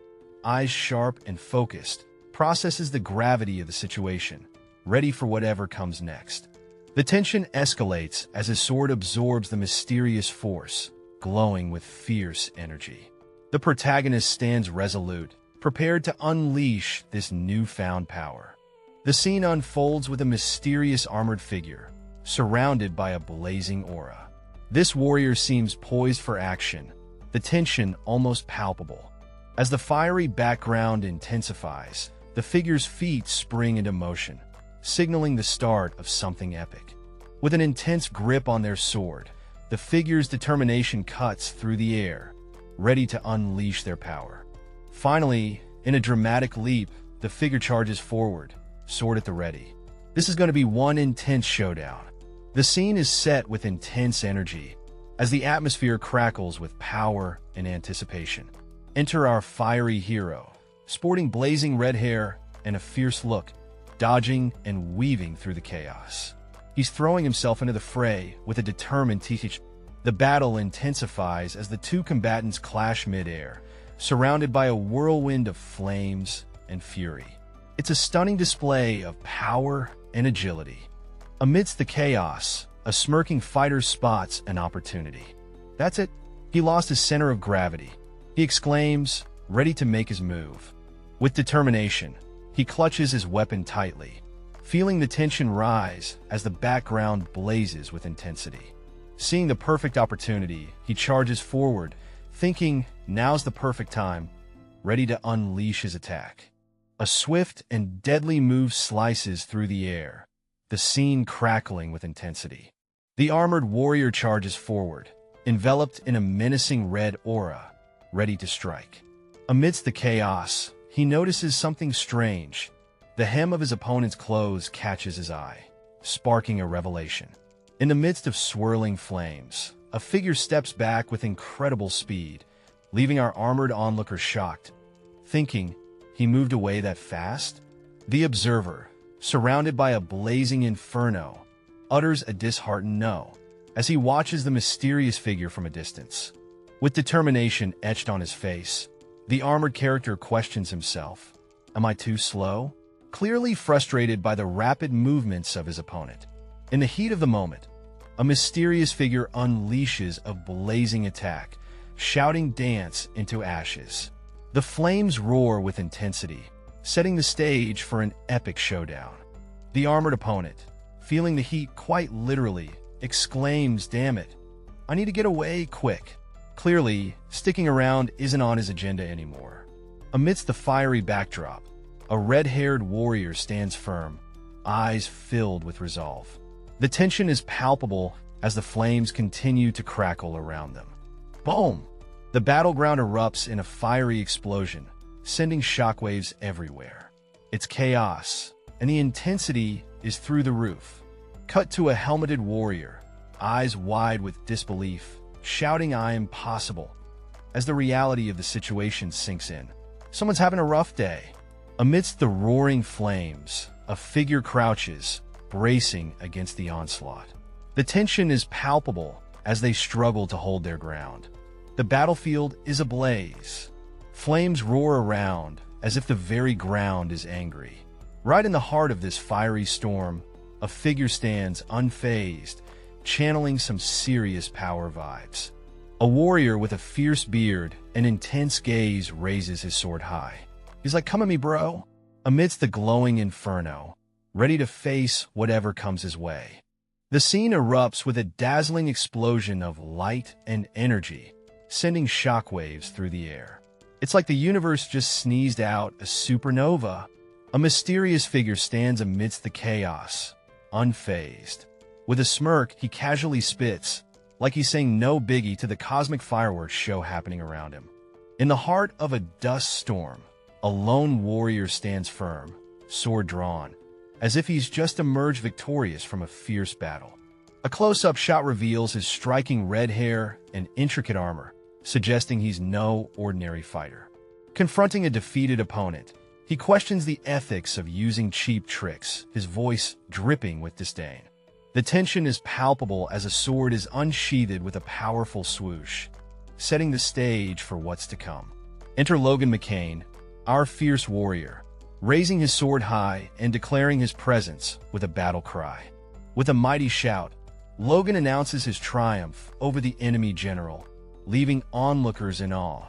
eyes sharp and focused, processes the gravity of the situation, ready for whatever comes next. The tension escalates as his sword absorbs the mysterious force, glowing with fierce energy. The protagonist stands resolute, prepared to unleash this newfound power. The scene unfolds with a mysterious armored figure, surrounded by a blazing aura. This warrior seems poised for action, the tension almost palpable. As the fiery background intensifies, the figure's feet spring into motion, signaling the start of something epic. With an intense grip on their sword, the figure's determination cuts through the air, ready to unleash their power. Finally, in a dramatic leap, the figure charges forward, sword at the ready. This is going to be one intense showdown. The scene is set with intense energy, as the atmosphere crackles with power and anticipation. Enter our fiery hero, sporting blazing red hair and a fierce look, dodging and weaving through the chaos. He's throwing himself into the fray with a determined teach. The battle intensifies as the two combatants clash midair, surrounded by a whirlwind of flames and fury. It's a stunning display of power and agility. Amidst the chaos, a smirking fighter spots an opportunity. That's it. He lost his center of gravity. He exclaims, ready to make his move. With determination, he clutches his weapon tightly, feeling the tension rise as the background blazes with intensity. Seeing the perfect opportunity, he charges forward, thinking now's the perfect time, ready to unleash his attack. A swift and deadly move slices through the air, the scene crackling with intensity. The armored warrior charges forward, enveloped in a menacing red aura, ready to strike. Amidst the chaos, he notices something strange. The hem of his opponent's clothes catches his eye, sparking a revelation. In the midst of swirling flames, a figure steps back with incredible speed, leaving our armored onlooker shocked, thinking he moved away that fast. The observer, surrounded by a blazing inferno, utters a disheartened no as he watches the mysterious figure from a distance. With determination etched on his face, the armored character questions himself. Am I too slow? Clearly frustrated by the rapid movements of his opponent. In the heat of the moment, a mysterious figure unleashes a blazing attack, shouting dance into ashes. The flames roar with intensity, setting the stage for an epic showdown. The armored opponent, feeling the heat quite literally, exclaims, "Damn it, I need to get away quick." Clearly, sticking around isn't on his agenda anymore. Amidst the fiery backdrop, a red-haired warrior stands firm, eyes filled with resolve. The tension is palpable as the flames continue to crackle around them. Boom! The battleground erupts in a fiery explosion, sending shockwaves everywhere. It's chaos, and the intensity is through the roof. Cut to a helmeted warrior, eyes wide with disbelief, shouting, "I am possible," as the reality of the situation sinks in. Someone's having a rough day. Amidst the roaring flames, a figure crouches, bracing against the onslaught. The tension is palpable as they struggle to hold their ground. The battlefield is ablaze. Flames roar around as if the very ground is angry. Right in the heart of this fiery storm, a figure stands unfazed, channeling some serious power vibes. A warrior with a fierce beard and intense gaze raises his sword high. He's like, "Come at me, bro." Amidst the glowing inferno, ready to face whatever comes his way. The scene erupts with a dazzling explosion of light and energy, sending shockwaves through the air. It's like the universe just sneezed out a supernova. A mysterious figure stands amidst the chaos, unfazed. With a smirk, he casually spits, like he's saying no biggie to the cosmic fireworks show happening around him. In the heart of a dust storm, a lone warrior stands firm, sword drawn, as if he's just emerged victorious from a fierce battle. A close-up shot reveals his striking red hair and intricate armor, suggesting he's no ordinary fighter. Confronting a defeated opponent, he questions the ethics of using cheap tricks, his voice dripping with disdain. The tension is palpable as a sword is unsheathed with a powerful swoosh, setting the stage for what's to come. Enter Logan McCain, our fierce warrior, raising his sword high and declaring his presence with a battle cry. With a mighty shout, Logan announces his triumph over the enemy general, leaving onlookers in awe.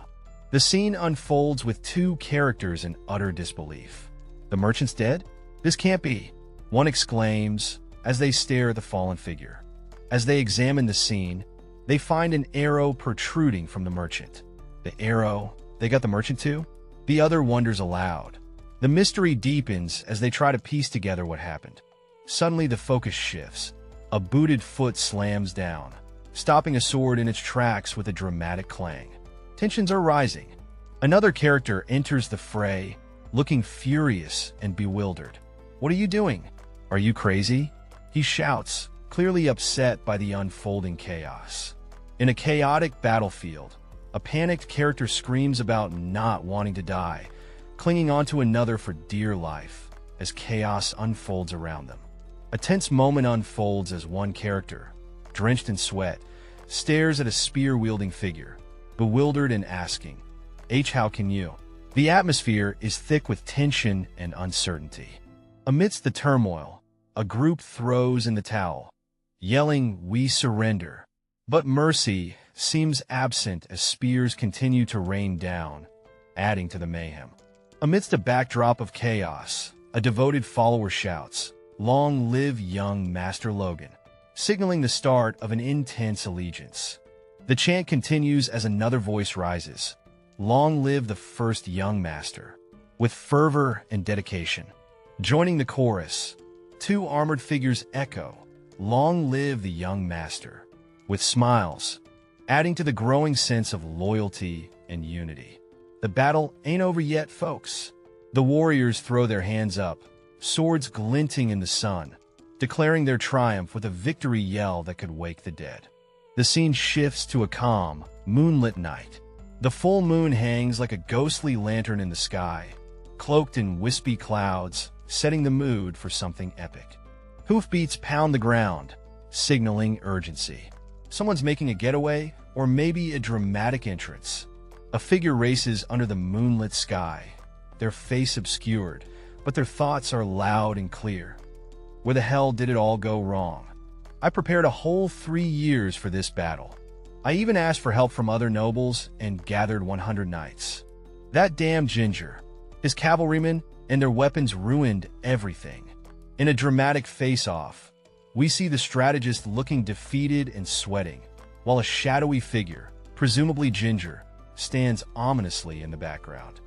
The scene unfolds with two characters in utter disbelief. The merchant's dead? This can't be, one exclaims as they stare at the fallen figure. As they examine the scene, they find an arrow protruding from the merchant. The arrow, they got the merchant too? The other wonders aloud. The mystery deepens as they try to piece together what happened. Suddenly the focus shifts. A booted foot slams down, stopping a sword in its tracks with a dramatic clang. Tensions are rising. Another character enters the fray, looking furious and bewildered. "What are you doing? Are you crazy?" he shouts, clearly upset by the unfolding chaos. In a chaotic battlefield, a panicked character screams about not wanting to die, clinging onto another for dear life as chaos unfolds around them. A tense moment unfolds as one character, drenched in sweat, stares at a spear-wielding figure, bewildered and asking, how can you?" The atmosphere is thick with tension and uncertainty. Amidst the turmoil, a group throws in the towel, yelling, "We surrender." But mercy seems absent as spears continue to rain down, adding to the mayhem. Amidst a backdrop of chaos, a devoted follower shouts, "Long live young Master Logan," signaling the start of an intense allegiance. The chant continues as another voice rises, "Long live the first young master," with fervor and dedication. Joining the chorus, two armored figures echo, "Long live the young master," with smiles, adding to the growing sense of loyalty and unity. The battle ain't over yet, folks. The warriors throw their hands up, swords glinting in the sun, declaring their triumph with a victory yell that could wake the dead. The scene shifts to a calm, moonlit night. The full moon hangs like a ghostly lantern in the sky, cloaked in wispy clouds, setting the mood for something epic. Hoofbeats pound the ground, signaling urgency. Someone's making a getaway, or maybe a dramatic entrance. A figure races under the moonlit sky, their face obscured, but their thoughts are loud and clear. Where the hell did it all go wrong? I prepared a whole 3 years for this battle. I even asked for help from other nobles and gathered 100 knights. That damn ginger, his cavalrymen, and their weapons ruined everything. In a dramatic face-off, we see the strategist looking defeated and sweating, while a shadowy figure, presumably Ginger, stands ominously in the background.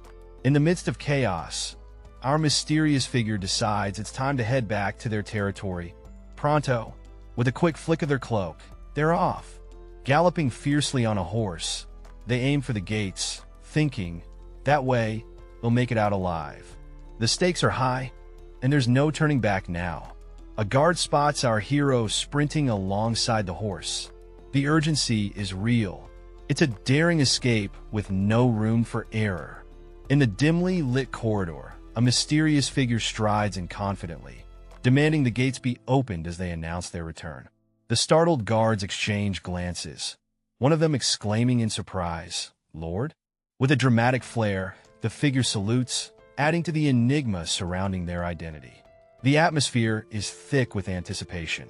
In the midst of chaos, our mysterious figure decides it's time to head back to their territory. Pronto, with a quick flick of their cloak, they're off. Galloping fiercely on a horse, they aim for the gates, thinking, that way, they'll make it out alive. The stakes are high, and there's no turning back now. A guard spots our hero sprinting alongside the horse. The urgency is real. It's a daring escape with no room for error. In the dimly lit corridor, a mysterious figure strides in confidently, demanding the gates be opened as they announce their return. The startled guards exchange glances, one of them exclaiming in surprise, "Lord?" With a dramatic flair, the figure salutes, adding to the enigma surrounding their identity. The atmosphere is thick with anticipation.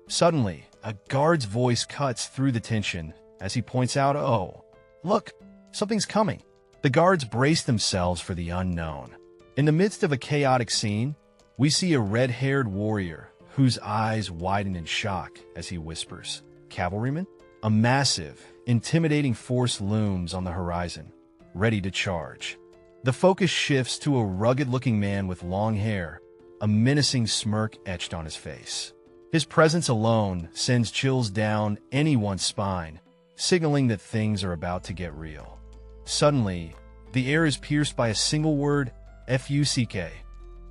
Suddenly, a guard's voice cuts through the tension as he points out, "Oh, look, something's coming." The guards brace themselves for the unknown. In the midst of a chaotic scene, we see a red-haired warrior whose eyes widen in shock as he whispers, "Cavalryman?" A massive, intimidating force looms on the horizon, ready to charge. The focus shifts to a rugged-looking man with long hair, a menacing smirk etched on his face. His presence alone sends chills down anyone's spine, signaling that things are about to get real. Suddenly, the air is pierced by a single word, "Fuck."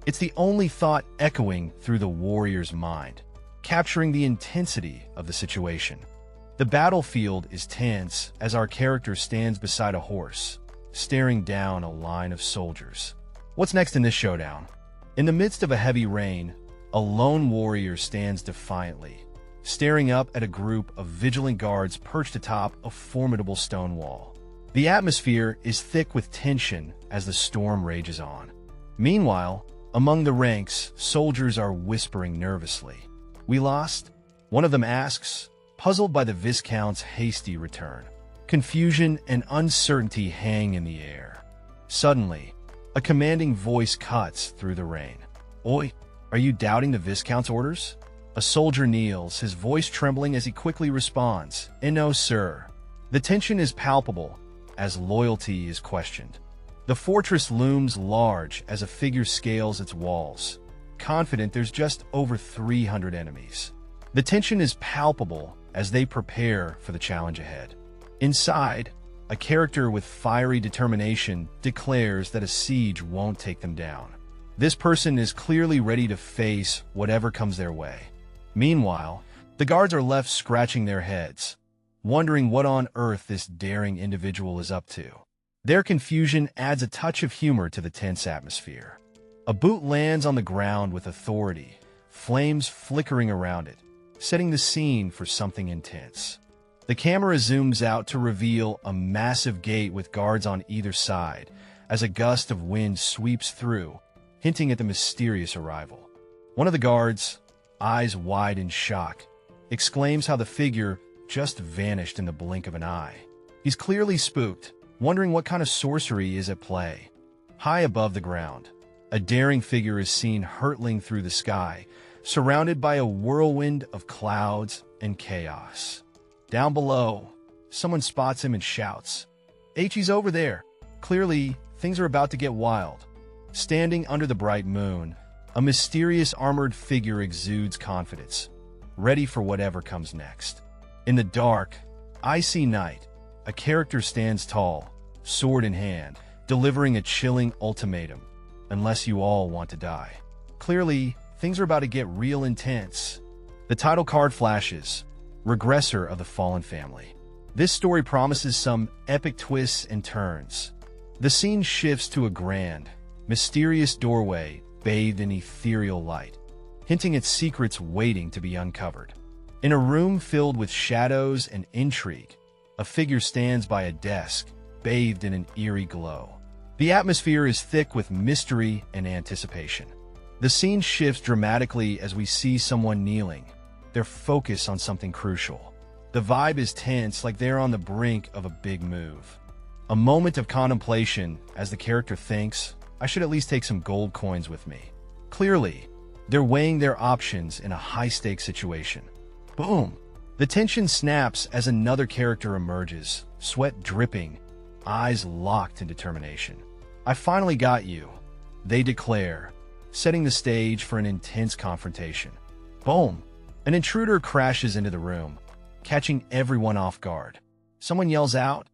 It's the only thought echoing through the warrior's mind, capturing the intensity of the situation. The battlefield is tense as our character stands beside a horse, staring down a line of soldiers. What's next in this showdown? In the midst of a heavy rain, a lone warrior stands defiantly, staring up at a group of vigilant guards perched atop a formidable stone wall. The atmosphere is thick with tension as the storm rages on. Meanwhile, among the ranks, soldiers are whispering nervously. We lost? One of them asks, puzzled by the Viscount's hasty return. Confusion and uncertainty hang in the air. Suddenly, a commanding voice cuts through the rain. Oi, are you doubting the Viscount's orders? A soldier kneels, his voice trembling as he quickly responds, No, sir. The tension is palpable as loyalty is questioned. The fortress looms large as a figure scales its walls, confident there's just over 300 enemies. The tension is palpable as they prepare for the challenge ahead. Inside, a character with fiery determination declares that a siege won't take them down. This person is clearly ready to face whatever comes their way. Meanwhile, the guards are left scratching their heads, wondering what on earth this daring individual is up to. Their confusion adds a touch of humor to the tense atmosphere. A boot lands on the ground with authority, flames flickering around it, setting the scene for something intense. The camera zooms out to reveal a massive gate with guards on either side as a gust of wind sweeps through, hinting at the mysterious arrival. One of the guards, eyes wide in shock, exclaims how the figure just vanished in the blink of an eye. He's clearly spooked, wondering what kind of sorcery is at play. High above the ground, a daring figure is seen hurtling through the sky, surrounded by a whirlwind of clouds and chaos. Down below, someone spots him and shouts, He's over there. Clearly, things are about to get wild. Standing under the bright moon, a mysterious armored figure exudes confidence, ready for whatever comes next. In the dark, icy night, a character stands tall, sword in hand, delivering a chilling ultimatum. Unless you all want to die. Clearly, things are about to get real intense. The title card flashes, Regressor of the Fallen Family. This story promises some epic twists and turns. The scene shifts to a grand, mysterious doorway bathed in ethereal light, hinting at secrets waiting to be uncovered. In a room filled with shadows and intrigue, a figure stands by a desk, bathed in an eerie glow. The atmosphere is thick with mystery and anticipation. The scene shifts dramatically as we see someone kneeling, their focus on something crucial. The vibe is tense, like they're on the brink of a big move. A moment of contemplation as the character thinks, I should at least take some gold coins with me. Clearly, they're weighing their options in a high-stakes situation. Boom! The tension snaps as another character emerges, sweat dripping, eyes locked in determination. I finally got you, they declare, setting the stage for an intense confrontation. Boom! An intruder crashes into the room, catching everyone off guard. Someone yells out,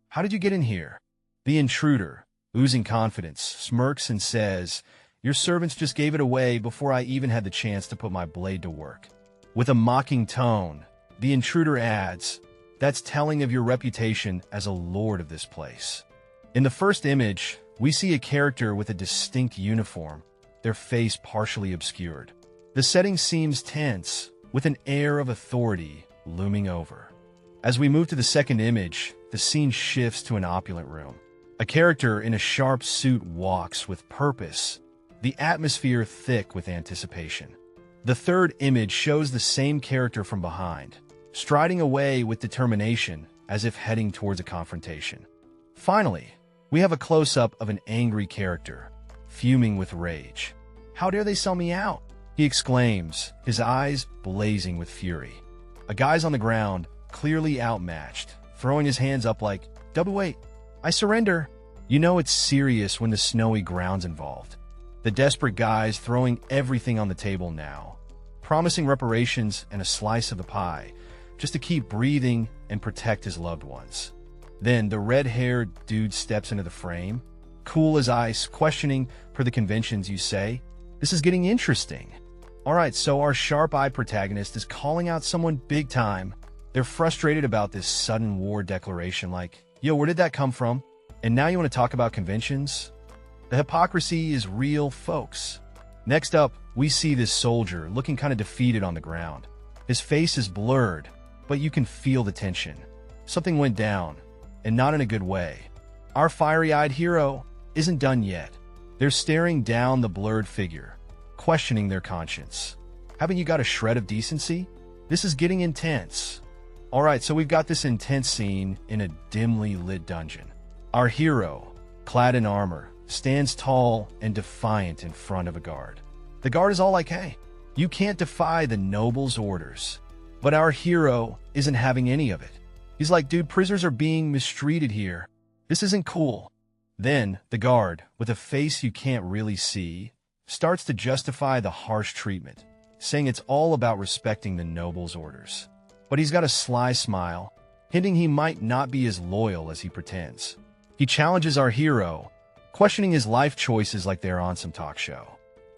How did you get in here? The intruder, oozing confidence, smirks and says, Your servants just gave it away before I even had the chance to put my blade to work. With a mocking tone, the intruder adds, That's telling of your reputation as a lord of this place. In the first image, we see a character with a distinct uniform, their face partially obscured. The setting seems tense, with an air of authority looming over. As we move to the second image, the scene shifts to an opulent room. A character in a sharp suit walks with purpose, the atmosphere thick with anticipation. The third image shows the same character from behind, striding away with determination as if heading towards a confrontation. Finally, we have a close-up of an angry character, fuming with rage. How dare they sell me out? He exclaims, his eyes blazing with fury. A guy's on the ground, clearly outmatched, throwing his hands up like, "Wait, I surrender." You know it's serious when the snowy ground's involved. The desperate guy's throwing everything on the table now, promising reparations and a slice of the pie, just to keep breathing and protect his loved ones. Then the red-haired dude steps into the frame, cool as ice, questioning, per the conventions you say, "This is getting interesting." Alright, so our sharp-eyed protagonist is calling out someone big time. They're frustrated about this sudden war declaration like, "Yo, where did that come from? And now you want to talk about conventions?" The hypocrisy is real, folks. Next up, we see this soldier looking kind of defeated on the ground. His face is blurred, but you can feel the tension. Something went down, and not in a good way. Our fiery-eyed hero isn't done yet. They're staring down the blurred figure, questioning their conscience. Haven't you got a shred of decency? This is getting intense. Alright, so we've got this intense scene in a dimly lit dungeon. Our hero, clad in armor, stands tall and defiant in front of a guard. The guard is all like, hey, you can't defy the noble's orders. But our hero isn't having any of it. He's like, dude, prisoners are being mistreated here. This isn't cool. Then, the guard, with a face you can't really see, starts to justify the harsh treatment, saying it's all about respecting the noble's orders. But he's got a sly smile, hinting he might not be as loyal as he pretends. He challenges our hero, questioning his life choices like they're on some talk show.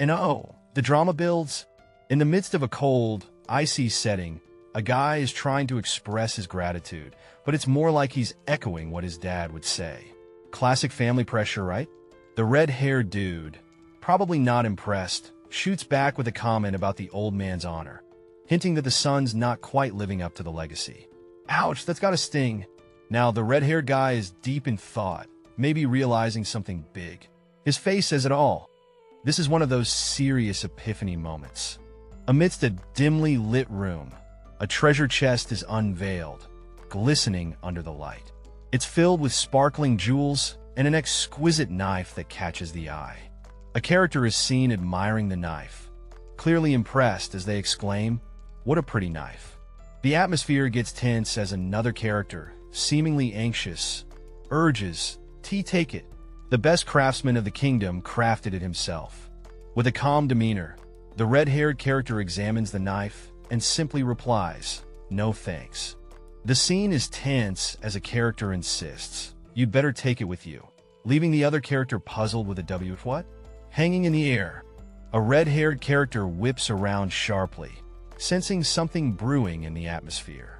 And oh, the drama builds. In the midst of a cold, icy setting, a guy is trying to express his gratitude, but it's more like he's echoing what his dad would say. Classic family pressure, right? The red-haired dude, probably not impressed, shoots back with a comment about the old man's honor, hinting that the son's not quite living up to the legacy. Ouch, that's gotta sting. Now, the red-haired guy is deep in thought, maybe realizing something big. His face says it all. This is one of those serious epiphany moments. Amidst a dimly lit room, a treasure chest is unveiled, glistening under the light. It's filled with sparkling jewels and an exquisite knife that catches the eye. A character is seen admiring the knife, clearly impressed as they exclaim, "What a pretty knife." The atmosphere gets tense as another character, seemingly anxious, urges, take it. The best craftsman of the kingdom crafted it himself. With a calm demeanor, the red-haired character examines the knife and simply replies, "No thanks." The scene is tense as a character insists, "You'd better take it with you," leaving the other character puzzled with a W. What? Hanging in the air, a red-haired character whips around sharply, sensing something brewing in the atmosphere.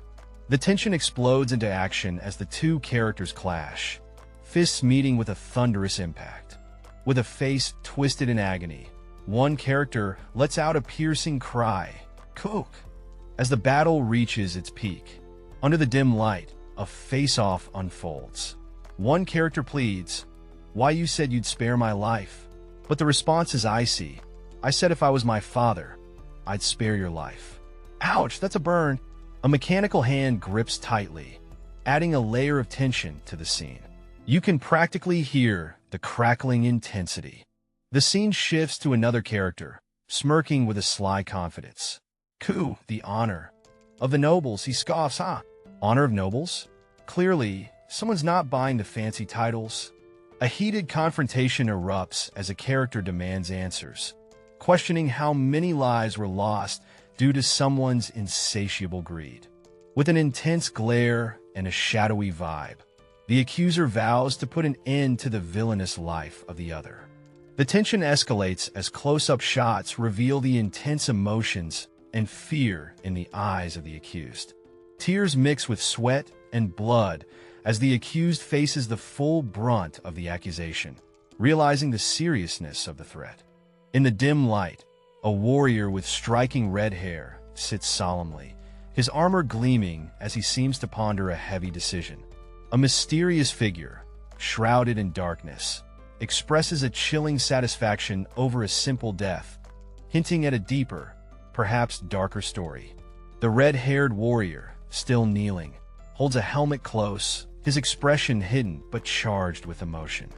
The tension explodes into action as the two characters clash, fists meeting with a thunderous impact. With a face twisted in agony, one character lets out a piercing cry, "Cook!" As the battle reaches its peak. Under the dim light, a face-off unfolds. One character pleads, "Why, you said you'd spare my life." But the response is icy. "I said if I was my father, I'd spare your life." Ouch, that's a burn. A mechanical hand grips tightly, adding a layer of tension to the scene. You can practically hear the crackling intensity. The scene shifts to another character, smirking with a sly confidence. "Coup, the honor of the nobles," he scoffs, "huh? Honor of nobles?" Clearly, someone's not buying the fancy titles. A heated confrontation erupts as a character demands answers, questioning how many lives were lost due to someone's insatiable greed. With an intense glare and a shadowy vibe, the accuser vows to put an end to the villainous life of the other. The tension escalates as close-up shots reveal the intense emotions and fear in the eyes of the accused. Tears mix with sweat and blood as the accused faces the full brunt of the accusation, realizing the seriousness of the threat. In the dim light, a warrior with striking red hair sits solemnly, his armor gleaming as he seems to ponder a heavy decision. A mysterious figure, shrouded in darkness, expresses a chilling satisfaction over a simple death, hinting at a deeper, perhaps darker story. The red-haired warrior, still kneeling, holds a helmet close, his expression hidden but charged with emotion.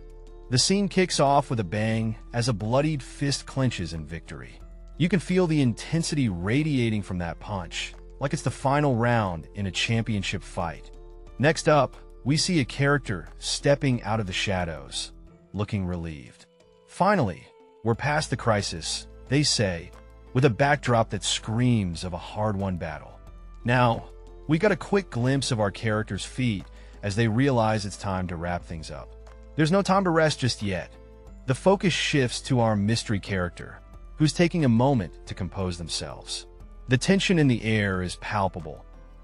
The scene kicks off with a bang as a bloodied fist clenches in victory. You can feel the intensity radiating from that punch, like it's the final round in a championship fight. Next up, we see a character stepping out of the shadows, looking relieved. Finally, we're past the crisis, they say, with a backdrop that screams of a hard-won battle. Now, we got a quick glimpse of our characters' feet as they realize it's time to wrap things up. There's no time to rest just yet. The focus shifts to our mystery character, who's taking a moment to compose themselves. The tension in the air is palpable,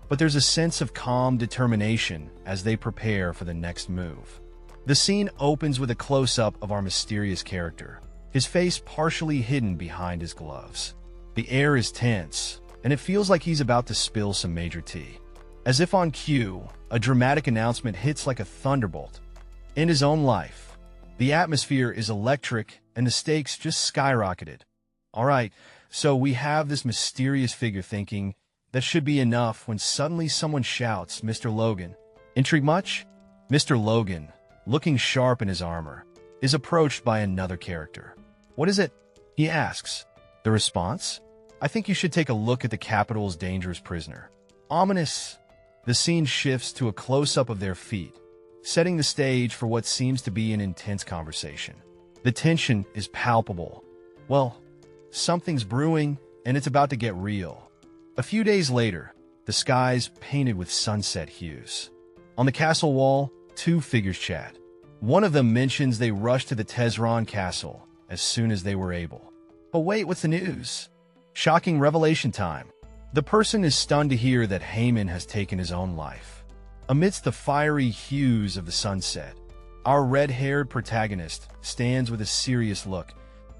but there's a sense of calm determination as they prepare for the next move. The scene opens with a close-up of our mysterious character, his face partially hidden behind his gloves. The air is tense, and it feels like he's about to spill some major tea. As if on cue, a dramatic announcement hits like a thunderbolt. In his own life, the atmosphere is electric and the stakes just skyrocketed. All right, So we have this mysterious figure thinking that should be enough when suddenly someone shouts, "Mr. Logan." Intrigue much? Mr. Logan, looking sharp in his armor, is approached by another character. "What is it?" he asks. The response? "I think you should take a look at the capital's dangerous prisoner." Ominous. The scene shifts to a close-up of their feet, setting the stage for what seems to be an intense conversation. The tension is palpable. Well, something's brewing, and it's about to get real. A few days later, the sky's painted with sunset hues. On the castle wall, two figures chat. One of them mentions they rushed to the Tezron castle as soon as they were able. But wait, what's the news? Shocking revelation time. The person is stunned to hear that Haman has taken his own life. Amidst the fiery hues of the sunset, our red-haired protagonist stands with a serious look,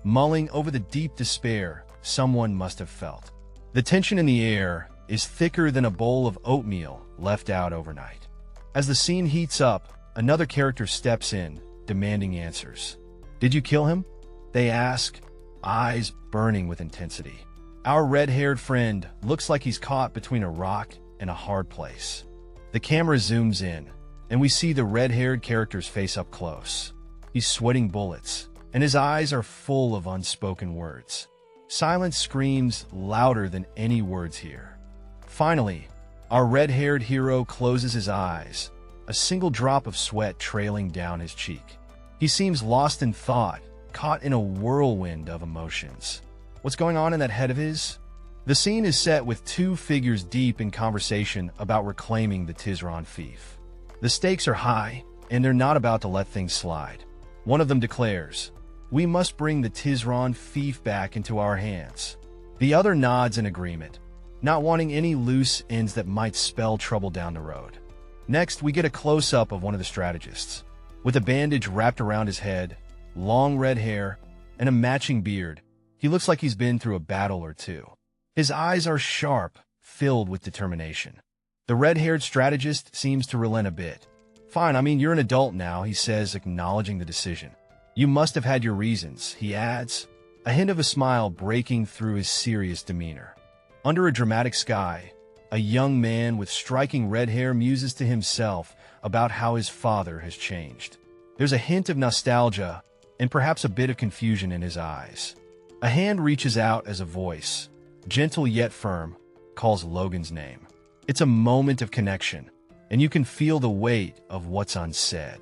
mulling over the deep despair someone must have felt. The tension in the air is thicker than a bowl of oatmeal left out overnight. As the scene heats up, another character steps in, demanding answers. "Did you kill him?" they ask, eyes burning with intensity. Our red-haired friend looks like he's caught between a rock and a hard place. The camera zooms in, and we see the red-haired character's face up close. He's sweating bullets, and his eyes are full of unspoken words. Silence screams louder than any words here. Finally, our red-haired hero closes his eyes, a single drop of sweat trailing down his cheek. He seems lost in thought, caught in a whirlwind of emotions. What's going on in that head of his? The scene is set with two figures deep in conversation about reclaiming the Tizron fief. The stakes are high, and they're not about to let things slide. One of them declares, "We must bring the Tizron fief back into our hands." The other nods in agreement, not wanting any loose ends that might spell trouble down the road. Next, we get a close-up of one of the strategists. With a bandage wrapped around his head, long red hair, and a matching beard, he looks like he's been through a battle or two. His eyes are sharp, filled with determination. The red-haired strategist seems to relent a bit. "Fine, you're an adult now," he says, acknowledging the decision. "You must have had your reasons," he adds, a hint of a smile breaking through his serious demeanor. Under a dramatic sky, a young man with striking red hair muses to himself about how his father has changed. There's a hint of nostalgia and perhaps a bit of confusion in his eyes. A hand reaches out as a voice, gentle yet firm, calls Logan's name. It's a moment of connection, and you can feel the weight of what's unsaid.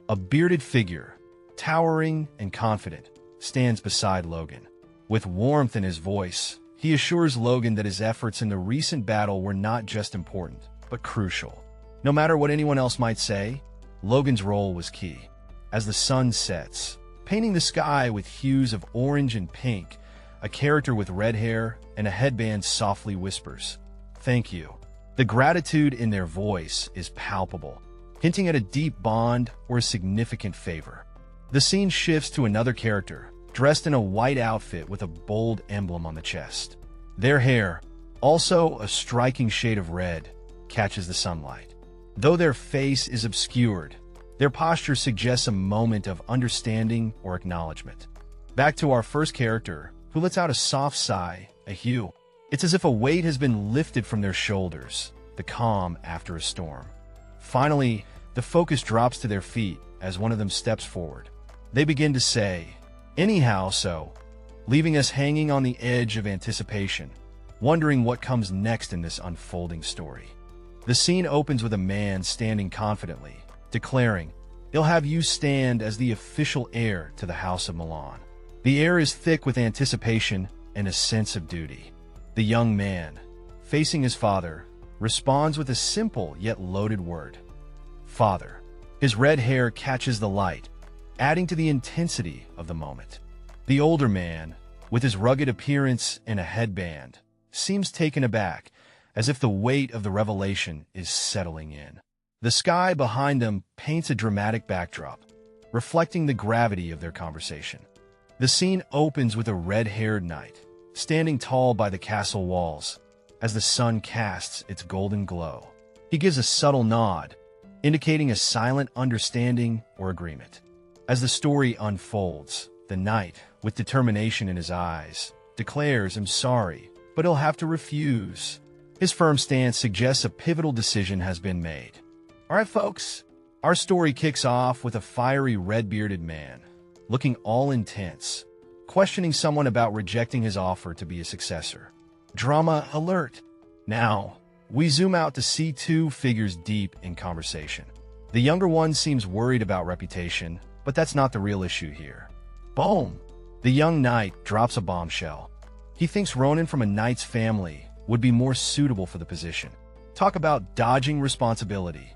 A bearded figure, towering and confident, stands beside Logan. With warmth in his voice, he assures Logan that his efforts in the recent battle were not just important, but crucial. No matter what anyone else might say, Logan's role was key. As the sun sets, painting the sky with hues of orange and pink, a character with red hair and a headband softly whispers, "Thank you." The gratitude in their voice is palpable, hinting at a deep bond or a significant favor. The scene shifts to another character, dressed in a white outfit with a bold emblem on the chest. Their hair, also a striking shade of red, catches the sunlight. Though their face is obscured, their posture suggests a moment of understanding or acknowledgement. Back to our first character, who lets out a soft sigh, a hue. It's as if a weight has been lifted from their shoulders, the calm after a storm. Finally, the focus drops to their feet as one of them steps forward. They begin to say, "Anyhow, so," leaving us hanging on the edge of anticipation, wondering what comes next in this unfolding story. The scene opens with a man standing confidently, declaring, "He'll have you stand as the official heir to the House of Milan." The air is thick with anticipation and a sense of duty. The young man, facing his father, responds with a simple yet loaded word, "Father." His red hair catches the light, adding to the intensity of the moment. The older man, with his rugged appearance and a headband, seems taken aback, as if the weight of the revelation is settling in. The sky behind them paints a dramatic backdrop, reflecting the gravity of their conversation. The scene opens with a red-haired knight, standing tall by the castle walls, as the sun casts its golden glow. He gives a subtle nod, indicating a silent understanding or agreement. As the story unfolds, the knight, with determination in his eyes, declares, "I'm sorry, but he'll have to refuse." His firm stance suggests a pivotal decision has been made. All right, folks, our story kicks off with a fiery red-bearded man, looking all intense, questioning someone about rejecting his offer to be a successor. Drama alert. Now, we zoom out to see two figures deep in conversation. The younger one seems worried about reputation, but that's not the real issue here. Boom! The young knight drops a bombshell. He thinks Ronin from a knight's family would be more suitable for the position. Talk about dodging responsibility.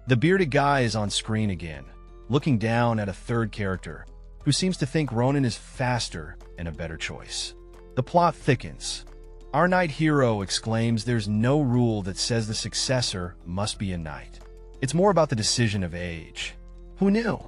The bearded guy is on screen again, looking down at a third character, who seems to think Ronin is faster and a better choice. The plot thickens. Our knight hero exclaims there's no rule that says the successor must be a knight. It's more about the decision of age. Who knew?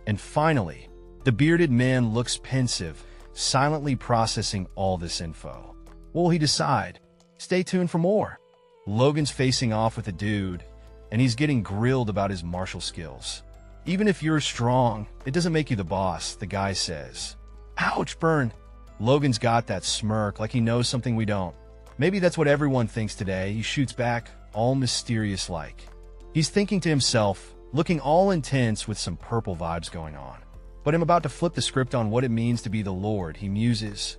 And finally, the bearded man looks pensive, silently processing all this info. What will he decide? Stay tuned for more. Logan's facing off with a dude, and he's getting grilled about his martial skills. Even if you're strong, it doesn't make you the boss, the guy says. Ouch, burn. Logan's got that smirk like he knows something we don't. Maybe that's what everyone thinks today. He shoots back, all mysterious-like. He's thinking to himself, looking all intense with some purple vibes going on. But I'm about to flip the script on what it means to be the Lord, he muses.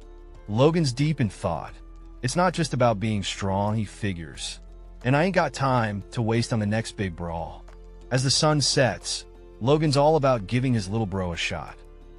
Logan's deep in thought. It's not just about being strong, he figures. And I ain't got time to waste on the next big brawl. As the sun sets, Logan's all about giving his little bro a shot.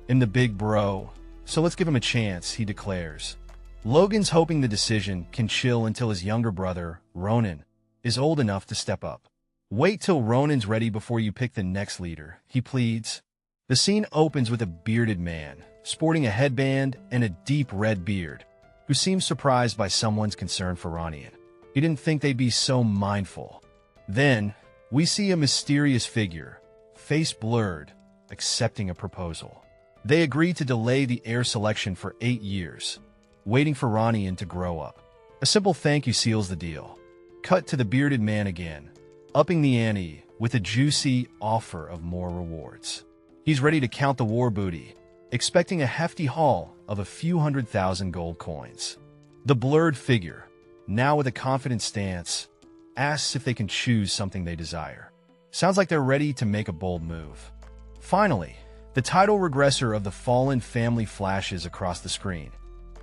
In the big bro, so let's give him a chance, he declares. Logan's hoping the decision can chill until his younger brother, Ronin, is old enough to step up. Wait till Ronin's ready before you pick the next leader, he pleads. The scene opens with a bearded man, sporting a headband and a deep red beard, who seems surprised by someone's concern for Ronin. He didn't think they'd be so mindful. Then, we see a mysterious figure, face blurred, accepting a proposal. They agree to delay the heir selection for 8 years, waiting for Ronin to grow up. A simple thank you seals the deal. Cut to the bearded man again, upping the ante with a juicy offer of more rewards. He's ready to count the war booty, expecting a hefty haul of a few 100,000 gold coins. The blurred figure, now with a confident stance, asks if they can choose something they desire. Sounds like they're ready to make a bold move. Finally, the title Regressor of the Fallen Family flashes across the screen,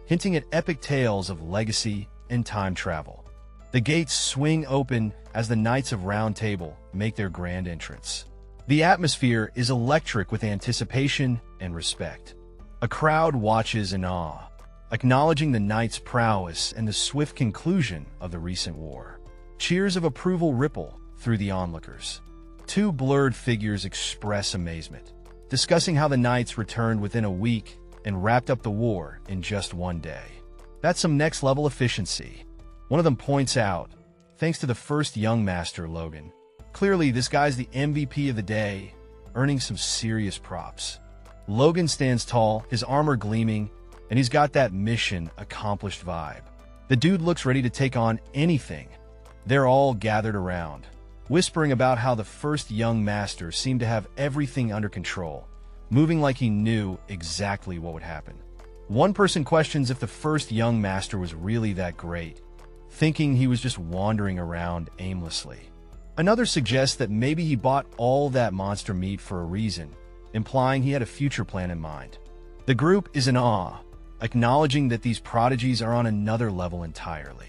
hinting at epic tales of legacy and time travel. The gates swing open as the Knights of Round Table make their grand entrance. The atmosphere is electric with anticipation and respect. A crowd watches in awe, acknowledging the knights' prowess and the swift conclusion of the recent war. Cheers of approval ripple through the onlookers. Two blurred figures express amazement, discussing how the knights returned within a week and wrapped up the war in just 1 day. That's some next-level efficiency. One of them points out, thanks to the first young master, Logan. Clearly, this guy's the MVP of the day, earning some serious props. Logan stands tall, his armor gleaming, and he's got that mission accomplished vibe. The dude looks ready to take on anything. They're all gathered around, whispering about how the first young master seemed to have everything under control, moving like he knew exactly what would happen. One person questions if the first young master was really that great, thinking he was just wandering around aimlessly. Another suggests that maybe he bought all that monster meat for a reason, implying he had a future plan in mind. The group is in awe, acknowledging that these prodigies are on another level entirely.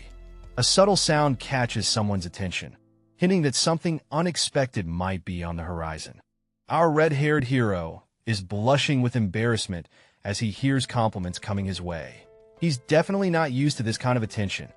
A subtle sound catches someone's attention, hinting that something unexpected might be on the horizon. Our red-haired hero is blushing with embarrassment as he hears compliments coming his way. He's definitely not used to this kind of attention.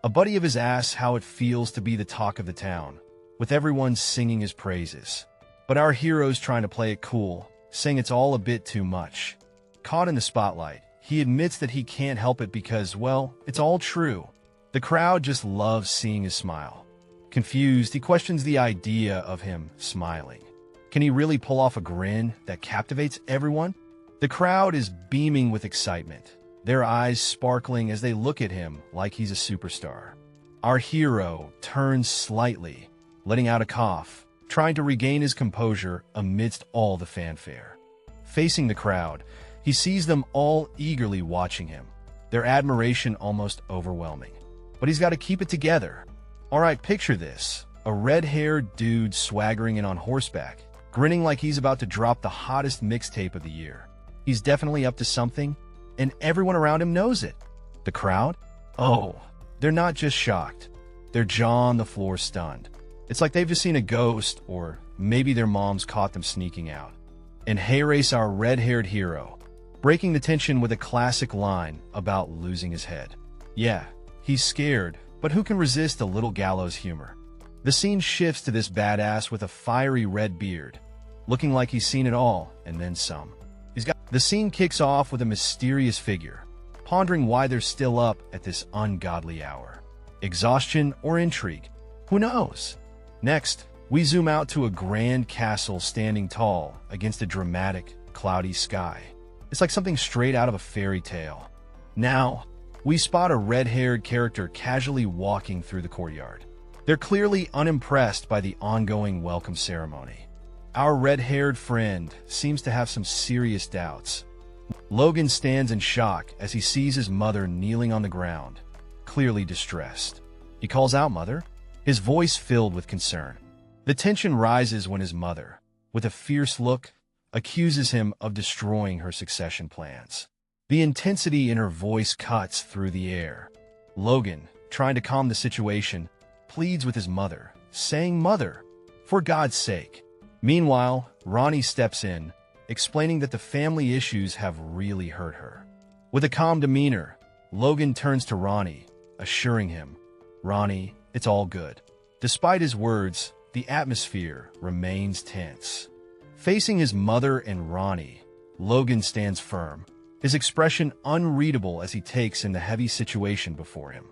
A buddy of his asks how it feels to be the talk of the town, with everyone singing his praises. But our hero's trying to play it cool, saying it's all a bit too much. Caught in the spotlight, he admits that he can't help it because, well, it's all true. The crowd just loves seeing his smile. Confused, he questions the idea of him smiling. Can he really pull off a grin that captivates everyone? The crowd is beaming with excitement, their eyes sparkling as they look at him like he's a superstar. Our hero turns slightly, letting out a cough, trying to regain his composure amidst all the fanfare. Facing the crowd, he sees them all eagerly watching him. their admiration almost overwhelming. But he's got to keep it together. Alright, picture this. A red-haired dude swaggering in on horseback, grinning like he's about to drop the hottest mixtape of the year. He's definitely up to something, and everyone around him knows it. The crowd? Oh, they're not just shocked. They're jaw on the floor stunned. It's like they've just seen a ghost, or maybe their moms caught them sneaking out. And hey race our red-haired hero, breaking the tension with a classic line about losing his head. Yeah, he's scared, but who can resist a little gallows humor? The scene shifts to this badass with a fiery red beard, looking like he's seen it all, and then some. The scene kicks off with a mysterious figure, pondering why they're still up at this ungodly hour. Exhaustion or intrigue? Who knows? Next, we zoom out to a grand castle standing tall against a dramatic, cloudy sky. It's like something straight out of a fairy tale. Now, we spot a red-haired character casually walking through the courtyard. They're clearly unimpressed by the ongoing welcome ceremony. Our red-haired friend seems to have some serious doubts. Logan stands in shock as he sees his mother kneeling on the ground, clearly distressed. He calls out, "Mother," his voice filled with concern. The tension rises when his mother, with a fierce look, accuses him of destroying her succession plans. The intensity in her voice cuts through the air. Logan, trying to calm the situation, pleads with his mother, saying, "Mother, for God's sake." Meanwhile, Ronnie steps in, explaining that the family issues have really hurt her. With a calm demeanor, Logan turns to Ronnie, assuring him, "Ronnie, it's all good." Despite his words, the atmosphere remains tense. Facing his mother and Ronnie, Logan stands firm, his expression unreadable as he takes in the heavy situation before him.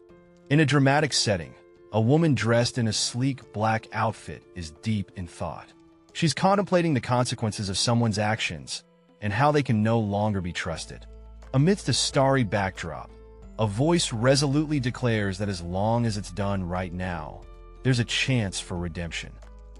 In a dramatic setting, a woman dressed in a sleek black outfit is deep in thought. She's contemplating the consequences of someone's actions and how they can no longer be trusted. Amidst a starry backdrop, a voice resolutely declares that as long as it's done right now, there's a chance for redemption.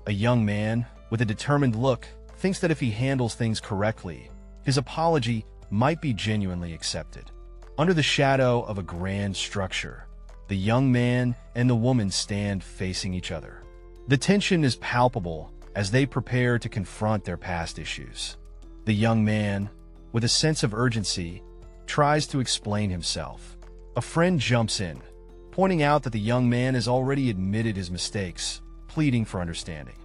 A young man, with a determined look, thinks that if he handles things correctly, his apology might be genuinely accepted. Under the shadow of a grand structure, the young man and the woman stand facing each other. The tension is palpable as they prepare to confront their past issues. The young man, with a sense of urgency, tries to explain himself. A friend jumps in, pointing out that the young man has already admitted his mistakes, pleading for understanding.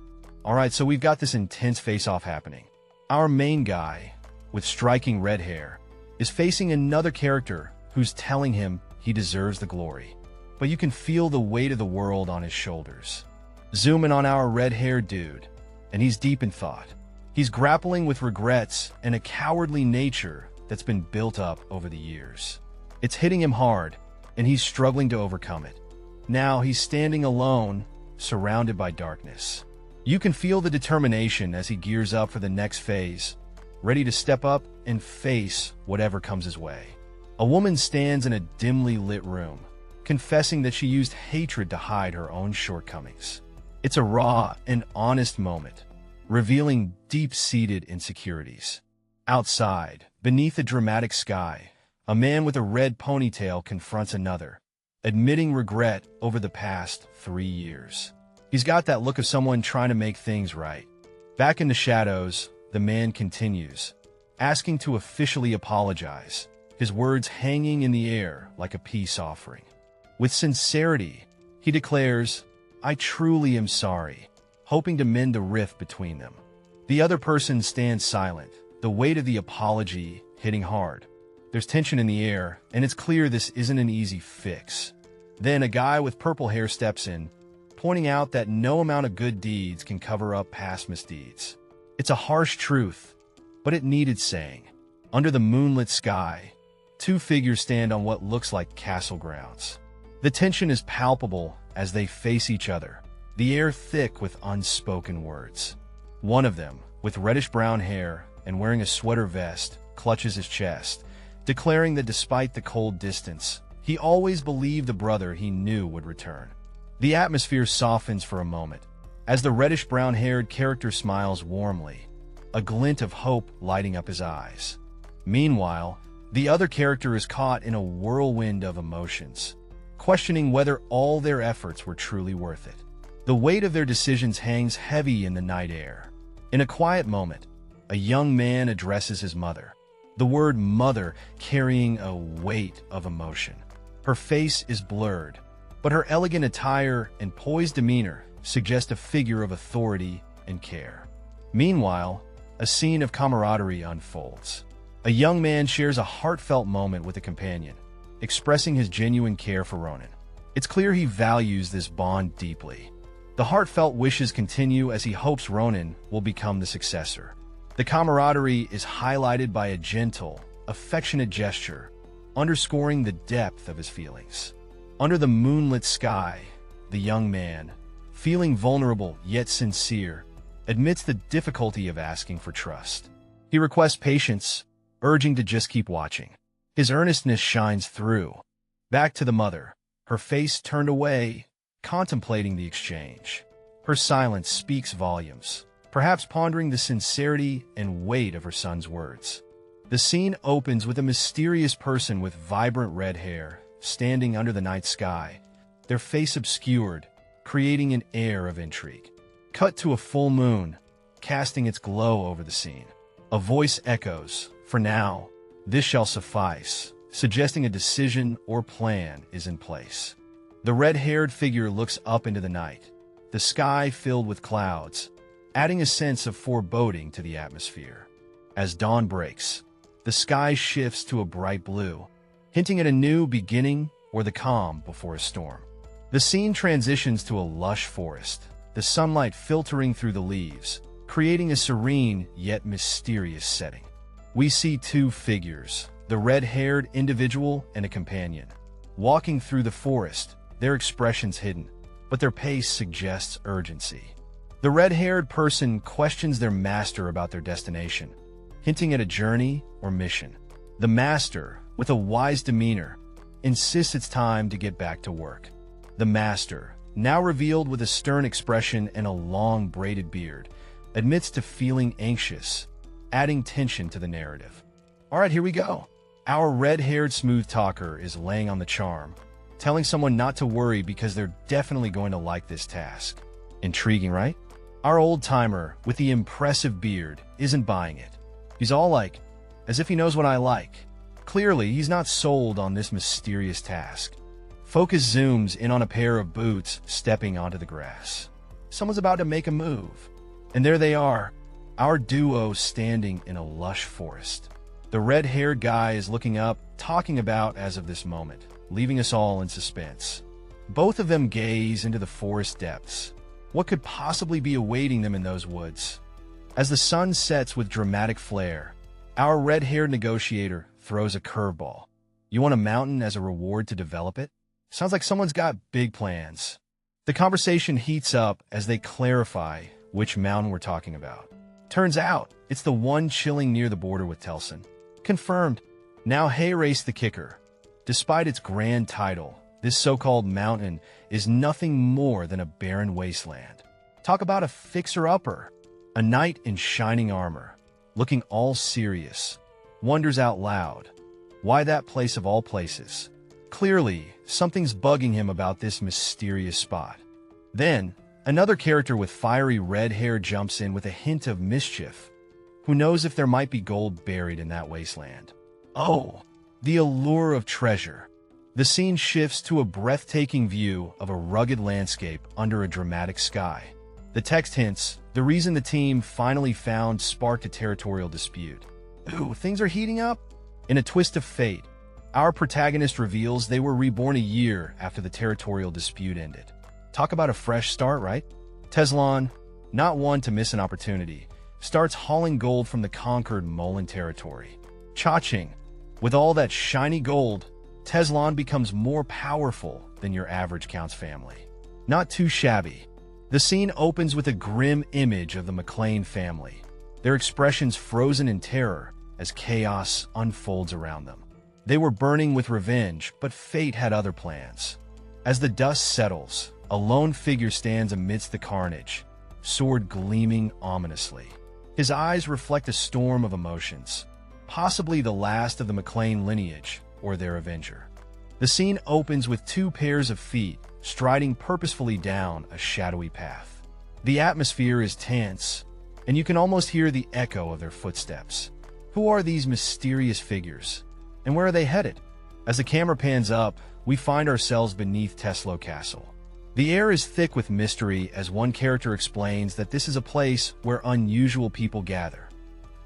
Alright, so we've got this intense face-off happening. Our main guy, with striking red hair, is facing another character who's telling him he deserves the glory. But you can feel the weight of the world on his shoulders. Zoom in on our red-haired dude, and he's deep in thought. He's grappling with regrets and a cowardly nature that's been built up over the years. It's hitting him hard, and he's struggling to overcome it. Now he's standing alone, surrounded by darkness. You can feel the determination as he gears up for the next phase, ready to step up and face whatever comes his way. A woman stands in a dimly lit room, confessing that she used hatred to hide her own shortcomings. It's a raw and honest moment, revealing deep-seated insecurities. Outside, beneath a dramatic sky, a man with a red ponytail confronts another, admitting regret over the past 3 years. He's got that look of someone trying to make things right. Back in the shadows, the man continues, asking to officially apologize, his words hanging in the air like a peace offering. With sincerity, he declares, "I truly am sorry," hoping to mend the rift between them. The other person stands silent, the weight of the apology hitting hard. There's tension in the air, and it's clear this isn't an easy fix. Then a guy with purple hair steps in, pointing out that no amount of good deeds can cover up past misdeeds. It's a harsh truth, but it needed saying. Under the moonlit sky, two figures stand on what looks like castle grounds. The tension is palpable as they face each other, the air thick with unspoken words. One of them, with reddish-brown hair and wearing a sweater vest, clutches his chest, declaring that despite the cold distance, he always believed the brother he knew would return. The atmosphere softens for a moment, as the reddish-brown-haired character smiles warmly, a glint of hope lighting up his eyes. Meanwhile, The other character is caught in a whirlwind of emotions, questioning whether all their efforts were truly worth it. The weight of their decisions hangs heavy in the night air. In a quiet moment, a young man addresses his mother, the word mother carrying a weight of emotion. Her face is blurred, but her elegant attire and poised demeanor suggest a figure of authority and care. Meanwhile, a scene of camaraderie unfolds. A young man shares a heartfelt moment with a companion, expressing his genuine care for Ronan. It's clear he values this bond deeply. The heartfelt wishes continue as he hopes Ronan will become the successor. The camaraderie is highlighted by a gentle, affectionate gesture, underscoring the depth of his feelings. Under the moonlit sky, the young man, feeling vulnerable yet sincere, admits the difficulty of asking for trust. He requests patience, urging to just keep watching. His earnestness shines through. Back to the mother, her face turned away, contemplating the exchange. Her silence speaks volumes, perhaps pondering the sincerity and weight of her son's words. The scene opens with a mysterious person with vibrant red hair, standing under the night sky, their face obscured, creating an air of intrigue. Cut to a full moon, casting its glow over the scene. A voice echoes, "For now, this shall suffice," suggesting a decision or plan is in place. The red-haired figure looks up into the night, the sky filled with clouds, adding a sense of foreboding to the atmosphere. As dawn breaks, the sky shifts to a bright blue, hinting at a new beginning or the calm before a storm. The scene transitions to a lush forest, the sunlight filtering through the leaves, creating a serene yet mysterious setting. We see two figures, the red-haired individual and a companion, walking through the forest, their expressions hidden, but their pace suggests urgency. The red-haired person questions their master about their destination, hinting at a journey or mission. The master, with a wise demeanor, insists it's time to get back to work. The master, now revealed with a stern expression and a long braided beard, admits to feeling anxious, adding tension to the narrative. All right, here we go. Our red-haired smooth talker is laying on the charm, telling someone not to worry because they're definitely going to like this task. Intriguing, right? Our old-timer with the impressive beard isn't buying it. He's all like, as if he knows what I like. Clearly, he's not sold on this mysterious task. Focus zooms in on a pair of boots stepping onto the grass. Someone's about to make a move. And there they are, our duo standing in a lush forest. The red-haired guy is looking up, talking about as of this moment, leaving us all in suspense. Both of them gaze into the forest depths. What could possibly be awaiting them in those woods? As the sun sets with dramatic flair, our red-haired negotiator throws a curveball. You want a mountain as a reward to develop it? Sounds like someone's got big plans. The conversation heats up as they clarify which mountain we're talking about. Turns out, it's the one chilling near the border with Telson. Confirmed. Now hey race the kicker. Despite its grand title, this so-called mountain is nothing more than a barren wasteland. Talk about a fixer-upper. A knight in shining armor, looking all serious, wonders out loud, why that place of all places? Clearly, something's bugging him about this mysterious spot. Then, another character with fiery red hair jumps in with a hint of mischief. Who knows if there might be gold buried in that wasteland? Oh, the allure of treasure. The scene shifts to a breathtaking view of a rugged landscape under a dramatic sky. The text hints, the reason the team finally found sparked a territorial dispute. Ooh, things are heating up? In a twist of fate, our protagonist reveals they were reborn a year after the territorial dispute ended. Talk about a fresh start, right? Tezlon, not one to miss an opportunity, starts hauling gold from the conquered Molan territory. Cha-ching. With all that shiny gold, Tezlon becomes more powerful than your average Count's family. Not too shabby. The scene opens with a grim image of the McLean family, their expressions frozen in terror as chaos unfolds around them. They were burning with revenge, but fate had other plans. As the dust settles, a lone figure stands amidst the carnage, sword gleaming ominously. His eyes reflect a storm of emotions, possibly the last of the McLean lineage or their avenger. The scene opens with two pairs of feet striding purposefully down a shadowy path. The atmosphere is tense, and you can almost hear the echo of their footsteps. Who are these mysterious figures, and where are they headed? As the camera pans up, we find ourselves beneath Teslo Castle. The air is thick with mystery as one character explains that this is a place where unusual people gather.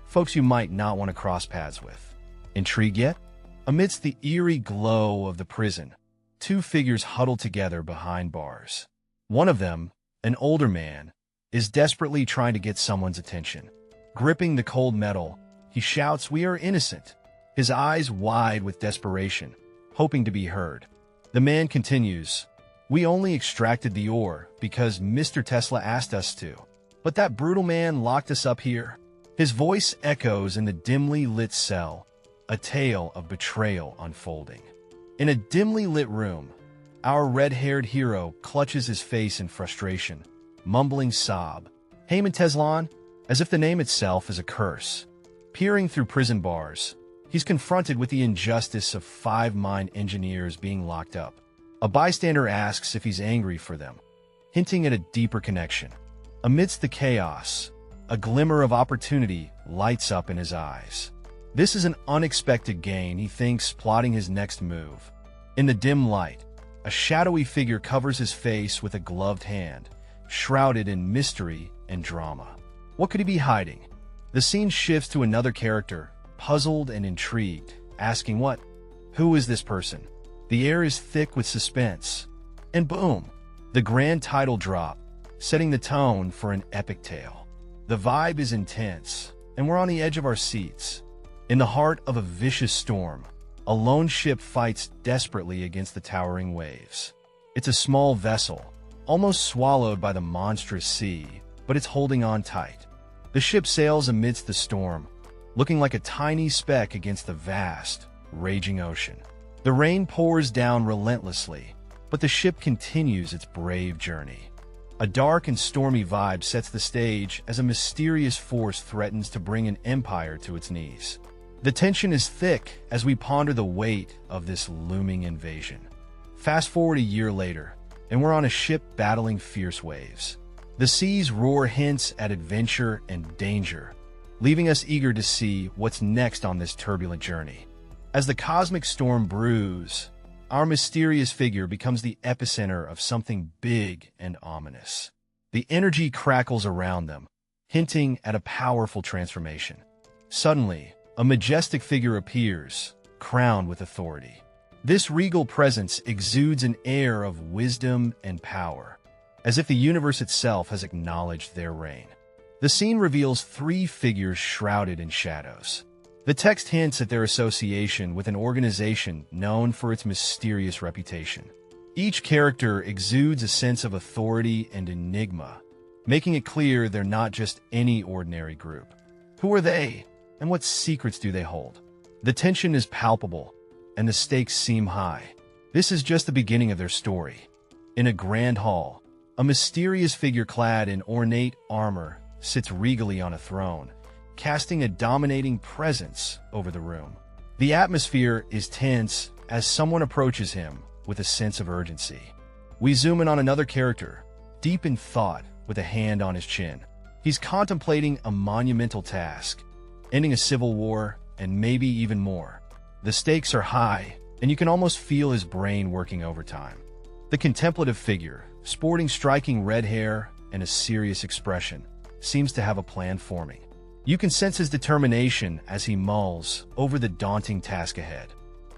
Folks you might not want to cross paths with. Intrigued yet? Amidst the eerie glow of the prison, two figures huddle together behind bars. One of them, an older man, is desperately trying to get someone's attention. Gripping the cold metal, he shouts, "We are innocent," his eyes wide with desperation, hoping to be heard. The man continues, "We only extracted the ore because Mr. Tesla asked us to. But that brutal man locked us up here." His voice echoes in the dimly lit cell, a tale of betrayal unfolding. In a dimly lit room, our red-haired hero clutches his face in frustration, mumbling sob, "Heyman Teslan," as if the name itself is a curse. Peering through prison bars, he's confronted with the injustice of 5 mine engineers being locked up. A bystander asks if he's angry for them, hinting at a deeper connection. Amidst the chaos, a glimmer of opportunity lights up in his eyes. This is an unexpected gain, he thinks, plotting his next move. In the dim light, a shadowy figure covers his face with a gloved hand, shrouded in mystery and drama. What could he be hiding? The scene shifts to another character, puzzled and intrigued, asking what? Who is this person? The air is thick with suspense. And boom, the grand title drop, setting the tone for an epic tale. The vibe is intense, and we're on the edge of our seats. In the heart of a vicious storm, a lone ship fights desperately against the towering waves. It's a small vessel, almost swallowed by the monstrous sea, but it's holding on tight. The ship sails amidst the storm, looking like a tiny speck against the vast, raging ocean. The rain pours down relentlessly, but the ship continues its brave journey. A dark and stormy vibe sets the stage as a mysterious force threatens to bring an empire to its knees. The tension is thick as we ponder the weight of this looming invasion. Fast forward a year later, and we're on a ship battling fierce waves. The seas roar hints at adventure and danger, leaving us eager to see what's next on this turbulent journey. As the cosmic storm brews, our mysterious figure becomes the epicenter of something big and ominous. The energy crackles around them, hinting at a powerful transformation. Suddenly, a majestic figure appears, crowned with authority. This regal presence exudes an air of wisdom and power, as if the universe itself has acknowledged their reign. The scene reveals 3 figures shrouded in shadows. The text hints at their association with an organization known for its mysterious reputation. Each character exudes a sense of authority and enigma, making it clear they're not just any ordinary group. Who are they, and what secrets do they hold? The tension is palpable, and the stakes seem high. This is just the beginning of their story. In a grand hall, a mysterious figure clad in ornate armor sits regally on a throne, casting a dominating presence over the room. The atmosphere is tense as someone approaches him with a sense of urgency. We zoom in on another character, deep in thought with a hand on his chin. He's contemplating a monumental task, ending a civil war, and maybe even more. The stakes are high, and you can almost feel his brain working overtime. The contemplative figure, sporting striking red hair and a serious expression, seems to have a plan forming. You can sense his determination as he mulls over the daunting task ahead.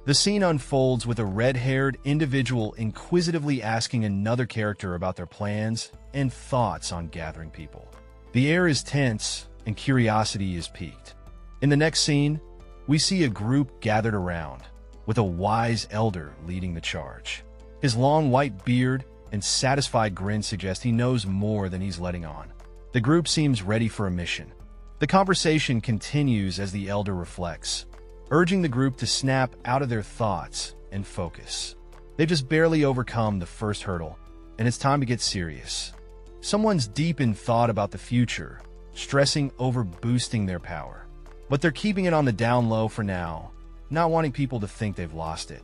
The scene unfolds with a red-haired individual inquisitively asking another character about their plans and thoughts on gathering people. The air is tense, and curiosity is piqued. In the next scene, we see a group gathered around, with a wise elder leading the charge. His long white beard and satisfied grin suggest he knows more than he's letting on. The group seems ready for a mission. The conversation continues as the elder reflects, urging the group to snap out of their thoughts and focus. They've just barely overcome the first hurdle, and it's time to get serious. Someone's deep in thought about the future, stressing over boosting their power. but they're keeping it on the down low for now, not wanting people to think they've lost it.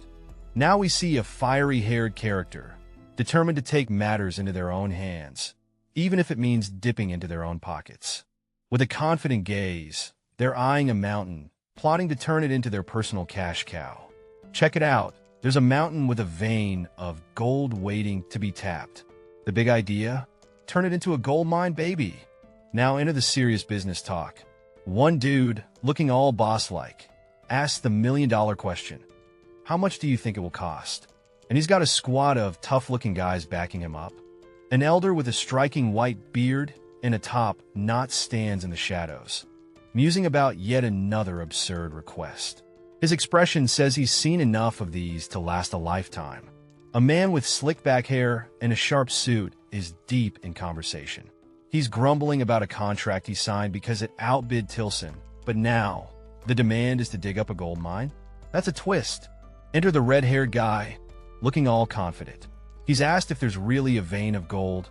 Now we see a fiery-haired character, determined to take matters into their own hands, even if it means dipping into their own pockets. With a confident gaze, they're eyeing a mountain, plotting to turn it into their personal cash cow. Check it out. There's a mountain with a vein of gold waiting to be tapped. The big idea? Turn it into a gold mine, baby. Now into the serious business talk. One dude, looking all boss-like, asks the million-dollar question. How much do you think it will cost? And he's got a squad of tough-looking guys backing him up. An elder with a striking white beard and a top knot stands in the shadows, musing about yet another absurd request. His expression says he's seen enough of these to last a lifetime. A man with slick back hair and a sharp suit is deep in conversation. He's grumbling about a contract he signed because it outbid Tilson, but now the demand is to dig up a gold mine? That's a twist. Enter the red-haired guy, looking all confident. He's asked if there's really a vein of gold,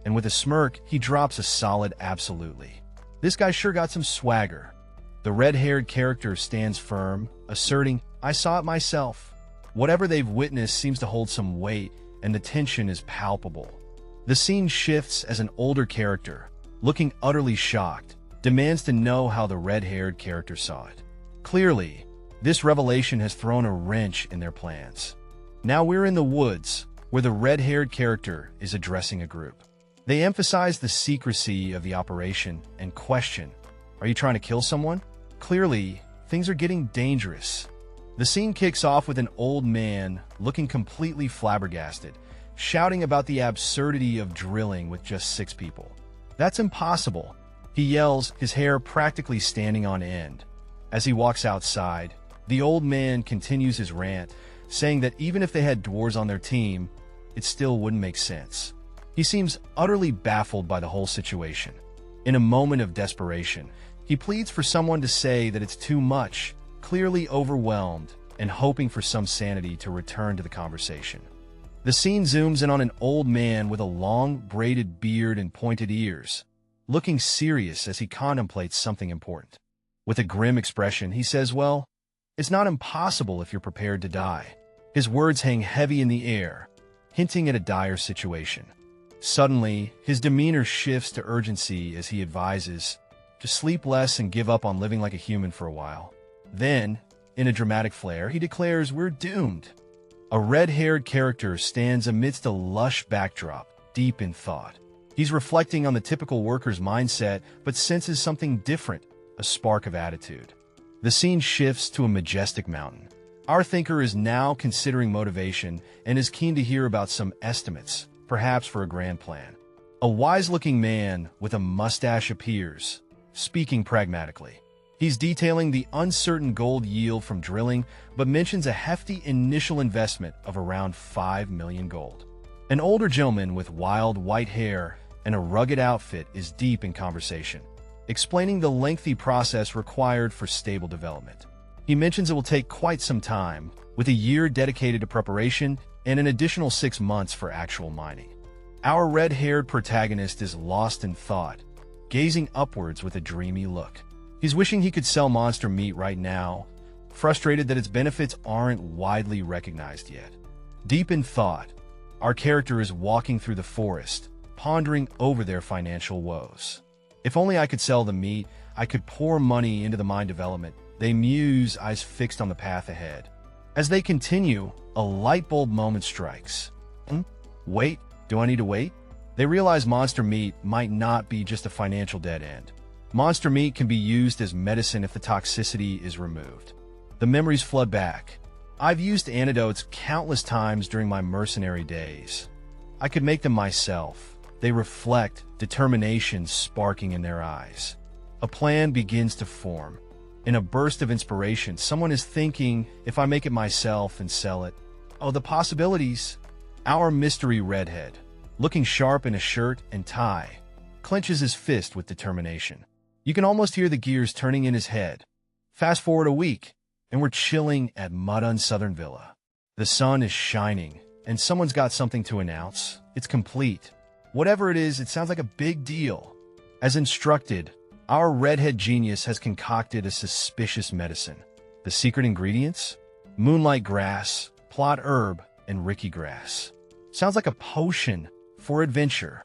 and with a smirk, he drops a solid absolutely. This guy sure got some swagger. The red-haired character stands firm, asserting, I saw it myself. Whatever they've witnessed seems to hold some weight, and the tension is palpable. The scene shifts as an older character, looking utterly shocked, demands to know how the red-haired character saw it. Clearly, this revelation has thrown a wrench in their plans. Now we're in the woods, where the red-haired character is addressing a group. They emphasize the secrecy of the operation and question, are you trying to kill someone? Clearly, things are getting dangerous. The scene kicks off with an old man looking completely flabbergasted, shouting about the absurdity of drilling with just 6 people. That's impossible, he yells, his hair practically standing on end. As he walks outside, the old man continues his rant, saying that even if they had dwarves on their team, it still wouldn't make sense. He seems utterly baffled by the whole situation. In a moment of desperation, he pleads for someone to say that it's too much, clearly overwhelmed, and hoping for some sanity to return to the conversation. The scene zooms in on an old man with a long, braided beard and pointed ears, looking serious as he contemplates something important. With a grim expression, he says, well, it's not impossible if you're prepared to die. His words hang heavy in the air, hinting at a dire situation. Suddenly, his demeanor shifts to urgency as he advises to sleep less and give up on living like a human for a while. Then, in a dramatic flair, he declares we're doomed. A red-haired character stands amidst a lush backdrop, deep in thought. He's reflecting on the typical worker's mindset, but senses something different, a spark of attitude. The scene shifts to a majestic mountain. Our thinker is now considering motivation and is keen to hear about some estimates, perhaps for a grand plan. A wise-looking man with a mustache appears, speaking pragmatically. He's detailing the uncertain gold yield from drilling, but mentions a hefty initial investment of around 5 million gold. An older gentleman with wild white hair and a rugged outfit is deep in conversation, explaining the lengthy process required for stable development. He mentions it will take quite some time, with a year dedicated to preparation and an additional 6 months for actual mining. Our red-haired protagonist is lost in thought, gazing upwards with a dreamy look. He's wishing he could sell monster meat right now, frustrated that its benefits aren't widely recognized yet. Deep in thought, our character is walking through the forest, pondering over their financial woes. If only I could sell the meat, I could pour money into the mine development, they muse, eyes fixed on the path ahead. As they continue, a light bulb moment strikes. Wait, do I need to wait? They realize monster meat might not be just a financial dead end. Monster meat can be used as medicine if the toxicity is removed. The memories flood back. I've used antidotes countless times during my mercenary days. I could make them myself. They reflect determination sparking in their eyes. A plan begins to form. In a burst of inspiration, someone is thinking, if I make it myself and sell it, oh, the possibilities. Our mystery redhead, looking sharp in a shirt and tie, clenches his fist with determination. You can almost hear the gears turning in his head. Fast forward a week, and we're chilling at Mudun Southern Villa. The sun is shining, and someone's got something to announce. It's complete. Whatever it is, it sounds like a big deal. As instructed, Our redhead genius has concocted a suspicious medicine. The secret ingredients? Moonlight grass, plot herb, and Ricky grass. Sounds like a potion for adventure.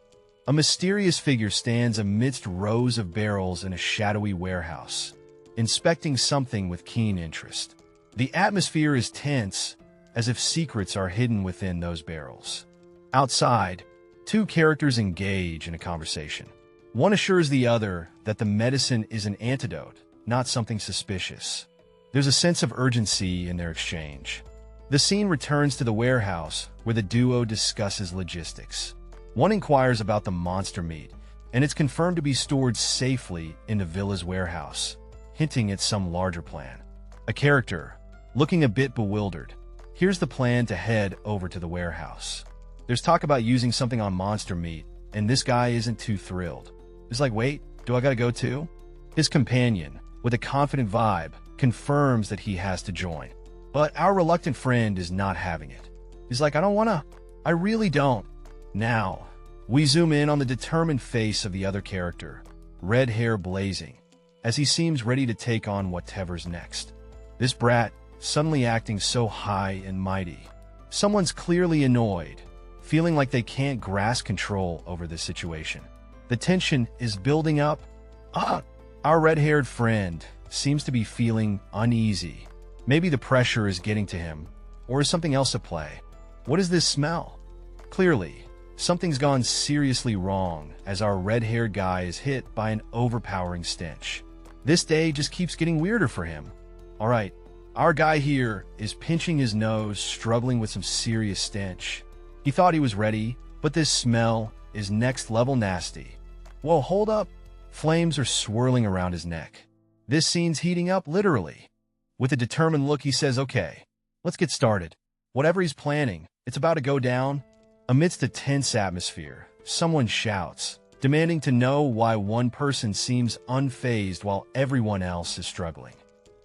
A mysterious figure stands amidst rows of barrels in a shadowy warehouse, inspecting something with keen interest. The atmosphere is tense, as if secrets are hidden within those barrels. Outside, two characters engage in a conversation. One assures the other that the medicine is an antidote, not something suspicious. There's a sense of urgency in their exchange. The scene returns to the warehouse, where the duo discusses logistics. One inquires about the monster meat, and it's confirmed to be stored safely in the villa's warehouse, hinting at some larger plan. A character, looking a bit bewildered, here's the plan to head over to the warehouse. There's talk about using something on monster meat, and this guy isn't too thrilled. He's like, wait, do I gotta go too? His companion, with a confident vibe, confirms that he has to join. But our reluctant friend is not having it. He's like, I don't wanna. I really don't. Now, we zoom in on the determined face of the other character, red hair blazing, as he seems ready to take on whatever's next. This brat, suddenly acting so high and mighty. Someone's clearly annoyed, feeling like they can't grasp control over this situation. The tension is building up. Our red-haired friend seems to be feeling uneasy. Maybe the pressure is getting to him, or is something else at play? What is this smell? Clearly, something's gone seriously wrong as our red-haired guy is hit by an overpowering stench. This day just keeps getting weirder for him. All right, our guy here is pinching his nose, struggling with some serious stench. He thought he was ready, but this smell is next-level nasty. Whoa, hold up. Flames are swirling around his neck. This scene's heating up, literally. With a determined look, he says, okay, let's get started. Whatever he's planning, it's about to go down. Amidst a tense atmosphere, someone shouts, demanding to know why one person seems unfazed while everyone else is struggling.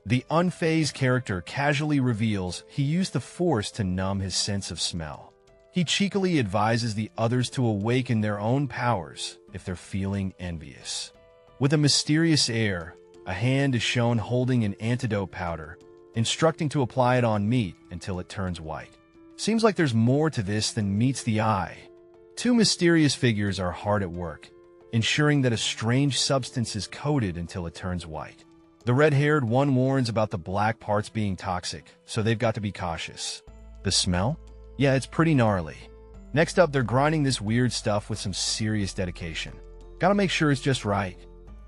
The unfazed character casually reveals he used the force to numb his sense of smell. He cheekily advises the others to awaken their own powers if they're feeling envious. With a mysterious air, a hand is shown holding an antidote powder, instructing to apply it on meat until it turns white. Seems like there's more to this than meets the eye. Two mysterious figures are hard at work, ensuring that a strange substance is coated until it turns white. The red-haired one warns about the black parts being toxic, so they've got to be cautious. The smell? Yeah, it's pretty gnarly. Next up, they're grinding this weird stuff with some serious dedication. Gotta make sure it's just right.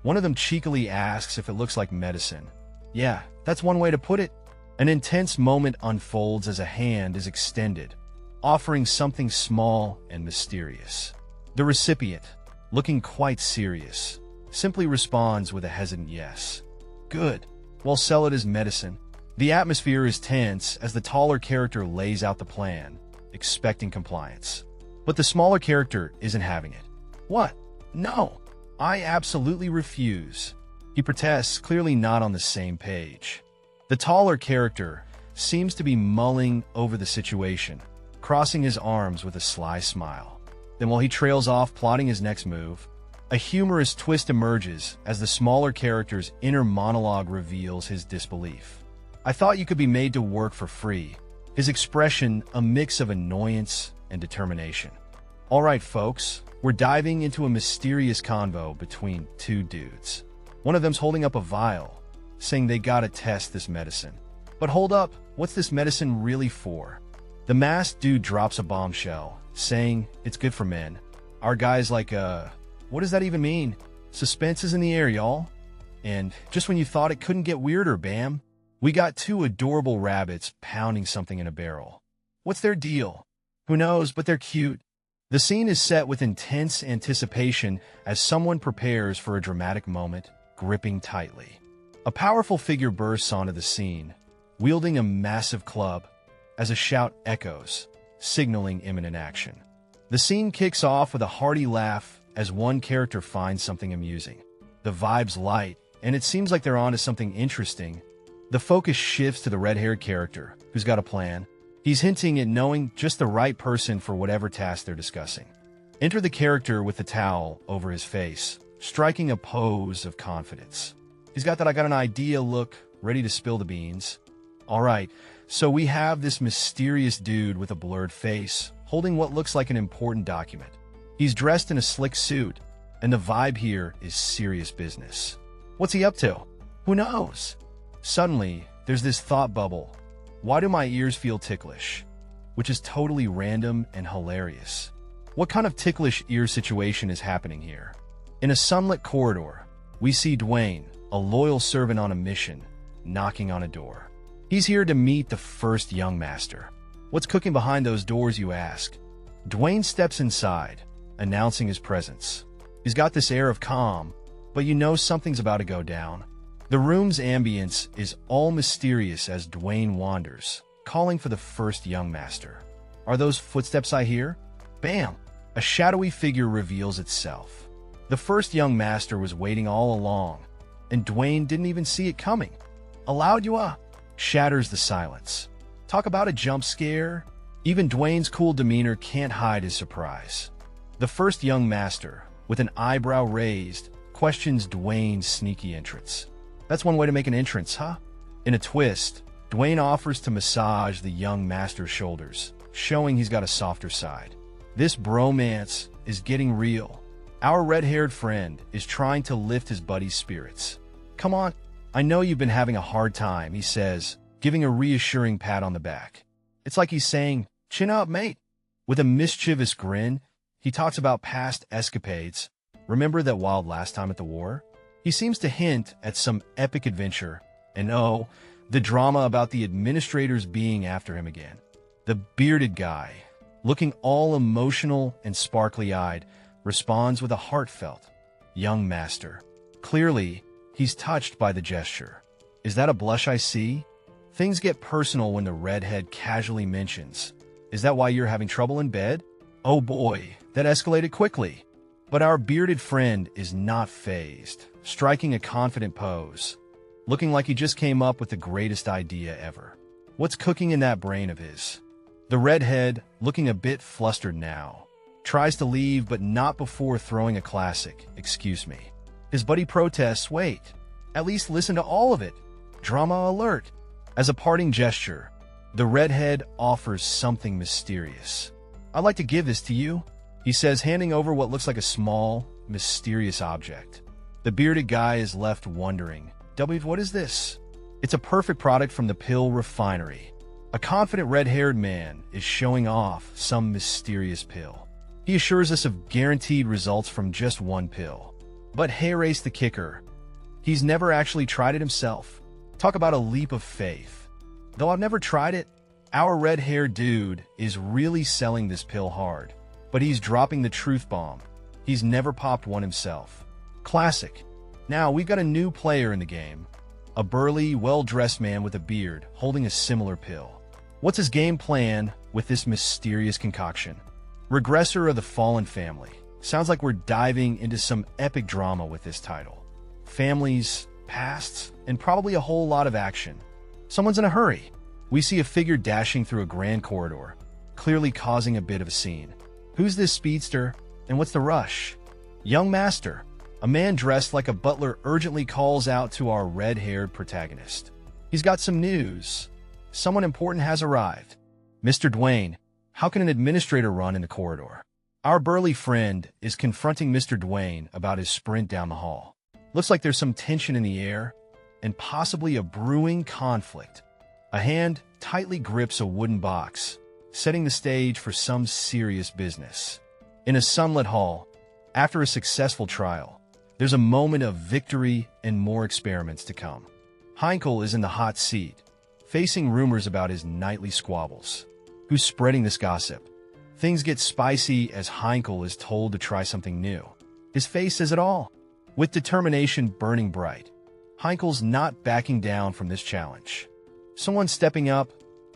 One of them cheekily asks if it looks like medicine. Yeah, that's one way to put it. An intense moment unfolds as a hand is extended, offering something small and mysterious. The recipient, looking quite serious, simply responds with a hesitant yes. Good. Well, sell it as medicine. The atmosphere is tense as the taller character lays out the plan, expecting compliance. But the smaller character isn't having it. What? No, I absolutely refuse. He protests, clearly not on the same page. The taller character seems to be mulling over the situation, crossing his arms with a sly smile. Then while he trails off plotting his next move, a humorous twist emerges as the smaller character's inner monologue reveals his disbelief. I thought you could be made to work for free. His expression a mix of annoyance and determination. All right, folks, we're diving into a mysterious convo between two dudes. One of them's holding up a vial, saying they gotta test this medicine. But hold up, what's this medicine really for? The masked dude drops a bombshell, saying it's good for men. Our guy's like, what does that even mean? Suspense is in the air, y'all. And just when you thought it couldn't get weirder, bam, we got two adorable rabbits pounding something in a barrel. What's their deal? Who knows, but they're cute. The scene is set with intense anticipation as someone prepares for a dramatic moment, gripping tightly. A powerful figure bursts onto the scene, wielding a massive club, as a shout echoes, signaling imminent action. The scene kicks off with a hearty laugh as one character finds something amusing. The vibe's light, and it seems like they're onto something interesting. The focus shifts to the red-haired character, who's got a plan. He's hinting at knowing just the right person for whatever task they're discussing. Enter the character with the towel over his face, striking a pose of confidence. He's got that "I got an idea" look, ready to spill the beans. All right, so we have this mysterious dude with a blurred face, holding what looks like an important document. He's dressed in a slick suit, and the vibe here is serious business. What's he up to? Who knows? Suddenly, there's this thought bubble. Why do my ears feel ticklish? Which is totally random and hilarious. What kind of ticklish ear situation is happening here? In a sunlit corridor, we see Dwayne, a loyal servant on a mission, knocking on a door. He's here to meet the first young master. What's cooking behind those doors, you ask? Dwayne steps inside, announcing his presence. He's got this air of calm, but you know something's about to go down. The room's ambience is all mysterious as Dwayne wanders, calling for the first young master. Are those footsteps I hear? Bam! A shadowy figure reveals itself. The first young master was waiting all along, and Dwayne didn't even see it coming. "Allowed you up," shatters the silence. Talk about a jump scare. Even Dwayne's cool demeanor can't hide his surprise. The first young master, with an eyebrow raised, questions Dwayne's sneaky entrance. That's one way to make an entrance, huh? In a twist, Dwayne offers to massage the young master's shoulders, showing he's got a softer side. This bromance is getting real. Our red-haired friend is trying to lift his buddy's spirits. "Come on, I know you've been having a hard time," he says, giving a reassuring pat on the back. It's like he's saying, "Chin up, mate." With a mischievous grin, he talks about past escapades. Remember that wild last time at the war? He seems to hint at some epic adventure, and oh, the drama about the administrators being after him again. The bearded guy, looking all emotional and sparkly-eyed, responds with a heartfelt, "Young master." Clearly, he's touched by the gesture. Is that a blush I see? Things get personal when the redhead casually mentions, "Is that why you're having trouble in bed?" Oh boy, that escalated quickly. But our bearded friend is not fazed, striking a confident pose, looking like he just came up with the greatest idea ever. What's cooking in that brain of his? The redhead, looking a bit flustered now, tries to leave but not before throwing a classic, "Excuse me." His buddy protests, "Wait, at least listen to all of it. Drama alert." As a parting gesture, the redhead offers something mysterious. "I'd like to give this to you," he says, handing over what looks like a small, mysterious object. The bearded guy is left wondering, What is this?" It's a perfect product from the pill refinery. A confident red-haired man is showing off some mysterious pill. He assures us of guaranteed results from just one pill. But hey, race the kicker. He's never actually tried it himself. Talk about a leap of faith. Though I've never tried it, our red-haired dude is really selling this pill hard. But he's dropping the truth bomb. He's never popped one himself. Classic. Now we've got a new player in the game. A burly, well-dressed man with a beard holding a similar pill. What's his game plan with this mysterious concoction? Regressor of the Fallen Family. Sounds like we're diving into some epic drama with this title. Families, pasts, and probably a whole lot of action. Someone's in a hurry. We see a figure dashing through a grand corridor, clearly causing a bit of a scene. Who's this speedster, and what's the rush? Young master. A man dressed like a butler urgently calls out to our red-haired protagonist. He's got some news. Someone important has arrived. "Mr. Dwayne, how can an administrator run in the corridor?" Our burly friend is confronting Mr. Dwayne about his sprint down the hall. Looks like there's some tension in the air, and possibly a brewing conflict. A hand tightly grips a wooden box, setting the stage for some serious business. In a sunlit hall, after a successful trial, there's a moment of victory and more experiments to come. Heinkel is in the hot seat, facing rumors about his nightly squabbles. Who's spreading this gossip? Things get spicy as Heinkel is told to try something new. His face says it all. With determination burning bright, Heinkel's not backing down from this challenge. Someone stepping up,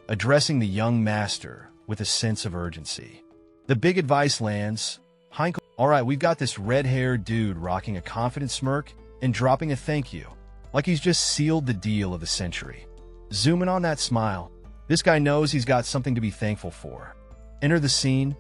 addressing the young master with a sense of urgency. The big advice lands. Heinkel, "All right, we've got this red-haired dude rocking a confident smirk and dropping a thank you, like he's just sealed the deal of the century." Zoom in on that smile. This guy knows he's got something to be thankful for. Enter the scene,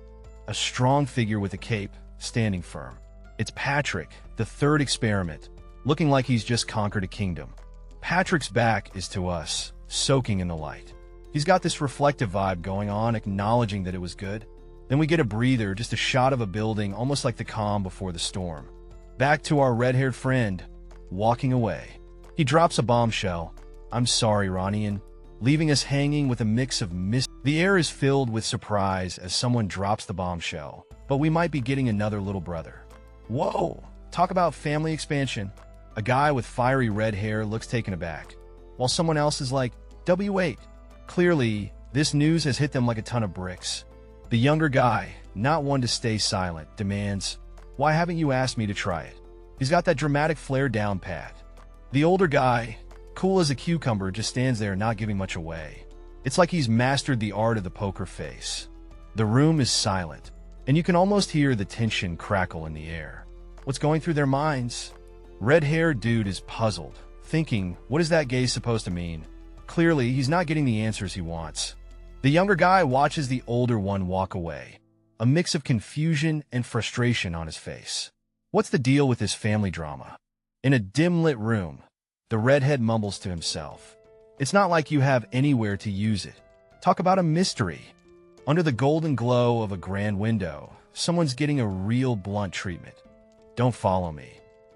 a strong figure with a cape, standing firm. It's Patrick, the third experiment, looking like he's just conquered a kingdom. Patrick's back is to us, soaking in the light. He's got this reflective vibe going on, acknowledging that it was good. Then we get a breather, just a shot of a building, almost like the calm before the storm. Back to our red-haired friend, walking away. He drops a bombshell. I'm sorry, Ronnie, and leaving us hanging with a mix of The air is filled with surprise as someone drops the bombshell, but we might be getting another little brother. Whoa! Talk about family expansion. A guy with fiery red hair looks taken aback, while someone else is like, W8. Clearly, this news has hit them like a ton of bricks. The younger guy, not one to stay silent, demands, why haven't you asked me to try it? He's got that dramatic flare down pat. The older guy, cool as a cucumber, just stands there not giving much away. It's like he's mastered the art of the poker face. The room is silent, and you can almost hear the tension crackle in the air. What's going through their minds? Red-haired dude is puzzled, thinking, what is that gaze supposed to mean? Clearly, he's not getting the answers he wants. The younger guy watches the older one walk away, a mix of confusion and frustration on his face. What's the deal with this family drama? In a dim-lit room, the redhead mumbles to himself. It's not like you have anywhere to use it. Talk about a mystery. Under the golden glow of a grand window, someone's getting a real blunt treatment. Don't follow me.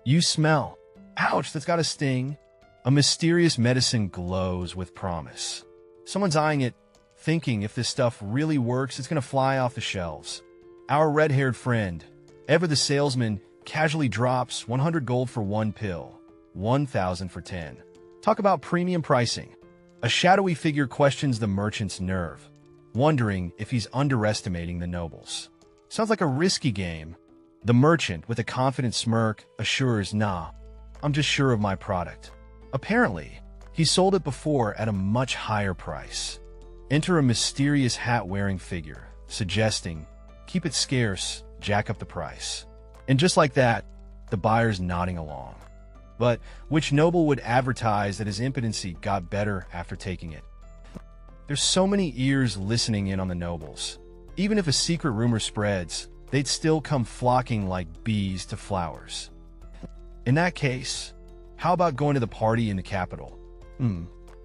You smell. Ouch, that's got a sting. A mysterious medicine glows with promise. Someone's eyeing it, thinking if this stuff really works, it's going to fly off the shelves. Our red-haired friend, ever the salesman, casually drops 100 gold for one pill, 1,000 for 10. Talk about premium pricing. A shadowy figure questions the merchant's nerve, wondering if he's underestimating the nobles. Sounds like a risky game. The merchant, with a confident smirk, assures, nah, I'm just sure of my product. Apparently, he sold it before at a much higher price. Enter a mysterious hat-wearing figure, suggesting, keep it scarce, jack up the price. And just like that, the buyer's nodding along. But which noble would advertise that his impotency got better after taking it? There's so many ears listening in on the nobles. Even if a secret rumor spreads, they'd still come flocking like bees to flowers. In that case, how about going to the party in the capital?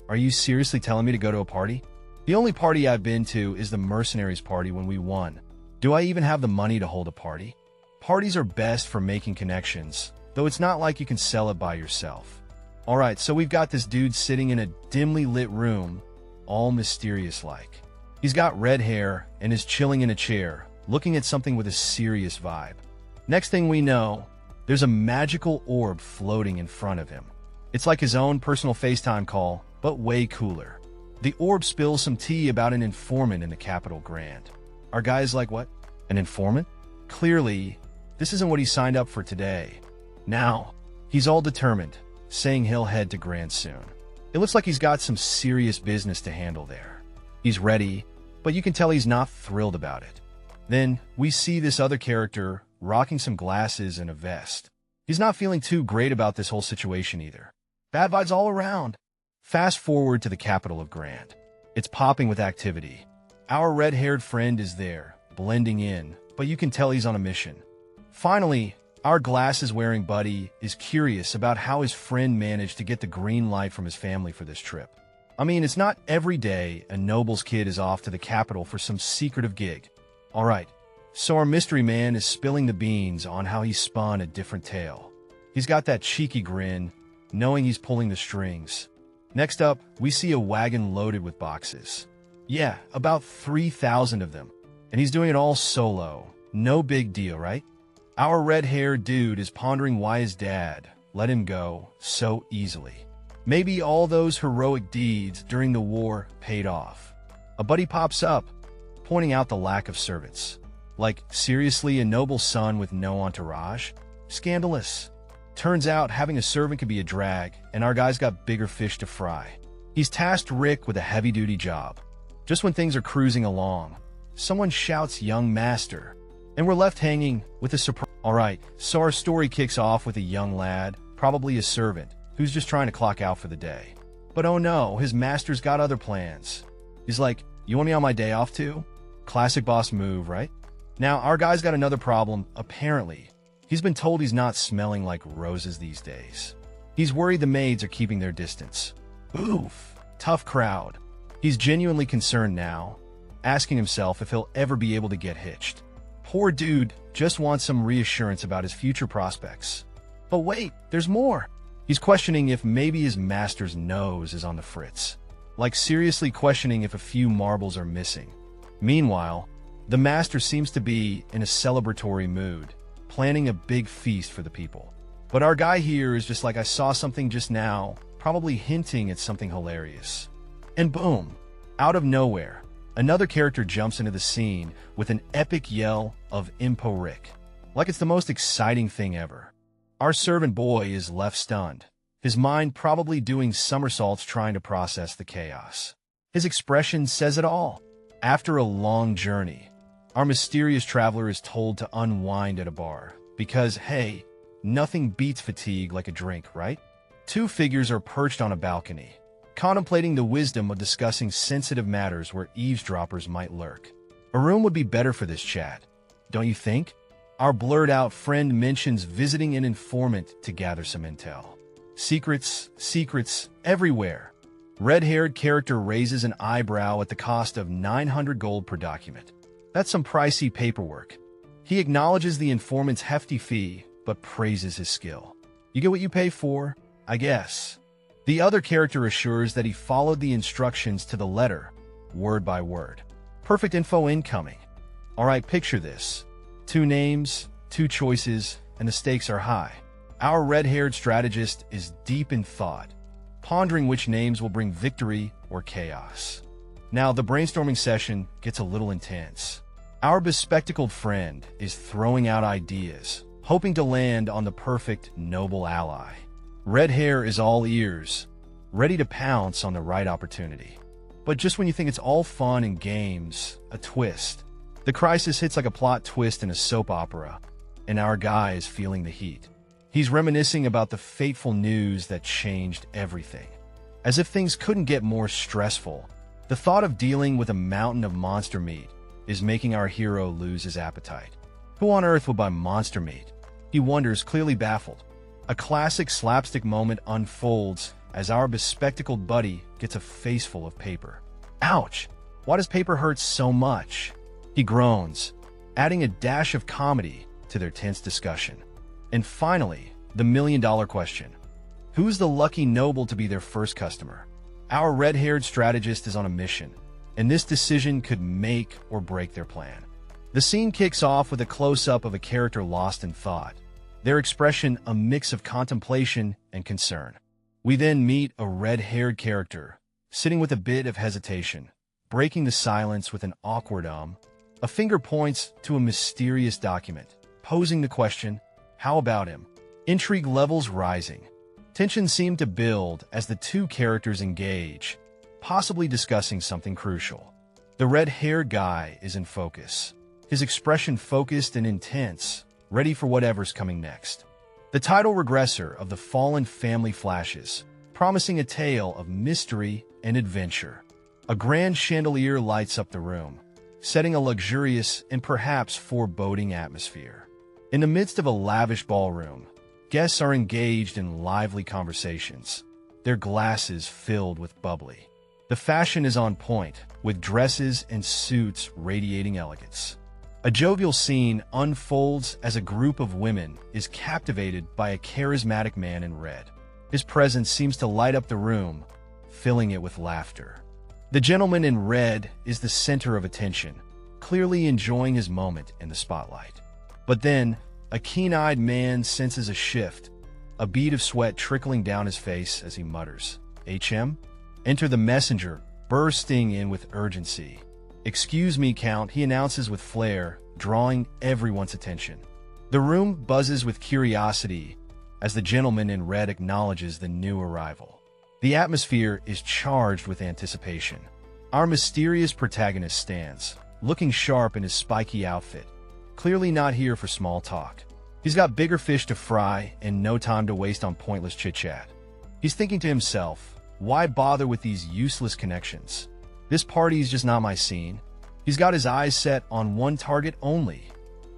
Are you seriously telling me to go to a party? The only party I've been to is the mercenaries party when we won. Do I even have the money to hold a party? Parties are best for making connections, though it's not like you can sell it by yourself. Alright, so we've got this dude sitting in a dimly lit room, all mysterious-like. He's got red hair and is chilling in a chair, looking at something with a serious vibe. Next thing we know, there's a magical orb floating in front of him. It's like his own personal FaceTime call, but way cooler. The orb spills some tea about an informant in the capital Grand. Our guy's like, what? An informant? Clearly, this isn't what he signed up for today. Now, he's all determined, saying he'll head to Grand soon. It looks like he's got some serious business to handle there. He's ready, but you can tell he's not thrilled about it. Then, we see this other character rocking some glasses and a vest. He's not feeling too great about this whole situation either. Bad vibes all around. Fast forward to the capital of Grand. It's popping with activity. Our red-haired friend is there, blending in, but you can tell he's on a mission. Finally, our glasses-wearing buddy is curious about how his friend managed to get the green light from his family for this trip. I mean, it's not every day a noble's kid is off to the capital for some secretive gig. Alright, so our mystery man is spilling the beans on how he spun a different tale. He's got that cheeky grin, knowing he's pulling the strings. Next up, we see a wagon loaded with boxes. Yeah, about 3,000 of them. And he's doing it all solo. No big deal, right? Our red-haired dude is pondering why his dad let him go so easily. Maybe all those heroic deeds during the war paid off. A buddy pops up, pointing out the lack of servants. Like, seriously, a noble son with no entourage? Scandalous. Turns out having a servant could be a drag, and our guy's got bigger fish to fry. He's tasked Rick with a heavy-duty job. Just when things are cruising along, someone shouts young master, and we're left hanging with a surprise. Alright, so our story kicks off with a young lad, probably a servant, who's just trying to clock out for the day. But oh no, his master's got other plans. He's like, you want me on my day off too? Classic boss move, right? Now, our guy's got another problem, apparently. He's been told he's not smelling like roses these days. He's worried the maids are keeping their distance. Oof, tough crowd. He's genuinely concerned now, asking himself if he'll ever be able to get hitched. Poor dude just wants some reassurance about his future prospects. But wait, there's more. He's questioning if maybe his master's nose is on the fritz. Like seriously questioning if a few marbles are missing. Meanwhile, the master seems to be in a celebratory mood, planning a big feast for the people. But our guy here is just like, I saw something just now, probably hinting at something hilarious. And boom, out of nowhere, another character jumps into the scene with an epic yell of Impo Rick. Like it's the most exciting thing ever. Our servant boy is left stunned, his mind probably doing somersaults trying to process the chaos. His expression says it all. After a long journey, our mysterious traveler is told to unwind at a bar because, hey, nothing beats fatigue like a drink, right? Two figures are perched on a balcony, contemplating the wisdom of discussing sensitive matters where eavesdroppers might lurk. A room would be better for this chat, don't you think? Our blurred-out friend mentions visiting an informant to gather some intel. Secrets, everywhere. Red-haired character raises an eyebrow at the cost of 900 gold per document. That's some pricey paperwork. He acknowledges the informant's hefty fee, but praises his skill. You get what you pay for, I guess. The other character assures that he followed the instructions to the letter, word by word. Perfect info incoming. All right, picture this. 2 names, 2 choices, and the stakes are high. Our red-haired strategist is deep in thought, pondering which names will bring victory or chaos. Now, the brainstorming session gets a little intense. Our bespectacled friend is throwing out ideas, hoping to land on the perfect noble ally. Red hair is all ears, ready to pounce on the right opportunity. But just when you think it's all fun and games, a twist. The crisis hits like a plot twist in a soap opera, and our guy is feeling the heat. He's reminiscing about the fateful news that changed everything. As if things couldn't get more stressful, the thought of dealing with a mountain of monster meat is making our hero lose his appetite. Who on earth would buy monster meat? He wonders, clearly baffled. A classic slapstick moment unfolds as our bespectacled buddy gets a faceful of paper. Ouch! Why does paper hurt so much? He groans, adding a dash of comedy to their tense discussion. And finally, the million-dollar question. Who's the lucky noble to be their first customer? Our red-haired strategist is on a mission, and this decision could make or break their plan. The scene kicks off with a close-up of a character lost in thought, their expression a mix of contemplation and concern. We then meet a red-haired character, sitting with a bit of hesitation, breaking the silence with an awkward A finger points to a mysterious document, posing the question, how about him? Intrigue levels rising. Tension seemed to build as the two characters engage, possibly discussing something crucial. The red-haired guy is in focus, his expression focused and intense, ready for whatever's coming next. The title Regressor of the Fallen Family flashes, promising a tale of mystery and adventure. A grand chandelier lights up the room, setting a luxurious and perhaps foreboding atmosphere. In the midst of a lavish ballroom, guests are engaged in lively conversations, their glasses filled with bubbly. The fashion is on point, with dresses and suits radiating elegance. A jovial scene unfolds as a group of women is captivated by a charismatic man in red. His presence seems to light up the room, filling it with laughter. The gentleman in red is the center of attention, clearly enjoying his moment in the spotlight. But then, a keen-eyed man senses a shift, a bead of sweat trickling down his face as he mutters, "HM?" Enter the messenger, bursting in with urgency. "Excuse me, Count," he announces with flair, drawing everyone's attention. The room buzzes with curiosity as the gentleman in red acknowledges the new arrival. The atmosphere is charged with anticipation. Our mysterious protagonist stands, looking sharp in his spiky outfit, clearly not here for small talk. He's got bigger fish to fry and no time to waste on pointless chit-chat. He's thinking to himself, why bother with these useless connections? This party's just not my scene. He's got his eyes set on one target only,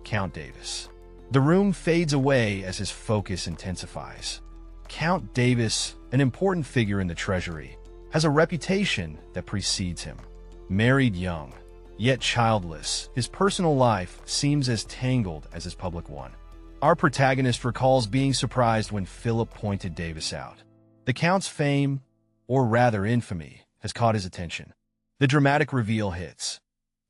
Count Davis. The room fades away as his focus intensifies. Count Davis, an important figure in the treasury, has a reputation that precedes him. Married young, yet childless, his personal life seems as tangled as his public one. Our protagonist recalls being surprised when Philip pointed Davis out. The Count's fame, or rather infamy, has caught his attention. The dramatic reveal hits.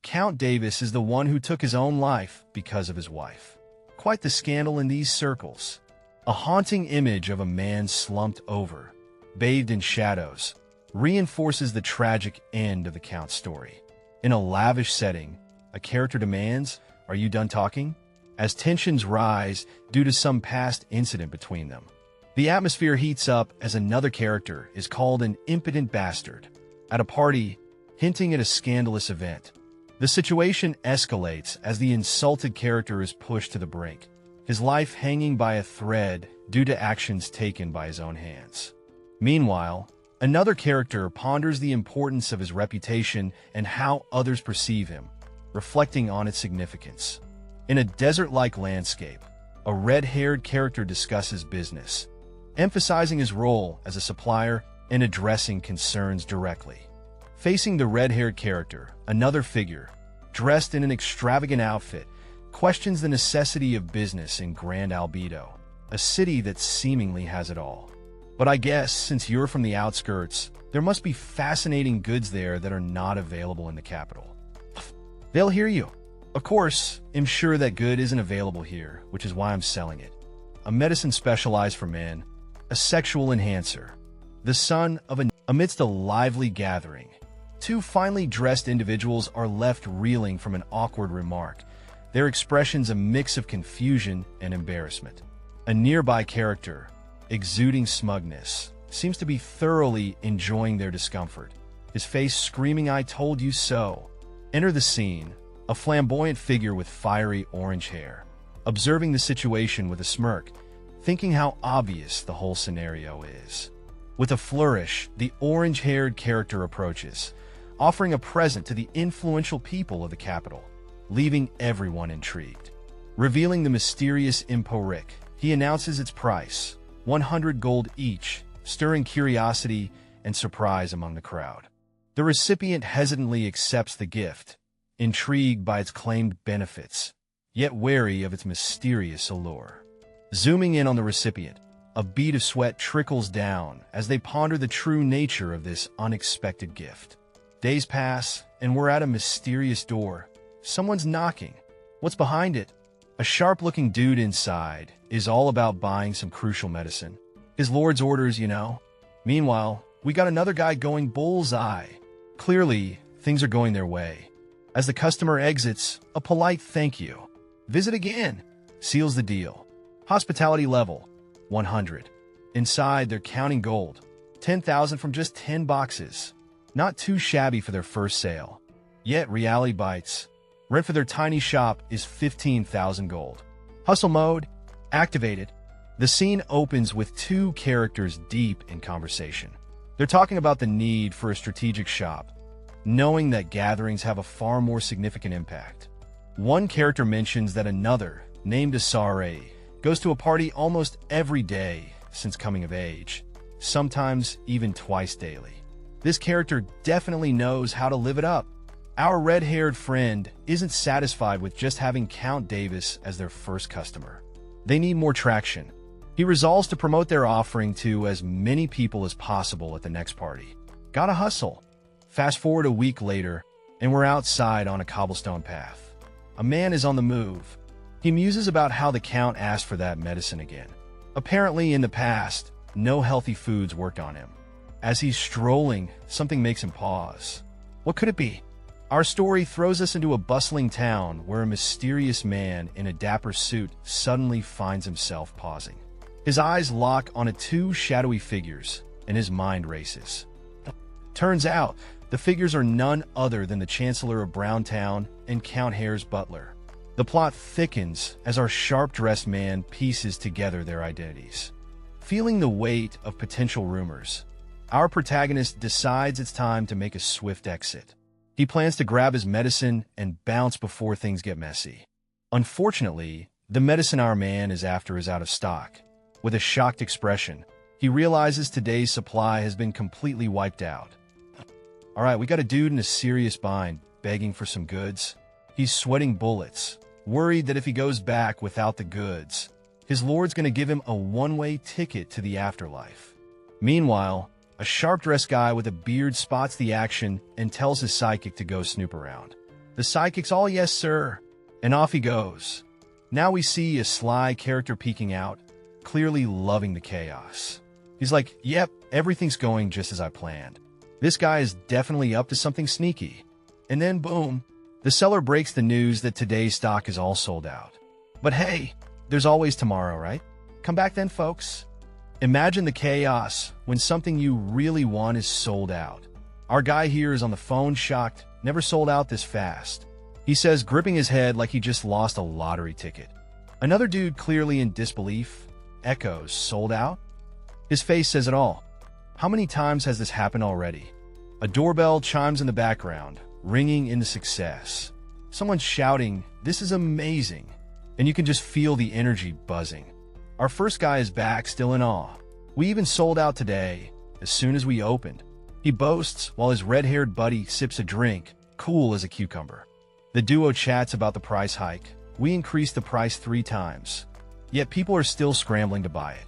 Count Davis is the one who took his own life because of his wife. Quite the scandal in these circles. A haunting image of a man slumped over, bathed in shadows, reinforces the tragic end of the Count's story. In a lavish setting, a character demands, "Are you done talking?" as tensions rise due to some past incident between them. The atmosphere heats up as another character is called an impotent bastard at a party, hinting at a scandalous event. The situation escalates as the insulted character is pushed to the brink, his life hanging by a thread due to actions taken by his own hands. Meanwhile, another character ponders the importance of his reputation and how others perceive him, reflecting on its significance. In a desert-like landscape, a red-haired character discusses business, emphasizing his role as a supplier and addressing concerns directly. Facing the red-haired character, another figure, dressed in an extravagant outfit, questions the necessity of business in Grand Albedo, a city that seemingly has it all. But I guess since you're from the outskirts, there must be fascinating goods there that are not available in the capital. They'll hear you. Of course, I'm sure that good isn't available here, which is why I'm selling it. A medicine specialized for men, a sexual enhancer. The son of Amidst a lively gathering, two finely dressed individuals are left reeling from an awkward remark, their expressions a mix of confusion and embarrassment. A nearby character, exuding smugness, seems to be thoroughly enjoying their discomfort, his face screaming, "I told you so." Enter the scene, a flamboyant figure with fiery orange hair, observing the situation with a smirk, thinking how obvious the whole scenario is. With a flourish, the orange-haired character approaches, offering a present to the influential people of the capital, leaving everyone intrigued. Revealing the mysterious imporic, he announces its price, 100 gold each, stirring curiosity and surprise among the crowd. The recipient hesitantly accepts the gift, intrigued by its claimed benefits, yet wary of its mysterious allure. Zooming in on the recipient, a bead of sweat trickles down as they ponder the true nature of this unexpected gift. Days pass, and we're at a mysterious door. Someone's knocking. What's behind it? A sharp-looking dude inside is all about buying some crucial medicine. His lord's orders, you know. Meanwhile, we got another guy going bullseye. Clearly, things are going their way. As the customer exits, a polite thank you. Visit again seals the deal. Hospitality level 100. Inside, they're counting gold. 10,000 from just 10 boxes. Not too shabby for their first sale. Yet reality bites. Rent for their tiny shop is 15,000 gold. Hustle mode activated. The scene opens with two characters deep in conversation. They're talking about the need for a strategic shop, knowing that gatherings have a far more significant impact. One character mentions that another, named Asura, goes to a party almost every day since coming of age, sometimes even twice daily. This character definitely knows how to live it up. Our red-haired friend isn't satisfied with just having Count Davis as their first customer. They need more traction. He resolves to promote their offering to as many people as possible at the next party. Gotta hustle. Fast forward a week later, and we're outside on a cobblestone path. A man is on the move. He muses about how the Count asked for that medicine again. Apparently, in the past, no healthy foods worked on him. As he's strolling, something makes him pause. What could it be? Our story throws us into a bustling town where a mysterious man in a dapper suit suddenly finds himself pausing. His eyes lock onto two shadowy figures, and his mind races. Turns out, the figures are none other than the Chancellor of Browntown and Count Hare's butler. The plot thickens as our sharp-dressed man pieces together their identities. Feeling the weight of potential rumors, our protagonist decides it's time to make a swift exit. He plans to grab his medicine and bounce before things get messy. Unfortunately, The medicine man is after is out of stock. With a shocked expression, he realizes today's supply has been completely wiped out. All right, we got a dude in a serious bind, begging for some goods. He's sweating bullets, worried that if he goes back without the goods, his lord's gonna give him a one-way ticket to the afterlife. Meanwhile, a sharp-dressed guy with a beard spots the action and tells his psychic to go snoop around. The psychic's all yes, sir, and off he goes. Now we see a sly character peeking out, clearly loving the chaos. He's like, yep, everything's going just as I planned. This guy is definitely up to something sneaky. And then boom, the seller breaks the news that today's stock is all sold out. But hey, there's always tomorrow, right? Come back then, folks. Imagine the chaos when something you really want is sold out. Our guy here is on the phone shocked, never sold out this fast. He says, gripping his head like he just lost a lottery ticket. Another dude, clearly in disbelief, echoes, sold out? His face says it all. How many times has this happened already? A doorbell chimes in the background, ringing into success. Someone's shouting, this is amazing. And you can just feel the energy buzzing. Our first guy is back, still in awe. We even sold out today, as soon as we opened. He boasts while his red-haired buddy sips a drink, cool as a cucumber. The duo chats about the price hike. We increased the price 3 times. Yet people are still scrambling to buy it.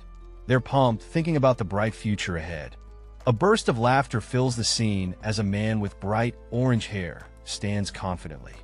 They're pumped, thinking about the bright future ahead. A burst of laughter fills the scene as a man with bright orange hair stands confidently.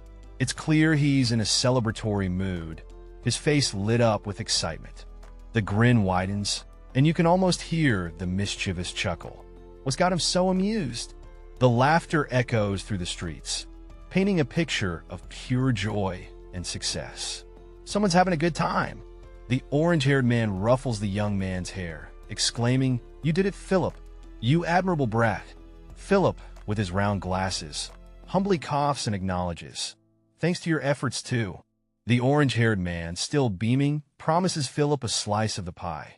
It's clear he's in a celebratory mood, his face lit up with excitement. The grin widens, and you can almost hear the mischievous chuckle. What's got him so amused? The laughter echoes through the streets, painting a picture of pure joy and success. Someone's having a good time. The orange-haired man ruffles the young man's hair, exclaiming, "You did it, Philip. You admirable brat." Philip, with his round glasses, humbly coughs and acknowledges. "Thanks to your efforts, too." The orange-haired man, still beaming, promises Philip a slice of the pie.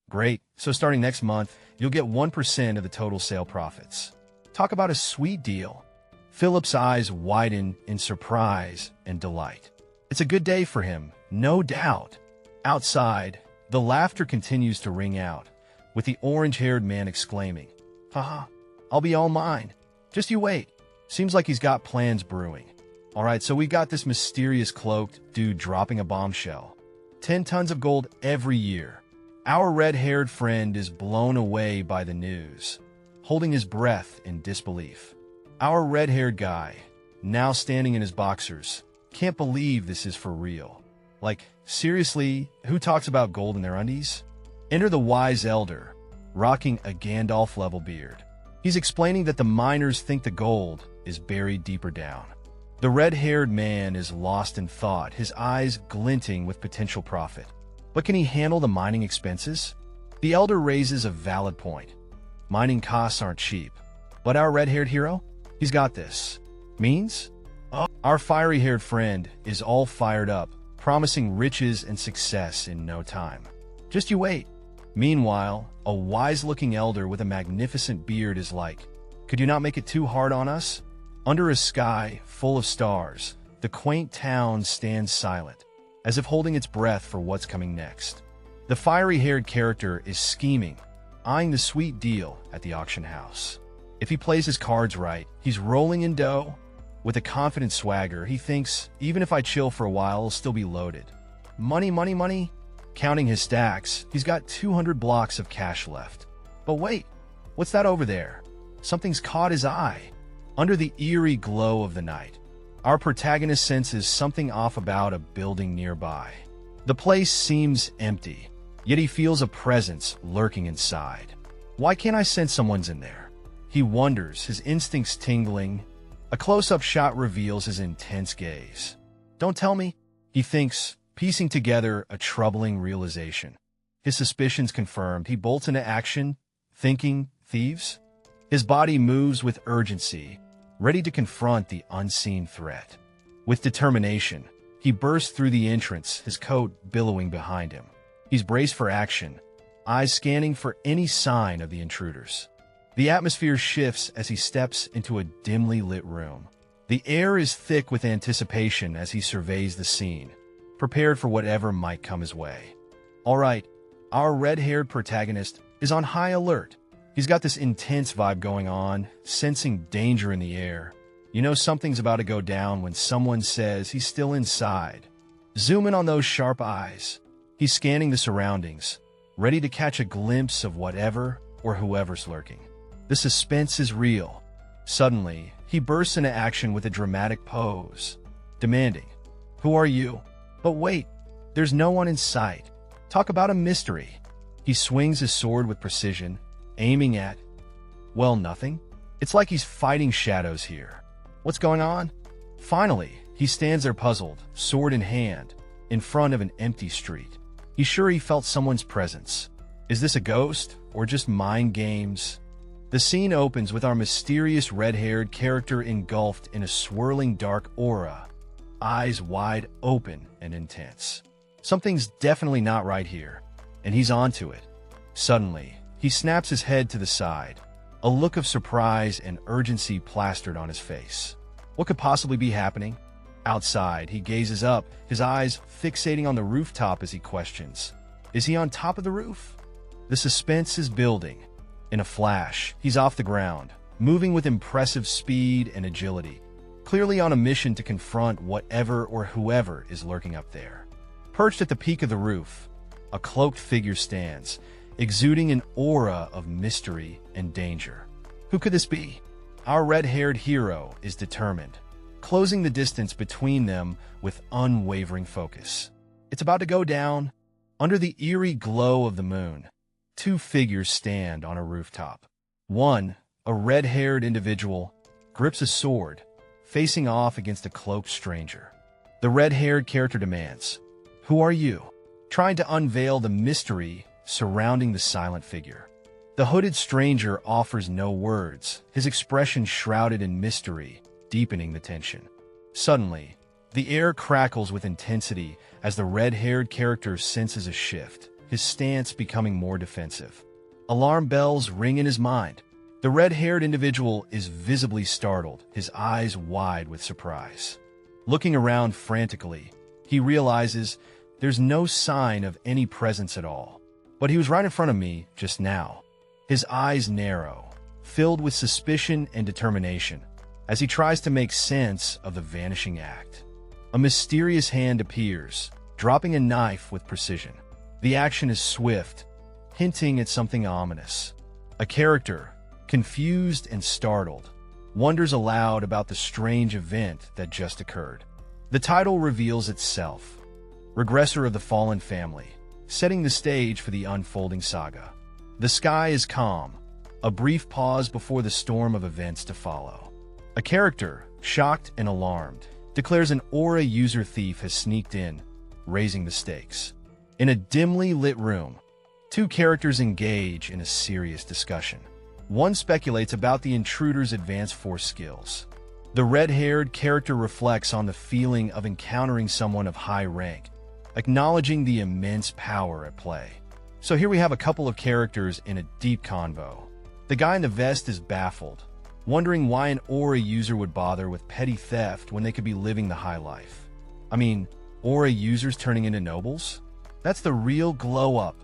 "Great, so starting next month, you'll get 1% of the total sale profits." Talk about a sweet deal. Philip's eyes widen in surprise and delight. It's a good day for him, no doubt. Outside, the laughter continues to ring out, with the orange-haired man exclaiming, "Haha, I'll be all mine. Just you wait. Seems like he's got plans brewing." All right, so we got this mysterious cloaked dude dropping a bombshell. 10 tons of gold every year. Our red-haired friend is blown away by the news, holding his breath in disbelief. Our red-haired guy, now standing in his boxers, can't believe this is for real. Like, seriously, who talks about gold in their undies? Enter the wise elder, rocking a Gandalf-level beard. He's explaining that the miners think the gold is buried deeper down. The red-haired man is lost in thought, his eyes glinting with potential profit. But can he handle the mining expenses? The elder raises a valid point. Mining costs aren't cheap. But our red-haired hero? He's got this. Means? Oh, our fiery-haired friend is all fired up, promising riches and success in no time. Just you wait. Meanwhile, a wise-looking elder with a magnificent beard is like, "Could you not make it too hard on us?" Under a sky full of stars, the quaint town stands silent, as if holding its breath for what's coming next. The fiery-haired character is scheming, eyeing the sweet deal at the auction house. If he plays his cards right, he's rolling in dough. With a confident swagger, he thinks, even if I chill for a while, I'll still be loaded. Money, money, money. Counting his stacks, he's got 200 blocks of cash left. But wait, what's that over there? Something's caught his eye. Under the eerie glow of the night, our protagonist senses something off about a building nearby. The place seems empty, yet he feels a presence lurking inside. Why can't I sense someone's in there? He wonders, his instincts tingling. A close-up shot reveals his intense gaze. Don't tell me, he thinks, piecing together a troubling realization. His suspicions confirmed, he bolts into action, thinking, thieves? His body moves with urgency, ready to confront the unseen threat. With determination, he bursts through the entrance, his coat billowing behind him. He's braced for action, eyes scanning for any sign of the intruders. The atmosphere shifts as he steps into a dimly lit room. The air is thick with anticipation as he surveys the scene. prepared for whatever might come his way. All right, our red-haired protagonist is on high alert. He's got this intense vibe going on, sensing danger in the air. You know something's about to go down when someone says he's still inside. Zoom in on those sharp eyes. He's scanning the surroundings, ready to catch a glimpse of whatever or whoever's lurking. The suspense is real. Suddenly, he bursts into action with a dramatic pose, demanding, "Who are you?" But wait, there's no one in sight. Talk about a mystery. He swings his sword with precision, aiming at, well, nothing. It's like he's fighting shadows here. What's going on? Finally, he stands there puzzled, sword in hand, in front of an empty street. He's sure he felt someone's presence. Is this a ghost or just mind games? The scene opens with our mysterious red-haired character engulfed in a swirling dark aura, eyes wide open and intense. Something's definitely not right here, and he's onto it. Suddenly, he snaps his head to the side, a look of surprise and urgency plastered on his face. What could possibly be happening? Outside, he gazes up, his eyes fixating on the rooftop as he questions, is he on top of the roof? The suspense is building. In a flash, he's off the ground, moving with impressive speed and agility, clearly on a mission to confront whatever or whoever is lurking up there. Perched at the peak of the roof, a cloaked figure stands, exuding an aura of mystery and danger. Who could this be? Our red-haired hero is determined, closing the distance between them with unwavering focus. It's about to go down. Under the eerie glow of the moon, two figures stand on a rooftop. One, a red-haired individual, grips a sword, facing off against a cloaked stranger. The red-haired character demands, "Who are you?" trying to unveil the mystery surrounding the silent figure. The hooded stranger offers no words, his expression shrouded in mystery, deepening the tension. Suddenly, the air crackles with intensity as the red-haired character senses a shift, his stance becoming more defensive. Alarm bells ring in his mind. The red-haired individual is visibly startled, his eyes wide with surprise. Looking around frantically, he realizes there's no sign of any presence at all. But he was right in front of me just now. His eyes narrow, filled with suspicion and determination, as he tries to make sense of the vanishing act. A mysterious hand appears, dropping a knife with precision. The action is swift, hinting at something ominous. A character, confused and startled, wonders aloud about the strange event that just occurred. The title reveals itself, Regressor of the Fallen Family, setting the stage for the unfolding saga. The sky is calm, a brief pause before the storm of events to follow. A character, shocked and alarmed, declares an aura user thief has sneaked in, raising the stakes. In a dimly lit room, two characters engage in a serious discussion. One speculates about the intruder's advanced force skills. The red-haired character reflects on the feeling of encountering someone of high rank, acknowledging the immense power at play. So here we have a couple of characters in a deep convo. The guy in the vest is baffled, wondering why an aura user would bother with petty theft when they could be living the high life. I mean, aura users turning into nobles? That's the real glow-up.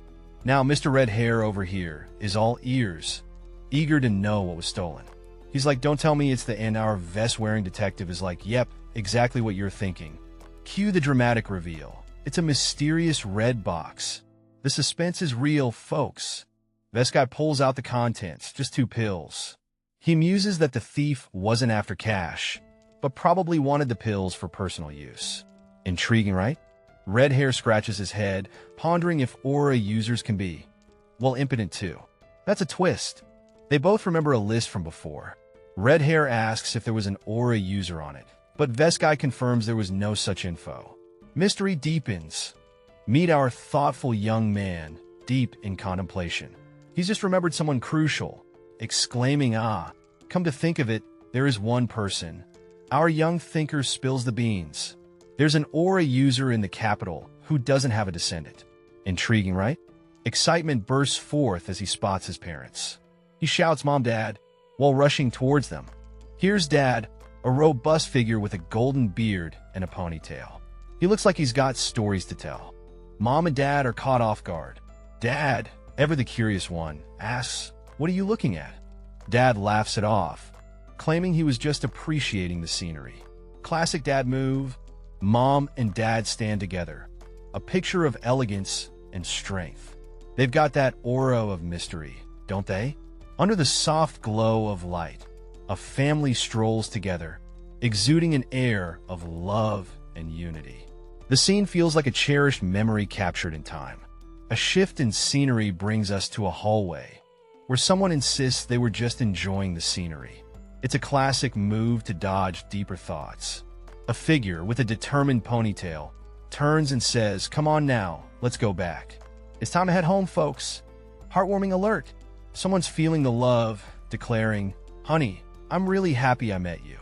Now, Mr. Red Hair over here is all ears, eager to know what was stolen. He's like, don't tell me it's the end. Our vest-wearing detective is like, yep, exactly what you're thinking. Cue the dramatic reveal. It's a mysterious red box. The suspense is real, folks. Vest guy pulls out the contents, just 2 pills. He muses that the thief wasn't after cash, but probably wanted the pills for personal use. Intriguing, right? Red Hair scratches his head, pondering if aura users can be, well, impotent too. That's a twist. They both remember a list from before. Red Hair asks if there was an aura user on it, but Vest Guy confirms there was no such info. Mystery deepens. Meet our thoughtful young man, deep in contemplation. He's just remembered someone crucial, exclaiming, ah, come to think of it, there is one person. Our young thinker spills the beans. There's an aura user in the capital who doesn't have a descendant. Intriguing, right? Excitement bursts forth as he spots his parents. He shouts, Mom, Dad, while rushing towards them. Here's Dad, a robust figure with a golden beard and a ponytail. He looks like he's got stories to tell. Mom and Dad are caught off guard. Dad, ever the curious one, asks, "What are you looking at?" Dad laughs it off, claiming he was just appreciating the scenery. Classic dad move. Mom and Dad stand together, a picture of elegance and strength. They've got that aura of mystery, don't they? Under the soft glow of light, a family strolls together, exuding an air of love and unity. The scene feels like a cherished memory captured in time. A shift in scenery brings us to a hallway, where someone insists they were just enjoying the scenery. It's a classic move to dodge deeper thoughts. A figure with a determined ponytail turns and says, "Come on now, let's go back. It's time to head home, folks." Heartwarming alert. Someone's feeling the love, declaring, "Honey, I'm really happy I met you."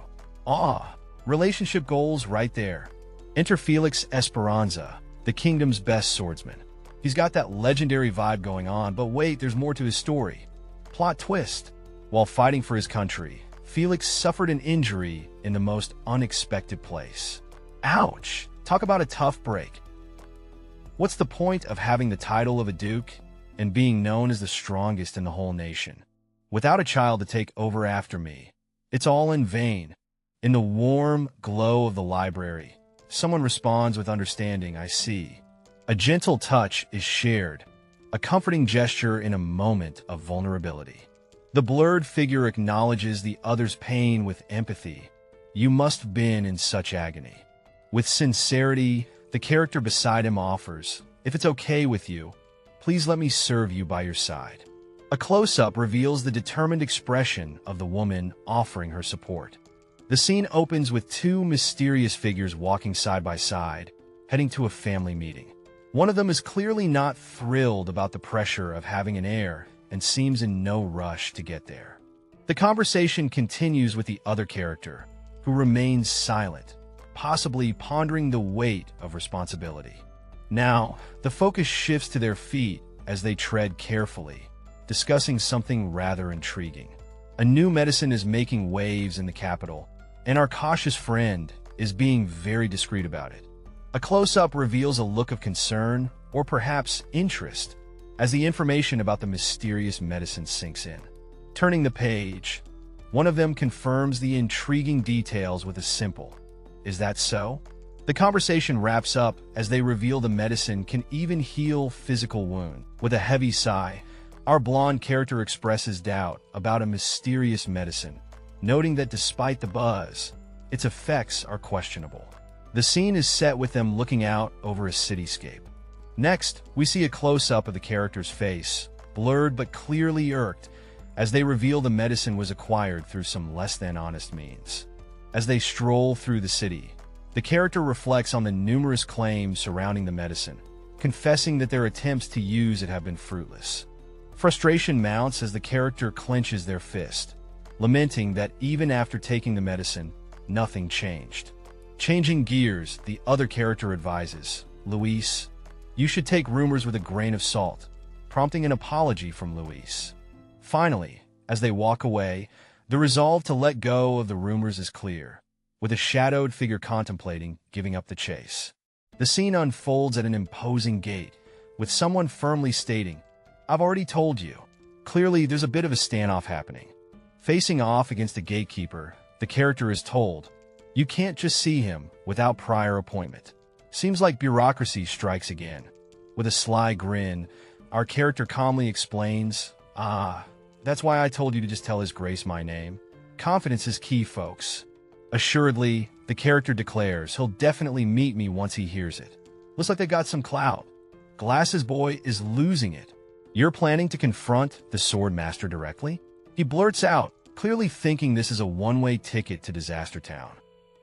Ah, relationship goals right there. Enter Felix Esperanza, the kingdom's best swordsman. He's got that legendary vibe going on, but wait, there's more to his story. Plot twist. While fighting for his country, Felix suffered an injury in the most unexpected place. Ouch! Talk about a tough break. What's the point of having the title of a duke and being known as the strongest in the whole nation? Without a child to take over after me, it's all in vain. In the warm glow of the library, someone responds with understanding, "I see." A gentle touch is shared, a comforting gesture in a moment of vulnerability. The blurred figure acknowledges the other's pain with empathy. "You must have been in such agony." With sincerity, the character beside him offers, "If it's okay with you, please let me serve you by your side." A close-up reveals the determined expression of the woman offering her support. The scene opens with two mysterious figures walking side by side, heading to a family meeting. One of them is clearly not thrilled about the pressure of having an heir and seems in no rush to get there. The conversation continues with the other character, who remains silent, possibly pondering the weight of responsibility. Now, the focus shifts to their feet as they tread carefully, discussing something rather intriguing. A new medicine is making waves in the capital, and our cautious friend is being very discreet about it. A close-up reveals a look of concern, or perhaps interest, as the information about the mysterious medicine sinks in. Turning the page, one of them confirms the intriguing details with a simple, "Is that so?" The conversation wraps up as they reveal the medicine can even heal physical wounds. With a heavy sigh, our blonde character expresses doubt about a mysterious medicine, noting that despite the buzz, its effects are questionable. The scene is set with them looking out over a cityscape. Next, we see a close-up of the character's face, blurred but clearly irked, as they reveal the medicine was acquired through some less-than-honest means. As they stroll through the city, the character reflects on the numerous claims surrounding the medicine, confessing that their attempts to use it have been fruitless. Frustration mounts as the character clenches their fist, lamenting that even after taking the medicine, nothing changed. Changing gears, the other character advises, "Luis, you should take rumors with a grain of salt," prompting an apology from Luis. Finally, as they walk away, the resolve to let go of the rumors is clear, with a shadowed figure contemplating giving up the chase. The scene unfolds at an imposing gate, with someone firmly stating, "I've already told you." Clearly, there's a bit of a standoff happening. Facing off against the gatekeeper, the character is told, "You can't just see him without prior appointment." Seems like bureaucracy strikes again. With a sly grin, our character calmly explains, "That's why I told you to just tell His Grace my name. Confidence is key, folks." Assuredly, the character declares he'll definitely meet me once he hears it. Looks like they got some clout. Glasses Boy is losing it. "You're planning to confront the Sword Master directly?" He blurts out, clearly thinking this is a one-way ticket to Disaster Town.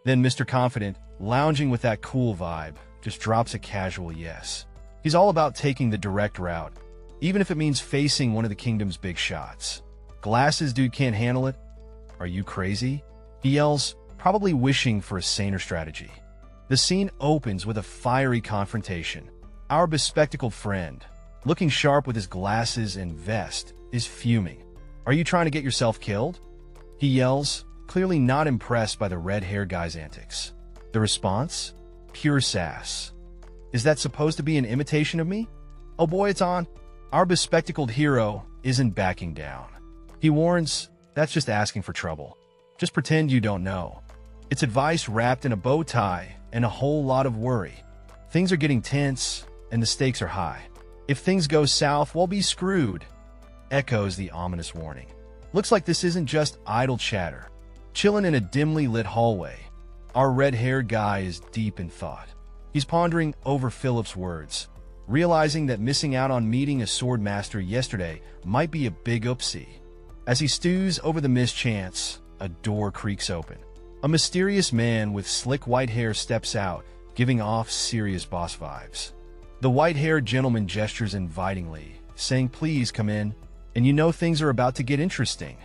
Then Mr. Confident, lounging with that cool vibe, just drops a casual yes. He's all about taking the direct route, even if it means facing one of the kingdom's big shots. "Glasses Dude can't handle it? Are you crazy?" he yells, probably wishing for a saner strategy. The scene opens with a fiery confrontation. Our bespectacled friend, looking sharp with his glasses and vest, is fuming. "Are you trying to get yourself killed?" he yells, clearly not impressed by the red-haired guy's antics. The response? pure sass. Is that supposed to be an imitation of me? Oh boy, it's on. Our bespectacled hero isn't backing down. He warns, that's just asking for trouble. Just pretend you don't know. It's advice wrapped in a bow tie and a whole lot of worry. Things are getting tense, and the stakes are high. If things go south, we'll be screwed, echoes the ominous warning. Looks like this isn't just idle chatter. Chilling in a dimly lit hallway, our red-haired guy is deep in thought. He's pondering over Philip's words, realizing that missing out on meeting a sword master yesterday might be a big oopsie. As he stews over the mischance, a door creaks open. A mysterious man with slick white hair steps out, giving off serious boss vibes. The white-haired gentleman gestures invitingly, saying, "Please come in," and you know things are about to get interesting.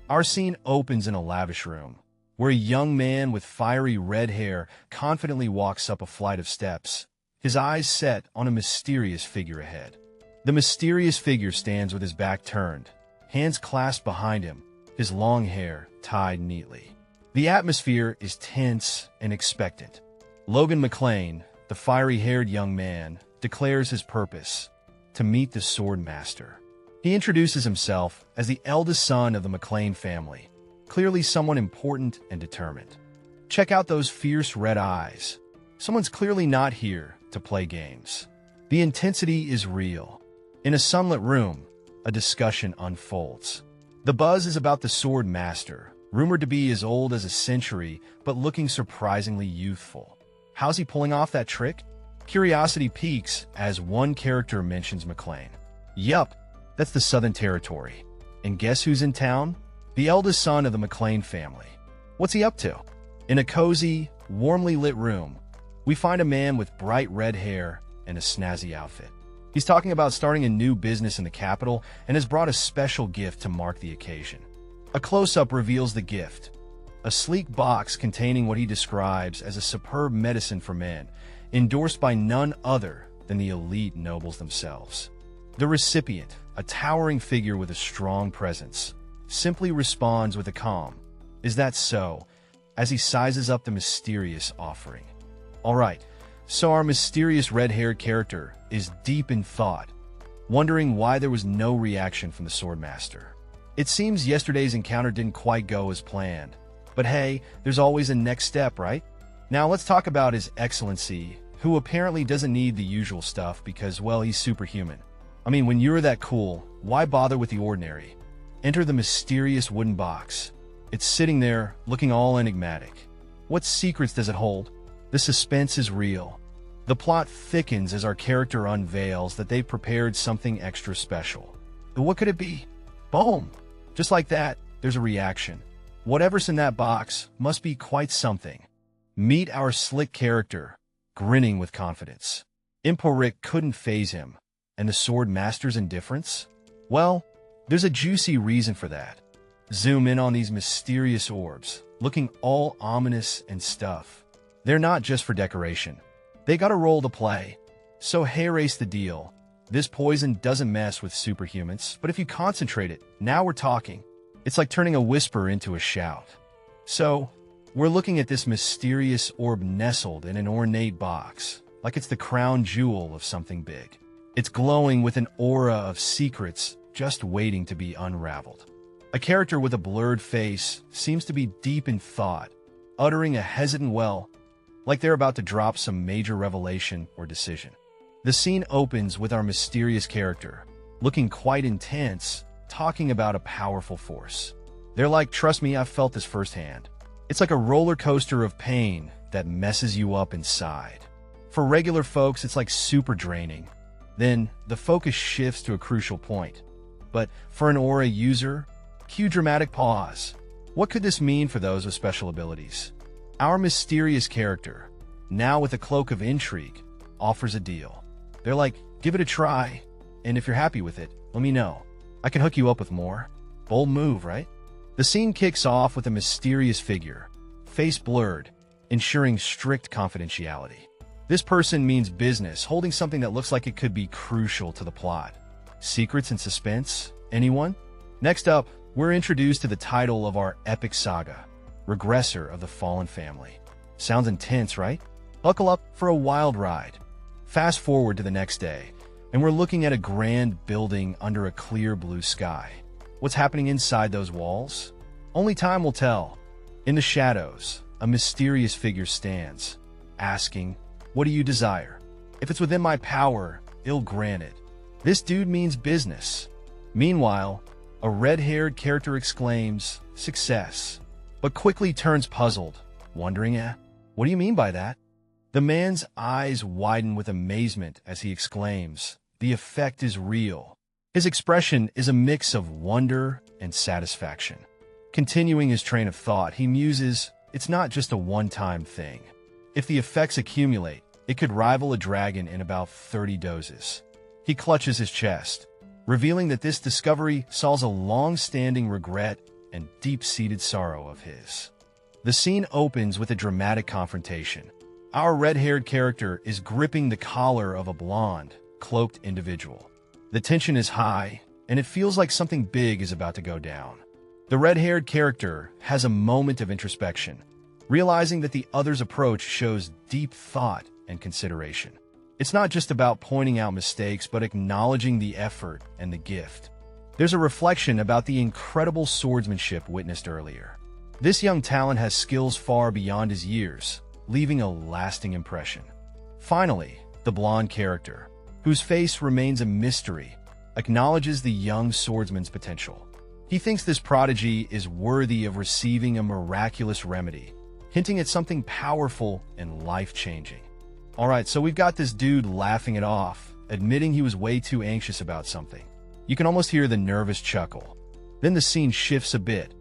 Our scene opens in a lavish room, where a young man with fiery red hair confidently walks up a flight of steps, his eyes set on a mysterious figure ahead. The mysterious figure stands with his back turned, hands clasped behind him, his long hair tied neatly. The atmosphere is tense and expectant. Logan McLean, the fiery-haired young man, declares his purpose: to meet the sword master. He introduces himself as the eldest son of the McLean family, clearly someone important and determined. Check out those fierce red eyes. Someone's clearly not here to play games. The intensity is real. In a sunlit room, a discussion unfolds. The buzz is about the sword master, rumored to be as old as a century, but looking surprisingly youthful. How's he pulling off that trick? Curiosity peaks as one character mentions McLean. Yup, that's the Southern Territory. And guess who's in town? The eldest son of the McLean family. What's he up to? In a cozy, warmly lit room, we find a man with bright red hair and a snazzy outfit. He's talking about starting a new business in the capital and has brought a special gift to mark the occasion. A close-up reveals the gift, a sleek box containing what he describes as a superb medicine for men, endorsed by none other than the elite nobles themselves. The recipient, a towering figure with a strong presence, simply responds with a calm, "Is that so?" as he sizes up the mysterious offering. All right, so our mysterious red-haired character is deep in thought, wondering why there was no reaction from the swordmaster. It seems yesterday's encounter didn't quite go as planned, but hey, there's always a next step, right? Now let's talk about His Excellency, who apparently doesn't need the usual stuff because, well, he's superhuman. I mean, when you're that cool, why bother with the ordinary? Enter the mysterious wooden box. It's sitting there, looking all enigmatic. What secrets does it hold? The suspense is real. The plot thickens as our character unveils that they've prepared something extra special. But what could it be? Boom! Just like that, there's a reaction. Whatever's in that box must be quite something. Meet our slick character, grinning with confidence. Imporic couldn't faze him. And the sword master's indifference? Well, there's a juicy reason for that. Zoom in on these mysterious orbs, looking all ominous and stuff. They're not just for decoration. They got a role to play. So hey, erase the deal. This poison doesn't mess with superhumans, but if you concentrate it, now we're talking. It's like turning a whisper into a shout. So, we're looking at this mysterious orb nestled in an ornate box, like it's the crown jewel of something big. It's glowing with an aura of secrets just waiting to be unraveled. A character with a blurred face seems to be deep in thought, uttering a hesitant well, like they're about to drop some major revelation or decision. The scene opens with our mysterious character, looking quite intense, talking about a powerful force. They're like, "Trust me, I've felt this firsthand." It's like a roller coaster of pain that messes you up inside. For regular folks, it's like super draining. Then, the focus shifts to a crucial point. But for an aura user, cue dramatic pause. What could this mean for those with special abilities? Our mysterious character, now with a cloak of intrigue, offers a deal. They're like, "Give it a try, and if you're happy with it, let me know. I can hook you up with more." Bold move, right? The scene kicks off with a mysterious figure, face blurred, ensuring strict confidentiality. This person means business, holding something that looks like it could be crucial to the plot. Secrets and suspense? Anyone? Next up, we're introduced to the title of our epic saga, Regressor of the Fallen Family. Sounds intense, right? Buckle up for a wild ride. Fast forward to the next day, and we're looking at a grand building under a clear blue sky. What's happening inside those walls? Only time will tell. In the shadows, a mysterious figure stands, asking, "What do you desire? If it's within my power, I'll grant it." This dude means business. Meanwhile, a red-haired character exclaims, "Success," but quickly turns puzzled, wondering, what do you mean by that? The man's eyes widen with amazement as he exclaims, "The effect is real." His expression is a mix of wonder and satisfaction. Continuing his train of thought, he muses, "It's not just a one-time thing. If the effects accumulate, it could rival a dragon in about 30 doses." He clutches his chest, revealing that this discovery solves a long-standing regret and deep-seated sorrow of his. The scene opens with a dramatic confrontation. Our red-haired character is gripping the collar of a blonde, cloaked individual. The tension is high, and it feels like something big is about to go down. The red-haired character has a moment of introspection, realizing that the other's approach shows deep thought and consideration. It's not just about pointing out mistakes, but acknowledging the effort and the gift. There's a reflection about the incredible swordsmanship witnessed earlier. This young talent has skills far beyond his years, leaving a lasting impression. Finally, the blonde character, whose face remains a mystery, acknowledges the young swordsman's potential. He thinks this prodigy is worthy of receiving a miraculous remedy, hinting at something powerful and life-changing. Alright, so we've got this dude laughing it off, admitting he was way too anxious about something. You can almost hear the nervous chuckle. Then the scene shifts a bit.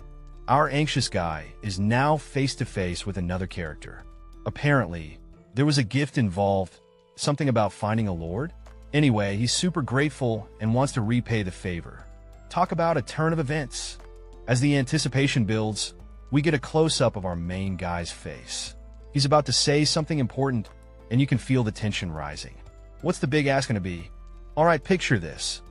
Our anxious guy is now face-to-face with another character. Apparently, there was a gift involved, something about finding a lord? Anyway, he's super grateful and wants to repay the favor. Talk about a turn of events. As the anticipation builds, we get a close-up of our main guy's face. He's about to say something important, and you can feel the tension rising. What's the big ask gonna be? Alright, picture this.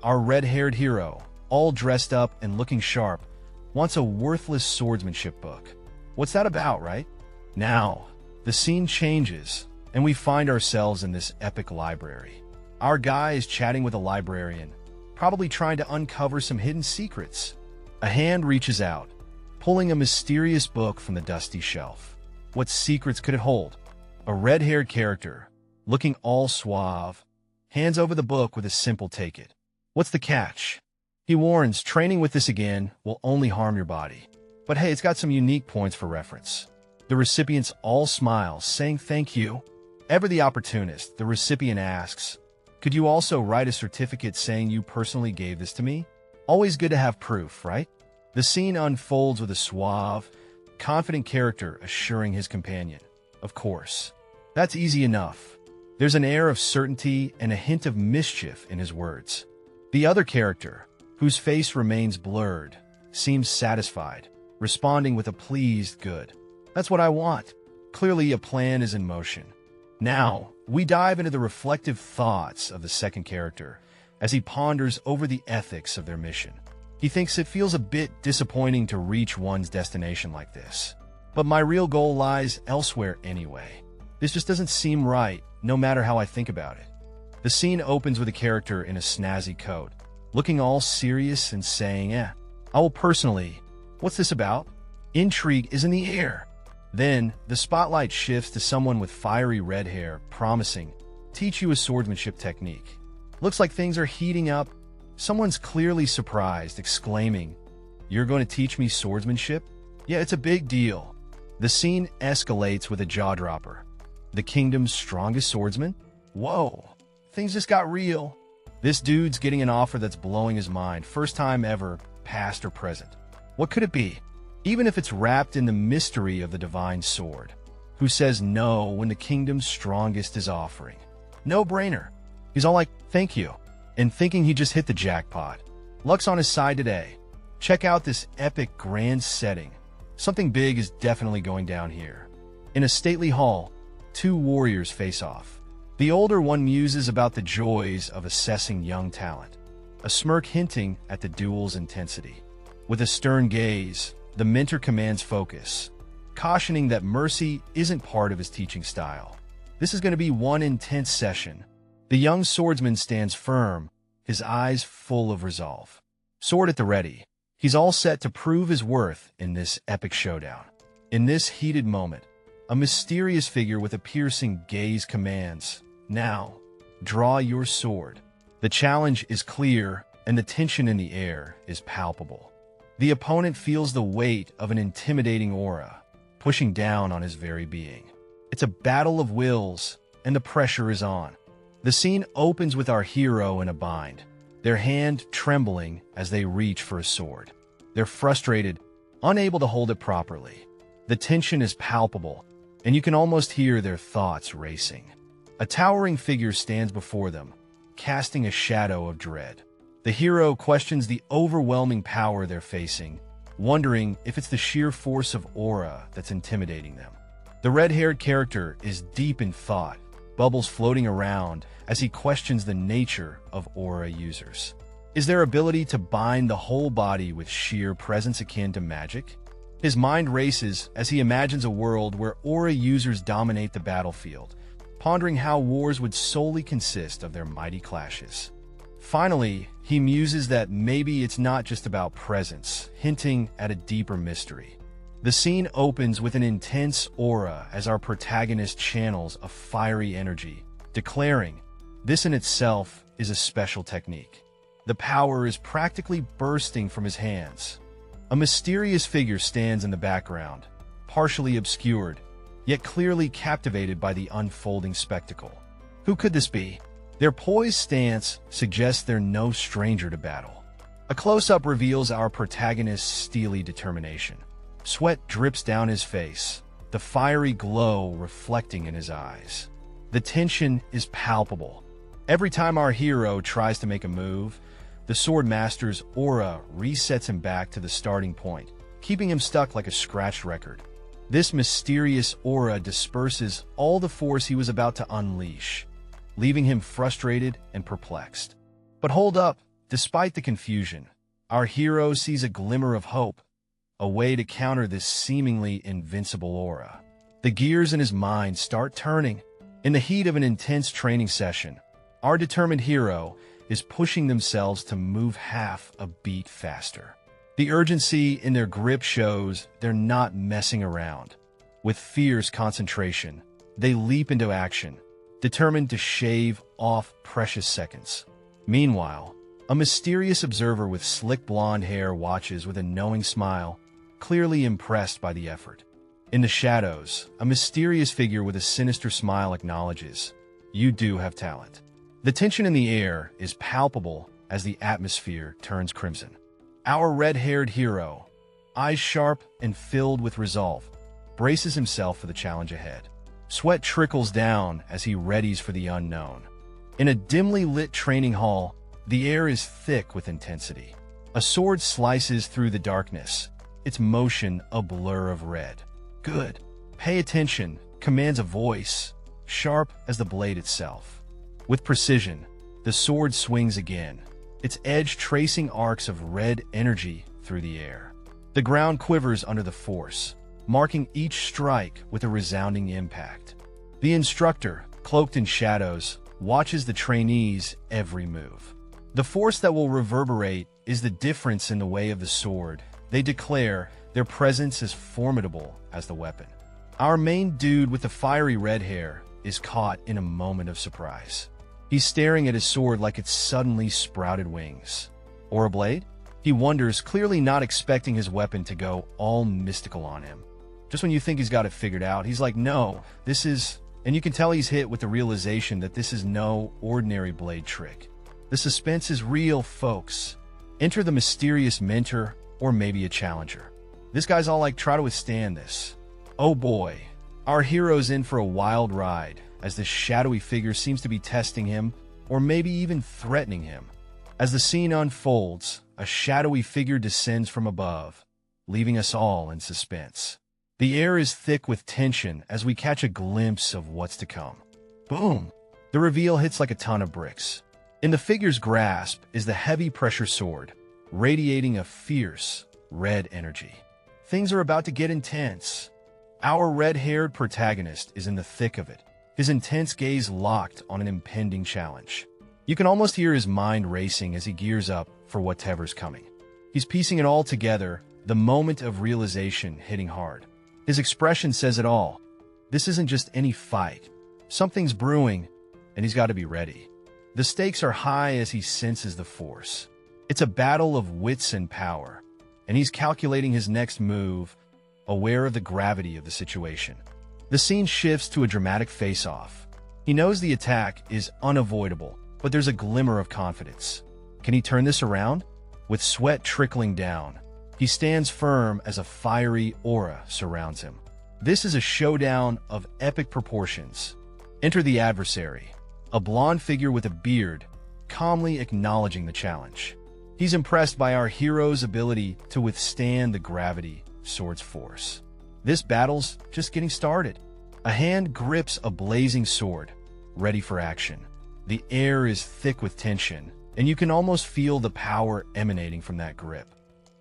Our red-haired hero, all dressed up and looking sharp, wants a worthless swordsmanship book. What's that about, right? Now, the scene changes, and we find ourselves in this epic library. Our guy is chatting with a librarian, probably trying to uncover some hidden secrets. A hand reaches out, pulling a mysterious book from the dusty shelf. What secrets could it hold? A red-haired character, looking all suave, hands over the book with a simple "take it." What's the catch? He warns, training with this again will only harm your body. But hey, it's got some unique points for reference. The recipients all smile, saying thank you. Ever the opportunist, the recipient asks, "Could you also write a certificate saying you personally gave this to me?" Always good to have proof, right? The scene unfolds with a suave, confident character assuring his companion, "Of course. That's easy enough." There's an air of certainty and a hint of mischief in his words. The other character, whose face remains blurred, seems satisfied, responding with a pleased "good. That's what I want." Clearly, a plan is in motion. Now, we dive into the reflective thoughts of the second character as he ponders over the ethics of their mission. He thinks it feels a bit disappointing to reach one's destination like this. But my real goal lies elsewhere anyway. This just doesn't seem right, no matter how I think about it. The scene opens with a character in a snazzy coat, looking all serious and saying, I will personally. What's this about? Intrigue is in the air. Then, the spotlight shifts to someone with fiery red hair, promising, "Teach you a swordsmanship technique." Looks like things are heating up. Someone's clearly surprised, exclaiming, "You're going to teach me swordsmanship?" Yeah, it's a big deal. The scene escalates with a jaw-dropper. The kingdom's strongest swordsman? Whoa, things just got real. This dude's getting an offer that's blowing his mind, first time ever, past or present. What could it be? Even if it's wrapped in the mystery of the divine sword. Who says no when the kingdom's strongest is offering? No brainer. He's all like, "Thank you," and thinking he just hit the jackpot. Luck's on his side today. Check out this epic grand setting. Something big is definitely going down here. In a stately hall, two warriors face off. The older one muses about the joys of assessing young talent, a smirk hinting at the duel's intensity. With a stern gaze, the mentor commands focus, cautioning that mercy isn't part of his teaching style. This is going to be one intense session. The young swordsman stands firm, his eyes full of resolve. Sword at the ready. He's all set to prove his worth in this epic showdown. In this heated moment, a mysterious figure with a piercing gaze commands, "Now, draw your sword." The challenge is clear, and the tension in the air is palpable. The opponent feels the weight of an intimidating aura, pushing down on his very being. It's a battle of wills, and the pressure is on. The scene opens with our hero in a bind, their hand trembling as they reach for a sword. They're frustrated, unable to hold it properly. The tension is palpable, and you can almost hear their thoughts racing. A towering figure stands before them, casting a shadow of dread. The hero questions the overwhelming power they're facing, wondering if it's the sheer force of aura that's intimidating them. The red-haired character is deep in thought, bubbles floating around as he questions the nature of aura users. Is their ability to bind the whole body with sheer presence akin to magic? His mind races as he imagines a world where aura users dominate the battlefield, pondering how wars would solely consist of their mighty clashes. Finally, he muses that maybe it's not just about presence, hinting at a deeper mystery. The scene opens with an intense aura as our protagonist channels a fiery energy, declaring, "This in itself is a special technique." The power is practically bursting from his hands. A mysterious figure stands in the background, partially obscured, yet clearly captivated by the unfolding spectacle. Who could this be? Their poised stance suggests they're no stranger to battle. A close-up reveals our protagonist's steely determination. Sweat drips down his face, the fiery glow reflecting in his eyes. The tension is palpable. Every time our hero tries to make a move, the sword master's aura resets him back to the starting point, keeping him stuck like a scratched record. This mysterious aura disperses all the force he was about to unleash, leaving him frustrated and perplexed. But hold up, despite the confusion, our hero sees a glimmer of hope, a way to counter this seemingly invincible aura. The gears in his mind start turning. In the heat of an intense training session, our determined hero is pushing themselves to move half a beat faster. The urgency in their grip shows they're not messing around. With fierce concentration, they leap into action, determined to shave off precious seconds. Meanwhile, a mysterious observer with slick blonde hair watches with a knowing smile, clearly impressed by the effort. In the shadows, a mysterious figure with a sinister smile acknowledges, "You do have talent." The tension in the air is palpable as the atmosphere turns crimson. Our red-haired hero, eyes sharp and filled with resolve, braces himself for the challenge ahead. Sweat trickles down as he readies for the unknown. In a dimly lit training hall, the air is thick with intensity. A sword slices through the darkness, its motion a blur of red. "Good. Pay attention," commands a voice, sharp as the blade itself. With precision, the sword swings again, its edge tracing arcs of red energy through the air. The ground quivers under the force, marking each strike with a resounding impact. The instructor, cloaked in shadows, watches the trainees' every move. The force that will reverberate is the difference in the way of the sword. They declare their presence is formidable as the weapon. Our main dude with the fiery red hair is caught in a moment of surprise. He's staring at his sword like it's suddenly sprouted wings. Or a blade? He wonders, clearly not expecting his weapon to go all mystical on him. Just when you think he's got it figured out, he's like, "No, this is..." And you can tell he's hit with the realization that this is no ordinary blade trick. The suspense is real, folks. Enter the mysterious mentor, or maybe a challenger. This guy's all like, "Try to withstand this." Oh boy, our hero's in for a wild ride, as this shadowy figure seems to be testing him, or maybe even threatening him. As the scene unfolds, a shadowy figure descends from above, leaving us all in suspense. The air is thick with tension as we catch a glimpse of what's to come. Boom! The reveal hits like a ton of bricks. In the figure's grasp is the heavy pressure sword, radiating a fierce, red energy. Things are about to get intense. Our red-haired protagonist is in the thick of it, his intense gaze locked on an impending challenge. You can almost hear his mind racing as he gears up for whatever's coming. He's piecing it all together, the moment of realization hitting hard. His expression says it all. This isn't just any fight. Something's brewing, and he's got to be ready. The stakes are high as he senses the force. It's a battle of wits and power, and he's calculating his next move, aware of the gravity of the situation. The scene shifts to a dramatic face-off. He knows the attack is unavoidable, but there's a glimmer of confidence. Can he turn this around? With sweat trickling down, he stands firm as a fiery aura surrounds him. This is a showdown of epic proportions. Enter the adversary, a blonde figure with a beard, calmly acknowledging the challenge. He's impressed by our hero's ability to withstand the gravity sword's force. This battle's just getting started. A hand grips a blazing sword, ready for action. The air is thick with tension, and you can almost feel the power emanating from that grip.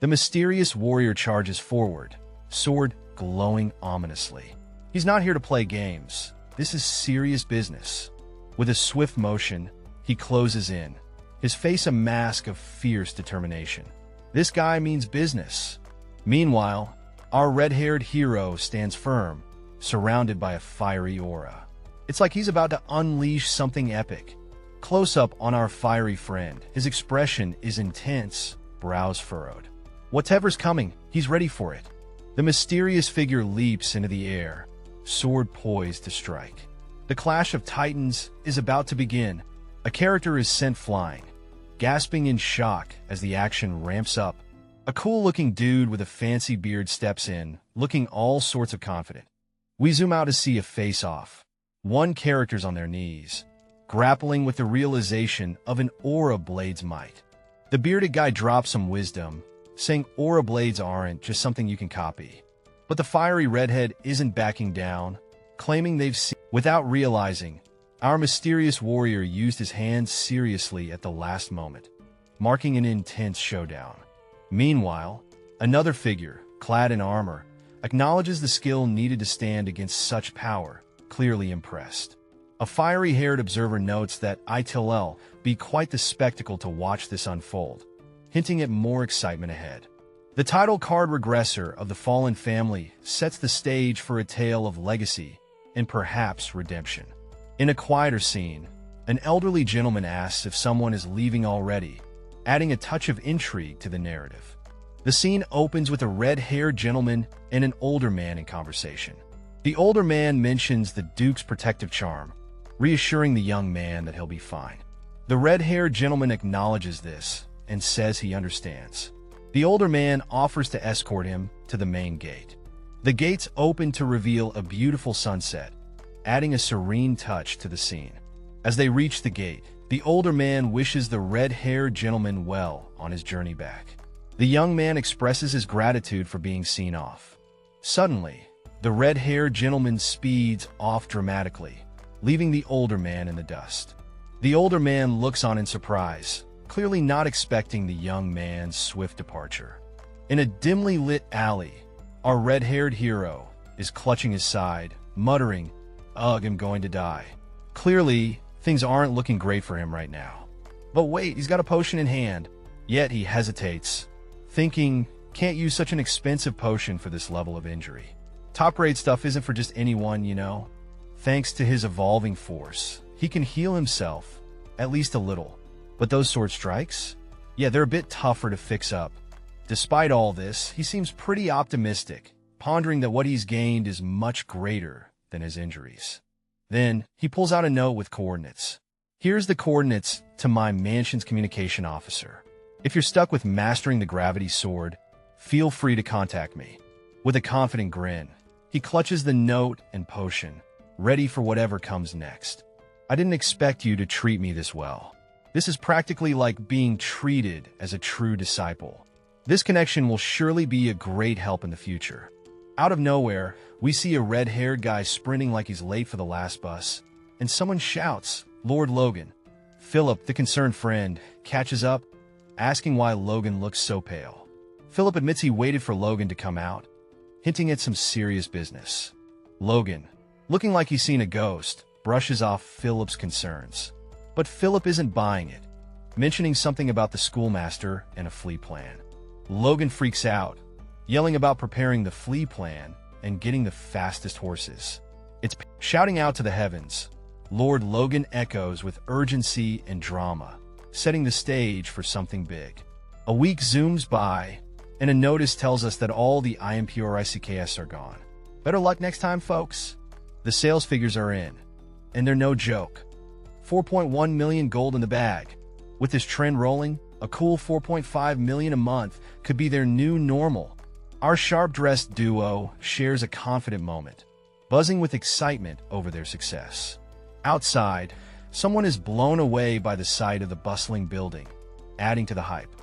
The mysterious warrior charges forward, sword glowing ominously. He's not here to play games. This is serious business. With a swift motion, he closes in, his face a mask of fierce determination. This guy means business. Meanwhile, our red-haired hero stands firm, surrounded by a fiery aura. It's like he's about to unleash something epic. Close up on our fiery friend, his expression is intense, brows furrowed. Whatever's coming, he's ready for it. The mysterious figure leaps into the air, sword poised to strike. The clash of titans is about to begin. A character is sent flying, gasping in shock as the action ramps up. A cool-looking dude with a fancy beard steps in, looking all sorts of confident. We zoom out to see a face-off. One character's on their knees, grappling with the realization of an aura blade's might. The bearded guy drops some wisdom, saying aura blades aren't just something you can copy. But the fiery redhead isn't backing down, claiming they've seen. Without realizing, our mysterious warrior used his hands seriously at the last moment, marking an intense showdown. Meanwhile, another figure, clad in armor, acknowledges the skill needed to stand against such power, clearly impressed. A fiery-haired observer notes that it'll be quite the spectacle to watch this unfold, hinting at more excitement ahead. The title card Regressor of the Fallen Family sets the stage for a tale of legacy and perhaps redemption. In a quieter scene, an elderly gentleman asks if someone is leaving already, adding a touch of intrigue to the narrative. The scene opens with a red-haired gentleman and an older man in conversation. The older man mentions the Duke's protective charm, reassuring the young man that he'll be fine. The red-haired gentleman acknowledges this and says he understands. The older man offers to escort him to the main gate. The gates open to reveal a beautiful sunset, adding a serene touch to the scene. As they reach the gate, the older man wishes the red-haired gentleman well on his journey back. The young man expresses his gratitude for being seen off. Suddenly, the red-haired gentleman speeds off dramatically, leaving the older man in the dust. The older man looks on in surprise, clearly not expecting the young man's swift departure. In a dimly lit alley, our red-haired hero is clutching his side, muttering, "Ugh, I'm going to die." Clearly, things aren't looking great for him right now. But wait, he's got a potion in hand, yet he hesitates, thinking, can't use such an expensive potion for this level of injury. Top-grade stuff isn't for just anyone, you know. Thanks to his evolving force, he can heal himself, at least a little. But those sword strikes? Yeah, they're a bit tougher to fix up. Despite all this, he seems pretty optimistic, pondering that what he's gained is much greater than his injuries. Then, he pulls out a note with coordinates. Here's the coordinates to my mansion's communication officer. If you're stuck with mastering the gravity sword, feel free to contact me. With a confident grin, he clutches the note and potion, ready for whatever comes next. I didn't expect you to treat me this well. This is practically like being treated as a true disciple. This connection will surely be a great help in the future. Out of nowhere, we see a red-haired guy sprinting like he's late for the last bus, and someone shouts, "Lord Logan." Philip, the concerned friend, catches up, asking why Logan looks so pale. Philip admits he waited for Logan to come out, hinting at some serious business. Logan, looking like he's seen a ghost, brushes off Philip's concerns. But Philip isn't buying it, mentioning something about the schoolmaster and a flea plan. Logan freaks out, yelling about preparing the flea plan and getting the fastest horses. It's shouting out to the heavens. Lord Logan echoes with urgency and drama, setting the stage for something big. A week zooms by, and a notice tells us that all the IMPORICKS are gone. Better luck next time, folks. The sales figures are in, and they're no joke. 4.1 million gold in the bag. With this trend rolling, a cool 4.5 million a month could be their new normal. Our sharp-dressed duo shares a confident moment, buzzing with excitement over their success. Outside, someone is blown away by the sight of the bustling building, adding to the hype.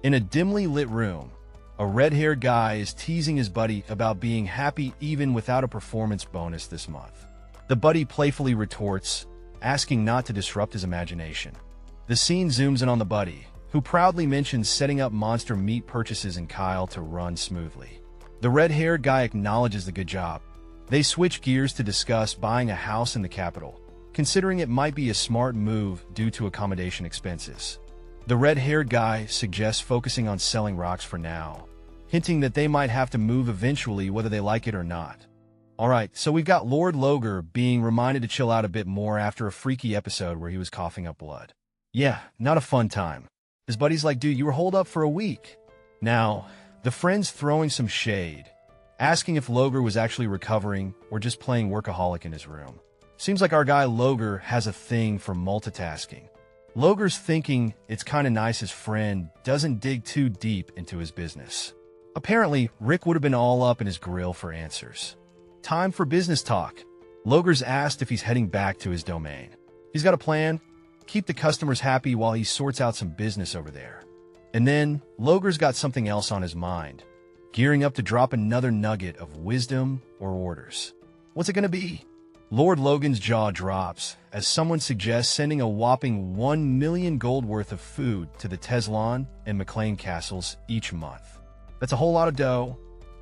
In a dimly lit room, a red-haired guy is teasing his buddy about being happy even without a performance bonus this month. The buddy playfully retorts, asking not to disrupt his imagination. The scene zooms in on the buddy, who proudly mentions setting up monster meat purchases in Kyle to run smoothly. The red-haired guy acknowledges the good job. They switch gears to discuss buying a house in the capital, considering it might be a smart move due to accommodation expenses. The red-haired guy suggests focusing on selling rocks for now, hinting that they might have to move eventually whether they like it or not. Alright, so we've got Lord Loger being reminded to chill out a bit more after a freaky episode where he was coughing up blood. Yeah, not a fun time. His buddy's like, dude, you were holed up for a week. Now, the friend's throwing some shade, asking if Loger was actually recovering or just playing workaholic in his room. Seems like our guy Loger has a thing for multitasking. Loger's thinking it's kinda nice his friend doesn't dig too deep into his business. Apparently, Rick would have been all up in his grill for answers. Time for business talk. Loger's asked if he's heading back to his domain. He's got a plan: keep the customers happy while he sorts out some business over there. And then, Loger's got something else on his mind, gearing up to drop another nugget of wisdom or orders. What's it gonna be? Lord Logan's jaw drops as someone suggests sending a whopping 1 million gold worth of food to the Teslan and McLean castles each month. That's a whole lot of dough,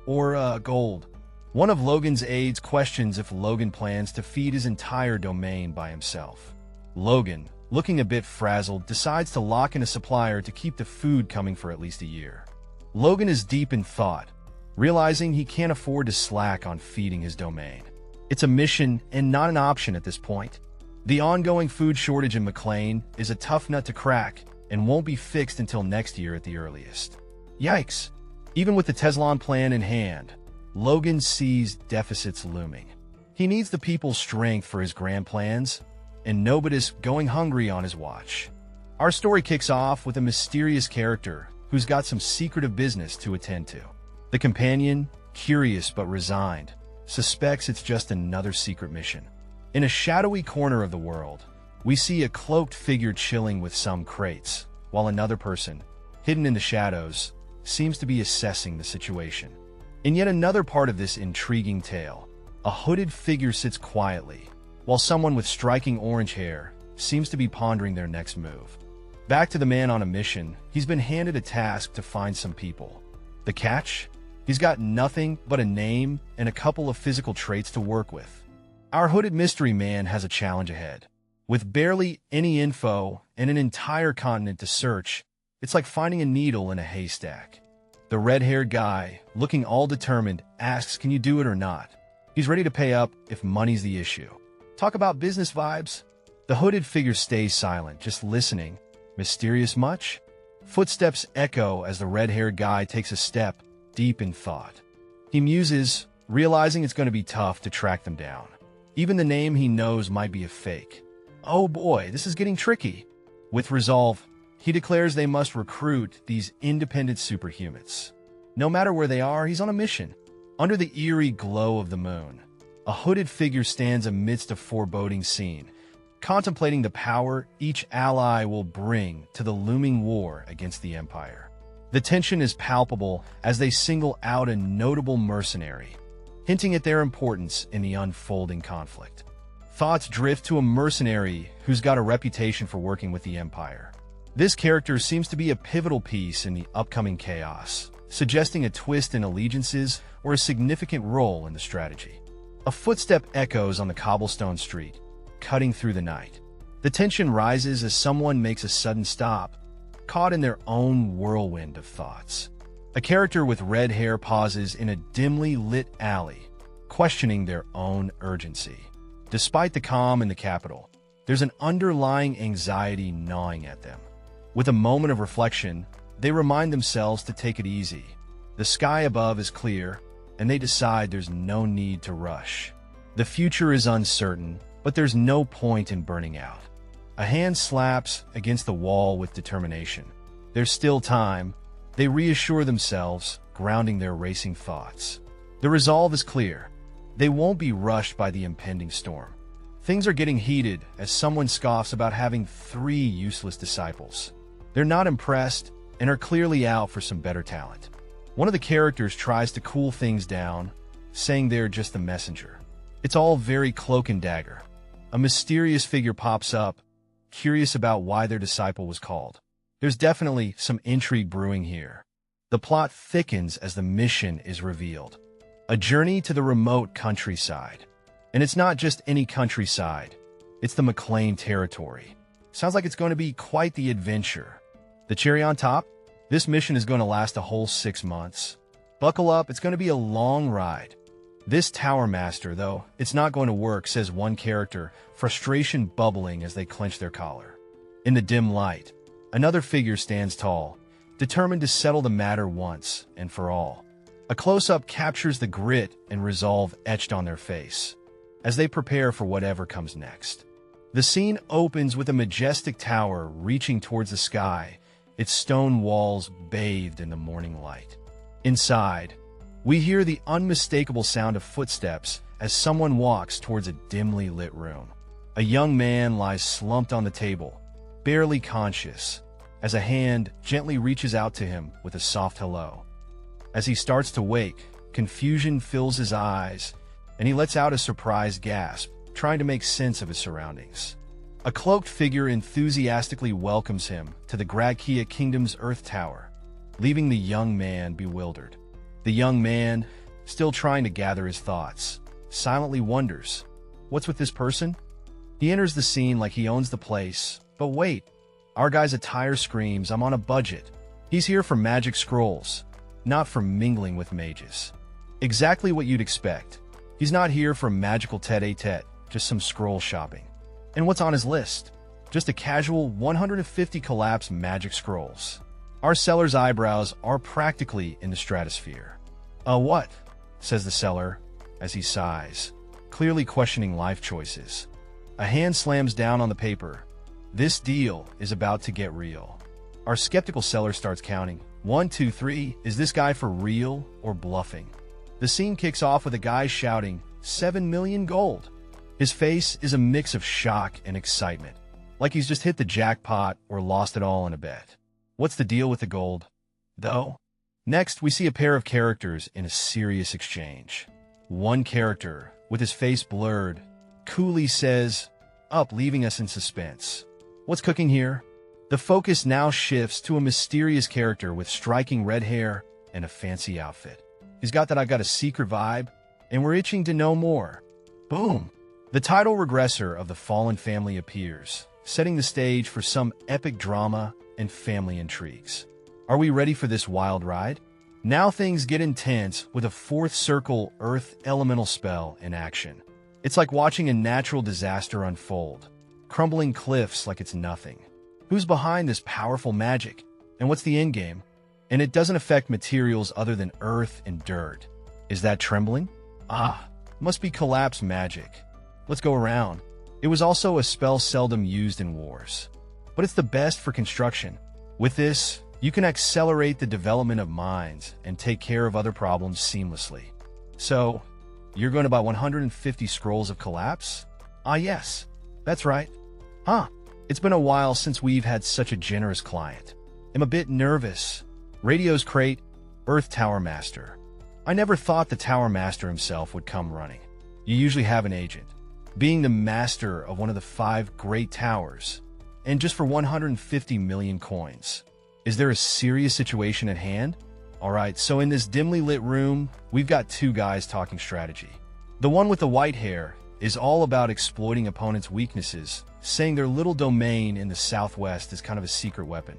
or gold. One of Logan's aides questions if Logan plans to feed his entire domain by himself. Logan, looking a bit frazzled, decides to lock in a supplier to keep the food coming for at least a year. Logan is deep in thought, realizing he can't afford to slack on feeding his domain. It's a mission and not an option at this point. The ongoing food shortage in McLean is a tough nut to crack and won't be fixed until next year at the earliest. Yikes! Even with the Teslan plan in hand, Logan sees deficits looming. He needs the people's strength for his grand plans, and nobody's going hungry on his watch. Our story kicks off with a mysterious character who's got some secretive business to attend to. The companion, curious but resigned, suspects it's just another secret mission. In a shadowy corner of the world, we see a cloaked figure chilling with some crates, while another person, hidden in the shadows, seems to be assessing the situation. In yet another part of this intriguing tale, a hooded figure sits quietly, while someone with striking orange hair seems to be pondering their next move. Back to the man on a mission, he's been handed a task to find some people. The catch? He's got nothing but a name and a couple of physical traits to work with. Our hooded mystery man has a challenge ahead. With barely any info and an entire continent to search, it's like finding a needle in a haystack. The red-haired guy, looking all determined, asks, can you do it or not? He's ready to pay up if money's the issue. Talk about business vibes. The hooded figure stays silent, just listening. Mysterious much? Footsteps echo as the red-haired guy takes a step, deep in thought. He muses, realizing it's going to be tough to track them down. Even the name he knows might be a fake. Oh boy, this is getting tricky. With resolve, he declares they must recruit these independent superhumans. No matter where they are, he's on a mission. Under the eerie glow of the moon, a hooded figure stands amidst a foreboding scene, contemplating the power each ally will bring to the looming war against the Empire. The tension is palpable as they single out a notable mercenary, hinting at their importance in the unfolding conflict. Thoughts drift to a mercenary who's got a reputation for working with the Empire. This character seems to be a pivotal piece in the upcoming chaos, suggesting a twist in allegiances or a significant role in the strategy. A footstep echoes on the cobblestone street, cutting through the night. The tension rises as someone makes a sudden stop, caught in their own whirlwind of thoughts. A character with red hair pauses in a dimly lit alley, questioning their own urgency. Despite the calm in the capital, there's an underlying anxiety gnawing at them. With a moment of reflection, they remind themselves to take it easy. The sky above is clear, and they decide there's no need to rush. The future is uncertain, but there's no point in burning out. A hand slaps against the wall with determination. There's still time. They reassure themselves, grounding their racing thoughts. The resolve is clear. They won't be rushed by the impending storm. Things are getting heated as someone scoffs about having 3 useless disciples. They're not impressed and are clearly out for some better talent. One of the characters tries to cool things down, saying they're just the messenger. It's all very cloak and dagger. A mysterious figure pops up, curious about why their disciple was called. There's definitely some intrigue brewing here. The plot thickens as the mission is revealed. A journey to the remote countryside. And it's not just any countryside. It's the McLean territory. Sounds like it's going to be quite the adventure. The cherry on top? This mission is going to last a whole 6 months. Buckle up, it's going to be a long ride. This Tower Master, though, it's not going to work, says one character, frustration bubbling as they clench their collar. In the dim light, another figure stands tall, determined to settle the matter once and for all. A close-up captures the grit and resolve etched on their face, as they prepare for whatever comes next. The scene opens with a majestic tower reaching towards the sky, its stone walls bathed in the morning light. Inside, we hear the unmistakable sound of footsteps as someone walks towards a dimly lit room. A young man lies slumped on the table, barely conscious, as a hand gently reaches out to him with a soft hello. As he starts to wake, confusion fills his eyes, and he lets out a surprised gasp, trying to make sense of his surroundings. A cloaked figure enthusiastically welcomes him to the Gradkia Kingdom's Earth Tower, leaving the young man bewildered. The young man, still trying to gather his thoughts, silently wonders, what's with this person? He enters the scene like he owns the place, but wait, our guy's attire screams, I'm on a budget. He's here for magic scrolls, not for mingling with mages. Exactly what you'd expect. He's not here for magical tete-a-tete, just some scroll shopping. And what's on his list? Just a casual 150 collapsed magic scrolls. Our seller's eyebrows are practically in the stratosphere. What? Says the seller as he sighs, clearly questioning life choices. A hand slams down on the paper. This deal is about to get real. Our skeptical seller starts counting. 1, 2, 3, is this guy for real or bluffing? The scene kicks off with a guy shouting, 7 million gold. His face is a mix of shock and excitement, like he's just hit the jackpot or lost it all in a bet. What's the deal with the gold, though? Next, we see a pair of characters in a serious exchange. One character, with his face blurred, coolly says, up, leaving us in suspense. What's cooking here? The focus now shifts to a mysterious character with striking red hair and a fancy outfit. He's got that I've got a secret vibe, and we're itching to know more. Boom! The title Regressor of the Fallen Family appears, setting the stage for some epic drama and family intrigues. Are we ready for this wild ride? Now things get intense with a fourth circle Earth elemental spell in action. It's like watching a natural disaster unfold, crumbling cliffs like it's nothing. Who's behind this powerful magic? And what's the endgame? And it doesn't affect materials other than earth and dirt. Is that trembling? Must be collapse magic. Let's go around. It was also a spell seldom used in wars, but it's the best for construction. With this, you can accelerate the development of mines and take care of other problems seamlessly. So, you're going to buy 150 scrolls of collapse? Yes, that's right. It's been a while since we've had such a generous client. I'm a bit nervous. Radio's crate, Earth Tower Master. I never thought the Tower Master himself would come running. You usually have an agent. Being the master of one of the 5 great towers, and just for 150 million coins. Is there a serious situation at hand? Alright, so in this dimly lit room, we've got 2 guys talking strategy. The one with the white hair, is all about exploiting opponents' weaknesses, saying their little domain in the southwest is kind of a secret weapon.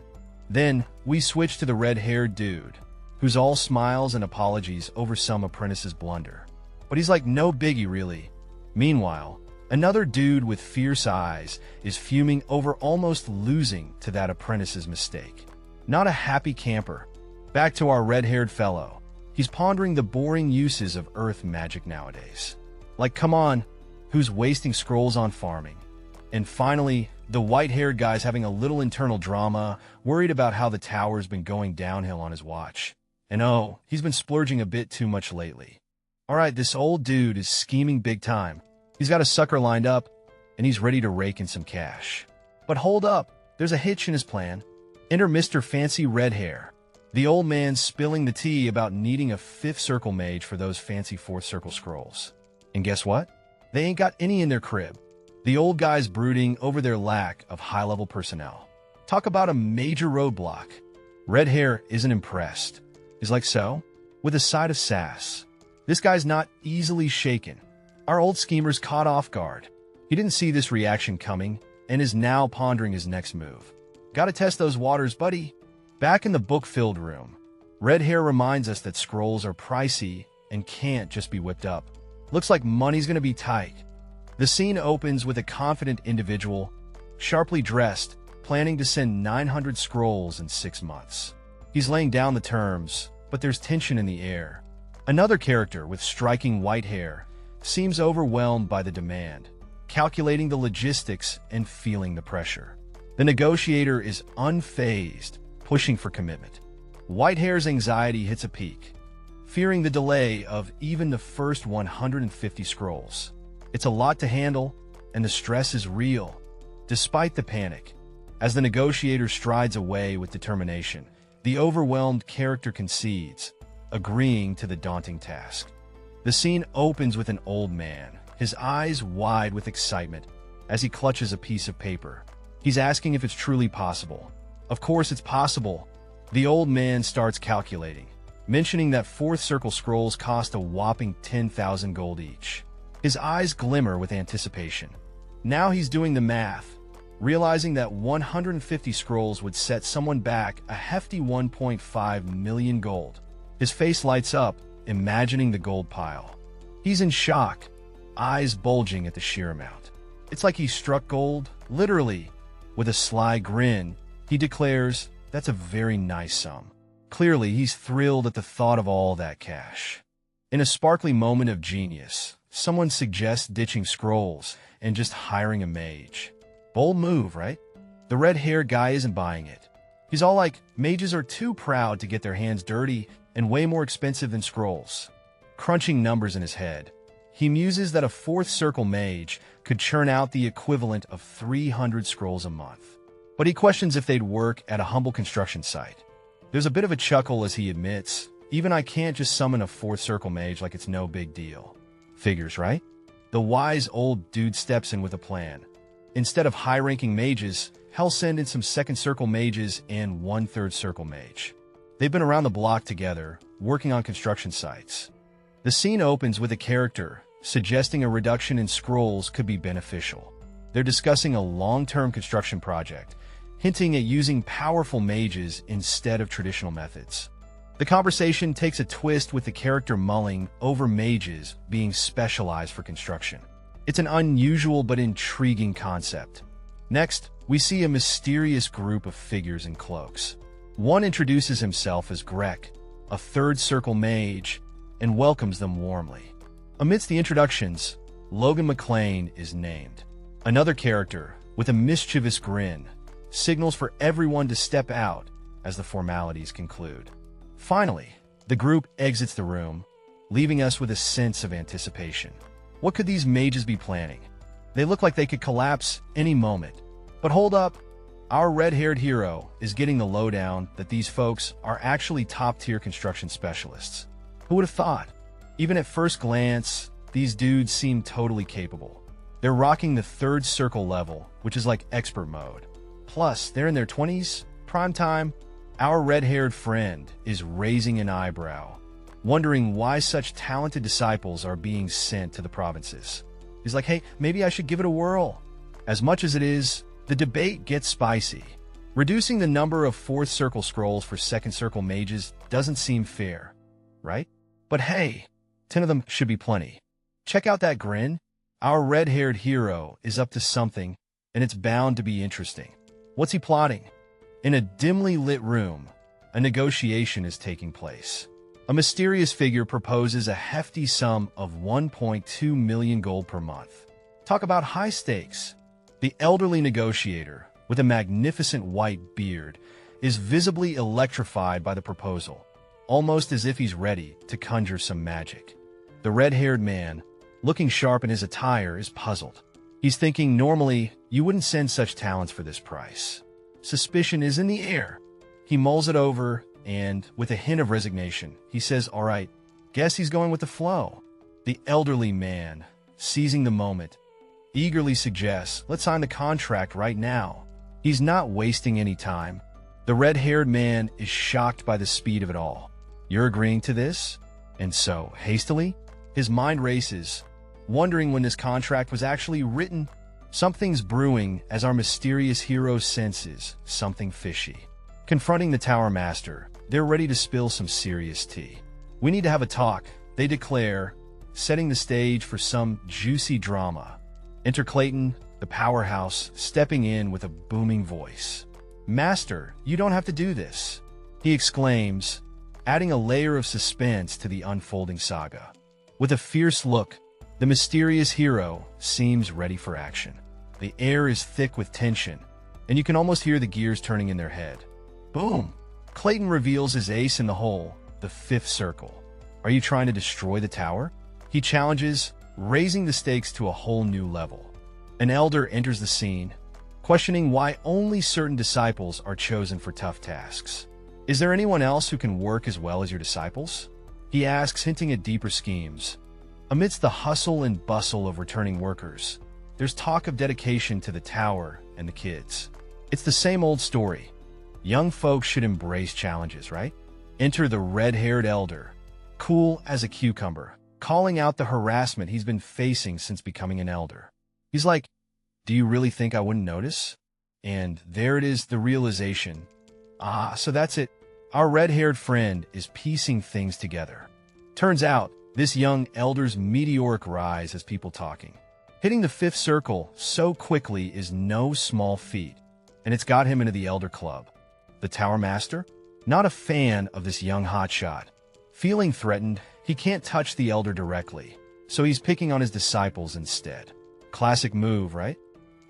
Then, we switch to the red-haired dude, who's all smiles and apologies over some apprentice's blunder. But he's like no biggie, really. Meanwhile, another dude with fierce eyes is fuming over almost losing to that apprentice's mistake. Not a happy camper. Back to our red-haired fellow. He's pondering the boring uses of earth magic nowadays. Like, come on, who's wasting scrolls on farming? And finally, the white-haired guy's having a little internal drama, worried about how the tower's been going downhill on his watch. And oh, he's been splurging a bit too much lately. Alright, this old dude is scheming big time. He's got a sucker lined up, and he's ready to rake in some cash. But hold up, there's a hitch in his plan. Enter Mr. Fancy Red Hair. The old man's spilling the tea about needing a 5th circle mage for those fancy 4th circle scrolls. And guess what? They ain't got any in their crib. The old guy's brooding over their lack of high-level personnel. Talk about a major roadblock. Red Hair isn't impressed. He's like, so? With a side of sass. This guy's not easily shaken. Our old schemer's caught off guard. He didn't see this reaction coming and is now pondering his next move. Gotta test those waters, buddy. Back in the book-filled room, Red Hair reminds us that scrolls are pricey and can't just be whipped up. Looks like money's gonna be tight. The scene opens with a confident individual, sharply dressed, planning to send 900 scrolls in 6 months. He's laying down the terms, but there's tension in the air. Another character with striking white hair seems overwhelmed by the demand, calculating the logistics and feeling the pressure. The negotiator is unfazed, pushing for commitment. Whitehair's anxiety hits a peak, fearing the delay of even the first 150 scrolls. It's a lot to handle, and the stress is real, despite the panic. As the negotiator strides away with determination, the overwhelmed character concedes, agreeing to the daunting task. The scene opens with an old man, his eyes wide with excitement, as he clutches a piece of paper. He's asking if it's truly possible. Of course it's possible. The old man starts calculating, mentioning that 4th circle scrolls cost a whopping 10,000 gold each. His eyes glimmer with anticipation. Now he's doing the math, realizing that 150 scrolls would set someone back a hefty 1.5 million gold. His face lights up, imagining the gold pile. He's in shock, eyes bulging at the sheer amount. It's like he struck gold, literally. With a sly grin, he declares, "That's a very nice sum." Clearly, he's thrilled at the thought of all that cash. In a sparkly moment of genius, someone suggests ditching scrolls and just hiring a mage. Bold move, right? The red-haired guy isn't buying it. He's all like, mages are too proud to get their hands dirty and way more expensive than scrolls. Crunching numbers in his head, he muses that a 4th circle mage could churn out the equivalent of 300 scrolls a month. But he questions if they'd work at a humble construction site. There's a bit of a chuckle as he admits, even I can't just summon a 4th circle mage like it's no big deal. Figures, right? The wise old dude steps in with a plan. Instead of high-ranking mages, he'll send in some 2nd circle mages and 1/3 circle mage. They've been around the block together, working on construction sites. The scene opens with a character suggesting a reduction in scrolls could be beneficial. They're discussing a long-term construction project, hinting at using powerful mages instead of traditional methods. The conversation takes a twist with the character mulling over mages being specialized for construction. It's an unusual but intriguing concept. Next, we see a mysterious group of figures in cloaks. One introduces himself as Grek, a 3rd circle mage, and welcomes them warmly. Amidst the introductions, Logan McLean is named. Another character, with a mischievous grin, signals for everyone to step out as the formalities conclude. Finally, the group exits the room, leaving us with a sense of anticipation. What could these mages be planning? They look like they could collapse any moment. But hold up, our red-haired hero is getting the lowdown that these folks are actually top-tier construction specialists. Who would have thought? Even at first glance, these dudes seem totally capable. They're rocking the 3rd circle level, which is like expert mode. Plus, they're in their 20s, prime time. Our red-haired friend is raising an eyebrow, wondering why such talented disciples are being sent to the provinces. He's like, hey, maybe I should give it a whirl. As much as it is, the debate gets spicy. Reducing the number of fourth circle scrolls for second circle mages doesn't seem fair, right? But hey, 10 of them should be plenty. Check out that grin. Our red-haired hero is up to something, and it's bound to be interesting. What's he plotting? In a dimly lit room, a negotiation is taking place. A mysterious figure proposes a hefty sum of 1.2 million gold per month. Talk about high stakes. The elderly negotiator, with a magnificent white beard, is visibly electrified by the proposal, almost as if he's ready to conjure some magic. The red-haired man, looking sharp in his attire, is puzzled. He's thinking normally you wouldn't send such talents for this price. Suspicion is in the air. He mulls it over and, with a hint of resignation, he says, all right, guess he's going with the flow. The elderly man, seizing the moment, eagerly suggests, let's sign the contract right now. He's not wasting any time. The red-haired man is shocked by the speed of it all. You're agreeing to this? And so, hastily, his mind races, wondering when this contract was actually written. Something's brewing as our mysterious hero senses something fishy. Confronting the Tower Master, they're ready to spill some serious tea. We need to have a talk, they declare, setting the stage for some juicy drama. Enter Clayton, the powerhouse, stepping in with a booming voice. Master, you don't have to do this, he exclaims, adding a layer of suspense to the unfolding saga. With a fierce look, the mysterious hero seems ready for action. The air is thick with tension, and you can almost hear the gears turning in their head. Boom! Clayton reveals his ace in the hole, the fifth circle. Are you trying to destroy the tower? He challenges, raising the stakes to a whole new level. An elder enters the scene, questioning why only certain disciples are chosen for tough tasks. Is there anyone else who can work as well as your disciples? He asks, hinting at deeper schemes. Amidst the hustle and bustle of returning workers, there's talk of dedication to the tower and the kids. It's the same old story. Young folks should embrace challenges, right? Enter the red-haired elder, cool as a cucumber, calling out the harassment he's been facing since becoming an elder. He's like, do you really think I wouldn't notice? And there it is, the realization. So that's it. Our red-haired friend is piecing things together. Turns out, this young elder's meteoric rise has people talking. Hitting the fifth circle so quickly is no small feat, and it's got him into the elder club. The Tower Master? Not a fan of this young hotshot. Feeling threatened, he can't touch the elder directly, so he's picking on his disciples instead. Classic move, right?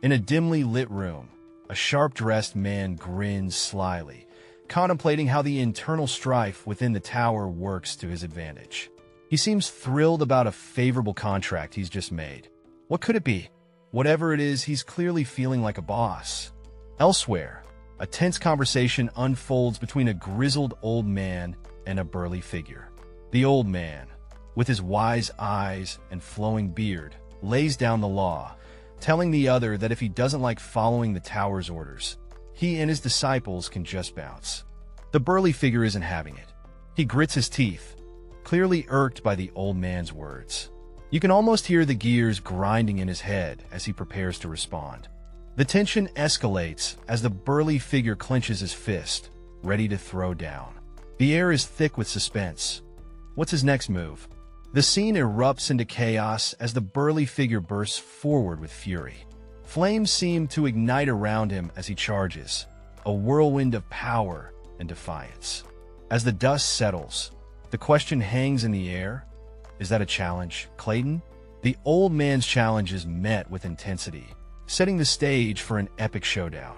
In a dimly lit room, a sharp-dressed man grins slyly, contemplating how the internal strife within the tower works to his advantage. He seems thrilled about a favorable contract he's just made. What could it be? Whatever it is, he's clearly feeling like a boss. Elsewhere, a tense conversation unfolds between a grizzled old man and a burly figure. The old man, with his wise eyes and flowing beard, lays down the law, telling the other that if he doesn't like following the tower's orders, he and his disciples can just bounce. The burly figure isn't having it. He grits his teeth, clearly irked by the old man's words. You can almost hear the gears grinding in his head as he prepares to respond. The tension escalates as the burly figure clenches his fist, ready to throw down. The air is thick with suspense. What's his next move? The scene erupts into chaos as the burly figure bursts forward with fury. Flames seem to ignite around him as he charges, a whirlwind of power and defiance. As the dust settles, the question hangs in the air. Is that a challenge, Clayton? The old man's challenge is met with intensity, setting the stage for an epic showdown.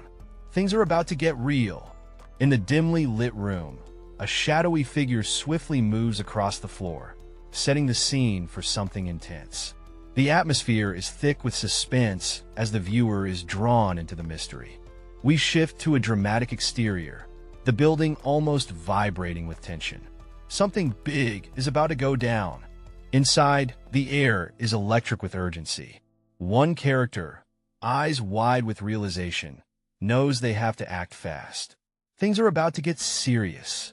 Things are about to get real. In the dimly lit room, a shadowy figure swiftly moves across the floor, setting the scene for something intense. The atmosphere is thick with suspense as the viewer is drawn into the mystery. We shift to a dramatic exterior, the building almost vibrating with tension. Something big is about to go down. Inside, the air is electric with urgency. One character, eyes wide with realization, knows they have to act fast. Things are about to get serious.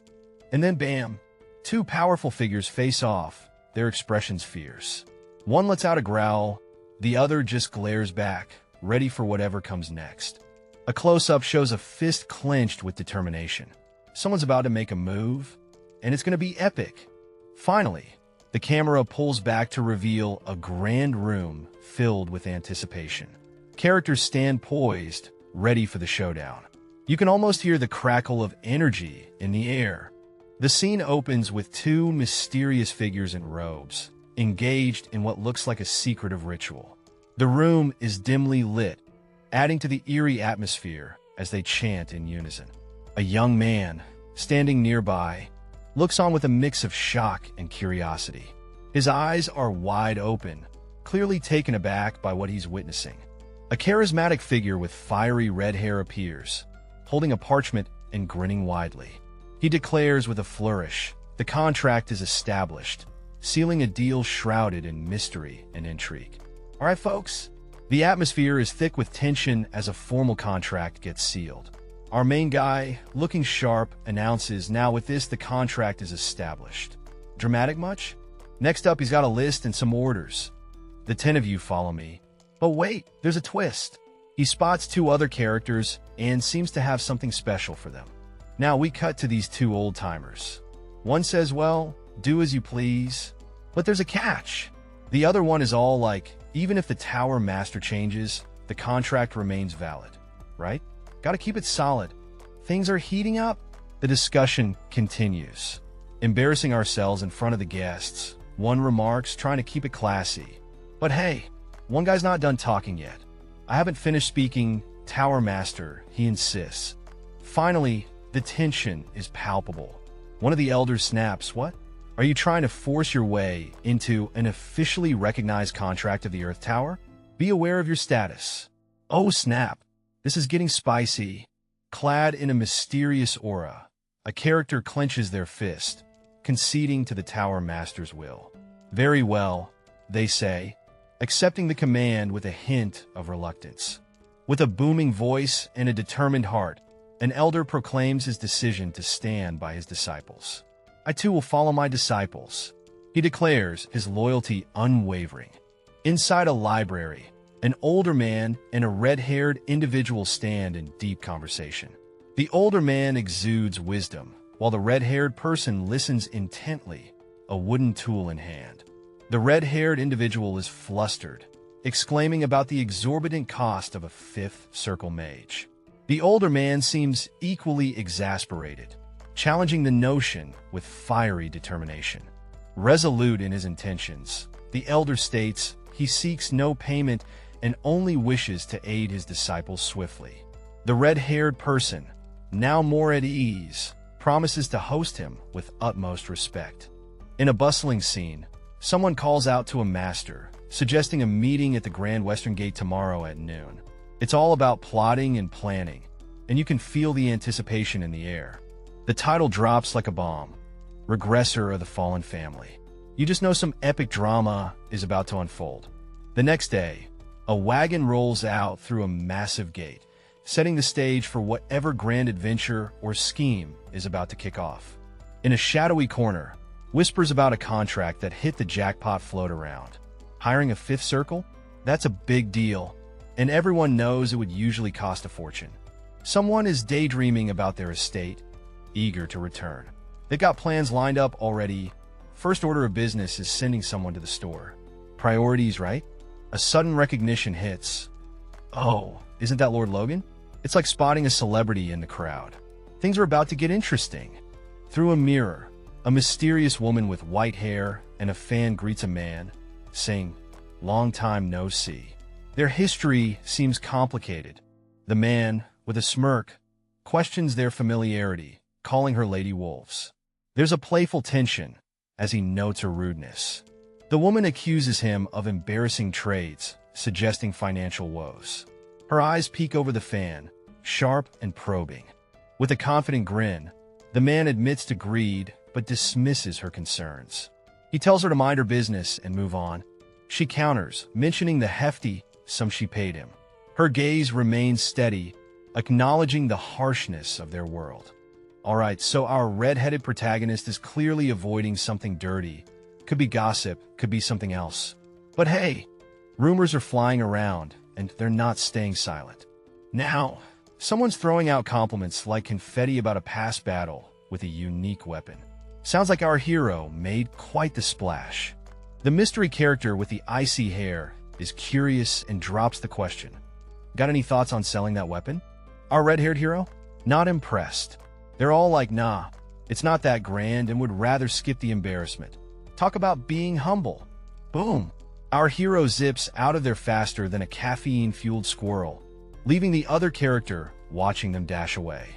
And then bam, two powerful figures face off, their expressions fierce. One lets out a growl, The other just glares back, ready for whatever comes next. A close-up shows a fist clenched with determination. Someone's about to make a move, and it's going to be epic. Finally, the camera pulls back to reveal a grand room filled with anticipation. Characters stand poised, ready for the showdown. You can almost hear the crackle of energy in the air. The scene opens with two mysterious figures in robes, engaged in what looks like a secretive ritual. The room is dimly lit, adding to the eerie atmosphere as they chant in unison. A young man, standing nearby, looks on with a mix of shock and curiosity. His eyes are wide open, clearly taken aback by what he's witnessing. A charismatic figure with fiery red hair appears, holding a parchment and grinning widely. He declares with a flourish, the contract is established, sealing a deal shrouded in mystery and intrigue. All right, folks, the atmosphere is thick with tension as a formal contract gets sealed. Our main guy, looking sharp, announces, now with this, the contract is established. Dramatic much? Next up, he's got a list and some orders. The 10 of you follow me. But wait, there's a twist. He spots two other characters and seems to have something special for them. Now we cut to these two old-timers. One says, well, do as you please. But there's a catch. The other one is all like, even if the tower master changes, the contract remains valid, right? Gotta keep it solid. Things are heating up. The discussion continues. Embarrassing ourselves in front of the guests, one remarks, trying to keep it classy. But hey, one guy's not done talking yet. I haven't finished speaking, Tower Master, he insists. Finally, the tension is palpable. One of the elders snaps, what? Are you trying to force your way into an officially recognized contract of the Earth Tower? Be aware of your status. Oh snap, this is getting spicy. Clad in a mysterious aura, a character clenches their fist, conceding to the Tower Master's will. Very well, they say, accepting the command with a hint of reluctance. With a booming voice and a determined heart, an elder proclaims his decision to stand by his disciples. I too will follow my disciples. He declares his loyalty unwavering. Inside a library, an older man and a red-haired individual stand in deep conversation. The older man exudes wisdom, while the red-haired person listens intently, a wooden tool in hand. The red-haired individual is flustered, exclaiming about the exorbitant cost of a fifth circle mage. The older man seems equally exasperated, challenging the notion with fiery determination. Resolute in his intentions, the elder states he seeks no payment and only wishes to aid his disciples swiftly. The red-haired person, now more at ease, promises to host him with utmost respect. In a bustling scene, someone calls out to a master, suggesting a meeting at the Grand Western Gate tomorrow at noon. It's all about plotting and planning, and you can feel the anticipation in the air. The title drops like a bomb, Regressor of the Fallen Family. You just know some epic drama is about to unfold. The next day, a wagon rolls out through a massive gate, setting the stage for whatever grand adventure or scheme is about to kick off. In a shadowy corner, whispers about a contract that hit the jackpot float around. Hiring a fifth circle? That's a big deal, and everyone knows it would usually cost a fortune. Someone is daydreaming about their estate, eager to return. They've got plans lined up already. First order of business is sending someone to the store. Priorities, right? A sudden recognition hits. Oh, isn't that Lord Logan? It's like spotting a celebrity in the crowd. Things are about to get interesting. Through a mirror, a mysterious woman with white hair and a fan greets a man, saying, "Long time no see." Their history seems complicated. The man, with a smirk, questions their familiarity, calling her Lady Wolves. There's a playful tension as he notes her rudeness. The woman accuses him of embarrassing trades, suggesting financial woes. Her eyes peek over the fan, sharp and probing. With a confident grin, the man admits to greed but dismisses her concerns. He tells her to mind her business and move on. She counters, mentioning the hefty sum she paid him. Her gaze remains steady, acknowledging the harshness of their world. Alright, so our red-headed protagonist is clearly avoiding something dirty. Could be gossip, could be something else. But hey, Rumors are flying around, and they're not staying silent. Now, someone's throwing out compliments like confetti about a past battle with a unique weapon. Sounds like our hero made quite the splash. The mystery character with the icy hair is curious and drops the question. Got any thoughts on selling that weapon? Our red-haired hero? Not impressed. They're all like, nah, it's not that grand and would rather skip the embarrassment. Talk about being humble. Boom. Our hero zips out of there faster than a caffeine-fueled squirrel, leaving the other character watching them dash away.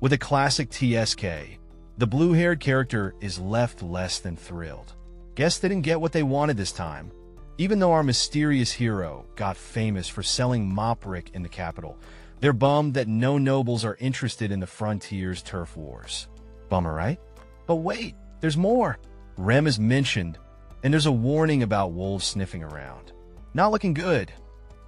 With a classic TSK, the blue-haired character is left less than thrilled. Guess they didn't get what they wanted this time. Even though our mysterious hero got famous for selling mop brick in the capital, they're bummed that no nobles are interested in the frontier's turf wars. Bummer, right? But wait, there's more. Rem is mentioned, and there's a warning about wolves sniffing around. Not looking good,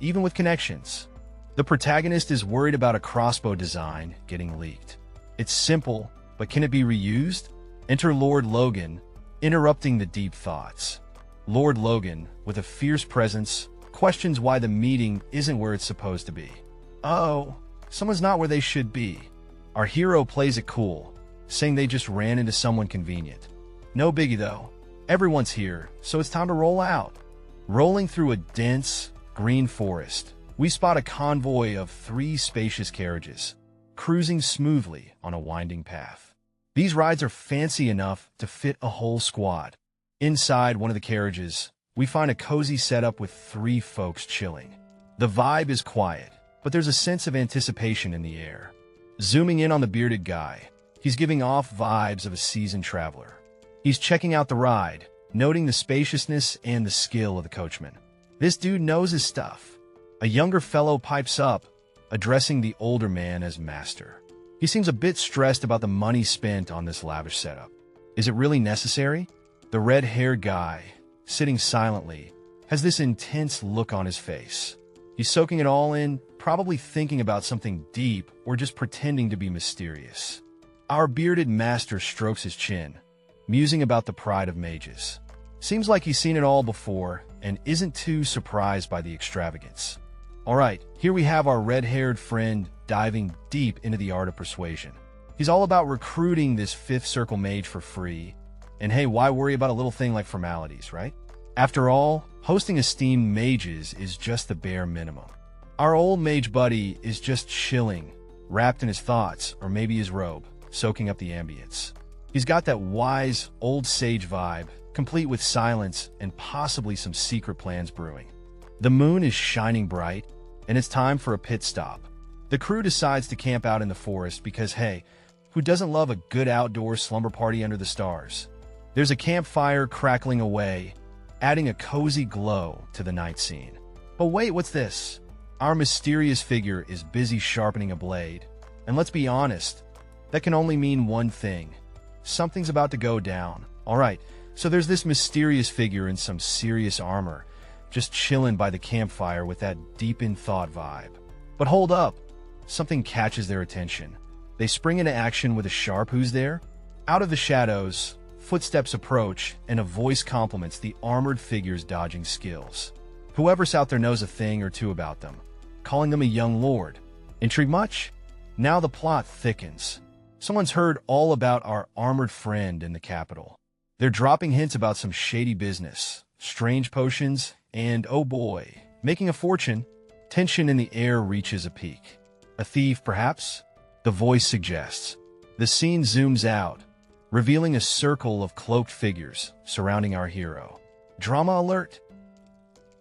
even with connections. The protagonist is worried about a crossbow design getting leaked. It's simple, but can it be reused? Enter Lord Logan, interrupting the deep thoughts. Lord Logan, with a fierce presence, questions why the meeting isn't where it's supposed to be. Oh, someone's not where they should be. Our hero plays it cool, saying they just ran into someone convenient. No biggie though. Everyone's here, so it's time to roll out. Rolling through a dense, green forest, we spot a convoy of 3 spacious carriages, cruising smoothly on a winding path. These rides are fancy enough to fit a whole squad. Inside one of the carriages, we find a cozy setup with 3 folks chilling. The vibe is quiet, but there's a sense of anticipation in the air. Zooming in on the bearded guy, he's giving off vibes of a seasoned traveler. He's checking out the ride, noting the spaciousness and the skill of the coachman. This dude knows his stuff. A younger fellow pipes up, addressing the older man as master. He seems a bit stressed about the money spent on this lavish setup. Is it really necessary? The red-haired guy, sitting silently, has this intense look on his face. He's soaking it all in, probably thinking about something deep or just pretending to be mysterious. Our bearded master strokes his chin, musing about the pride of mages. Seems like he's seen it all before and isn't too surprised by the extravagance. All right, here we have our red-haired friend diving deep into the art of persuasion. He's all about recruiting this 5th circle mage for free. And hey, why worry about a little thing like formalities, right? After all, hosting esteemed mages is just the bare minimum. Our old mage buddy is just chilling, wrapped in his thoughts, or maybe his robe, soaking up the ambience. He's got that wise, old sage vibe, complete with silence and possibly some secret plans brewing. The moon is shining bright, and it's time for a pit stop. The crew decides to camp out in the forest because, hey, who doesn't love a good outdoor slumber party under the stars? There's a campfire crackling away, adding a cozy glow to the night scene. But wait, what's this? Our mysterious figure is busy sharpening a blade. And let's be honest, that can only mean one thing. Something's about to go down. Alright, so there's this mysterious figure in some serious armor, just chilling by the campfire with that deep-in-thought vibe. But hold up, something catches their attention. They spring into action with a sharp "Who's there?" Out of the shadows, footsteps approach, and a voice compliments the armored figure's dodging skills. Whoever's out there knows a thing or two about them, calling them a young lord. Intrigue much? Now the plot thickens. Someone's heard all about our armored friend in the capital. They're dropping hints about some shady business, strange potions, and, oh boy, making a fortune. Tension in the air reaches a peak. A thief, perhaps? The voice suggests. The scene zooms out, revealing a circle of cloaked figures surrounding our hero. Drama alert!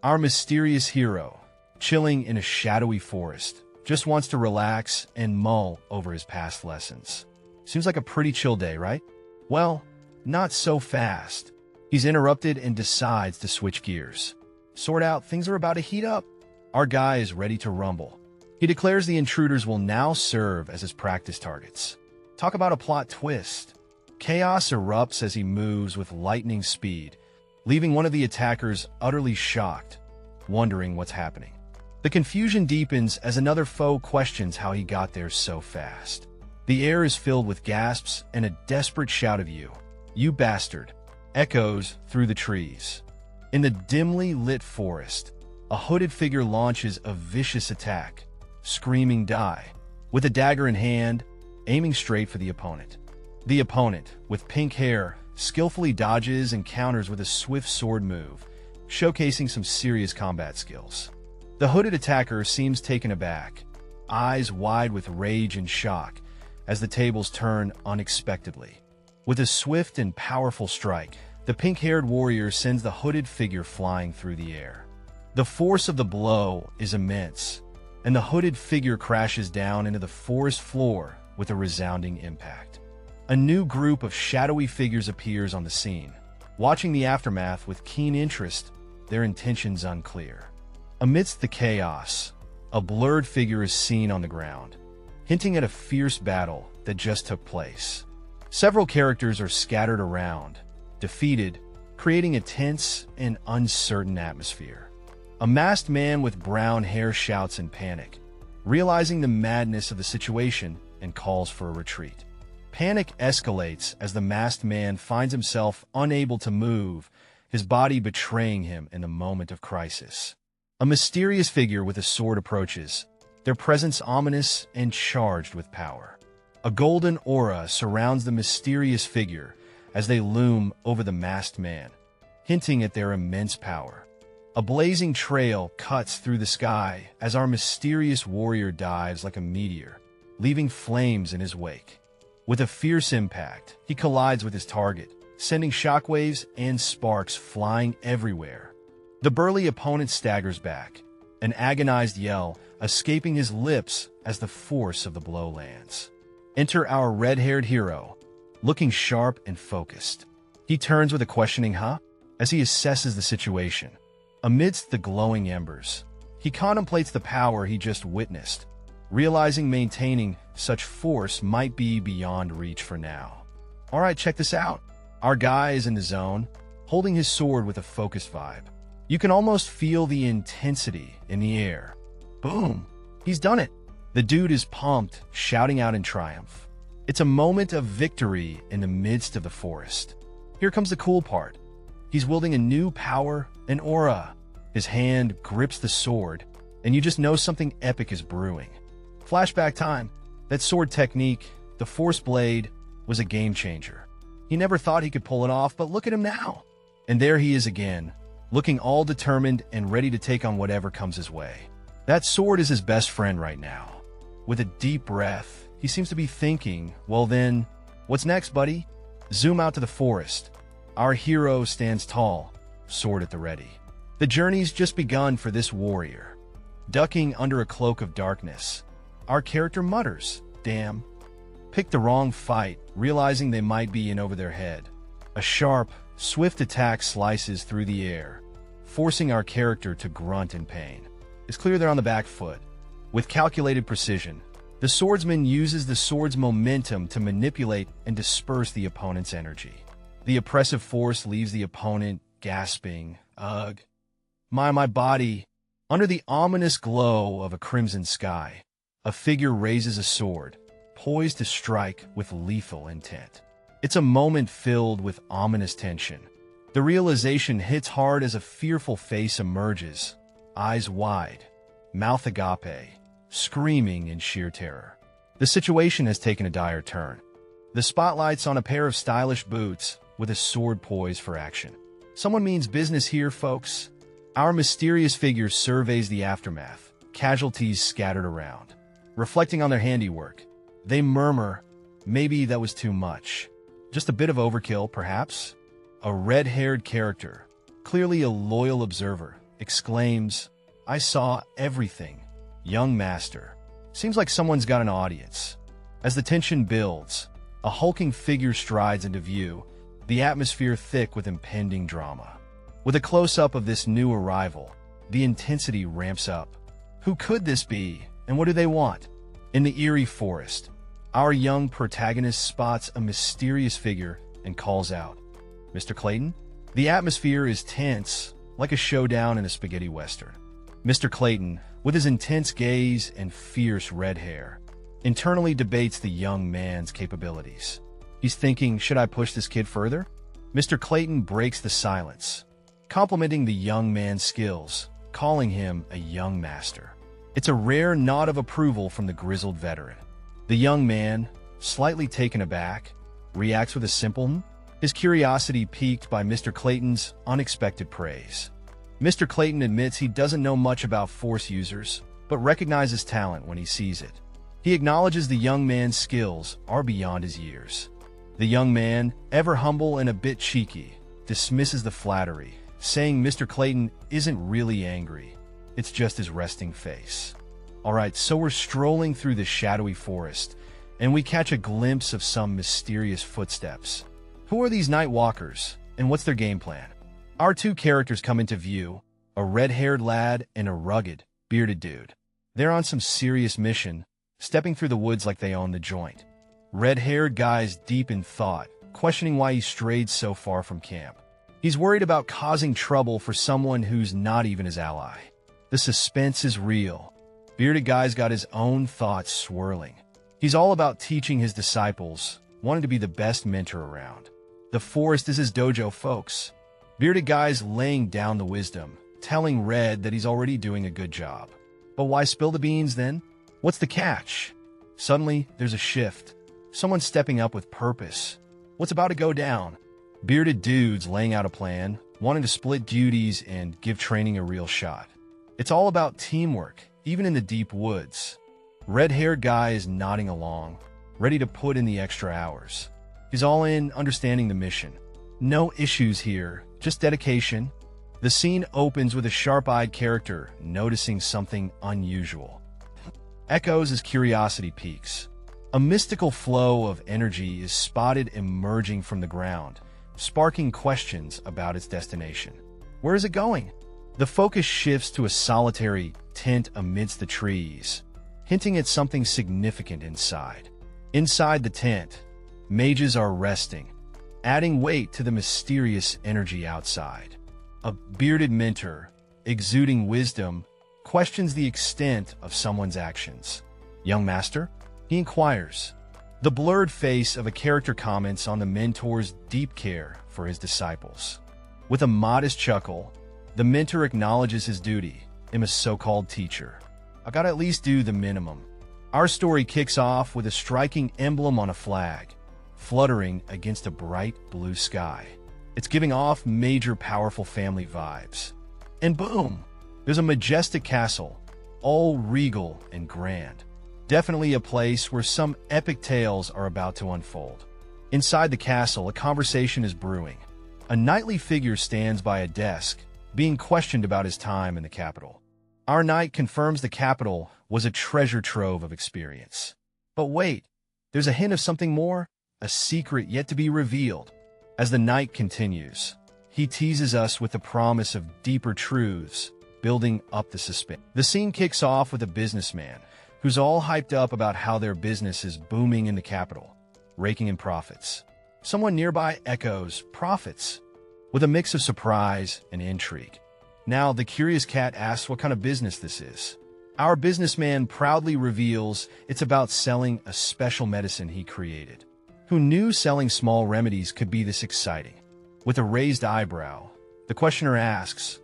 Our mysterious hero, chilling in a shadowy forest, just wants to relax and mull over his past lessons. Seems like a pretty chill day, right? Well, not so fast. He's interrupted and decides to switch gears. Sort out, things are about to heat up. Our guy is ready to rumble. He declares the intruders will now serve as his practice targets. Talk about a plot twist. Chaos erupts as he moves with lightning speed, leaving one of the attackers utterly shocked, wondering what's happening. The confusion deepens as another foe questions how he got there so fast. The air is filled with gasps and a desperate shout of "You bastard," echoes through the trees. In the dimly lit forest, a hooded figure launches a vicious attack, screaming die, with a dagger in hand, aiming straight for the opponent. The opponent, with pink hair, skillfully dodges and counters with a swift sword move, showcasing some serious combat skills. The hooded attacker seems taken aback, eyes wide with rage and shock, as the tables turn unexpectedly. With a swift and powerful strike, the pink-haired warrior sends the hooded figure flying through the air. The force of the blow is immense, and the hooded figure crashes down into the forest floor with a resounding impact. A new group of shadowy figures appears on the scene, watching the aftermath with keen interest, their intentions unclear. Amidst the chaos, a blurred figure is seen on the ground, hinting at a fierce battle that just took place. Several characters are scattered around, defeated, creating a tense and uncertain atmosphere. A masked man with brown hair shouts in panic, realizing the madness of the situation and calls for a retreat. Panic escalates as the masked man finds himself unable to move, his body betraying him in the moment of crisis. A mysterious figure with a sword approaches, their presence ominous and charged with power. A golden aura surrounds the mysterious figure as they loom over the masked man, hinting at their immense power. A blazing trail cuts through the sky as our mysterious warrior dives like a meteor, leaving flames in his wake. With a fierce impact, he collides with his target, sending shockwaves and sparks flying everywhere. The burly opponent staggers back, an agonized yell escaping his lips as the force of the blow lands. Enter our red-haired hero, looking sharp and focused. He turns with a questioning "huh?" as he assesses the situation. Amidst the glowing embers, he contemplates the power he just witnessed, realizing maintaining such force might be beyond reach for now. Alright, check this out. Our guy is in the zone, holding his sword with a focused vibe. You can almost feel the intensity in the air. Boom! He's done it! The dude is pumped, shouting out in triumph. It's a moment of victory in the midst of the forest. Here comes the cool part. He's wielding a new power, an aura. His hand grips the sword, and you just know something epic is brewing. Flashback time. That sword technique, the Force Blade, was a game changer. He never thought he could pull it off, but look at him now. And there he is again, looking all determined and ready to take on whatever comes his way. That sword is his best friend right now. With a deep breath, he seems to be thinking, well then, what's next, buddy? Zoom out to the forest. Our hero stands tall, sword at the ready. The journey's just begun for this warrior. Ducking under a cloak of darkness, our character mutters, damn. Picked the wrong fight, realizing they might be in over their head. A sharp, swift attack slices through the air, forcing our character to grunt in pain. It's clear they're on the back foot. With calculated precision, the swordsman uses the sword's momentum to manipulate and disperse the opponent's energy. The oppressive force leaves the opponent gasping, ugh. My body. Under the ominous glow of a crimson sky, a figure raises a sword, poised to strike with lethal intent. It's a moment filled with ominous tension. The realization hits hard as a fearful face emerges, eyes wide, mouth agape, screaming in sheer terror. The situation has taken a dire turn. The spotlight's on a pair of stylish boots with a sword poised for action. Someone means business here, folks. Our mysterious figure surveys the aftermath, casualties scattered around. Reflecting on their handiwork, they murmur, maybe that was too much. Just a bit of overkill, perhaps? A red-haired character, clearly a loyal observer, exclaims, I saw everything. Young master. Seems like someone's got an audience. As the tension builds, a hulking figure strides into view, the atmosphere thick with impending drama. With a close-up of this new arrival, the intensity ramps up. Who could this be, and what do they want? In the eerie forest, our young protagonist spots a mysterious figure and calls out, Mr. Clayton? The atmosphere is tense, like a showdown in a spaghetti western. Mr. Clayton, with his intense gaze and fierce red hair, internally debates the young man's capabilities. He's thinking, should I push this kid further? Mr. Clayton breaks the silence, complimenting the young man's skills, calling him a young master. It's a rare nod of approval from the grizzled veteran. The young man, slightly taken aback, reacts with a simple "Hmm?" his curiosity piqued by Mr. Clayton's unexpected praise. Mr. Clayton admits he doesn't know much about Force users, but recognizes talent when he sees it. He acknowledges the young man's skills are beyond his years. The young man, ever humble and a bit cheeky, dismisses the flattery, saying Mr. Clayton isn't really angry. It's just his resting face. Alright, so we're strolling through the shadowy forest, and we catch a glimpse of some mysterious footsteps. Who are these night walkers, and what's their game plan? Our two characters come into view, a red-haired lad and a rugged, bearded dude. They're on some serious mission, stepping through the woods like they own the joint. Red-haired guy's deep in thought, questioning why he strayed so far from camp. He's worried about causing trouble for someone who's not even his ally. The suspense is real. Bearded guy's got his own thoughts swirling. He's all about teaching his disciples, wanting to be the best mentor around. The forest is his dojo, folks. Bearded guy's laying down the wisdom, telling Red that he's already doing a good job. But why spill the beans then? What's the catch? Suddenly, there's a shift. Someone's stepping up with purpose. What's about to go down? Bearded dude's laying out a plan, wanting to split duties and give training a real shot. It's all about teamwork, even in the deep woods. Red-haired guy is nodding along, ready to put in the extra hours. He's all in, understanding the mission. No issues here, just dedication. The scene opens with a sharp-eyed character noticing something unusual. Echoes his curiosity peaks. A mystical flow of energy is spotted emerging from the ground, sparking questions about its destination. Where is it going? The focus shifts to a solitary tent amidst the trees, hinting at something significant inside. Inside the tent, mages are resting, adding weight to the mysterious energy outside. A bearded mentor, exuding wisdom, questions the extent of someone's actions. Young master? He inquires. The blurred face of a character comments on the mentor's deep care for his disciples. With a modest chuckle, the mentor acknowledges his duty. I'm a so-called teacher. I gotta at least do the minimum. Our story kicks off with a striking emblem on a flag, fluttering against a bright blue sky. It's giving off major powerful family vibes. And boom! There's a majestic castle, all regal and grand. Definitely a place where some epic tales are about to unfold. Inside the castle, a conversation is brewing. A knightly figure stands by a desk, being questioned about his time in the capital. Our knight confirms the capital was a treasure trove of experience. But wait, there's a hint of something more, a secret yet to be revealed. As the knight continues, he teases us with the promise of deeper truths, building up the suspense. The scene kicks off with a businessman who's all hyped up about how their business is booming in the capital, raking in profits. Someone nearby echoes, "Profits," with a mix of surprise and intrigue. Now, the curious cat asks what kind of business this is. Our businessman proudly reveals it's about selling a special medicine he created. Who knew selling small remedies could be this exciting? With a raised eyebrow, the questioner asks,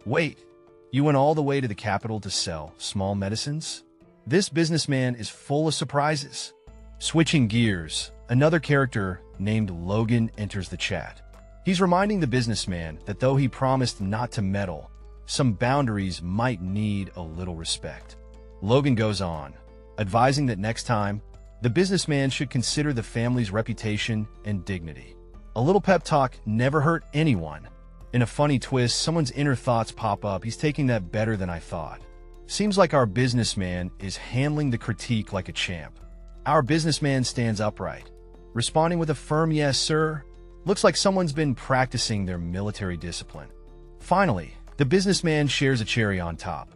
"Wait, you went all the way to the capital to sell small medicines?" This businessman is full of surprises. Switching gears, another character named Logan enters the chat. He's reminding the businessman that though he promised not to meddle, some boundaries might need a little respect. Logan goes on, advising that next time, the businessman should consider the family's reputation and dignity. A little pep talk never hurt anyone. In a funny twist, someone's inner thoughts pop up. He's taking that better than I thought. Seems like our businessman is handling the critique like a champ. Our businessman stands upright, responding with a firm "Yes, sir." Looks like someone's been practicing their military discipline. Finally, the businessman shares a cherry on top.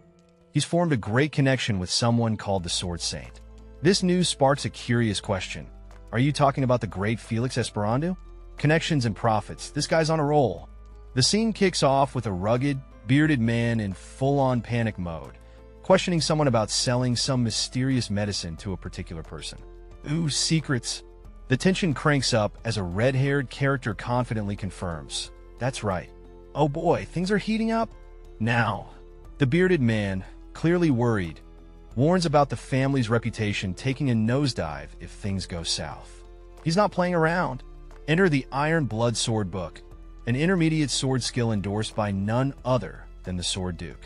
He's formed a great connection with someone called the Sword Saint. This news sparks a curious question. Are you talking about the great Felix Esperanto? Connections and profits. This guy's on a roll. The scene kicks off with a rugged, bearded man in full-on panic mode, questioning someone about selling some mysterious medicine to a particular person. Ooh, secrets. The tension cranks up as a red-haired character confidently confirms. That's right. Oh boy, things are heating up? Now, The bearded man, clearly worried, warns about the family's reputation taking a nosedive if things go south. He's not playing around. Enter the Iron Blood Sword Book, an intermediate sword skill endorsed by none other than the Sword Duke.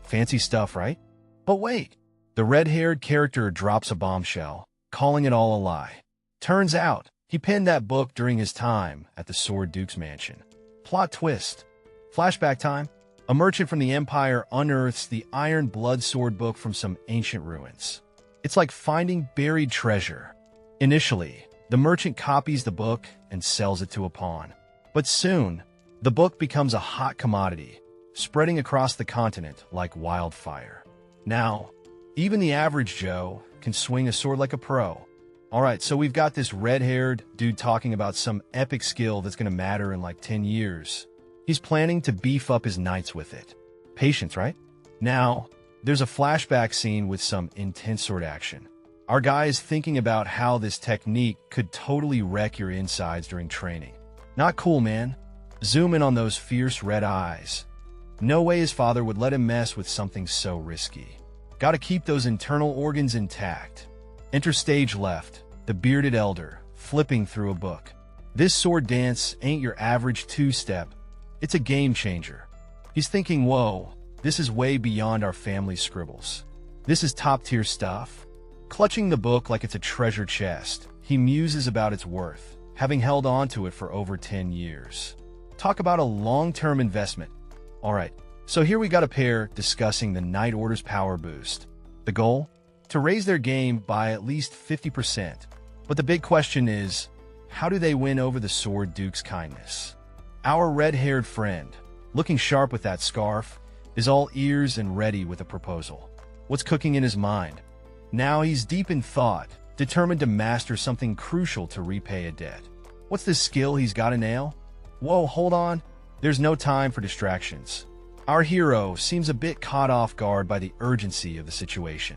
Fancy stuff, right? But wait, the red-haired character drops a bombshell, calling it all a lie. Turns out, he penned that book during his time at the Sword Duke's mansion. Plot twist. Flashback time. A merchant from the Empire unearths the Iron Blood Sword Book from some ancient ruins. It's like finding buried treasure. Initially, the merchant copies the book and sells it to a pawn. But soon, the book becomes a hot commodity, spreading across the continent like wildfire. Now, even the average Joe can swing a sword like a pro. Alright, so we've got this red-haired dude talking about some epic skill that's going to matter in like 10 years. He's planning to beef up his knights with it. Patience, right? Now, there's a flashback scene with some intense sword action. Our guy is thinking about how this technique could totally wreck your insides during training. Not cool, man. Zoom in on those fierce red eyes. No way his father would let him mess with something so risky. Gotta keep those internal organs intact. Enter stage left, the bearded elder, flipping through a book. This sword dance ain't your average two-step. It's a game changer. He's thinking, whoa, this is way beyond our family scribbles. This is top-tier stuff. Clutching the book like it's a treasure chest, he muses about its worth, having held on to it for over 10 years. Talk about a long-term investment. Alright, so here we got a pair discussing the Knight Order's power boost. The goal? To raise their game by at least 50%. But the big question is, how do they win over the Sword Duke's kindness? Our red-haired friend, looking sharp with that scarf, is all ears and ready with a proposal. What's cooking in his mind? Now he's deep in thought, determined to master something crucial to repay a debt. What's this skill he's got to nail? Whoa, hold on. There's no time for distractions. Our hero seems a bit caught off guard by the urgency of the situation.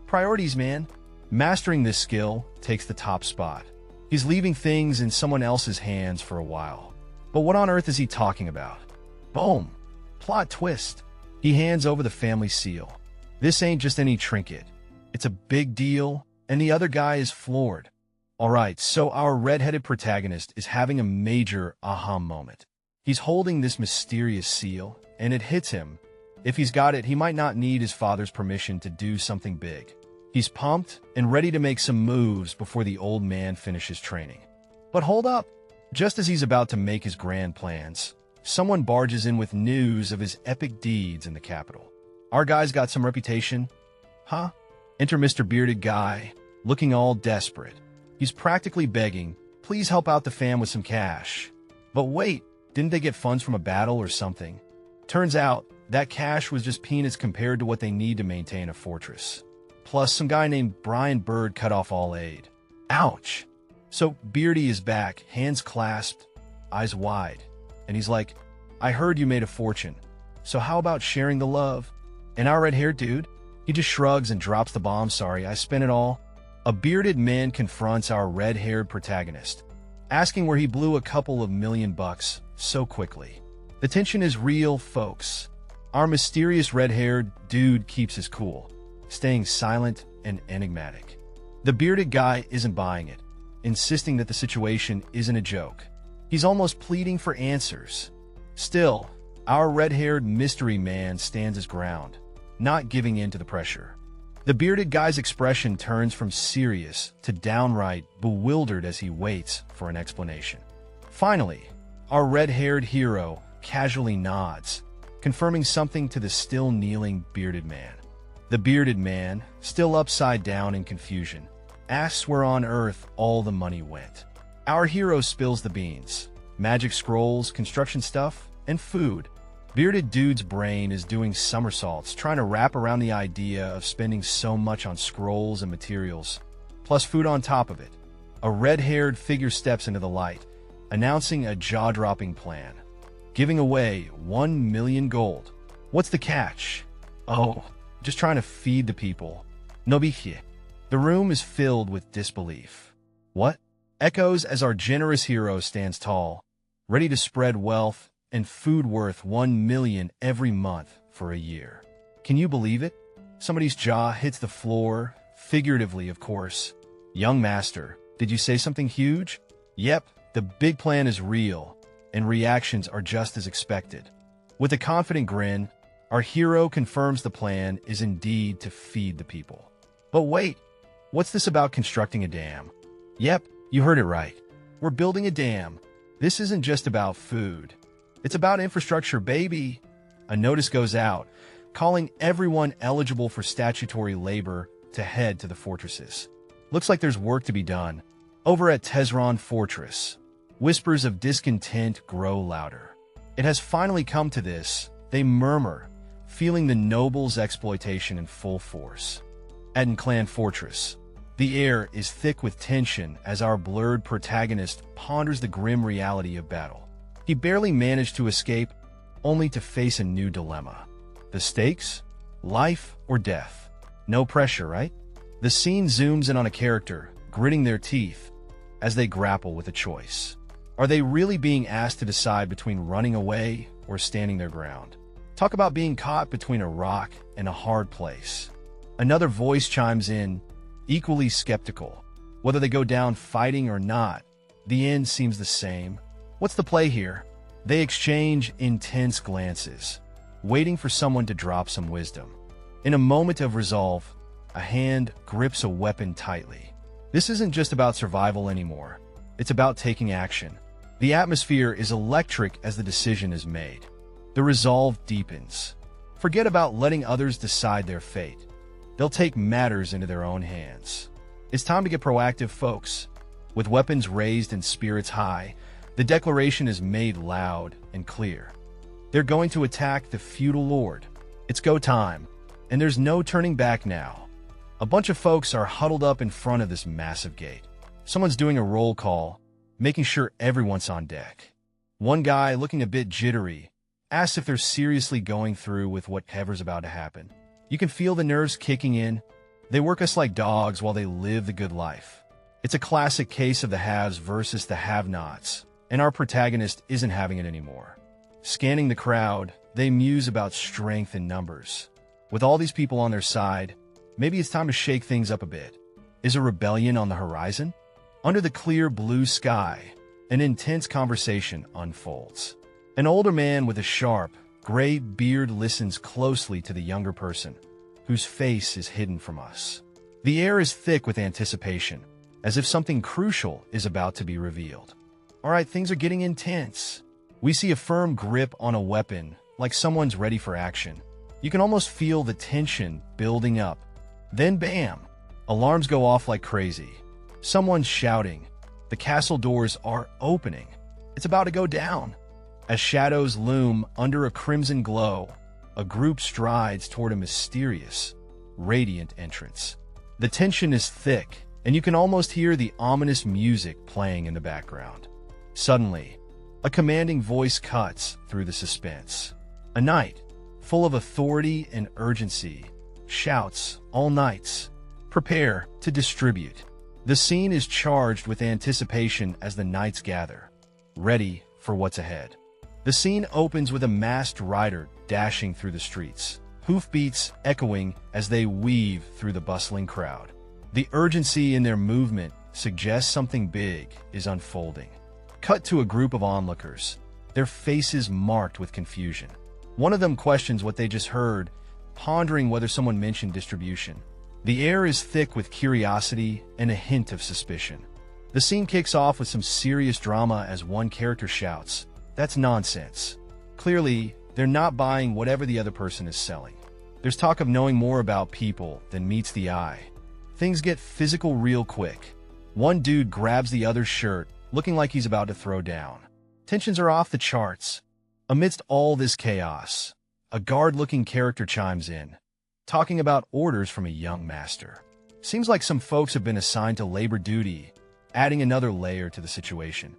Priorities, man. Mastering this skill takes the top spot. He's leaving things in someone else's hands for a while. But what on earth is he talking about? Boom. Plot twist. He hands over the family seal. This ain't just any trinket. It's a big deal, and the other guy is floored. Alright, so our red-headed protagonist is having a major aha moment. He's holding this mysterious seal, and it hits him. If he's got it, he might not need his father's permission to do something big. He's pumped and ready to make some moves before the old man finishes training. But hold up. Just as he's about to make his grand plans, someone barges in with news of his epic deeds in the capital. Our guy's got some reputation. Huh? Enter Mr. Bearded Guy, looking all desperate. He's practically begging, please help out the fam with some cash. But wait, didn't they get funds from a battle or something? Turns out, that cash was just peanuts compared to what they need to maintain a fortress. Plus, some guy named Brian Bird cut off all aid. Ouch! So, Beardy is back, hands clasped, eyes wide. And he's like, I heard you made a fortune. So how about sharing the love? And our red-haired dude? He just shrugs and drops the bomb. Sorry, I spent it all. A bearded man confronts our red-haired protagonist, asking where he blew a couple of $1,000,000 so quickly. The tension is real, folks. Our mysterious red-haired dude keeps his cool, staying silent and enigmatic. The bearded guy isn't buying it, insisting that the situation isn't a joke. He's almost pleading for answers. Still, our red-haired mystery man stands his ground, not giving in to the pressure. The bearded guy's expression turns from serious to downright bewildered as he waits for an explanation. Finally, our red-haired hero casually nods, confirming something to the still kneeling bearded man. The bearded man, still upside down in confusion, asks where on earth all the money went. Our hero spills the beans. Magic scrolls, construction stuff, and food. Bearded dude's brain is doing somersaults, trying to wrap around the idea of spending so much on scrolls and materials, plus food on top of it. A red-haired figure steps into the light, announcing a jaw-dropping plan. Giving away 1,000,000 gold. What's the catch? Oh, just trying to feed the people. No biggie. The room is filled with disbelief. What? Echoes as our generous hero stands tall, ready to spread wealth and food worth 1,000,000 every month for a year. Can you believe it? Somebody's jaw hits the floor, figuratively, of course. Young master, did you say something huge? Yep, the big plan is real, and reactions are just as expected. With a confident grin, our hero confirms the plan is indeed to feed the people. But wait, what's this about constructing a dam? Yep, you heard it right. We're building a dam. This isn't just about food. It's about infrastructure, baby. A notice goes out, calling everyone eligible for statutory labor to head to the fortresses. Looks like there's work to be done. Over at Tezron Fortress, whispers of discontent grow louder. It has finally come to this, they murmur, feeling the nobles' exploitation in full force. At Clan Fortress, the air is thick with tension as our blurred protagonist ponders the grim reality of battle. He barely managed to escape, only to face a new dilemma. The stakes? Life or death? No pressure, right? The scene zooms in on a character, gritting their teeth, as they grapple with a choice. Are they really being asked to decide between running away or standing their ground? Talk about being caught between a rock and a hard place. Another voice chimes in, equally skeptical. Whether they go down fighting or not, the end seems the same. What's the play here? They exchange intense glances, waiting for someone to drop some wisdom. In a moment of resolve, a hand grips a weapon tightly. This isn't just about survival anymore. It's about taking action. The atmosphere is electric as the decision is made. The resolve deepens. Forget about letting others decide their fate. They'll take matters into their own hands. It's time to get proactive, folks. With weapons raised and spirits high, the declaration is made loud and clear. They're going to attack the feudal lord. It's go time, and there's no turning back now. A bunch of folks are huddled up in front of this massive gate. Someone's doing a roll call, making sure everyone's on deck. One guy, looking a bit jittery, asks if they're seriously going through with whatever's about to happen. You can feel the nerves kicking in. They work us like dogs while they live the good life. It's a classic case of the haves versus the have-nots, and our protagonist isn't having it anymore. Scanning the crowd, they muse about strength in numbers. With all these people on their side, maybe it's time to shake things up a bit. Is a rebellion on the horizon? Under the clear blue sky, an intense conversation unfolds. An older man with a sharp, gray beard listens closely to the younger person, whose face is hidden from us. The air is thick with anticipation, as if something crucial is about to be revealed. All right, things are getting intense. We see a firm grip on a weapon, like someone's ready for action. You can almost feel the tension building up. Then bam! Alarms go off like crazy. Someone's shouting. The castle doors are opening. It's about to go down. As shadows loom under a crimson glow, a group strides toward a mysterious, radiant entrance. The tension is thick, and you can almost hear the ominous music playing in the background. Suddenly, a commanding voice cuts through the suspense. A knight, full of authority and urgency, shouts, "All knights, prepare to distribute." The scene is charged with anticipation as the knights gather, ready for what's ahead. The scene opens with a masked rider dashing through the streets, hoofbeats echoing as they weave through the bustling crowd. The urgency in their movement suggests something big is unfolding. Cut to a group of onlookers, their faces marked with confusion. One of them questions what they just heard, pondering whether someone mentioned distribution. The air is thick with curiosity and a hint of suspicion. The scene kicks off with some serious drama as one character shouts, "That's nonsense." Clearly, they're not buying whatever the other person is selling. There's talk of knowing more about people than meets the eye. Things get physical real quick. One dude grabs the other's shirt, looking like he's about to throw down. Tensions are off the charts. Amidst all this chaos, a guard-looking character chimes in, talking about orders from a young master. Seems like some folks have been assigned to labor duty, adding another layer to the situation.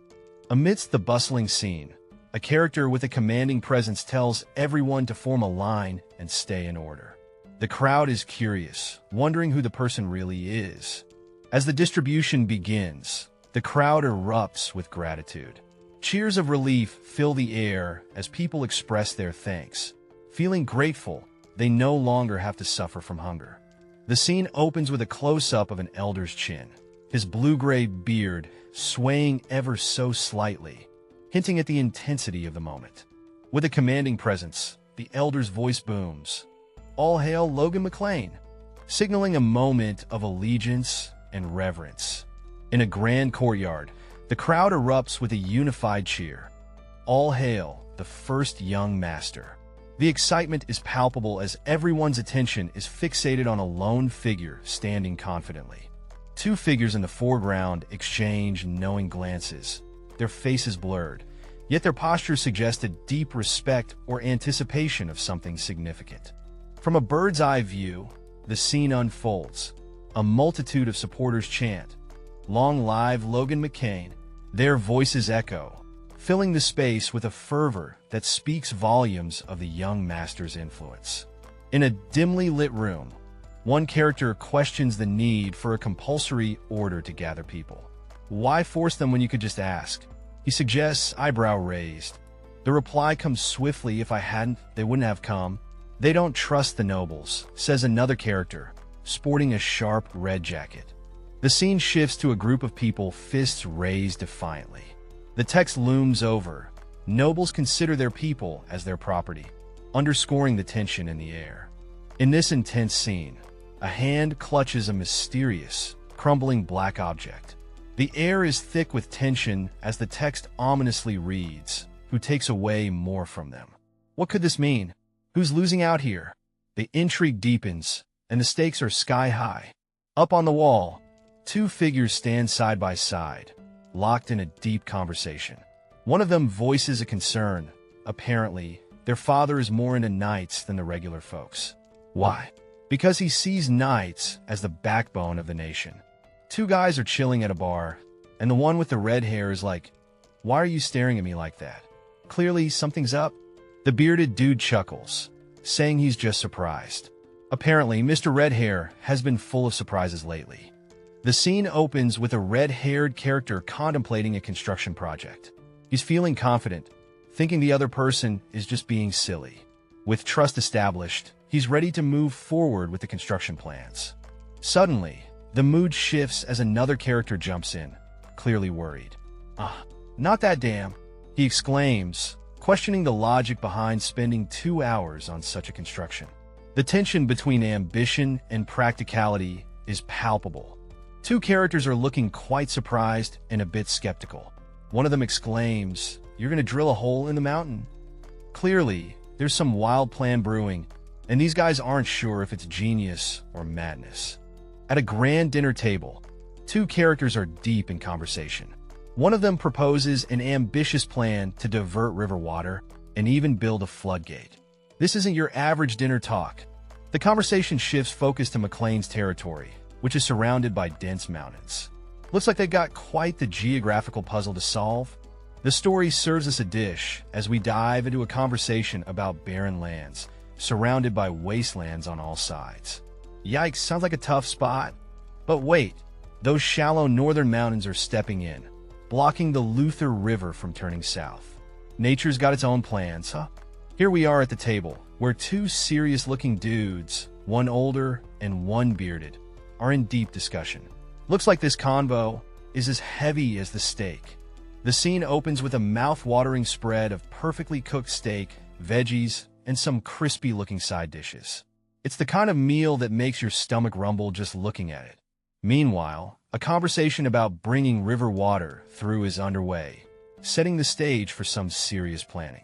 Amidst the bustling scene, a character with a commanding presence tells everyone to form a line and stay in order. The crowd is curious, wondering who the person really is. As the distribution begins, the crowd erupts with gratitude. Cheers of relief fill the air as people express their thanks. Feeling grateful, they no longer have to suffer from hunger. The scene opens with a close-up of an elder's chin, his blue-gray beard swaying ever so slightly, hinting at the intensity of the moment. With a commanding presence, the elder's voice booms, "All hail Logan McLean," signaling a moment of allegiance and reverence. In a grand courtyard, the crowd erupts with a unified cheer. All hail the first young master. The excitement is palpable as everyone's attention is fixated on a lone figure standing confidently. Two figures in the foreground exchange knowing glances, their faces blurred, yet their postures suggest a deep respect or anticipation of something significant. From a bird's-eye view, the scene unfolds. A multitude of supporters chant, "Long live Logan McCain." Their voices echo, filling the space with a fervor that speaks volumes of the young master's influence. In a dimly lit room, one character questions the need for a compulsory order to gather people. Why force them when you could just ask? He suggests, eyebrow raised. The reply comes swiftly, "If I hadn't, they wouldn't have come." "They don't trust the nobles," says another character, sporting a sharp red jacket. The scene shifts to a group of people, fists raised defiantly. The text looms over, "Nobles consider their people as their property," underscoring the tension in the air. In this intense scene, a hand clutches a mysterious, crumbling black object. The air is thick with tension as the text ominously reads, "Who takes away more from them?" What could this mean? Who's losing out here? The intrigue deepens, and the stakes are sky high. Up on the wall, two figures stand side by side, locked in a deep conversation. One of them voices a concern. Apparently, their father is more into knights than the regular folks. Why? Because he sees knights as the backbone of the nation. Two guys are chilling at a bar, and the one with the red hair is like, "Why are you staring at me like that?" Clearly, something's up. The bearded dude chuckles, saying he's just surprised. Apparently, Mr. Red Hair has been full of surprises lately. The scene opens with a red-haired character contemplating a construction project. He's feeling confident, thinking the other person is just being silly. With trust established, he's ready to move forward with the construction plans. Suddenly, the mood shifts as another character jumps in, clearly worried. Not that damn," he exclaims, questioning the logic behind spending 2 hours on such a construction. The tension between ambition and practicality is palpable. Two characters are looking quite surprised and a bit skeptical. One of them exclaims, "You're going to drill a hole in the mountain?" Clearly, there's some wild plan brewing, and these guys aren't sure if it's genius or madness. At a grand dinner table, two characters are deep in conversation. One of them proposes an ambitious plan to divert river water and even build a floodgate. This isn't your average dinner talk. The conversation shifts focus to McLean's territory, which is surrounded by dense mountains. Looks like they've got quite the geographical puzzle to solve. The story serves us a dish as we dive into a conversation about barren lands, surrounded by wastelands on all sides. Yikes, sounds like a tough spot. But wait, those shallow northern mountains are stepping in, blocking the Luther River from turning south. Nature's got its own plans, huh? Here we are at the table, where two serious-looking dudes, one older and one bearded, are in deep discussion. Looks like this convo is as heavy as the steak. The scene opens with a mouth-watering spread of perfectly cooked steak, veggies, and some crispy-looking side dishes. It's the kind of meal that makes your stomach rumble just looking at it. Meanwhile, a conversation about bringing river water through is underway, setting the stage for some serious planning.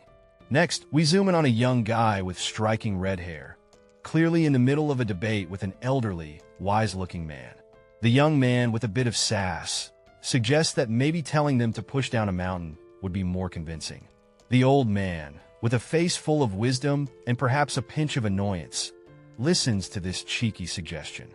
Next, we zoom in on a young guy with striking red hair, clearly in the middle of a debate with an elderly, wise-looking man. The young man, with a bit of sass, suggests that maybe telling them to push down a mountain would be more convincing. The old man, with a face full of wisdom and perhaps a pinch of annoyance, listens to this cheeky suggestion.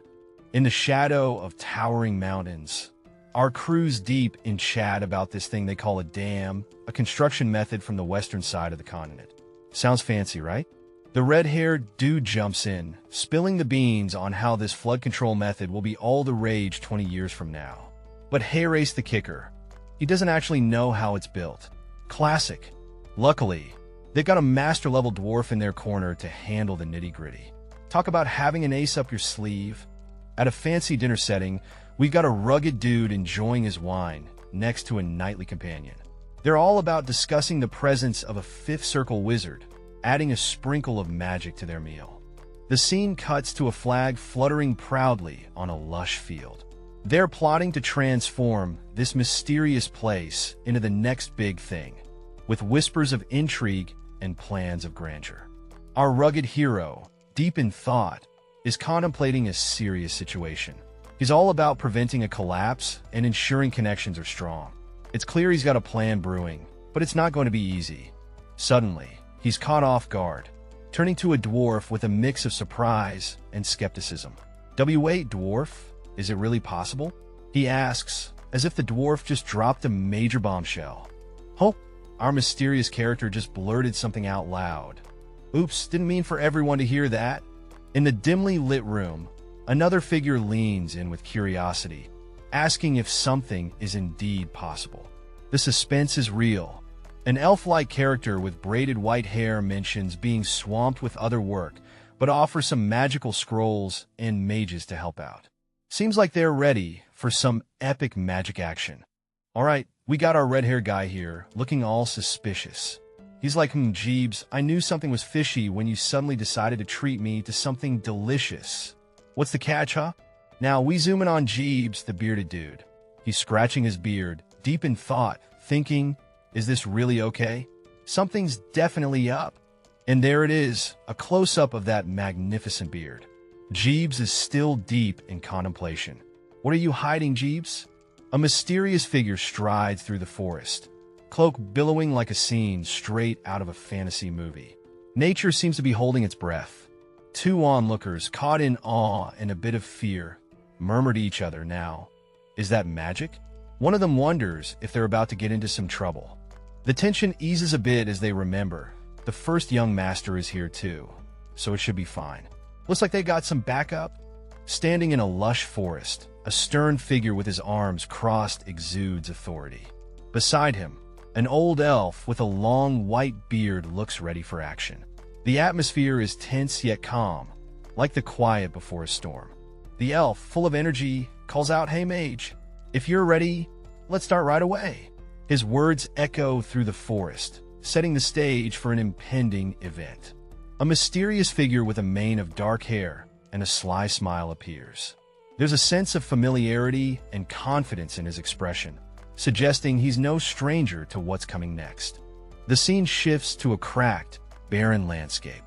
In the shadow of towering mountains, our crew's deep in chat about this thing they call a dam, a construction method from the western side of the continent. Sounds fancy, right? The red-haired dude jumps in, spilling the beans on how this flood control method will be all the rage 20 years from now. But hey, race the kicker. He doesn't actually know how it's built. Classic. Luckily, They've got a master-level dwarf in their corner to handle the nitty-gritty. Talk about having an ace up your sleeve. At a fancy dinner setting, we've got a rugged dude enjoying his wine next to a knightly companion. They're all about discussing the presence of a fifth circle wizard, adding a sprinkle of magic to their meal. The scene cuts to a flag fluttering proudly on a lush field. They're plotting to transform this mysterious place into the next big thing, with whispers of intrigue and plans of grandeur. Our rugged hero, deep in thought, is contemplating a serious situation. He's all about preventing a collapse and ensuring connections are strong. It's clear he's got a plan brewing, but it's not going to be easy. Suddenly, he's caught off guard, turning to a dwarf with a mix of surprise and skepticism. "Wait, dwarf, is it really possible?" he asks, as if the dwarf just dropped a major bombshell. "Oh," our mysterious character just blurted something out loud. "Oops, didn't mean for everyone to hear that." In the dimly lit room, another figure leans in with curiosity, asking if something is indeed possible. The suspense is real. An elf-like character with braided white hair mentions being swamped with other work, but offers some magical scrolls and mages to help out. Seems like they're ready for some epic magic action. All right, we got our red-haired guy here, looking all suspicious. He's like, Jeebs, I knew something was fishy when you suddenly decided to treat me to something delicious. What's the catch, huh? Now, we zoom in on Jeebs, the bearded dude. He's scratching his beard, deep in thought, thinking, is this really okay? Something's definitely up. And there it is, a close-up of that magnificent beard. Jeebs is still deep in contemplation. What are you hiding, Jeebs? A mysterious figure strides through the forest, cloak billowing like a scene straight out of a fantasy movie. Nature seems to be holding its breath. Two onlookers, caught in awe and a bit of fear, murmur to each other now. Is that magic? One of them wonders if they're about to get into some trouble. The tension eases a bit as they remember. The first young master is here too, so it should be fine. Looks like they got some backup. Standing in a lush forest, a stern figure with his arms crossed exudes authority. Beside him, an old elf with a long white beard looks ready for action. The atmosphere is tense yet calm, like the quiet before a storm. The elf, full of energy, calls out, "Hey mage, if you're ready, let's start right away." His words echo through the forest, setting the stage for an impending event. A mysterious figure with a mane of dark hair and a sly smile appears. There's a sense of familiarity and confidence in his expression, suggesting he's no stranger to what's coming next. The scene shifts to a cracked, barren landscape.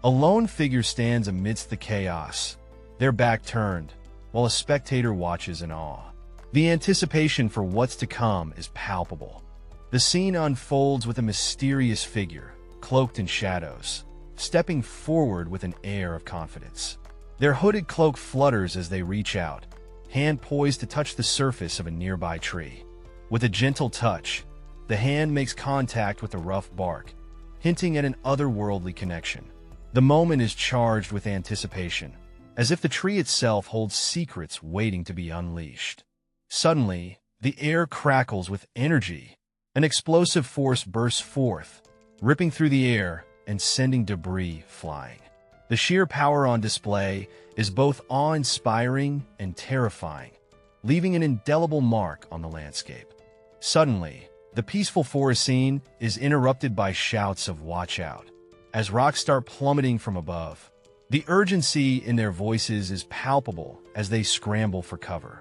A lone figure stands amidst the chaos, their back turned, while a spectator watches in awe. The anticipation for what's to come is palpable. The scene unfolds with a mysterious figure, cloaked in shadows, stepping forward with an air of confidence. Their hooded cloak flutters as they reach out, hand poised to touch the surface of a nearby tree. With a gentle touch, the hand makes contact with the rough bark, hinting at an otherworldly connection. The moment is charged with anticipation, as if the tree itself holds secrets waiting to be unleashed. Suddenly, the air crackles with energy. An explosive force bursts forth, ripping through the air and sending debris flying. The sheer power on display is both awe-inspiring and terrifying, leaving an indelible mark on the landscape. Suddenly, the peaceful forest scene is interrupted by shouts of "Watch out!" as rocks start plummeting from above. The urgency in their voices is palpable as they scramble for cover.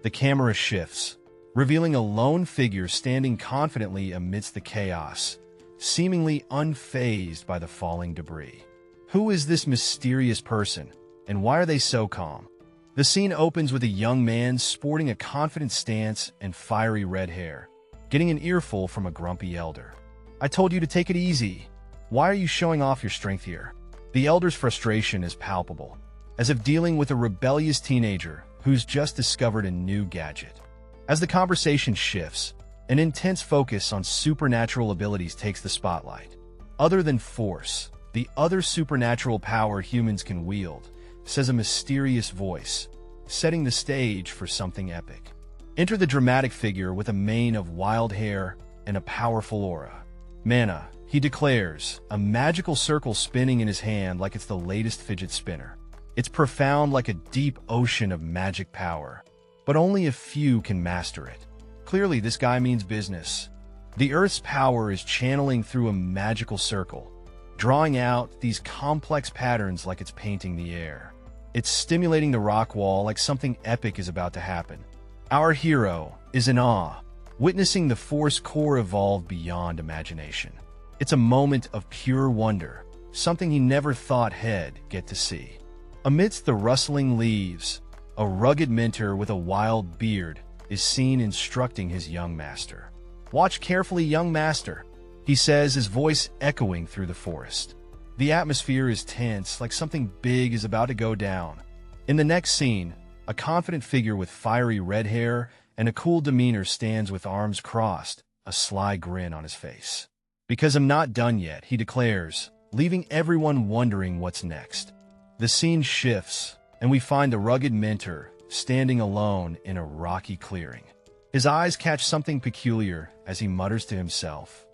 The camera shifts, revealing a lone figure standing confidently amidst the chaos, seemingly unfazed by the falling debris. Who is this mysterious person, and why are they so calm? The scene opens with a young man sporting a confident stance and fiery red hair, getting an earful from a grumpy elder. "I told you to take it easy. Why are you showing off your strength here?" The elder's frustration is palpable, as if dealing with a rebellious teenager who's just discovered a new gadget. As the conversation shifts, an intense focus on supernatural abilities takes the spotlight. Other than force, the other supernatural power humans can wield, says a mysterious voice, setting the stage for something epic. Enter the dramatic figure with a mane of wild hair and a powerful aura. Mana, he declares, a magical circle spinning in his hand like it's the latest fidget spinner. It's profound like a deep ocean of magic power, but only a few can master it. Clearly, this guy means business. The Earth's power is channeling through a magical circle, drawing out these complex patterns like it's painting the air. It's stimulating the rock wall like something epic is about to happen. Our hero is in awe, witnessing the force core evolve beyond imagination. It's a moment of pure wonder, something he never thought he'd get to see. Amidst the rustling leaves, a rugged mentor with a wild beard is seen instructing his young master. "Watch carefully, young master," he says, his voice echoing through the forest. The atmosphere is tense, like something big is about to go down. In the next scene, a confident figure with fiery red hair and a cool demeanor stands with arms crossed, a sly grin on his face. "Because I'm not done yet," he declares, leaving everyone wondering what's next. The scene shifts, and we find the rugged mentor standing alone in a rocky clearing. His eyes catch something peculiar as he mutters to himself.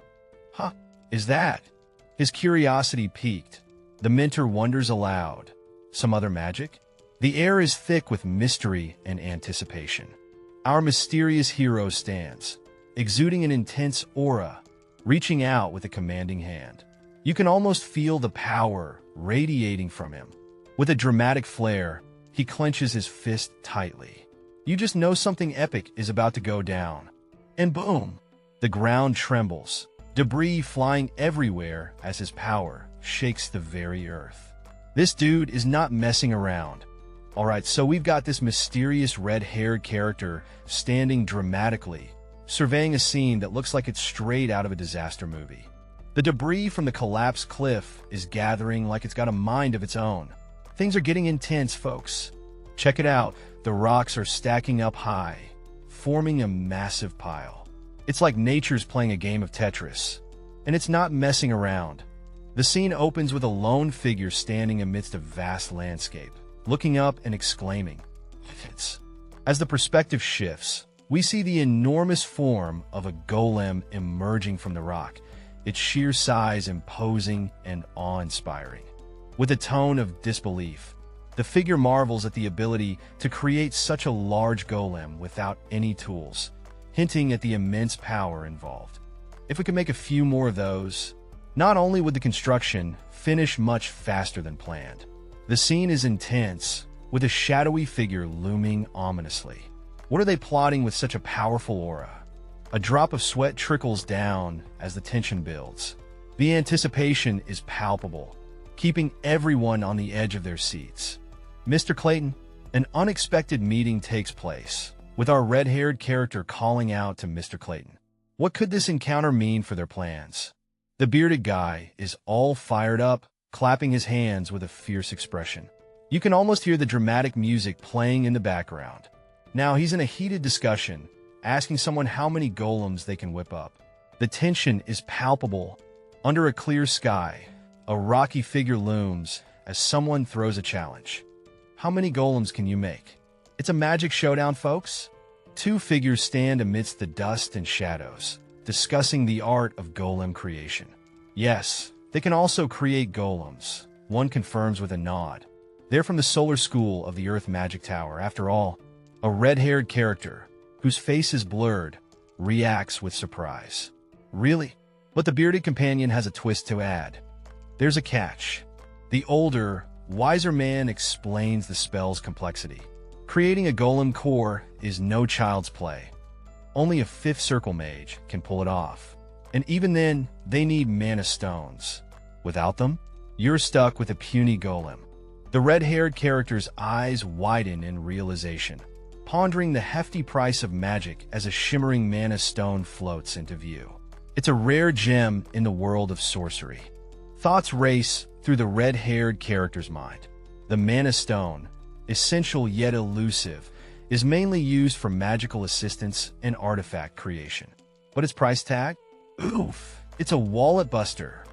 "Huh, is that?" His curiosity piqued, the mentor wonders aloud. Some other magic? The air is thick with mystery and anticipation. Our mysterious hero stands, exuding an intense aura, reaching out with a commanding hand. You can almost feel the power radiating from him. With a dramatic flair, he clenches his fist tightly. You just know something epic is about to go down. And boom! The ground trembles, debris flying everywhere as his power shakes the very earth. This dude is not messing around. Alright, so we've got this mysterious red-haired character standing dramatically, surveying a scene that looks like it's straight out of a disaster movie. The debris from the collapsed cliff is gathering like it's got a mind of its own. Things are getting intense, folks. Check it out. The rocks are stacking up high, forming a massive pile. It's like nature's playing a game of Tetris, and it's not messing around. The scene opens with a lone figure standing amidst a vast landscape, looking up and exclaiming, "It's..." As the perspective shifts, we see the enormous form of a golem emerging from the rock, its sheer size imposing and awe-inspiring. With a tone of disbelief, the figure marvels at the ability to create such a large golem without any tools, hinting at the immense power involved. If we could make a few more of those, not only would the construction finish much faster than planned. The scene is intense, with a shadowy figure looming ominously. What are they plotting with such a powerful aura? A drop of sweat trickles down as the tension builds. The anticipation is palpable, keeping everyone on the edge of their seats. "Mr. Clayton," an unexpected meeting takes place, with our red-haired character calling out to Mr. Clayton. What could this encounter mean for their plans? The bearded guy is all fired up, clapping his hands with a fierce expression. You can almost hear the dramatic music playing in the background. Now he's in a heated discussion, asking someone how many golems they can whip up. The tension is palpable. Under a clear sky, a rocky figure looms as someone throws a challenge. How many golems can you make? It's a magic showdown, folks. Two figures stand amidst the dust and shadows, discussing the art of golem creation. Yes, they can also create golems, one confirms with a nod. They're from the solar school of the Earth Magic Tower. After all, a red-haired character, whose face is blurred, reacts with surprise. Really? But the bearded companion has a twist to add. There's a catch. The older, wiser man explains the spell's complexity. Creating a golem core is no child's play. Only a fifth circle mage can pull it off. And even then, they need mana stones. Without them, you're stuck with a puny golem. The red-haired character's eyes widen in realization, pondering the hefty price of magic as a shimmering mana stone floats into view. It's a rare gem in the world of sorcery. Thoughts race through the red-haired character's mind. The mana stone, essential yet elusive, is mainly used for magical assistance and artifact creation. But its price tag? Oof! It's a wallet buster.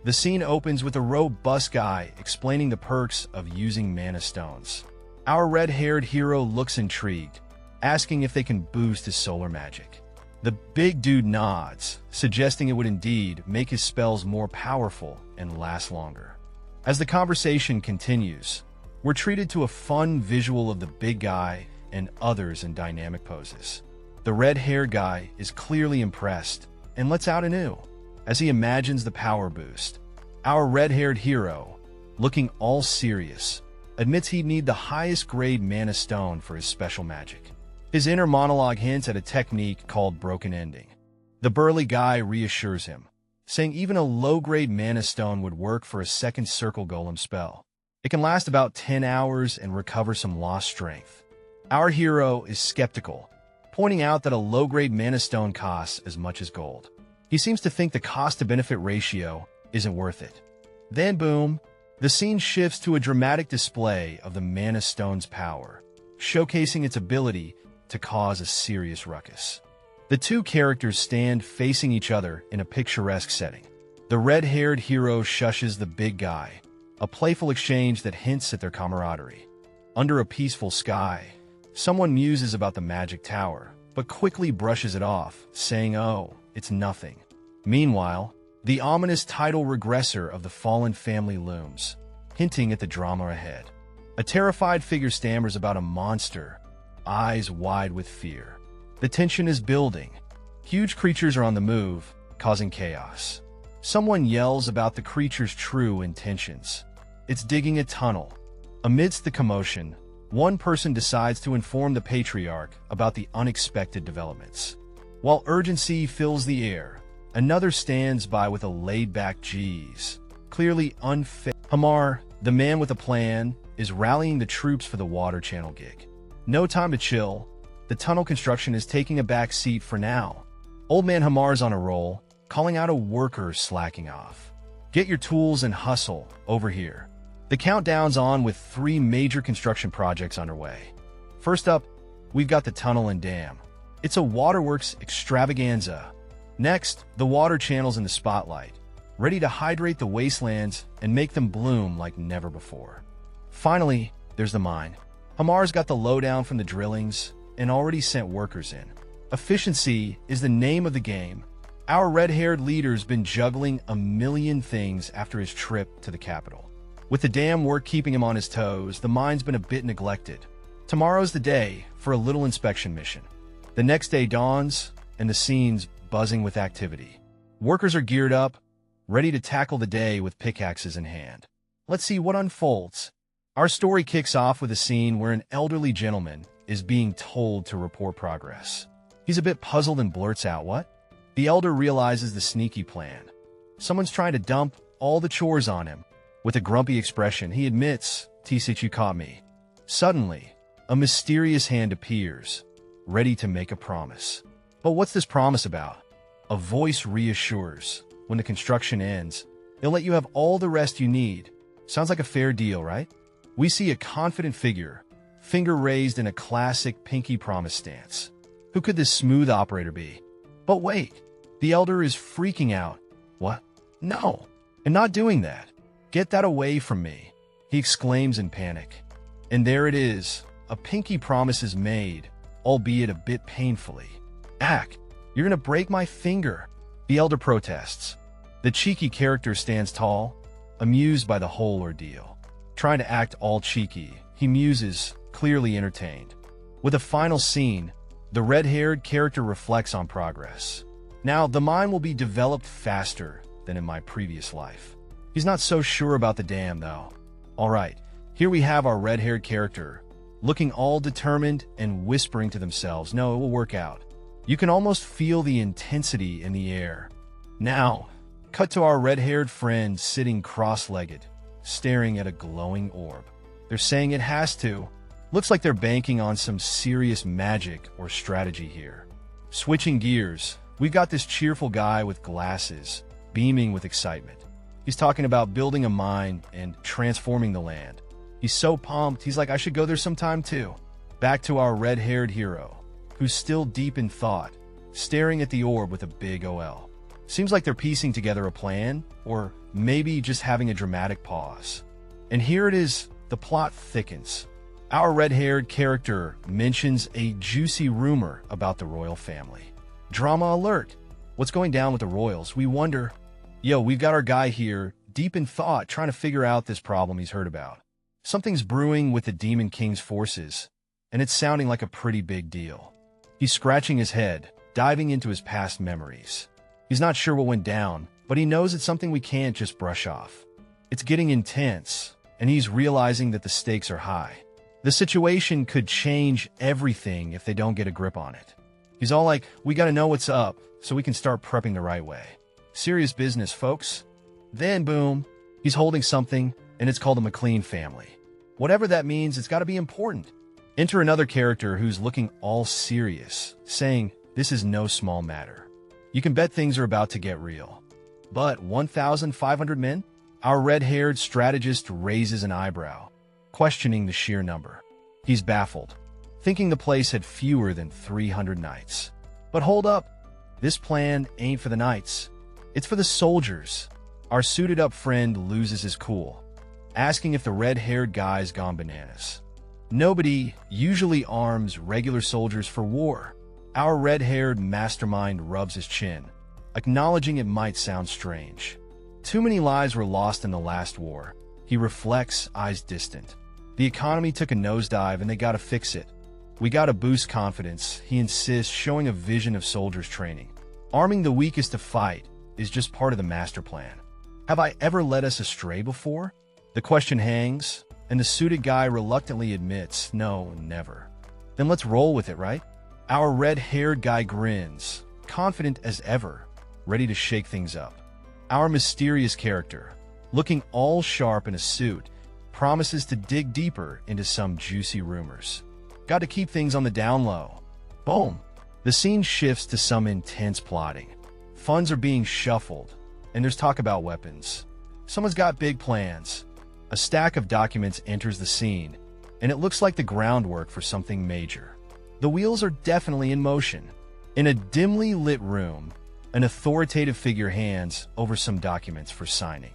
The scene opens with a robust guy explaining the perks of using mana stones. Our red-haired hero looks intrigued, asking if they can boost his solar magic. The big dude nods, suggesting it would indeed make his spells more powerful and last longer. As the conversation continues, we're treated to a fun visual of the big guy and others in dynamic poses. The red-haired guy is clearly impressed and lets out anew as he imagines the power boost. Our red-haired hero, looking all serious, admits he'd need the highest grade mana stone for his special magic. His inner monologue hints at a technique called broken ending. The burly guy reassures him, saying even a low-grade mana stone would work for a second circle golem spell. It can last about 10 hours and recover some lost strength. Our hero is skeptical, pointing out that a low-grade mana stone costs as much as gold. He seems to think the cost-to-benefit ratio isn't worth it. Then boom, the scene shifts to a dramatic display of the mana stone's power, showcasing its ability to cause a serious ruckus. The two characters stand facing each other in a picturesque setting. The red-haired hero shushes the big guy, a playful exchange that hints at their camaraderie. Under a peaceful sky, someone muses about the magic tower, but quickly brushes it off, saying, "Oh, it's nothing." Meanwhile, the ominous title Regressor of the fallen family looms, hinting at the drama ahead. A terrified figure stammers about a monster, eyes wide with fear. The tension is building. Huge creatures are on the move, causing chaos. Someone yells about the creature's true intentions. It's digging a tunnel. Amidst the commotion, one person decides to inform the patriarch about the unexpected developments. While urgency fills the air, another stands by with a laid-back "geez," clearly unfit. Hamar, the man with a plan, is rallying the troops for the water channel gig. No time to chill. The tunnel construction is taking a back seat for now. Old man Hamar's on a roll, calling out a worker slacking off. "Get your tools and hustle over here." The countdown's on with 3 major construction projects underway. First up, we've got the tunnel and dam. It's a waterworks extravaganza. Next, the water channels in the spotlight, ready to hydrate the wastelands and make them bloom like never before. Finally, there's the mine. Hamar's got the lowdown from the drillings and already sent workers in. Efficiency is the name of the game. Our red-haired leader's been juggling a million things after his trip to the capital. With the dam work keeping him on his toes, the mine's been a bit neglected. Tomorrow's the day for a little inspection mission. The next day dawns, and the scene's buzzing with activity. Workers are geared up, ready to tackle the day with pickaxes in hand. Let's see what unfolds. Our story kicks off with a scene where an elderly gentleman is being told to report progress. He's a bit puzzled and blurts out, "What?" The elder realizes the sneaky plan. Someone's trying to dump all the chores on him. With a grumpy expression, he admits, "T-Sit, you caught me." Suddenly, a mysterious hand appears, ready to make a promise. But what's this promise about? A voice reassures, "When the construction ends, they'll let you have all the rest you need." Sounds like a fair deal, right? We see a confident figure, finger raised in a classic pinky promise stance. Who could this smooth operator be? But wait, the elder is freaking out. "What? No, I'm not doing that. Get that away from me," he exclaims in panic. And there it is, a pinky promise is made, albeit a bit painfully. "Ack, you're gonna break my finger," the elder protests. The cheeky character stands tall, amused by the whole ordeal. Trying to act all cheeky, he muses, clearly entertained. With a final scene, the red-haired character reflects on progress. "Now, the mine will be developed faster than in my previous life." He's not so sure about the dam, though. Alright, here we have our red-haired character, looking all determined and whispering to themselves, "No, it will work out." You can almost feel the intensity in the air. Now, cut to our red-haired friend sitting cross-legged, staring at a glowing orb. They're saying it has to. Looks like they're banking on some serious magic or strategy here. Switching gears, we've got this cheerful guy with glasses, beaming with excitement. He's talking about building a mine and transforming the land. He's so pumped, he's like, "I should go there sometime too." Back to our red-haired hero, who's still deep in thought, staring at the orb with a big OL. Seems like they're piecing together a plan, or maybe just having a dramatic pause. And here it is, the plot thickens. Our red-haired character mentions a juicy rumor about the royal family. Drama alert! What's going down with the royals? We wonder. Yo, we've got our guy here, deep in thought, trying to figure out this problem he's heard about. Something's brewing with the Demon King's forces, and it's sounding like a pretty big deal. He's scratching his head, diving into his past memories. He's not sure what went down, but he knows it's something we can't just brush off. It's getting intense, and he's realizing that the stakes are high. The situation could change everything if they don't get a grip on it. He's all like, we gotta know what's up, so we can start prepping the right way. Serious business, folks. Then, boom, he's holding something, and it's called the McLean family. Whatever that means, it's gotta be important. Enter another character who's looking all serious, saying, this is no small matter. You can bet things are about to get real. But 1,500 men? Our red-haired strategist raises an eyebrow, questioning the sheer number. He's baffled, thinking the place had fewer than 300 knights. But hold up. This plan ain't for the knights. It's for the soldiers. Our suited-up friend loses his cool, asking if the red-haired guy's gone bananas. Nobody usually arms regular soldiers for war. Our red-haired mastermind rubs his chin, acknowledging it might sound strange. Too many lives were lost in the last war. He reflects, eyes distant. The economy took a nosedive and they gotta fix it. We gotta boost confidence, he insists, showing a vision of soldiers training. Arming the weakest to fight is just part of the master plan. Have I ever led us astray before? The question hangs, and the suited guy reluctantly admits, no, never. Then let's roll with it, right? Our red-haired guy grins, confident as ever, ready to shake things up. Our mysterious character, looking all sharp in a suit, promises to dig deeper into some juicy rumors. Got to keep things on the down low. Boom! The scene shifts to some intense plotting. Funds are being shuffled, and there's talk about weapons. Someone's got big plans. A stack of documents enters the scene, and it looks like the groundwork for something major. The wheels are definitely in motion. In a dimly lit room, an authoritative figure hands over some documents for signing.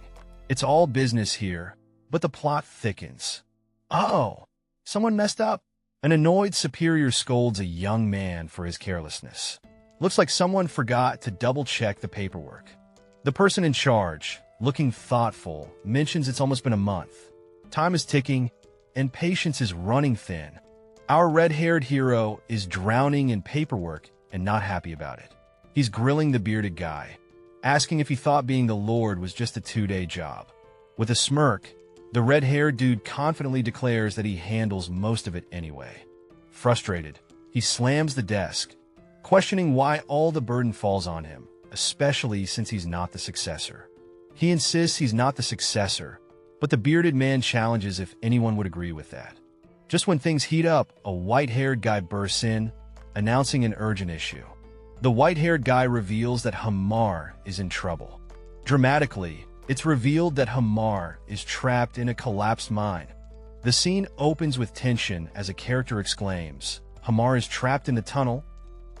It's all business here, but the plot thickens. Oh, someone messed up. An annoyed superior scolds a young man for his carelessness. Looks like someone forgot to double-check the paperwork. The person in charge, looking thoughtful, mentions it's almost been a month. Time is ticking, and patience is running thin. Our red-haired hero is drowning in paperwork and not happy about it. He's grilling the bearded guy, asking if he thought being the Lord was just a 2-day job. With a smirk, the red-haired dude confidently declares that he handles most of it anyway. Frustrated, he slams the desk, questioning why all the burden falls on him, especially since he's not the successor. He insists he's not the successor, but the bearded man challenges if anyone would agree with that. Just when things heat up, a white-haired guy bursts in, announcing an urgent issue. The white-haired guy reveals that Hamar is in trouble. Dramatically, it's revealed that Hamar is trapped in a collapsed mine. The scene opens with tension as a character exclaims, Hamar is trapped in the tunnel.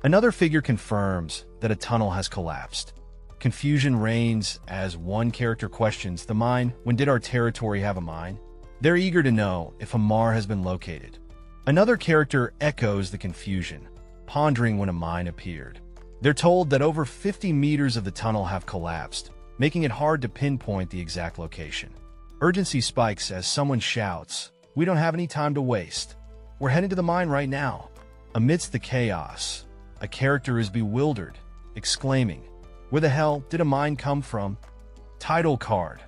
Another figure confirms that a tunnel has collapsed. Confusion reigns as one character questions the mine. When did our territory have a mine? They're eager to know if Hamar has been located. Another character echoes the confusion, pondering when a mine appeared. They're told that over 50 meters of the tunnel have collapsed, making it hard to pinpoint the exact location. Urgency spikes as someone shouts, we don't have any time to waste. We're heading to the mine right now. Amidst the chaos, a character is bewildered, exclaiming, where the hell did a mine come from? Title card.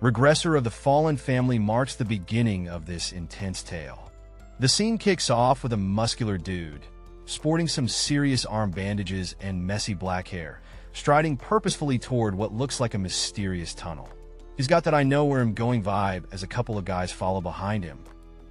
Regressor of the Fallen family marks the beginning of this intense tale. The scene kicks off with a muscular dude, sporting some serious arm bandages and messy black hair, striding purposefully toward what looks like a mysterious tunnel. He's got that I know where I'm going vibe as a couple of guys follow behind him.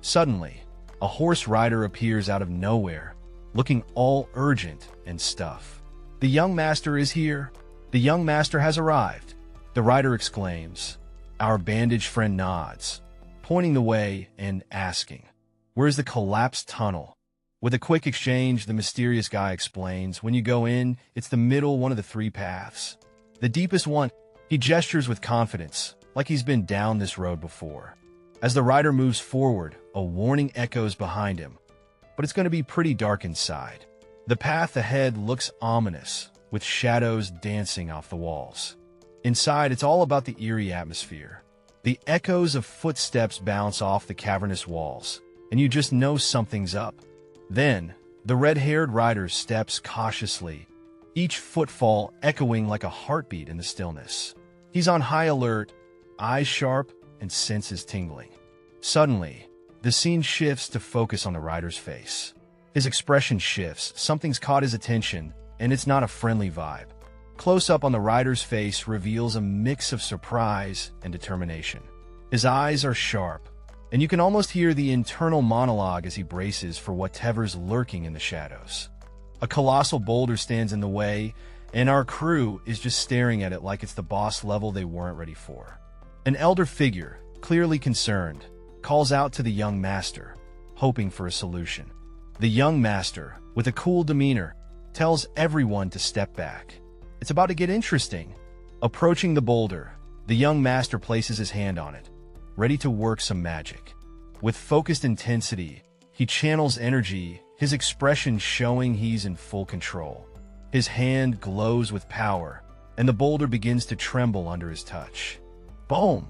Suddenly, a horse rider appears out of nowhere, looking all urgent and stuff. The young master is here. The young master has arrived. The rider exclaims. Our bandaged friend nods, pointing the way and asking, where's the collapsed tunnel? With a quick exchange, the mysterious guy explains, when you go in, it's the middle one of the 3 paths. The deepest one. He gestures with confidence, like he's been down this road before. As the rider moves forward, a warning echoes behind him. But it's going to be pretty dark inside. The path ahead looks ominous, with shadows dancing off the walls. Inside, it's all about the eerie atmosphere. The echoes of footsteps bounce off the cavernous walls, and you just know something's up. Then, the red-haired rider steps cautiously, each footfall echoing like a heartbeat in the stillness. He's on high alert, eyes sharp, and senses tingling. Suddenly, the scene shifts to focus on the rider's face. His expression shifts, something's caught his attention, and it's not a friendly vibe. Close-up on the rider's face reveals a mix of surprise and determination. His eyes are sharp, and you can almost hear the internal monologue as he braces for whatever's lurking in the shadows. A colossal boulder stands in the way, and our crew is just staring at it like it's the boss level they weren't ready for. An elder figure, clearly concerned, calls out to the young master, hoping for a solution. The young master, with a cool demeanor, tells everyone to step back. It's about to get interesting. Approaching the boulder, the young master places his hand on it, ready to work some magic. With focused intensity, he channels energy, his expression showing he's in full control. His hand glows with power, and the boulder begins to tremble under his touch. Boom!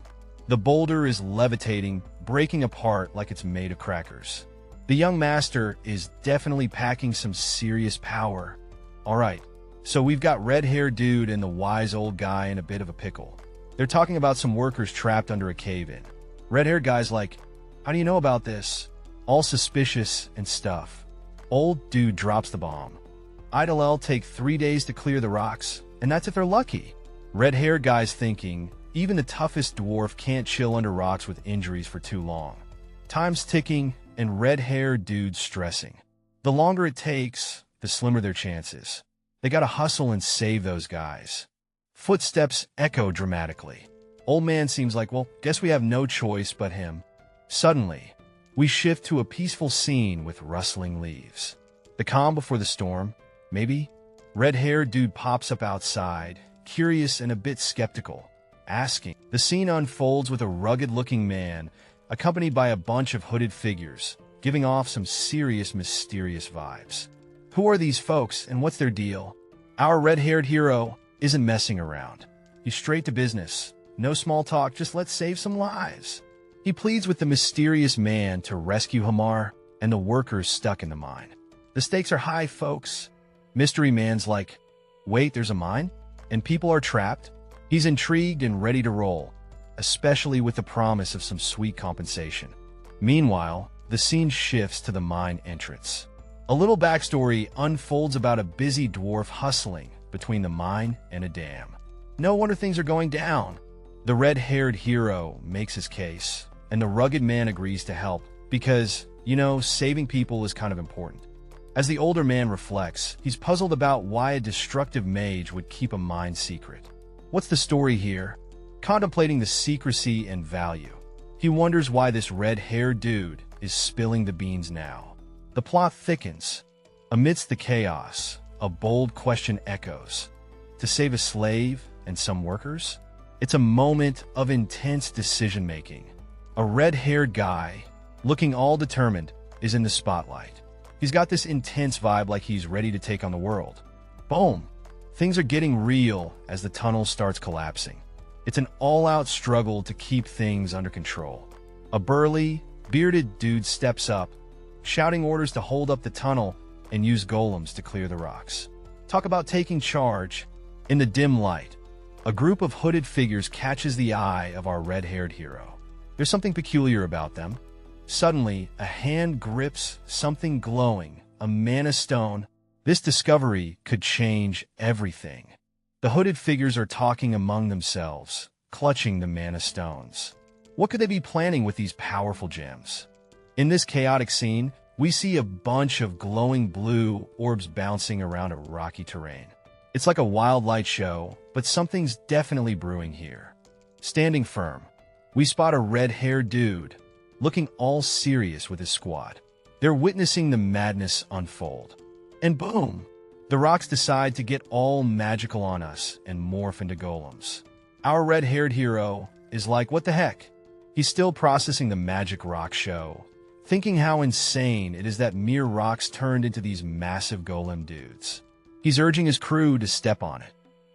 The boulder is levitating, breaking apart like it's made of crackers. The young master is definitely packing some serious power. Alright, so we've got red-haired dude and the wise old guy in a bit of a pickle. They're talking about some workers trapped under a cave-in. Red-haired guy's like, "How do you know about this?" All suspicious and stuff. Old dude drops the bomb. Idle'll take 3 days to clear the rocks, and that's if they're lucky. Red-haired guy's thinking, even the toughest dwarf can't chill under rocks with injuries for too long. Time's ticking, and red-haired dude's stressing. The longer it takes, the slimmer their chances. They gotta hustle and save those guys. Footsteps echo dramatically. Old man seems like, well, guess we have no choice but him. Suddenly, we shift to a peaceful scene with rustling leaves. The calm before the storm, maybe? Red-haired dude pops up outside, curious and a bit skeptical, asking. The scene unfolds with a rugged-looking man, accompanied by a bunch of hooded figures, giving off some serious, mysterious vibes. Who are these folks, and what's their deal? Our red-haired hero isn't messing around. He's straight to business. No small talk, just let's save some lives. He pleads with the mysterious man to rescue Hamar and the workers stuck in the mine. The stakes are high, folks. Mystery man's like, wait, there's a mine? And people are trapped? He's intrigued and ready to roll, especially with the promise of some sweet compensation. Meanwhile, the scene shifts to the mine entrance. A little backstory unfolds about a busy dwarf hustling between the mine and a dam. No wonder things are going down. The red-haired hero makes his case, and the rugged man agrees to help because, saving people is kind of important. As the older man reflects, he's puzzled about why a destructive mage would keep a mine secret. What's the story here? Contemplating the secrecy and value, he wonders why this red-haired dude is spilling the beans now. The plot thickens. Amidst the chaos, a bold question echoes. To save a slave and some workers? It's a moment of intense decision-making. A red-haired guy, looking all determined, is in the spotlight. He's got this intense vibe like he's ready to take on the world. Boom! Things are getting real as the tunnel starts collapsing. It's an all-out struggle to keep things under control. A burly, bearded dude steps up, shouting orders to hold up the tunnel and use golems to clear the rocks. Talk about taking charge. In the dim light, a group of hooded figures catches the eye of our red-haired hero. There's something peculiar about them. Suddenly, a hand grips something glowing, a mana stone. This discovery could change everything. The hooded figures are talking among themselves, clutching the mana stones. What could they be planning with these powerful gems? In this chaotic scene, we see a bunch of glowing blue orbs bouncing around a rocky terrain. It's like a wild light show, but something's definitely brewing here. Standing firm, we spot a red-haired dude, looking all serious with his squad. They're witnessing the madness unfold. And boom! The rocks decide to get all magical on us and morph into golems. Our red-haired hero is like, what the heck? He's still processing the magic rock show, thinking how insane it is that mere rocks turned into these massive golem dudes. He's urging his crew to step on it.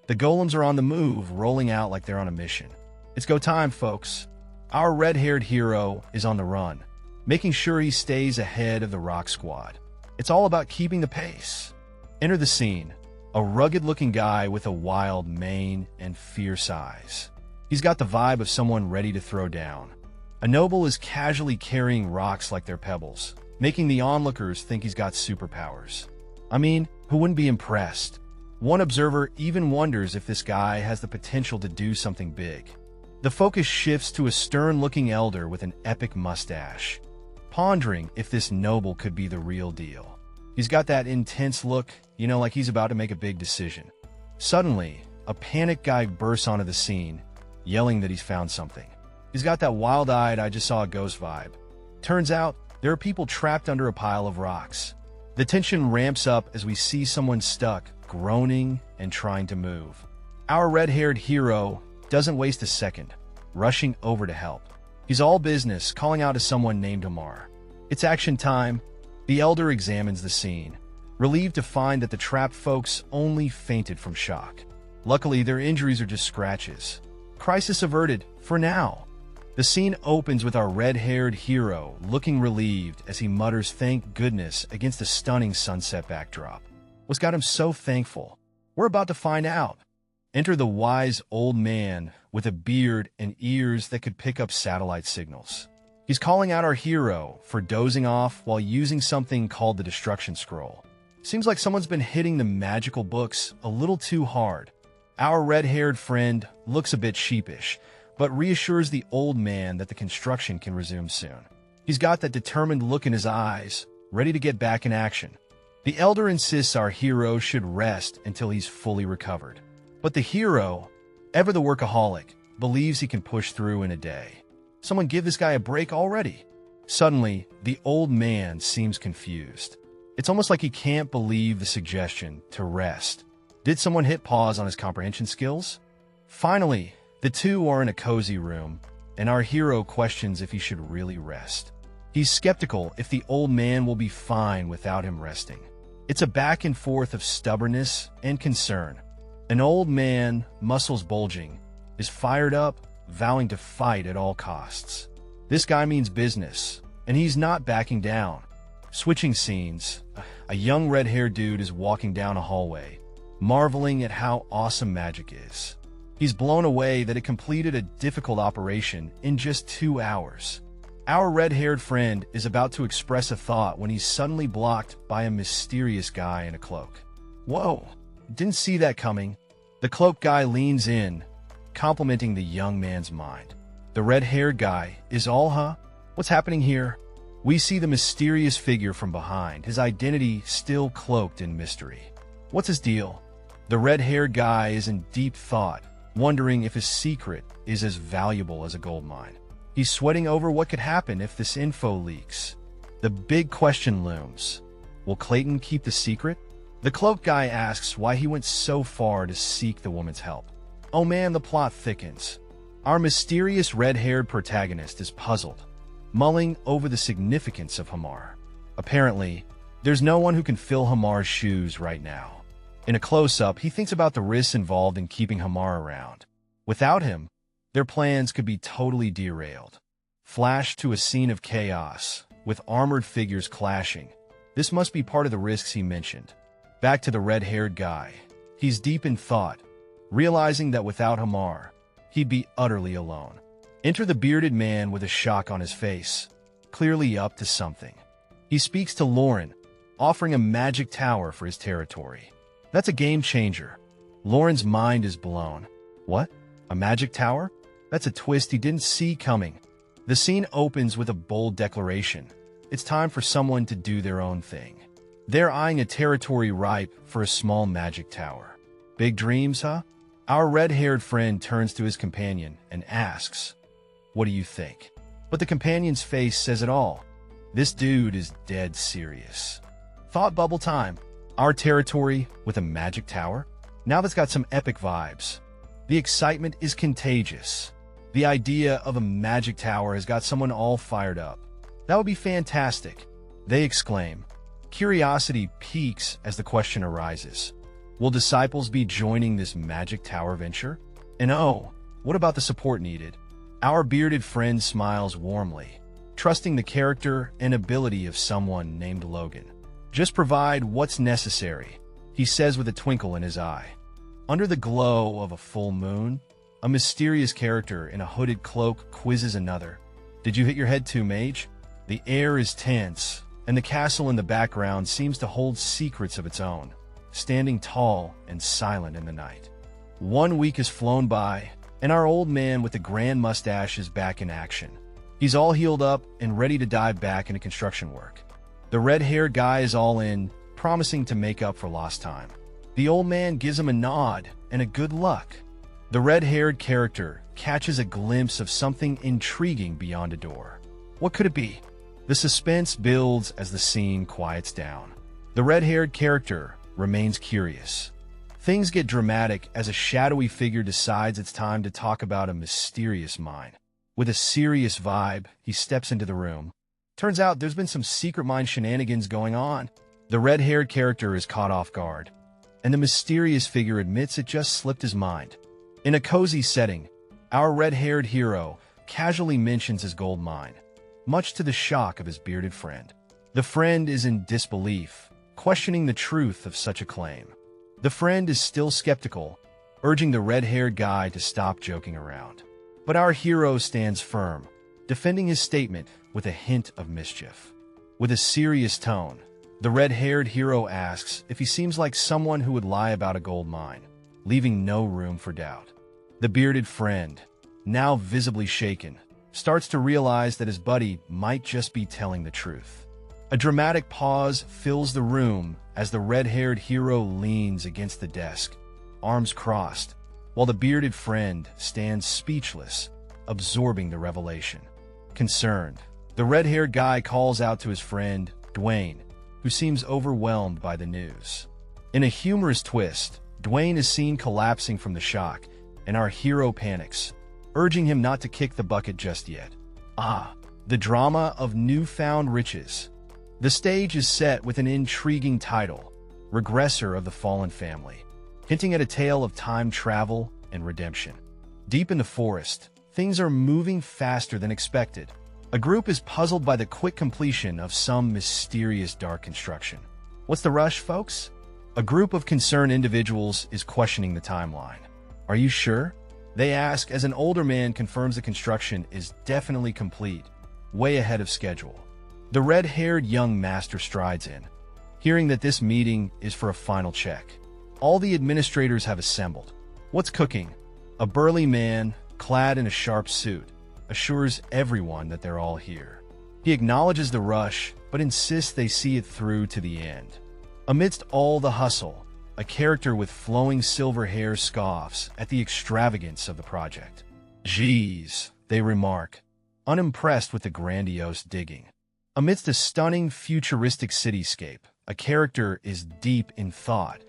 The golems are on the move, rolling out like they're on a mission. It's go time, folks. Our red-haired hero is on the run, making sure he stays ahead of the rock squad. It's all about keeping the pace. Enter the scene, a rugged-looking guy with a wild mane and fierce eyes. He's got the vibe of someone ready to throw down. A noble is casually carrying rocks like they're pebbles, making the onlookers think he's got superpowers. I mean, who wouldn't be impressed? One observer even wonders if this guy has the potential to do something big. The focus shifts to a stern-looking elder with an epic mustache, pondering if this noble could be the real deal. He's got that intense look, like he's about to make a big decision. Suddenly, a panicked guy bursts onto the scene, yelling that he's found something. He's got that wild-eyed, I just saw a ghost vibe. Turns out, there are people trapped under a pile of rocks. The tension ramps up as we see someone stuck, groaning and trying to move. Our red-haired hero doesn't waste a second, rushing over to help. He's all business, calling out to someone named Hamar. It's action time. The elder examines the scene, relieved to find that the trapped folks only fainted from shock. Luckily, their injuries are just scratches. Crisis averted, for now. The scene opens with our red-haired hero looking relieved as he mutters thank goodness against a stunning sunset backdrop. What's got him so thankful? We're about to find out. Enter the wise old man with a beard and ears that could pick up satellite signals. He's calling out our hero for dozing off while using something called the Destruction Scroll. Seems like someone's been hitting the magical books a little too hard. Our red-haired friend looks a bit sheepish, but reassures the old man that the construction can resume soon. He's got that determined look in his eyes, ready to get back in action. The elder insists our hero should rest until he's fully recovered. But the hero, ever the workaholic, believes he can push through in a day. Someone give this guy a break already. Suddenly, the old man seems confused. It's almost like he can't believe the suggestion to rest. Did someone hit pause on his comprehension skills? Finally, the two are in a cozy room, and our hero questions if he should really rest. He's skeptical if the old man will be fine without him resting. It's a back and forth of stubbornness and concern. An old man, muscles bulging, is fired up, vowing to fight at all costs. This guy means business, and he's not backing down. Switching scenes, a young red-haired dude is walking down a hallway, marveling at how awesome magic is. He's blown away that it completed a difficult operation in just 2 hours. Our red-haired friend is about to express a thought when he's suddenly blocked by a mysterious guy in a cloak. Whoa, didn't see that coming. The cloaked guy leans in, complimenting the young man's mind. The red-haired guy is all, huh? What's happening here? We see the mysterious figure from behind, his identity still cloaked in mystery. What's his deal? The red-haired guy is in deep thought, wondering if his secret is as valuable as a gold mine. He's sweating over what could happen if this info leaks. The big question looms. Will Clayton keep the secret? The cloaked guy asks why he went so far to seek the woman's help. Oh man, the plot thickens. Our mysterious red-haired protagonist is puzzled, mulling over the significance of Hamar. Apparently, there's no one who can fill Hamar's shoes right now. In a close-up, he thinks about the risks involved in keeping Hamar around. Without him, their plans could be totally derailed. Flash to a scene of chaos, with armored figures clashing. This must be part of the risks he mentioned. Back to the red-haired guy. He's deep in thought, realizing that without Hamar, he'd be utterly alone. Enter the bearded man with a shock on his face, clearly up to something. He speaks to Lauren, offering a magic tower for his territory. That's a game changer. Lauren's mind is blown. What? A magic tower? That's a twist he didn't see coming. The scene opens with a bold declaration. It's time for someone to do their own thing. They're eyeing a territory ripe for a small magic tower. Big dreams, huh? Our red-haired friend turns to his companion and asks, "What do you think?" But the companion's face says it all. This dude is dead serious. Thought bubble time. Our territory with a magic tower? Now that's got some epic vibes. The excitement is contagious. The idea of a magic tower has got someone all fired up. That would be fantastic, they exclaim. Curiosity peaks as the question arises. Will disciples be joining this magic tower venture? And oh, what about the support needed? Our bearded friend smiles warmly, trusting the character and ability of someone named Logan. Just provide what's necessary, he says with a twinkle in his eye. Under the glow of a full moon, a mysterious character in a hooded cloak quizzes another. Did you hit your head too, mage? The air is tense, and the castle in the background seems to hold secrets of its own, standing tall and silent in the night. 1 week has flown by, and our old man with the grand mustache is back in action. He's all healed up and ready to dive back into construction work. The red-haired guy is all in, promising to make up for lost time. The old man gives him a nod and a good luck. The red-haired character catches a glimpse of something intriguing beyond a door. What could it be? The suspense builds as the scene quiets down. The red-haired character remains curious. Things get dramatic as a shadowy figure decides it's time to talk about a mysterious mine. With a serious vibe, he steps into the room. Turns out there's been some secret mine shenanigans going on. The red-haired character is caught off guard, and the mysterious figure admits it just slipped his mind. In a cozy setting, our red-haired hero casually mentions his gold mine, much to the shock of his bearded friend. The friend is in disbelief, questioning the truth of such a claim. The friend is still skeptical, urging the red-haired guy to stop joking around. But our hero stands firm, defending his statement with a hint of mischief. With a serious tone, the red-haired hero asks if he seems like someone who would lie about a gold mine, leaving no room for doubt. The bearded friend, now visibly shaken, starts to realize that his buddy might just be telling the truth. A dramatic pause fills the room as the red-haired hero leans against the desk, arms crossed, while the bearded friend stands speechless, absorbing the revelation. Concerned, the red-haired guy calls out to his friend, Dwayne, who seems overwhelmed by the news. In a humorous twist, Dwayne is seen collapsing from the shock, and our hero panics, urging him not to kick the bucket just yet. The drama of newfound riches. The stage is set with an intriguing title, Regressor of the Fallen Family, hinting at a tale of time travel and redemption. Deep in the forest, things are moving faster than expected. A group is puzzled by the quick completion of some mysterious dark construction. What's the rush, folks? A group of concerned individuals is questioning the timeline. Are you sure? They ask as an older man confirms the construction is definitely complete, way ahead of schedule. The red-haired young master strides in, hearing that this meeting is for a final check. All the administrators have assembled. What's cooking? A burly man, clad in a sharp suit, assures everyone that they're all here. He acknowledges the rush, but insists they see it through to the end. Amidst all the hustle, a character with flowing silver hair scoffs at the extravagance of the project. Geez, they remark, unimpressed with the grandiose digging. Amidst a stunning futuristic cityscape, a character is deep in thought,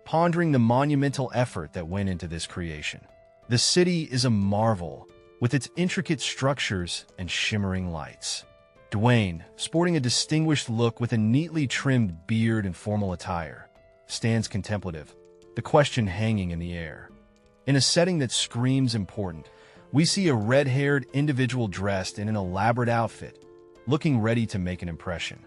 pondering the monumental effort that went into this creation. The city is a marvel, with its intricate structures and shimmering lights. Dwayne, sporting a distinguished look with a neatly trimmed beard and formal attire, stands contemplative, the question hanging in the air. In a setting that screams important, we see a red-haired individual dressed in an elaborate outfit, looking ready to make an impression.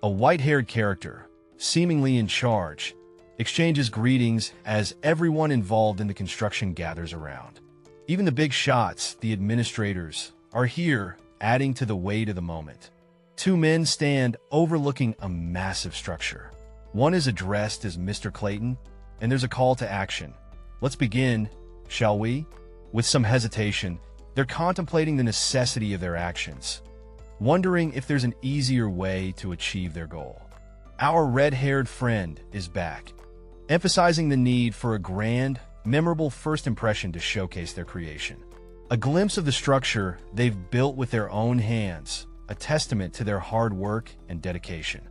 A white-haired character, seemingly in charge, exchanges greetings as everyone involved in the construction gathers around. Even the big shots, the administrators, are here, adding to the weight of the moment. Two men stand overlooking a massive structure. One is addressed as Mr. Clayton, and there's a call to action. Let's begin, shall we? With some hesitation, they're contemplating the necessity of their actions, wondering if there's an easier way to achieve their goal. Our red-haired friend is back, emphasizing the need for a grand, memorable first impression to showcase their creation. A glimpse of the structure they've built with their own hands, a testament to their hard work and dedication.